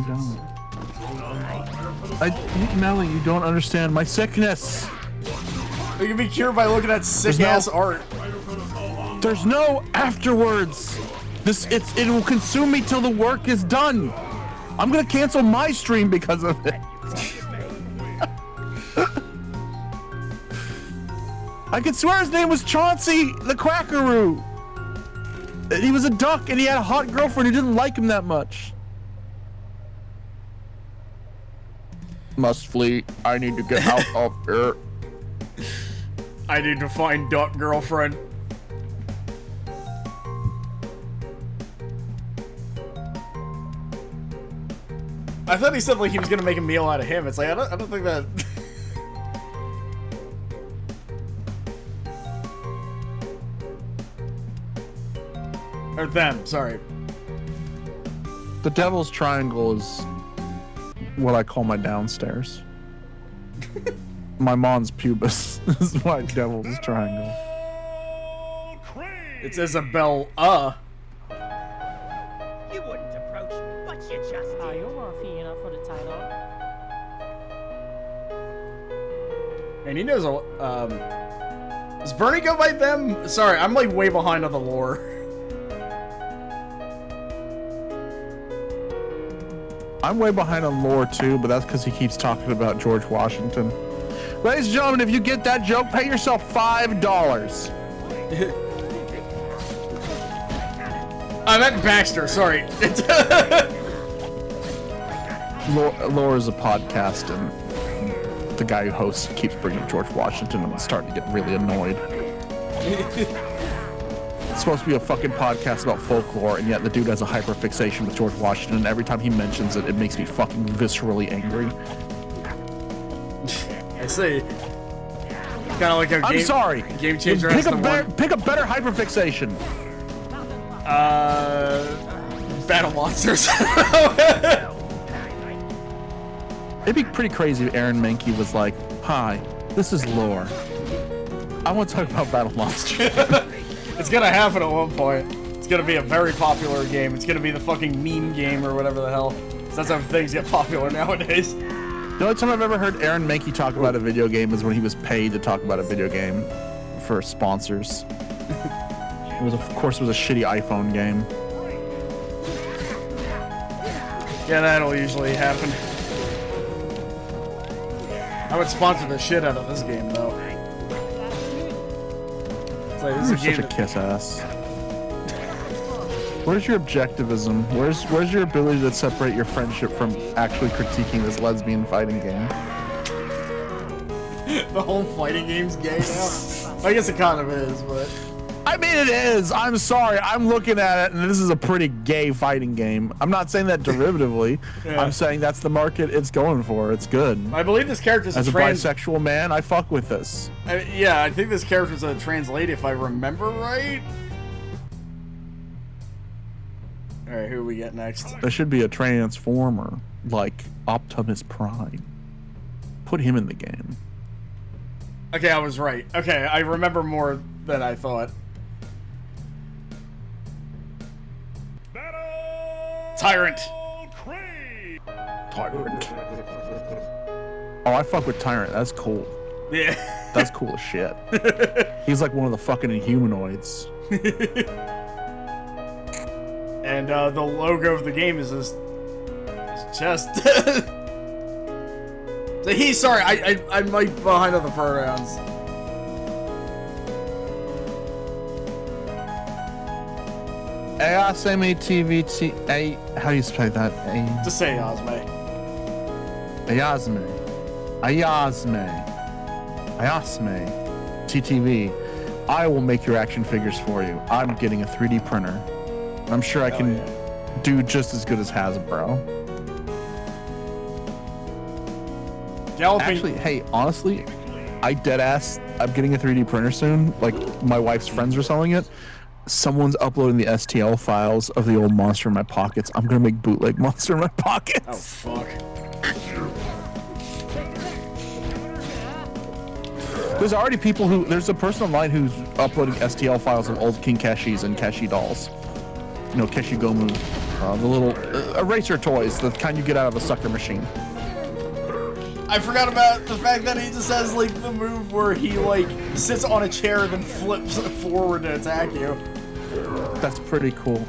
don't. Melly, you don't understand my sickness. It can be cured by looking at sick-ass art. There's no afterwards. It will consume me till the work is done. I'm gonna cancel my stream because of it. I could swear his name was Chauncey the Quackaroo. He was a duck and he had a hot girlfriend who didn't like him that much. Must flee. I need to get out of here. I need to find duck girlfriend. I thought he said like he was gonna make a meal out of him. It's like I don't think that. Or them, sorry. The Devil's Triangle is what I call my downstairs. My mom's pubis is my Devil's Triangle. It's Isabel, You wouldn't approach me, but you just did. Are you worthy enough for the title? And he knows a, does Bernie go by them? Sorry, I'm like way behind on the lore. I'm way behind on lore too, but that's because he keeps talking about George Washington. Ladies and gentlemen, if you get that joke, pay yourself $5. I meant Baxter, sorry. Lore is a podcast, and the guy who hosts keeps bringing up George Washington, and I'm starting to get really annoyed. It's supposed to be a fucking podcast about folklore, and yet the dude has a hyperfixation with George Washington, and every time he mentions it, it makes me fucking viscerally angry. I see. Kind of like a I'm sorry. Game changer. Pick a better hyperfixation. Battle monsters. It'd be pretty crazy if Aaron Mahnke was like, "Hi, this is Lore. I want to talk about battle monsters." It's gonna happen at one point. It's gonna be a very popular game. It's gonna be the fucking meme game or whatever the hell. That's how things get popular nowadays. The only time I've ever heard Aaron Mahnke talk about a video game is when he was paid to talk about a video game for sponsors. It was, of course, a shitty iPhone game. Yeah, that'll usually happen. I would sponsor the shit out of this game, though. It's like, this is a game such a kiss ass. Where's your objectivism? Where's your ability to separate your friendship from actually critiquing this lesbian fighting game? The whole fighting game's gay now? I guess it kind of is, but... I mean, it is. I'm sorry. I'm looking at it, and this is a pretty gay fighting game. I'm not saying that derivatively. Yeah. I'm saying that's the market it's going for. It's good. I believe this character's as a bisexual man, I fuck with this. Yeah, I think this character's a trans lady, if I remember right. All right, who we get next? There should be a transformer like Optimus Prime. Put him in the game. Okay, I was right. Okay, I remember more than I thought. Tyrant. Tyrant. Oh, I fuck with Tyrant. That's cool. Yeah. That's cool as shit. He's like one of the fucking Inhumanoids. And the logo of the game is his chest. So sorry, I'm like behind on the pronouns. ASME-TVT-A. How do you spell that? Just say Asme. Ayasme. TTV. I will make your action figures for you. I'm getting a 3D printer. I'm sure I can do just as good as Hasbro. Actually, hey, honestly, I'm getting a 3D printer soon. Like, my wife's friends are selling it. Someone's uploading the STL files of the old Monster in My Pockets. I'm gonna make bootleg Monster in My Pockets. Oh, fuck. There's already there's a person online who's uploading STL files of old King Keshis and Keshi dolls. You know, Keshi Gomu. The little eraser toys, the kind you get out of a sucker machine. I forgot about the fact that he just has, like, the move where he, like, sits on a chair and then flips forward to attack you. That's pretty cool.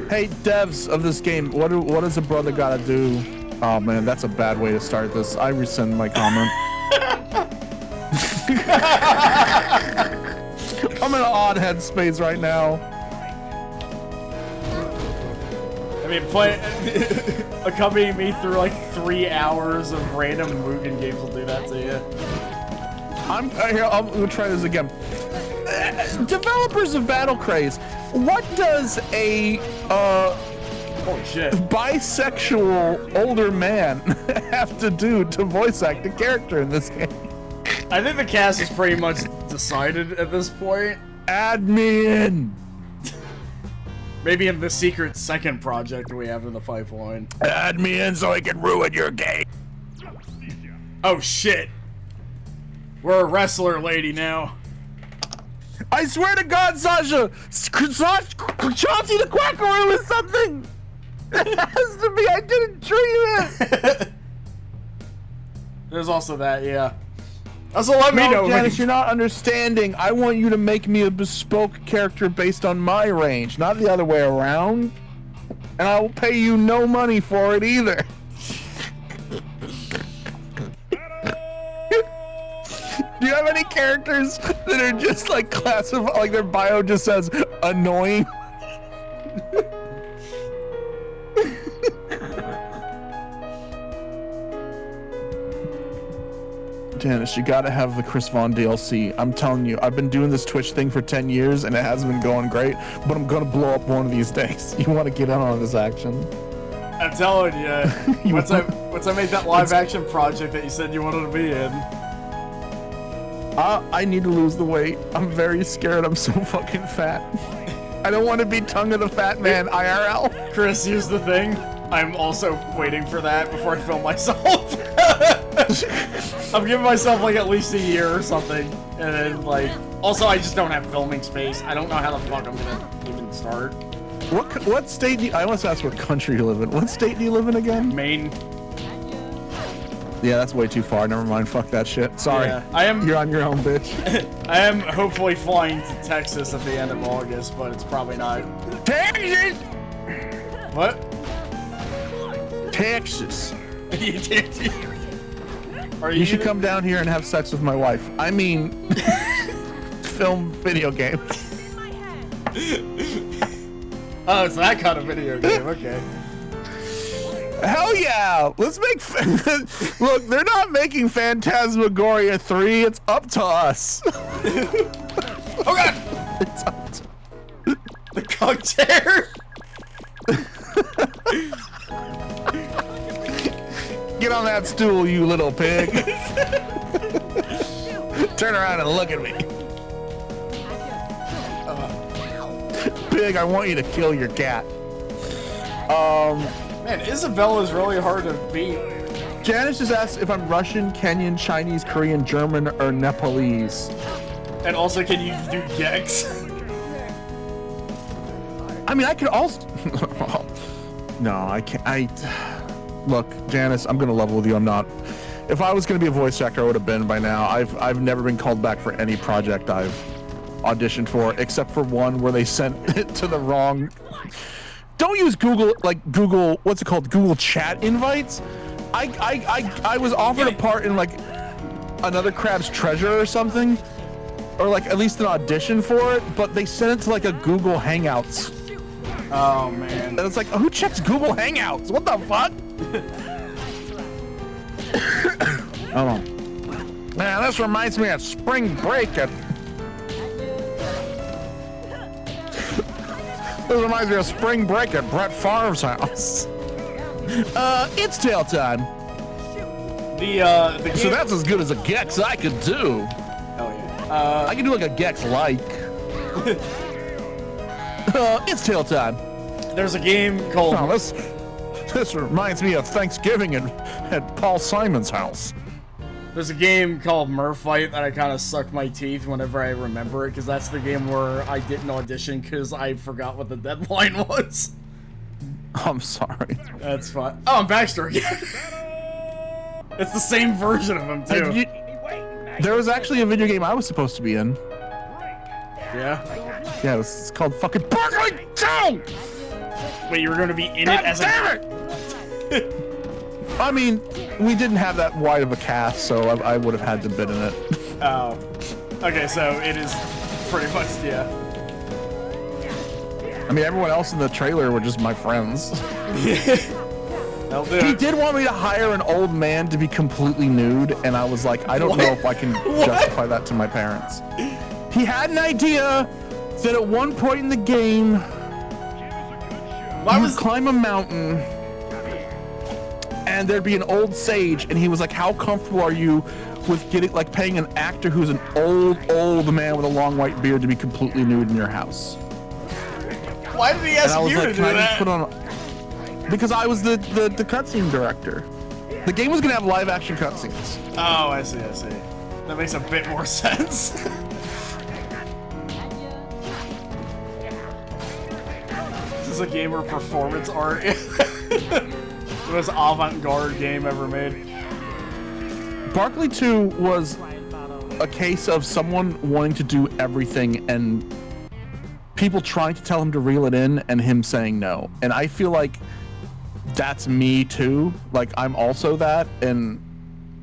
Hey, devs of this game, what does a brother gotta do? Oh, man, that's a bad way to start this. I rescind my comment. I'm in an odd headspace right now. I mean, accompanying me through like 3 hours of random Mugen games will do that to you. I'm gonna try this again. Developers of Battle Craze, what does a holy shit bisexual older man have to do to voice act a character in this game? I think the cast is pretty much decided at this point. Add me in. Maybe in the secret second project we have in the pipeline. Add me in so I can ruin your game. Oh shit. We're a wrestler lady now. I swear to God, Sasha! Chauncey the Quackaroo is something! It has to be, I didn't dream it! There's also that, yeah. Also, let me know. Janice, you're not understanding. I want you to make me a bespoke character based on my range, not the other way around. And I will pay you no money for it either. have any characters that are just like classified, like their bio just says annoying? Janice, you gotta have the Chris Vaughn DLC. I'm telling you, I've been doing this Twitch thing for 10 years and it hasn't been going great, but I'm gonna blow up one of these days. You want to get in on this action? I'm telling you, once I make that live action project that you said you wanted to be in. I need to lose the weight. I'm very scared. I'm so fucking fat. I don't want to be tongue of the fat man IRL. Chris, here's the thing. I'm also waiting for that before I film myself. I'm giving myself like at least a year or something, and then like, also I just don't have filming space. I don't know how the fuck I'm gonna even start. What state do you, I want to ask what country you live in. What state do you live in again? Maine. Yeah, that's way too far. Never mind. Fuck that shit. Sorry. Yeah, You're on your own, bitch. I am hopefully flying to Texas at the end of August, but it's probably not. Texas. What? Texas. You should come down here and have sex with my wife. I mean, film video games. Oh, it's that kind of video game. Okay. Hell yeah! Let's make. Look, they're not making Phantasmagoria 3. It's up to us. Oh god! It's up to... The cock chair. Get on that stool, you little pig. Turn around and look at me. Pig, I want you to kill your cat. Man, Isabella's really hard to beat. Janice just asked if I'm Russian, Kenyan, Chinese, Korean, German, or Nepalese. And also, can you do Gex? I mean, I could also... No, I can't. Look, Janice, I'm gonna level with you. I'm not. If I was gonna be a voice actor, I would have been by now. I've never been called back for any project I've auditioned for, except for one where they sent it to the wrong. Don't use Google, like Google. What's it called? Google Chat invites. I was offered a part in like Another Crab's Treasure or something, or like at least an audition for it, but they sent it to like a Google Hangouts. Oh man. And it's like, who checks Google Hangouts? What the fuck? Oh. Man, this reminds me of spring break at... This reminds me of spring break at Brett Favre's house. It's tail time. The game... So that's as good as a Gex I could do. Oh yeah. I can do like a Gex like. It's tail time. There's a game called... Oh, this reminds me of Thanksgiving at Paul Simon's house. There's a game called Murphyte that I kind of suck my teeth whenever I remember it, because that's the game where I didn't audition because I forgot what the deadline was. I'm sorry. That's fine. Oh, I'm Baxter again. It's the same version of him, too. Hey, there was actually a video game I was supposed to be in. Yeah? Yeah, it's called fucking Berkeley 2! Wait, you were going to be in God it as damn it! I mean, we didn't have that wide of a cast, so I would have had to bid in it. Oh. Okay, so it is pretty much, yeah. I mean, everyone else in the trailer were just my friends. That'll do He it. did want me to hire an old man to be completely nude, and I was like, I don't know if I can justify that to my parents. He had an idea that at one point in the game, you would climb a mountain, and there'd be an old sage, and he was like, how comfortable are you with getting, like, paying an actor who's an old man with a long white beard to be completely nude in your house? Why did he ask you to do that? Put on because I was the cutscene director. The game was gonna have live action cutscenes. Oh, I see. That makes a bit more sense. This is a gamer performance art. The most avant-garde game ever made. Barkley 2 was a case of someone wanting to do everything and people trying to tell him to reel it in and him saying no. And I feel like that's me too. Like, I'm also that, and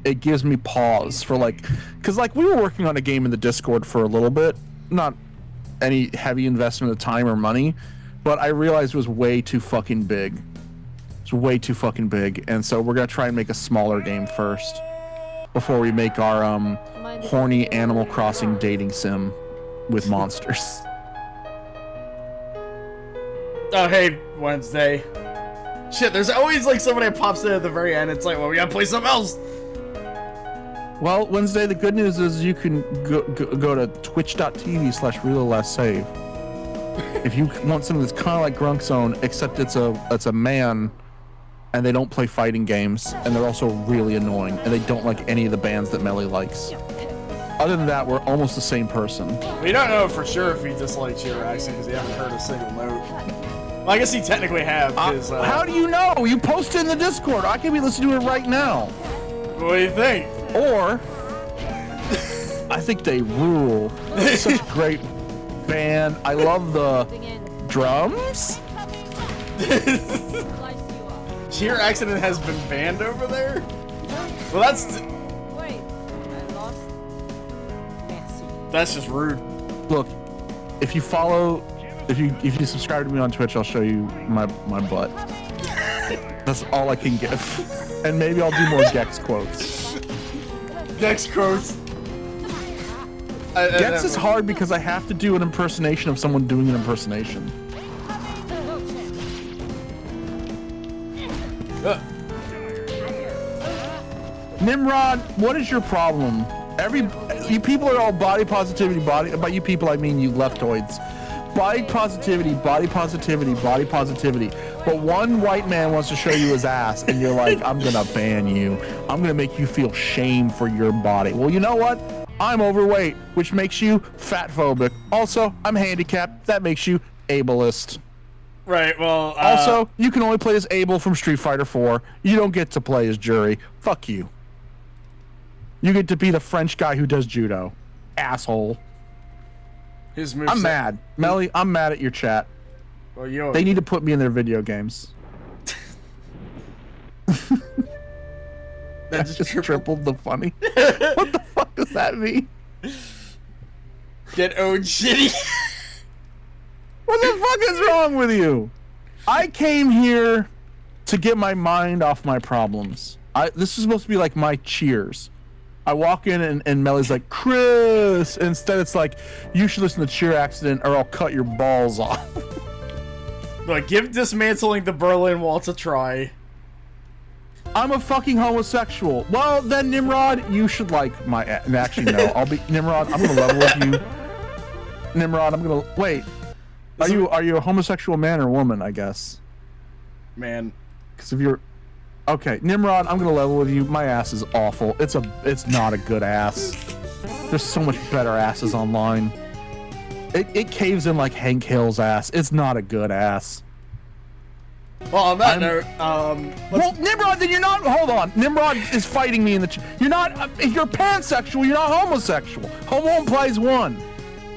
it gives me pause for like, because like we were working on a game in the Discord for a little bit, not any heavy investment of time or money, but I realized it was way too fucking big. It's way too fucking big, and so we're gonna try and make a smaller game first before we make our horny Animal Crossing dating sim with monsters. Oh, hey, Wednesday. Shit, there's always like somebody that pops in at the very end. It's like, well, we gotta play something else. Well, Wednesday, the good news is you can go to twitch.tv/reloadlestsave. If you want something that's kind of like Grunk Zone, except it's a man, and they don't play fighting games, and they're also really annoying, and they don't like any of the bands that Melly likes. Other than that, we're almost the same person. We don't know for sure if he dislikes your accent because he haven't heard a single note. Well, I guess he technically have. How do you know? You posted in the Discord. I can be listening to it right now. What do you think? Or, I think they rule. It's such a great band. I love the drums. Your accident has been banned over there? Well, that's... Wait, I lost Nancy. That's just rude. Look, if you follow, if you subscribe to me on Twitch, I'll show you my butt. That's all I can give. And maybe I'll do more Gex quotes. Gex quotes. Gex is hard because I have to do an impersonation of someone doing an impersonation. Nimrod, what is your problem? You people are all body positivity, by you people I mean you leftoids. Body positivity, body positivity, body positivity. But one white man wants to show you his ass and you're like, I'm gonna ban you. I'm gonna make you feel shame for your body. Well, you know what? I'm overweight, which makes you fat phobic. Also, I'm handicapped. That makes you ableist. Right, well, also, you can only play as Abel from Street Fighter 4. You don't get to play as Jury. Fuck you. You get to be the French guy who does judo. Asshole. His moveset. I'm mad. Melly, I'm mad at your chat. Well, they need to put me in their video games. That just tripled the funny. What the fuck does that mean? Get owned shitty. What the fuck is wrong with you? I came here to get my mind off my problems. This is supposed to be like my cheers. I walk in and Melly's like, Chris. Instead, it's like, you should listen to Cheer Accident or I'll cut your balls off. Like, give dismantling the Berlin Wall a try. I'm a fucking homosexual. Well, then, Nimrod, you should like my... Actually, no. I'll be... Nimrod, I'm gonna level with you. Nimrod, I'm gonna... Wait. Are you a homosexual man or woman, I guess? Man. Because if you're... Okay, Nimrod, I'm gonna level with you. My ass is awful. It's not a good ass. There's so much better asses online. It caves in like Hank Hill's ass. It's not a good ass. Well, on that note, well, Nimrod, then you're not. Hold on, Nimrod is fighting me in the. You're not. If you're pansexual, you're not homosexual. Homo implies one.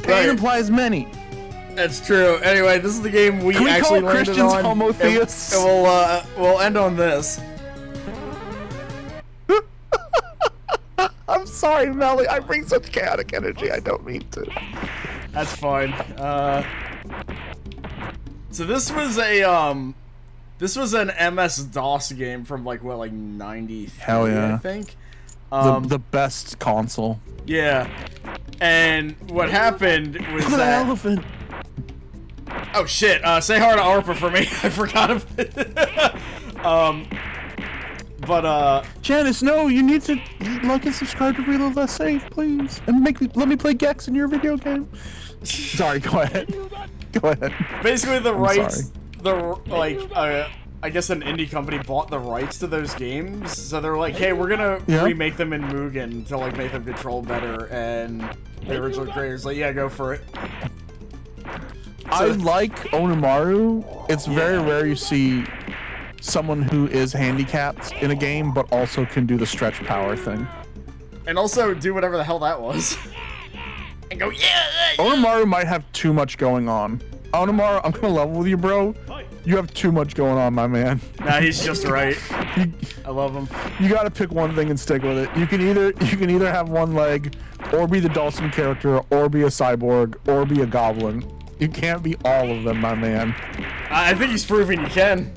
Pan implies many. That's true. Anyway, this is the game we actually landed Christians on. homotheists? And we'll end on this. I'm sorry, Melly. I bring such chaotic energy. I don't mean to. That's fine. So this was a this was an MS-DOS game from like what, like 93? Hell yeah. I think. The best console. Yeah. And what happened was that. Elephant. Oh shit! Say hi to ARPA for me. I forgot of it. Janice, no, you need to like and subscribe to Reload Less Safe, please, and let me play Gex in your video game. Sorry, go ahead. Go ahead. Basically, the rights, I guess an indie company bought the rights to those games, so they're like, hey, we're gonna remake them in Mugen to like make them control better, and the original creators like, yeah, go for it. I like Onimaru. It's very rare you see someone who is handicapped in a game, but also can do the stretch power thing. And also do whatever the hell that was. And go, yeah! Onimaru might have too much going on. Onimaru, I'm gonna level with you, bro. You have too much going on, my man. Nah, he's just right. I love him. You got to pick one thing and stick with it. You can either have one leg, or be the Dawson character, or be a cyborg, or be a goblin. You can't be all of them, my man. I think he's proving you can.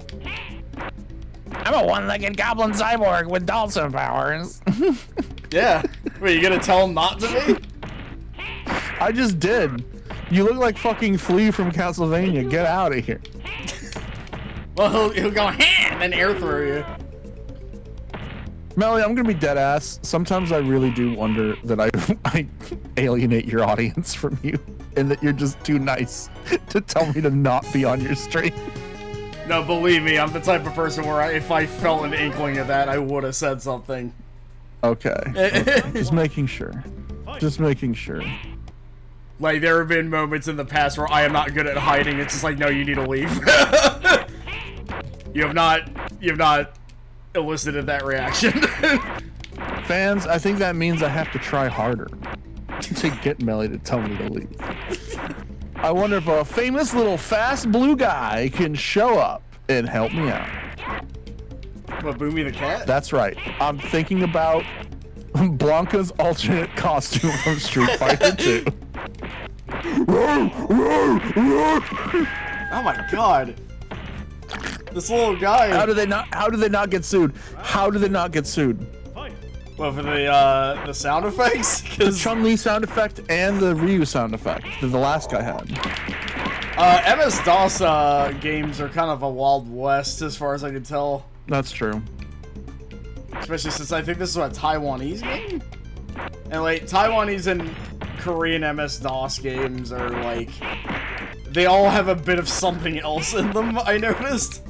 I'm a one-legged goblin cyborg with Dawson powers. Yeah. Wait, you gonna tell him not to be? I just did. You look like fucking Flea from Castlevania. Get out of here. Well, he'll go and then air throw you. Melly, I'm gonna be dead ass. Sometimes I really do wonder that I alienate your audience from you, and that you're just too nice to tell me to not be on your stream. No, believe me, I'm the type of person where if I felt an inkling of that, I would have said something. Okay. Just making sure. Just making sure. Like, there have been moments in the past where I am not good at hiding. It's just like, no, you need to leave. You have not elicited that reaction. Fans, I think that means I have to try harder to get Melly to tell me to leave. I wonder if a famous little fast blue guy can show up and help me out. What, Boomy the cat? That's right. I'm thinking about Blanca's alternate costume from Street Fighter 2. Oh my god. This little guy. How did they not get sued? How did they not get sued? What, for the sound effects? The Chun-Li sound effect and the Ryu sound effect that the last guy had. MS-DOS games are kind of a Wild West as far as I can tell. That's true. Especially since I think this is a Taiwanese game? And like, Taiwanese and Korean MS-DOS games are like, they all have a bit of something else in them, I noticed.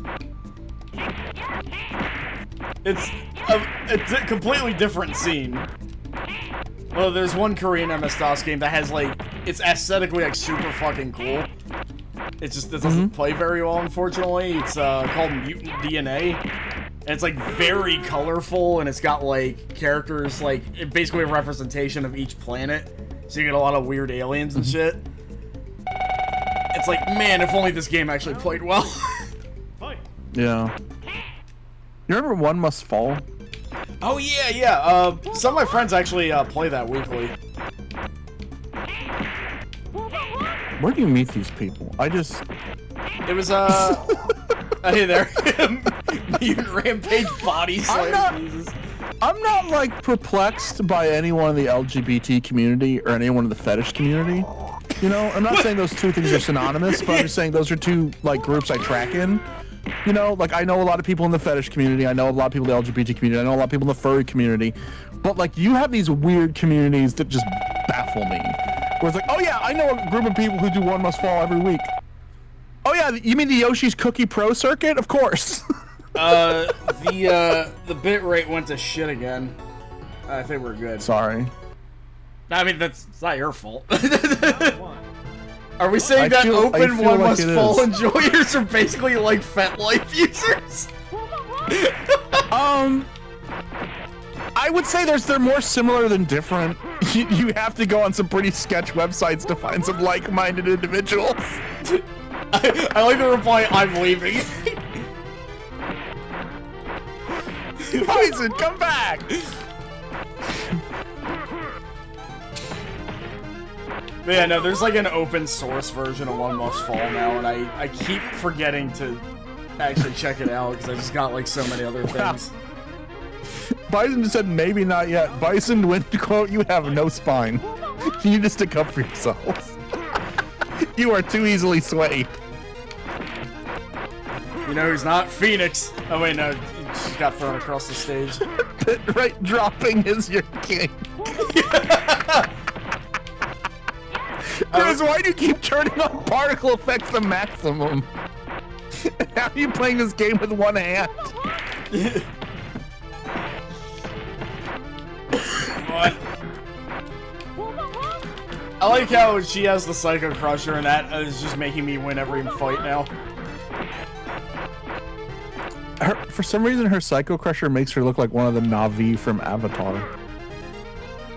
It's a completely different scene. Well, there's one Korean MS-DOS game that has like, it's aesthetically like super fucking cool. It doesn't play very well, unfortunately. It's called Mutant DNA. And it's like very colorful, and it's got like characters, like basically a representation of each planet. So you get a lot of weird aliens and shit. It's like, man, if only this game actually played well. Yeah. You remember One Must Fall? Oh yeah, yeah. Some of my friends actually play that weekly. Where do you meet these people? It was hey there. Mutant Rampage body slam. I'm not like perplexed by anyone in the LGBT community or anyone in the fetish community. You know, I'm not saying those two things are synonymous, but I'm just saying those are two like groups I track in. You know, like I know a lot of people in the fetish community, I know a lot of people in the LGBT community, I know a lot of people in the furry community, but like you have these weird communities that just baffle me. Where it's like, oh yeah, I know a group of people who do One Must Fall every week. Oh yeah, you mean the Yoshi's Cookie Pro circuit? Of course. The bit rate went to shit again. I think we're good. Sorry. I mean, it's not your fault. Are we saying that open One Must Fall enjoyers are basically like FetLife users? I would say they're more similar than different. You have to go on some pretty sketch websites to find some like-minded individuals. I like the reply, I'm leaving. Poison, come back! But yeah, no, there's like an open source version of One Must Fall now, and I keep forgetting to actually check it out because I just got like so many other things. Bison just said maybe not yet. Bison, when to quote, you have no spine. You need to stick up for yourself. You are too easily swayed. You know who's not? Phoenix. Oh wait, no, he just got thrown across the stage. Right, dropping is your king. Chris, why do you keep turning on particle effects to maximum? How are you playing this game with one hand? What? I like how she has the Psycho Crusher, and that is just making me win every fight now. For some reason, her Psycho Crusher makes her look like one of the Na'vi from Avatar.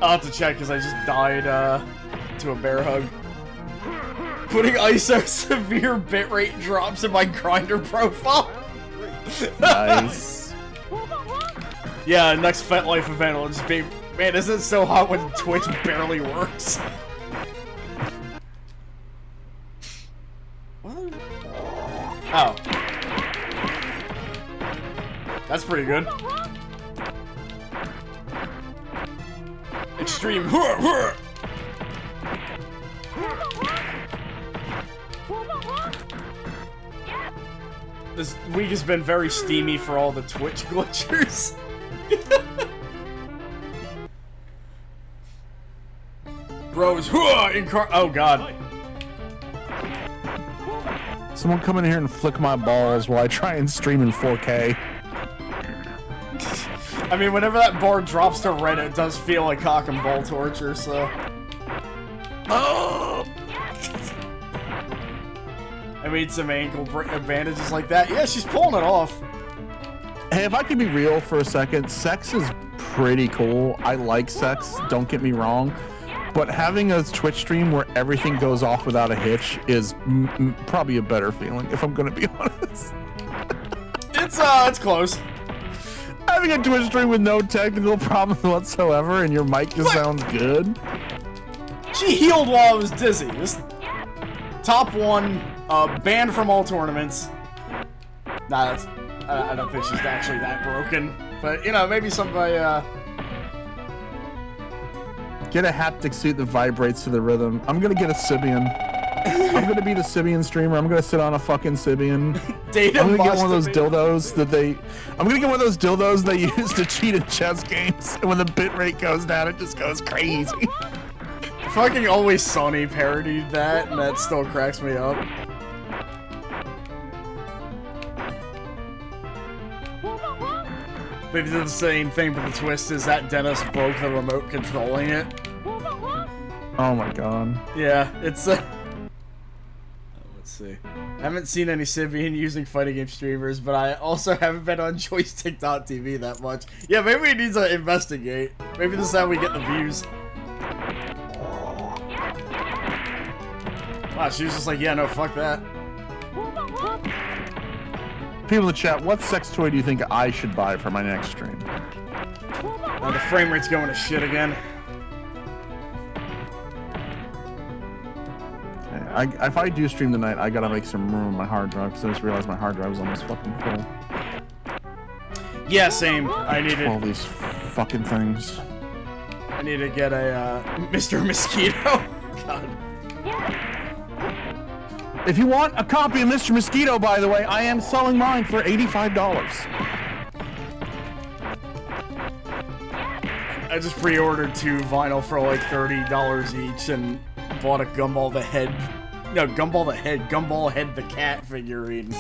I'll have to check because I just died to a bear hug. Putting ISO severe bitrate drops in my grinder profile. Nice. Yeah, next FetLife event will just be, man, isn't it so hot when Twitch barely works? What? Oh. That's pretty good. Extreme. This week has been very steamy for all the Twitch glitchers. Bros, oh god. Someone come in here and flick my balls while I try and stream in 4K. I mean, whenever that bar drops to red, it does feel like cock and ball torture, so... Oh! I made some ankle bandages like that. Yeah, she's pulling it off. Hey, if I could be real for a second, sex is pretty cool. I like sex, don't get me wrong. But having a Twitch stream where everything goes off without a hitch is probably a better feeling, if I'm gonna be honest. It's close. Having a Twitch stream with no technical problems whatsoever and your mic just sounds good. She healed while I was dizzy. This top one, banned from all tournaments. Nah, that's... I don't think she's actually that broken. But, you know, maybe somebody, Get a haptic suit that vibrates to the rhythm. I'm gonna get a Sibian. I'm gonna be the Sibian streamer. I'm gonna sit on a fucking Sibian. I'm gonna get one of those dildos that I'm gonna get one of those dildos they use to cheat in chess games. And when the bitrate goes down, it just goes crazy. Fucking Always Sunny parodied that, and that still cracks me up. They did the same thing, but the twist is that Dennis broke the remote controlling it. Oh my god. Yeah, it's let's see. I haven't seen any Sibian using fighting game streamers, but I also haven't been on joystick.tv that much. Yeah, maybe we need to investigate. Maybe this is how we get the views. Wow, she was just like, yeah, no, fuck that. People in the chat, what sex toy do you think I should buy for my next stream? The frame rate's going to shit again. Okay, if I do stream tonight, I gotta make some room on my hard drive because I just realized my hard drive is almost fucking full. Yeah, same. I needed all these fucking things. I need to get a Mr. Mosquito. God. If you want a copy of Mr. Mosquito, by the way, I am selling mine for $85. I just pre-ordered 2 vinyl for like $30 each and bought a Gumball the Head. No, Gumball Head the Cat figurine.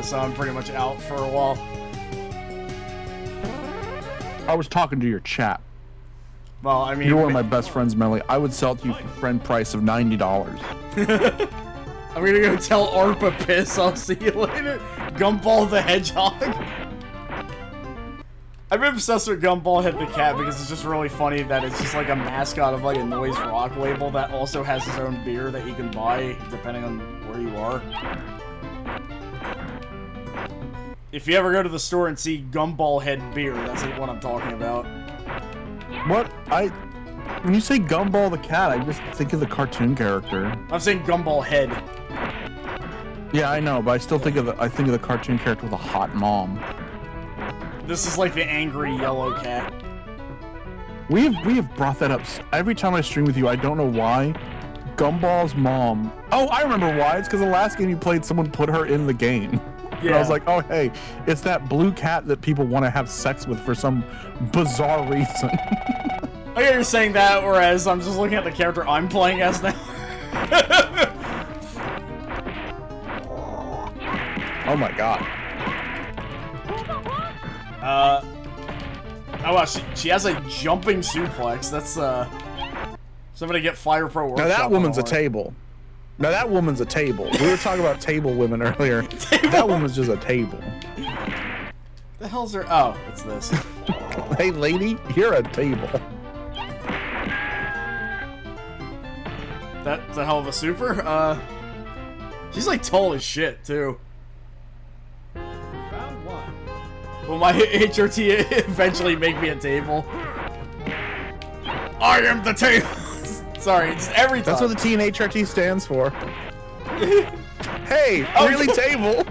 So I'm pretty much out for a while. I was talking to your chat. Well, I mean... You're one of my best friends, Melly. I would sell it to you for friend price of $90. I'm gonna go tell ARPA piss. I'll see you later. Gumball the Hedgehog. I've been obsessed with Gumball Head the Cat because it's just really funny that it's just like a mascot of like a noise rock label that also has his own beer that you can buy depending on where you are. If you ever go to the store and see Gumball Head beer, that's like what I'm talking about. What? When you say Gumball the Cat, I just think of the cartoon character. I'm saying Gumball Head. Yeah, I know, but I still think of the cartoon character with a hot mom. This is like the angry yellow cat. We have brought that up every time I stream with you. I don't know why. Gumball's mom. Oh, I remember why. It's because the last game you played, someone put her in the game. Yeah. And I was like, oh hey, it's that blue cat that people want to have sex with for some bizarre reason. I get you're saying that, whereas I'm just looking at the character I'm playing as now. Oh my god. Oh wow, she has a jumping suplex. That's somebody get Fire Pro Workshop. Now that woman's a table. Now that woman's a table. We were talking about table women earlier. That woman's just a table. The hell's her? Oh, it's this. Hey lady, you're a table. That's a hell of a super. She's like tall as shit too. Round one. Will my HRT eventually make me a table? I am the table. Sorry, it's every time. That's what the T in HRT stands for. Hey, really table.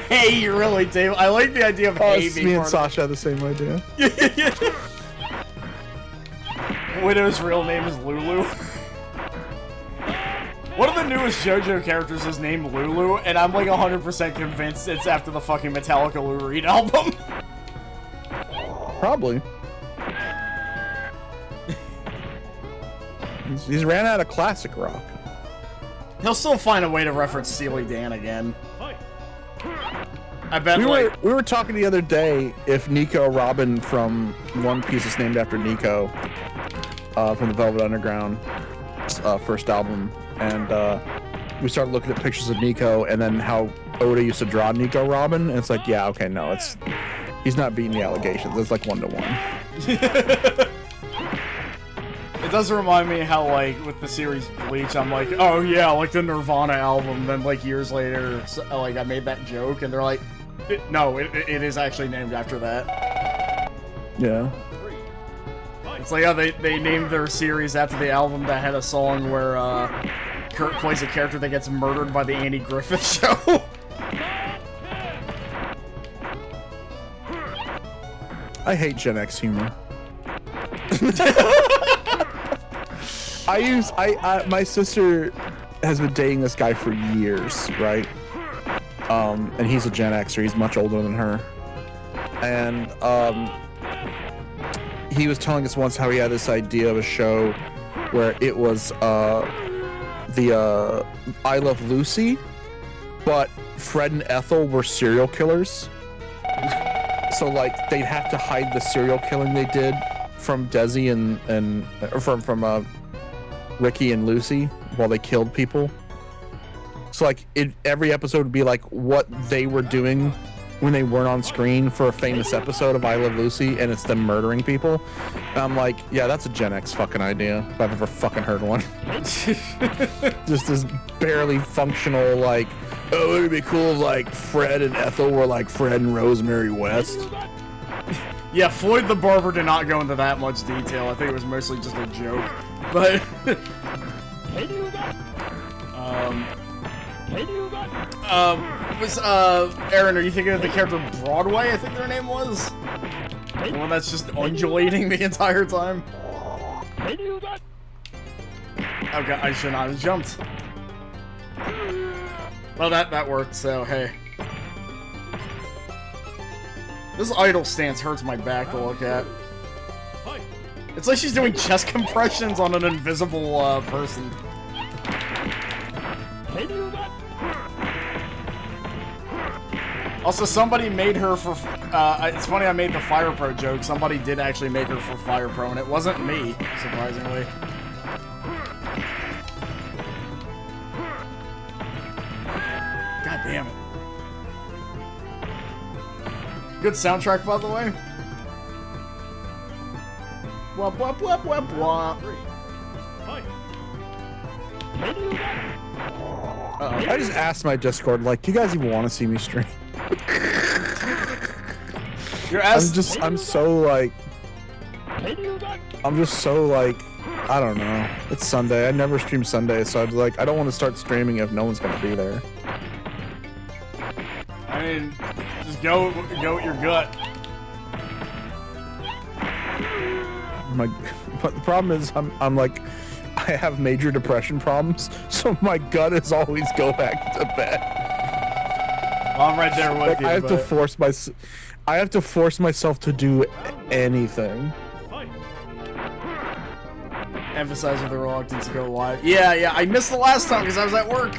Hey, you really table. I like the idea of hey being me and part Sasha have the same idea. Widow's real name is Lulu. One of the newest JoJo characters is named Lulu, and I'm like 100% convinced it's after the fucking Metallica Lou Reed album. Probably. He's ran out of classic rock. He'll still find a way to reference Steely Dan again. I bet we were talking the other day if Nico Robin from One Piece is named after Nico from the Velvet Underground first album, and we started looking at pictures of Nico and then how Oda used to draw Nico Robin, and it's like, yeah, okay, no, he's not beating the allegations. It's like 1-to-1. It does remind me how, like, with the series Bleach, I'm like, oh yeah, like the Nirvana album, then like years later, like I made that joke, and they're like, no, it is actually named after that. Yeah. It's like, oh, they named their series after the album that had a song where Kurt plays a character that gets murdered by the Andy Griffith Show. I hate Gen X humor. My sister has been dating this guy for years, right? And he's a Gen Xer. He's much older than her. And he was telling us once how he had this idea of a show where it was the I Love Lucy, but Fred and Ethel were serial killers. So like they'd have to hide the serial killing they did from Desi and from Ricky and Lucy while they killed people. So like every episode would be like what they were doing when they weren't on screen for a famous episode of I Love Lucy, and it's them murdering people. And I'm like, yeah, that's a Gen X fucking idea if I've ever fucking heard one. Just this barely functional, like, oh, it'd be cool if like Fred and Ethel were like Fred and Rosemary West. Yeah, Floyd the Barber did not go into that much detail. I think it was mostly just a joke. But Aaron, are you thinking of the character Broadway? I think their name was the one that's just undulating the entire time. Okay, I should not have jumped. Well, that worked. So hey, this idle stance hurts my back to look at. It's like she's doing chest compressions on an invisible person. Also, somebody made her for... it's funny I made the Fire Pro joke. Somebody did actually make her for Fire Pro, and it wasn't me, surprisingly. God damn it. Good soundtrack, by the way. Wop, wop, wop, wop, wop. I just asked my Discord, like, do you guys even want to see me stream? I'm so like, I don't know. It's Sunday. I never stream Sunday, so I'd be like, I don't want to start streaming if no one's gonna be there. I mean, just go with your gut. But the problem is, I'm like, I have major depression problems, so my gut is always go back to bed. I'm right there with like, you. I have to force myself to do anything. Emphasize with the reluctance to go live. Yeah, I missed the last time because I was at work.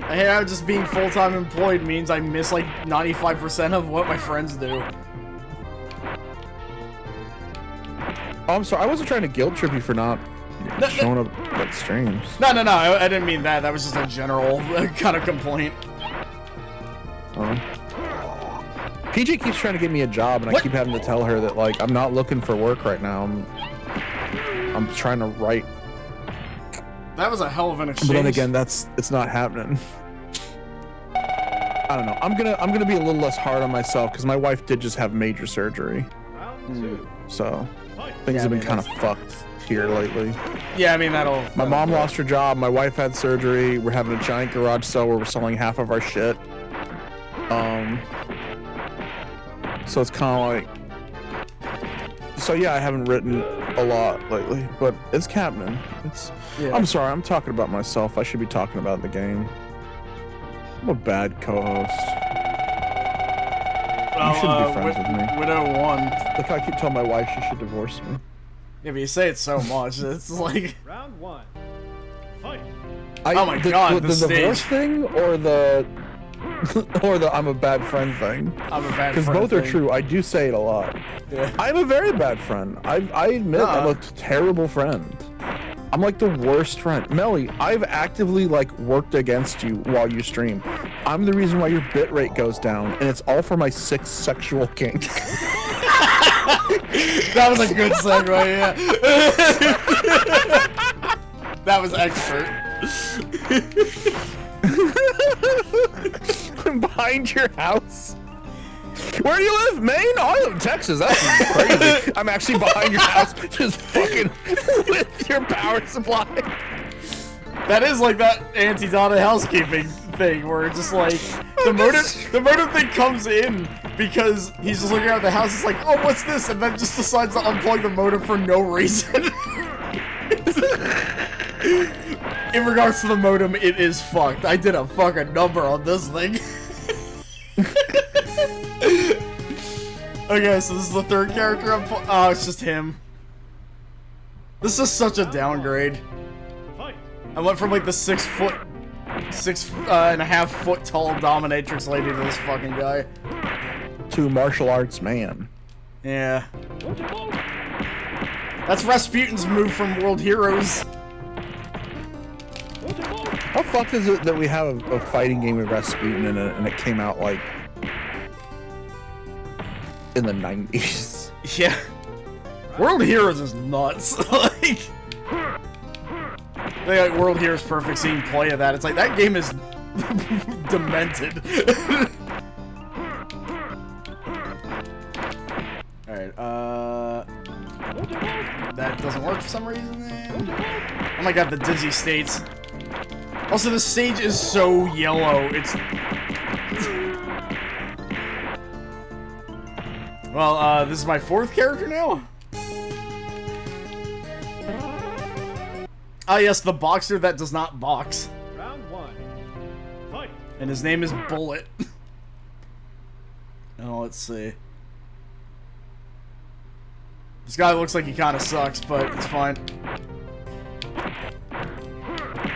I hate how just being full-time employed means I miss like 95% of what my friends do. Oh, I'm sorry. I wasn't trying to guilt trip you for not showing up at streams. No. I didn't mean that. That was just a general kind of complaint. PJ keeps trying to get me a job, and I keep having to tell her that, like, I'm not looking for work right now. I'm trying to write. That was a hell of an exchange. But then again, it's not happening. I don't know. I'm gonna be a little less hard on myself because my wife did just have major surgery. So things have been kind of fucked here lately. Yeah, I mean My mom lost her job. My wife had surgery. We're having a giant garage sale where we're selling half of our shit. So it's kind of like. So yeah, I haven't written a lot lately, but it's happening. Yeah. I'm sorry, I'm talking about myself. I should be talking about the game. I'm a bad co-host. You shouldn't be friends with me. Widow 1. Look, I keep telling my wife she should divorce me. Yeah, but you say it so much. It's like. Round 1. Fight. Oh my god, the divorce thing or the I'm a bad friend thing? I'm a bad friend. Because both are true. I do say it a lot. Yeah. I'm a very bad friend. I admit I'm a terrible friend. I'm like the worst friend. Melly, I've actively like worked against you while you stream. I'm the reason why your bitrate goes down, and it's all for my 6 sexual kink. That was a good segue, yeah. That was expert. I'm behind your house. Where do you live, Maine? Oh, I live in Texas. That's crazy. I'm actually behind your house, just fucking with your power supply. That is like that anti-data housekeeping thing, where it's just like the modem thing comes in because he's just looking around the house. It's like, oh, what's this? And then just decides to unplug the modem for no reason. In regards to the modem, it is fucked. I did a fucking number on this thing. Okay, so this is the third character I'm oh, it's just him. This is such a downgrade. I went from like the 6 and a half foot tall dominatrix lady to this fucking guy. To martial arts man. Yeah. That's Rasputin's move from World Heroes. How fucked is it that we have a fighting game with Rasputin in it and it came out like in the 90s? Yeah. World Heroes is nuts. Like World Heroes Perfect, seeing play of that. It's like that game is demented. Alright, that doesn't work for some reason then. Oh my god, the dizzy states. Also, the stage is so yellow. It's... Well, this is my 4th character now? Ah, yes, the boxer that does not box. Round 1. Fight. And his name is Bullet. Oh, let's see. This guy looks like he kind of sucks, but it's fine.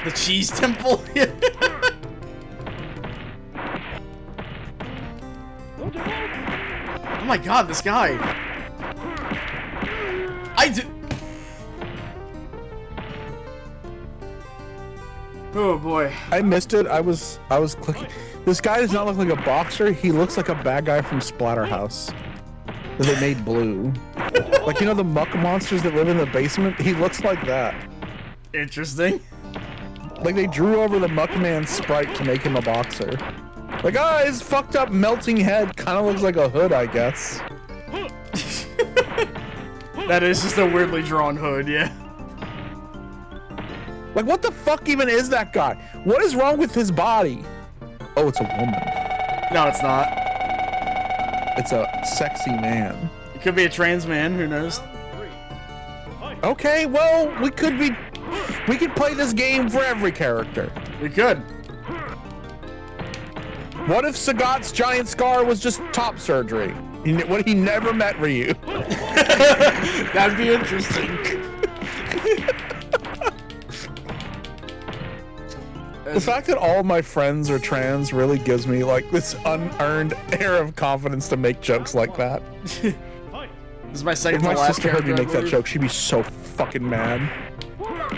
The cheese temple? Oh my god, this guy. Oh boy. I missed it. I was clicking. This guy does not look like a boxer. He looks like a bad guy from Splatterhouse that they made blue. Like, you know the muck monsters that live in the basement? He looks like that. Interesting. Like they drew over the Muckman sprite to make him a boxer. Like, oh, his fucked up melting head kind of looks like a hood, I guess. That is just a weirdly drawn hood, yeah. Like, what the fuck even is that guy? What is wrong with his body? Oh, it's a woman. No, it's not. It's a sexy man. It could be a trans man, who knows? Okay, well, we could play this game for every character. We could. What if Sagat's giant scar was just top surgery? What, he never met Ryu? That'd be interesting. The fact that all my friends are trans really gives me like this unearned air of confidence to make jokes like that. This is my second If to my last sister heard me character, make that joke, she'd be so fucking mad.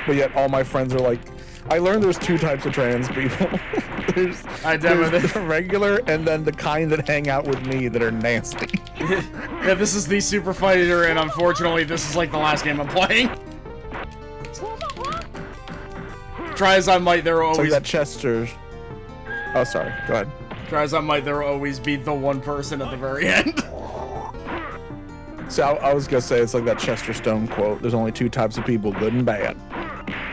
But yet all my friends are like, I learned there's 2 types of trans people. there's the regular and then the kind that hang out with me that are nasty. Yeah, this is the Super Fighter, and unfortunately this is like the last game I'm playing. Try as I might, there will It's like always that Chester. Oh, sorry. Go ahead. try as I might, there will always be the one person at the very end. So I was gonna say it's like that Chester Stone quote. There's only two types of people, good and bad.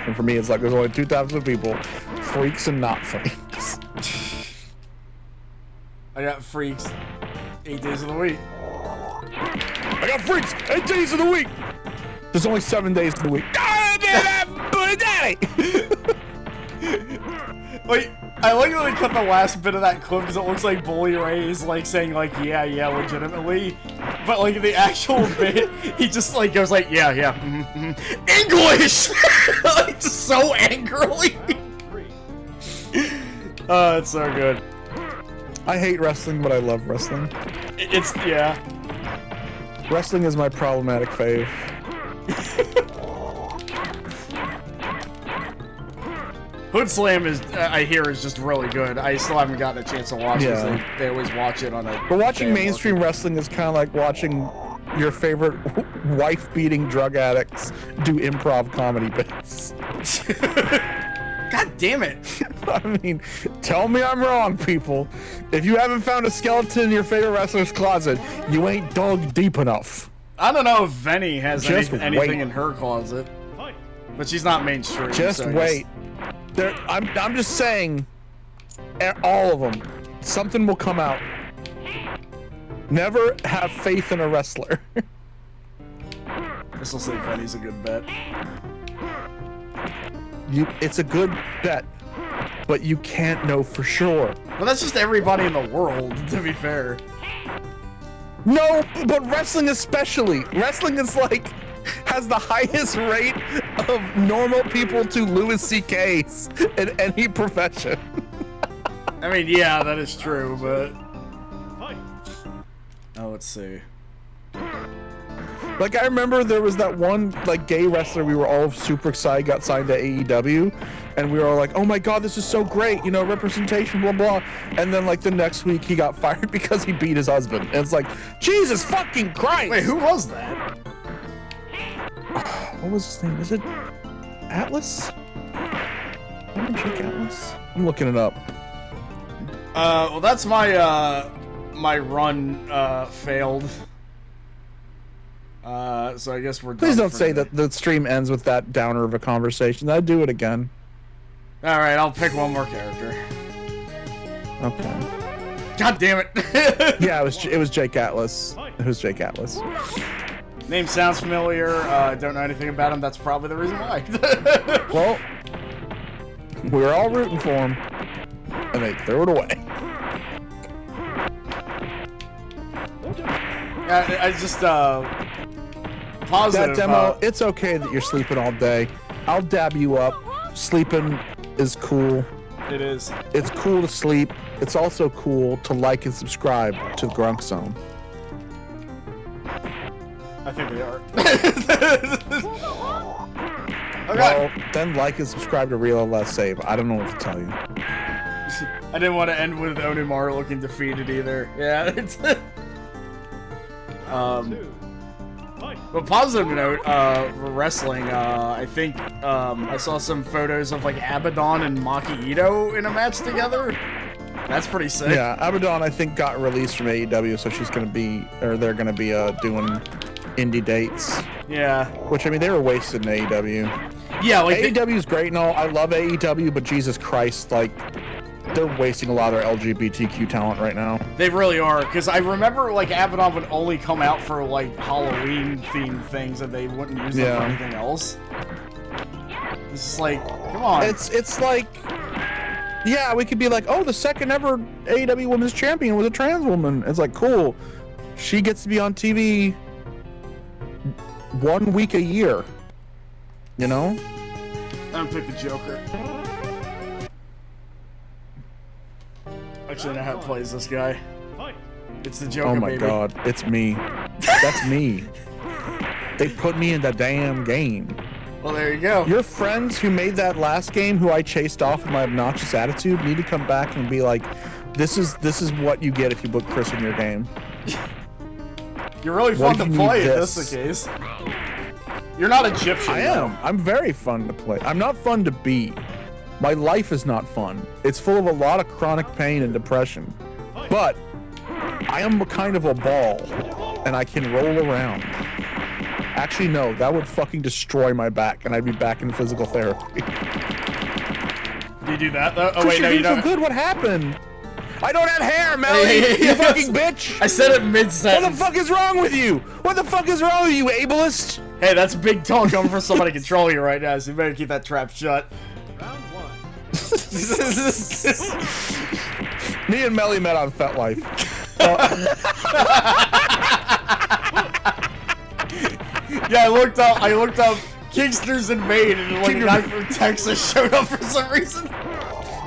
And for me, it's like there's only two types of people: freaks and not freaks. I got freaks 8 days of the week. I got freaks 8 days of the week. There's only 7 days of the week. Like, I like that they cut the last bit of that clip because it looks like Bully Ray is like saying like yeah legitimately, but like the actual bit he just like goes like yeah English like just so angrily. Oh, it's so good. I hate wrestling, but I love wrestling. It's yeah. Wrestling is my problematic fave. Hood Slam is, I hear, is just really good. I still haven't gotten a chance to watch it. Yeah. They always watch it on a... But watching mainstream wrestling is kind of like watching your favorite wife-beating drug addicts do improv comedy bits. God damn it. I mean, tell me I'm wrong, people. If you haven't found a skeleton in your favorite wrestler's closet, you ain't dug deep enough. I don't know if Venny has anything wait. in her closet. But she's not mainstream. Just so wait. I'm just saying, all of them, something will come out. Never have faith in a wrestler. This will say Venny's a good bet. It's a good bet, but you can't know for sure. Well, that's just everybody in the world, to be fair. No, but wrestling especially. Wrestling is like, has the highest rate of normal people to Louis C.K.'s in any profession. I mean, yeah, that is true, but... Oh, let's see. Like, I remember there was that one, like, gay wrestler we were all super excited got signed to AEW, and we were all like, oh my god, this is so great, you know, representation, blah, blah. And then, like, the next week he got fired because he beat his husband. And it's like, Jesus fucking Christ! Wait, who was that? What was his name? Was it Atlas? Jake Atlas? I'm looking it up. Well, that's my, my run, failed. So I guess we're done. Please don't for say today. that the stream ends with that downer of a conversation. I'd do it again. Alright, I'll pick one more character. Okay. God damn it! Yeah, it was Jake Atlas. It was Jake Atlas. Name sounds familiar. Don't know anything about him. That's probably the reason why. Well, we were all rooting for him, and they threw it away. I just positive. That demo, it's okay that you're sleeping all day. I'll dab you up. Sleeping is cool. It is. It's cool to sleep. It's also cool to like and subscribe to the Grunk Zone. I think they are. Well, then like and subscribe to Real Less Save. I don't know what to tell you. I didn't want to end with Onimar looking defeated either. Yeah. It's but positive note, for wrestling, I think I saw some photos of like Abaddon and Maki Ito in a match together. That's pretty sick. Yeah, Abaddon I think got released from AEW, so she's gonna be, or they're gonna be doing indie dates. Yeah. Which I mean, they were wasted in AEW. Yeah, like AEW is great and all. I love AEW, but Jesus Christ, like they're wasting a lot of their LGBTQ talent right now. They really are, because I remember like Abaddon would only come out for like Halloween themed things, and they wouldn't use them for anything else. It's just like, come on. It's like, yeah, we could be like, oh, the second ever AEW Women's Champion was a trans woman. It's like, cool. She gets to be on TV 1 week a year. You know? I'm gonna pick the Joker. Actually, I know how it plays this guy. It's the Joker, Oh my baby. god, it's me. That's me. They put me in the damn game. Well, there you go. Your friends who made that last game, who I chased off with my obnoxious attitude, need to come back and be like, this is what you get if you put Chris in your game. You're really What fun to if you need play if this? that's the case. You're not Egyptian. I am. I'm very fun to play. I'm not fun to be. My life is not fun. It's full of a lot of chronic pain and depression. But I am kind of a ball, and I can roll around. Actually, no, that would fucking destroy my back, and I'd be back in physical therapy. Do you do that though? Oh wait, no, you don't. So good. What happened? I don't have hair, Melly. You fucking bitch. I said it mid-sentence. What the fuck is wrong with you? What the fuck is wrong with you, ableist? Hey, that's big talk coming from somebody controlling you right now, so you better keep that trap shut. Round 1. Me and Melly met on FetLife. Yeah, I looked up Kingsters Invade, and like a guy from Texas showed up for some reason.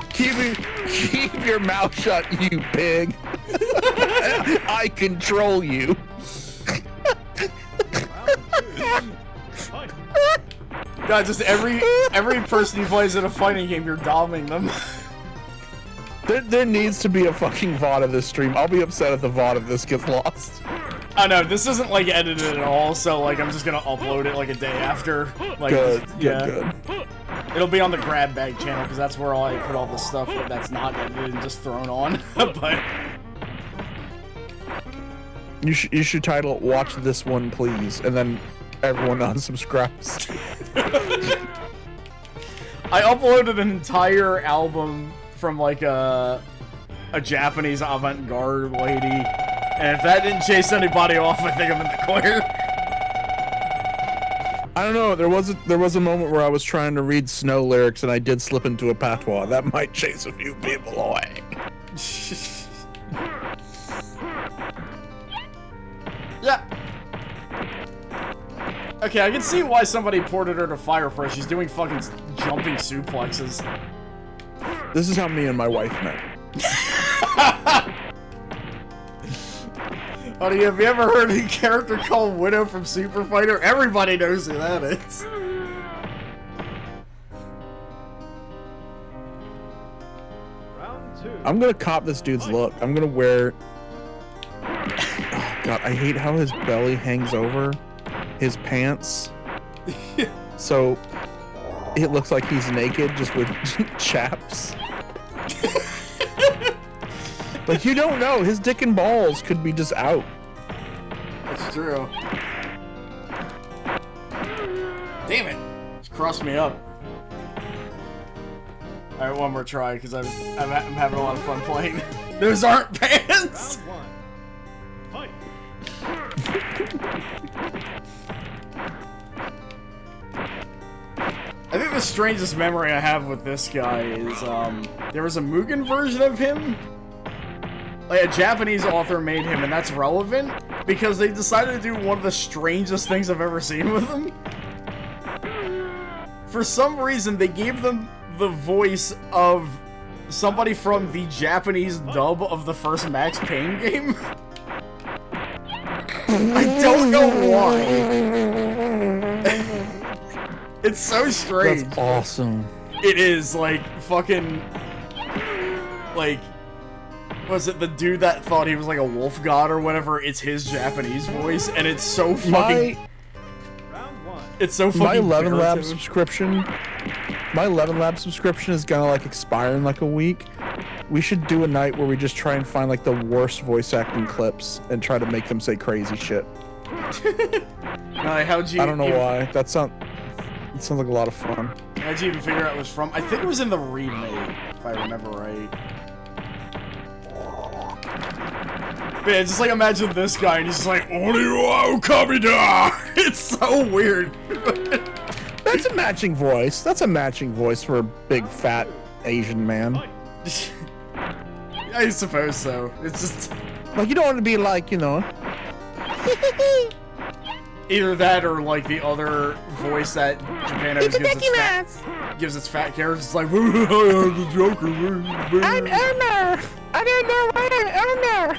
Keep your mouth shut, you pig. I control you. God, just every person who plays in a fighting game, you're doming them. There needs to be a fucking VOD of this stream. I'll be upset if the VOD of this gets lost. I know, this isn't like edited at all, so like I'm just gonna upload it like a day after. Like, good. It'll be on the Grab Bag channel, because that's where I put all the stuff that's not edited and just thrown on. But you should title it "Watch This One, Please," and then everyone unsubscribes. I uploaded an entire album from like a Japanese avant-garde lady, and if that didn't chase anybody off, I think I'm in the clear. I don't know. There was a moment where I was trying to read Snow lyrics and I did slip into a patois. That might chase a few people away. Yeah. Okay, I can see why somebody ported her to Fire Press. She's doing fucking jumping suplexes. This is how me and my wife met. Honey, have you ever heard of a character called Widow from Super Fighter? Everybody knows who that is. Round 2. I'm gonna cop this dude's look. I'm gonna wear... Oh, God, I hate how his belly hangs over his pants. So it looks like he's naked, just with chaps. Like, you don't know. His dick and balls could be just out. That's true. Damn it. Just crossed me up. Alright, one more try, because I'm having a lot of fun playing. Those aren't pants! Round 1. Fight. I think the strangest memory I have with this guy is, there was a Mugen version of him. Like, a Japanese author made him, and that's relevant, because they decided to do one of the strangest things I've ever seen with him. For some reason, they gave them the voice of somebody from the Japanese dub of the first Max Payne game. I don't know why. It's so strange. That's awesome. It is, like, fucking... Like... Was it the dude that thought he was like a wolf god or whatever? It's his Japanese voice, and it's so fucking... It's so fucking... My 11 Lab subscription... My 11 Lab subscription is gonna, like, expire in, like, a week. We should do a night where we just try and find, like, the worst voice acting clips and try to make them say crazy shit. How'd you... I don't know why. It sounds like a lot of fun. How'd you even figure out it was from? I think it was in the remake, if I remember right. But yeah, just like imagine this guy and he's just like, Oriwa Kamida! It's so weird. That's a matching voice. That's a matching voice for a big fat Asian man. I suppose so. It's just like, you don't want to be like, you know. Either that or like the other voice that Japan always gives its fat characters. It's like, the Joker. I'm Elmer. I don't know why I'm Elmer.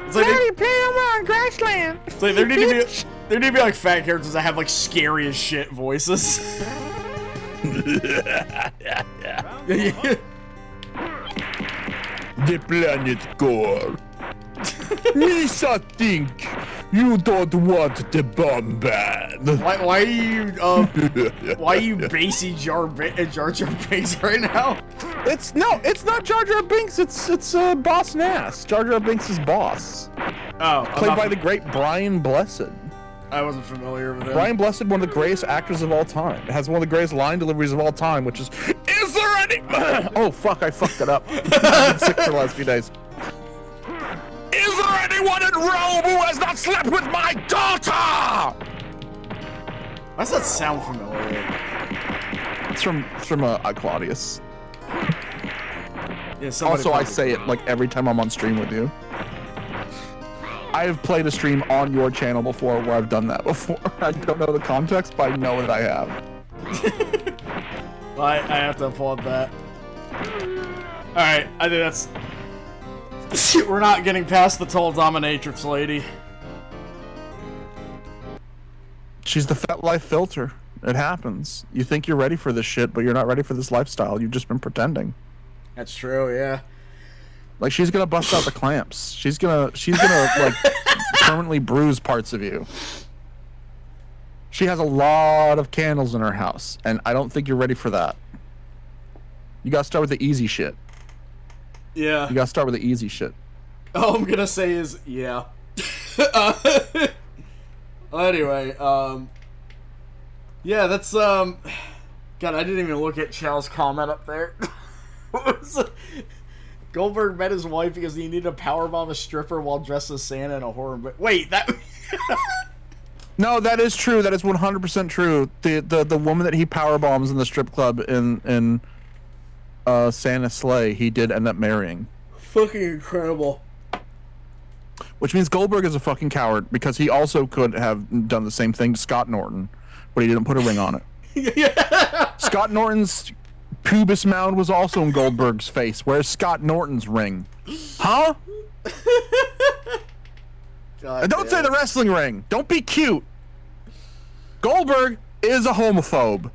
It's like they play on grassland. It's like there need to be like fat characters that have like scary as shit voices. The planet core. Misa think You don't want the bomb ban. Why are you basing Jar Jar Binks right now? It's not Jar Jar Binks. It's Boss Nass. Jar Jar Binks' boss. Oh, played by the great Brian Blessed. I wasn't familiar with him. Brian Blessed, one of the greatest actors of all time. Has one of the greatest line deliveries of all time, which is there any? Oh fuck! I fucked it up. I've been sick for the last few days. Is there anyone in Rome who has not slept with my daughter? Why does that sound familiar? It's from Claudius. Yeah, also, I say it like every time I'm on stream with you. I have played a stream on your channel before where I've done that before. I don't know the context, but I know that I have. I have to applaud that. Alright, I think that's... We're not getting past the tall dominatrix lady. She's the Fat Life filter. It happens. You think you're ready for this shit, but you're not ready for this lifestyle. You've just been pretending. That's true, yeah. Like, she's gonna bust out the clamps. She's gonna like permanently bruise parts of you. She has a lot of candles in her house, and I don't think you're ready for that. You gotta start with the easy shit. Yeah. You gotta start with the easy shit. All I'm gonna say is, yeah. Anyway, yeah, that's, God, I didn't even look at Chow's comment up there. What was it? Goldberg met his wife because he needed to powerbomb a stripper while dressed as Santa in a horror movie. Wait, that... No, that is true. That is 100% true. The woman that he powerbombs in the strip club in Santa Sleigh, he did end up marrying. Fucking incredible. Which means Goldberg is a fucking coward, because he also could have done the same thing to Scott Norton, but he didn't put a ring on it. Yeah. Scott Norton's pubis mound was also in Goldberg's face. Where's Scott Norton's ring? Huh? Don't say the wrestling ring. Don't be cute. Goldberg is a homophobe.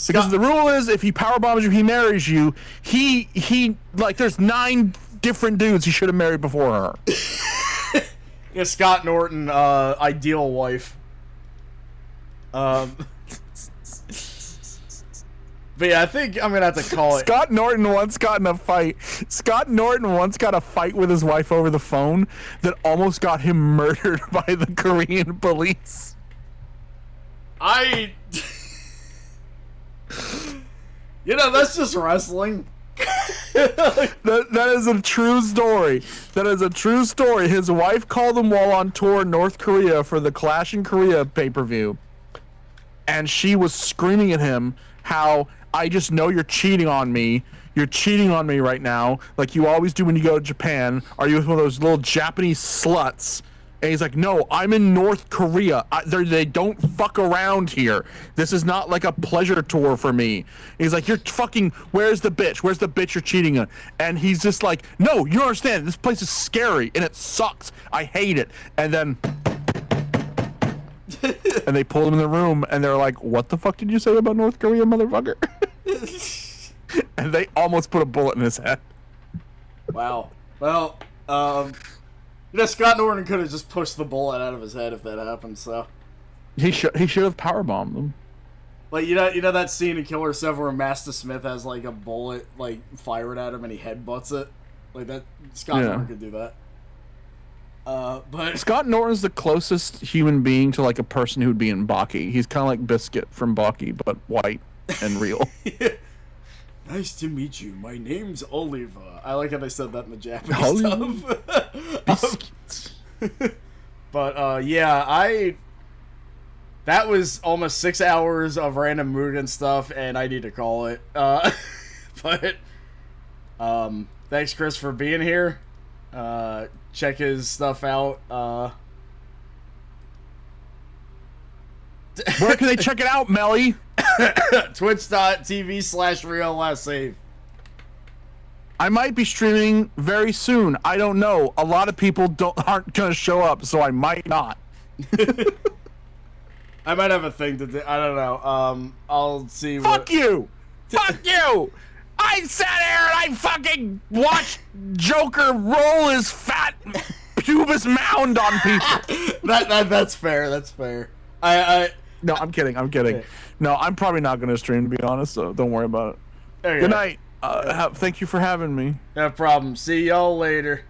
Because the rule is, if he powerbombs you, he marries you. He like, there's 9 different dudes he should have married before her. Yeah, Scott Norton, ideal wife. But yeah, I think I'm gonna have to call it. Scott Norton once got in a fight. Scott Norton once got a fight with his wife over the phone that almost got him murdered by the Korean police. You know, that's just wrestling. That is a true story. That is a true story. His wife called him while on tour in North Korea for the Clash in Korea pay-per-view. And she was screaming at him how, I just know you're cheating on me. You're cheating on me right now, like you always do when you go to Japan. Are you with one of those little Japanese sluts? And he's like, no, I'm in North Korea. They don't fuck around here. This is not like a pleasure tour for me. And he's like, you're fucking, where's the bitch? Where's the bitch you're cheating on? And he's just like, no, you don't understand. This place is scary and it sucks. I hate it. And then... and they pulled him in the room and they're like, what the fuck did you say about North Korea, motherfucker? And they almost put a bullet in his head. Wow. Well, you know, Scott Norton could have just pushed the bullet out of his head if that happened, so. He should have powerbombed them. Like, you know that scene in Killer 7 where Master Smith has, like, a bullet, like, fired at him and he headbutts it? Like, that, Scott Norton could do that. But Scott Norton's the closest human being to, like, a person who'd be in Baki. He's kind of like Biscuit from Baki, but white and real. Yeah. Nice to meet you. My name's Oliver. I like how they said that in the Japanese stuff. But, yeah, that was almost 6 hours of random Mugen stuff, and I need to call it. But, thanks, Chris, for being here. Check his stuff out. Where can they check it out, Melly? Twitch.tv/RealLastSave. I might be streaming very soon. I don't know. A lot of people aren't gonna show up, so I might not. I might have a thing to do. I don't know. I'll see. Fuck you! Fuck you! I sat here and I fucking watched Joker roll his fat pubis mound on people. That's fair. That's fair. No, I'm kidding. I'm kidding. Okay. No, I'm probably not gonna stream, to be honest. So don't worry about it. Okay. Good night. Thank you for having me. No problem. See y'all later.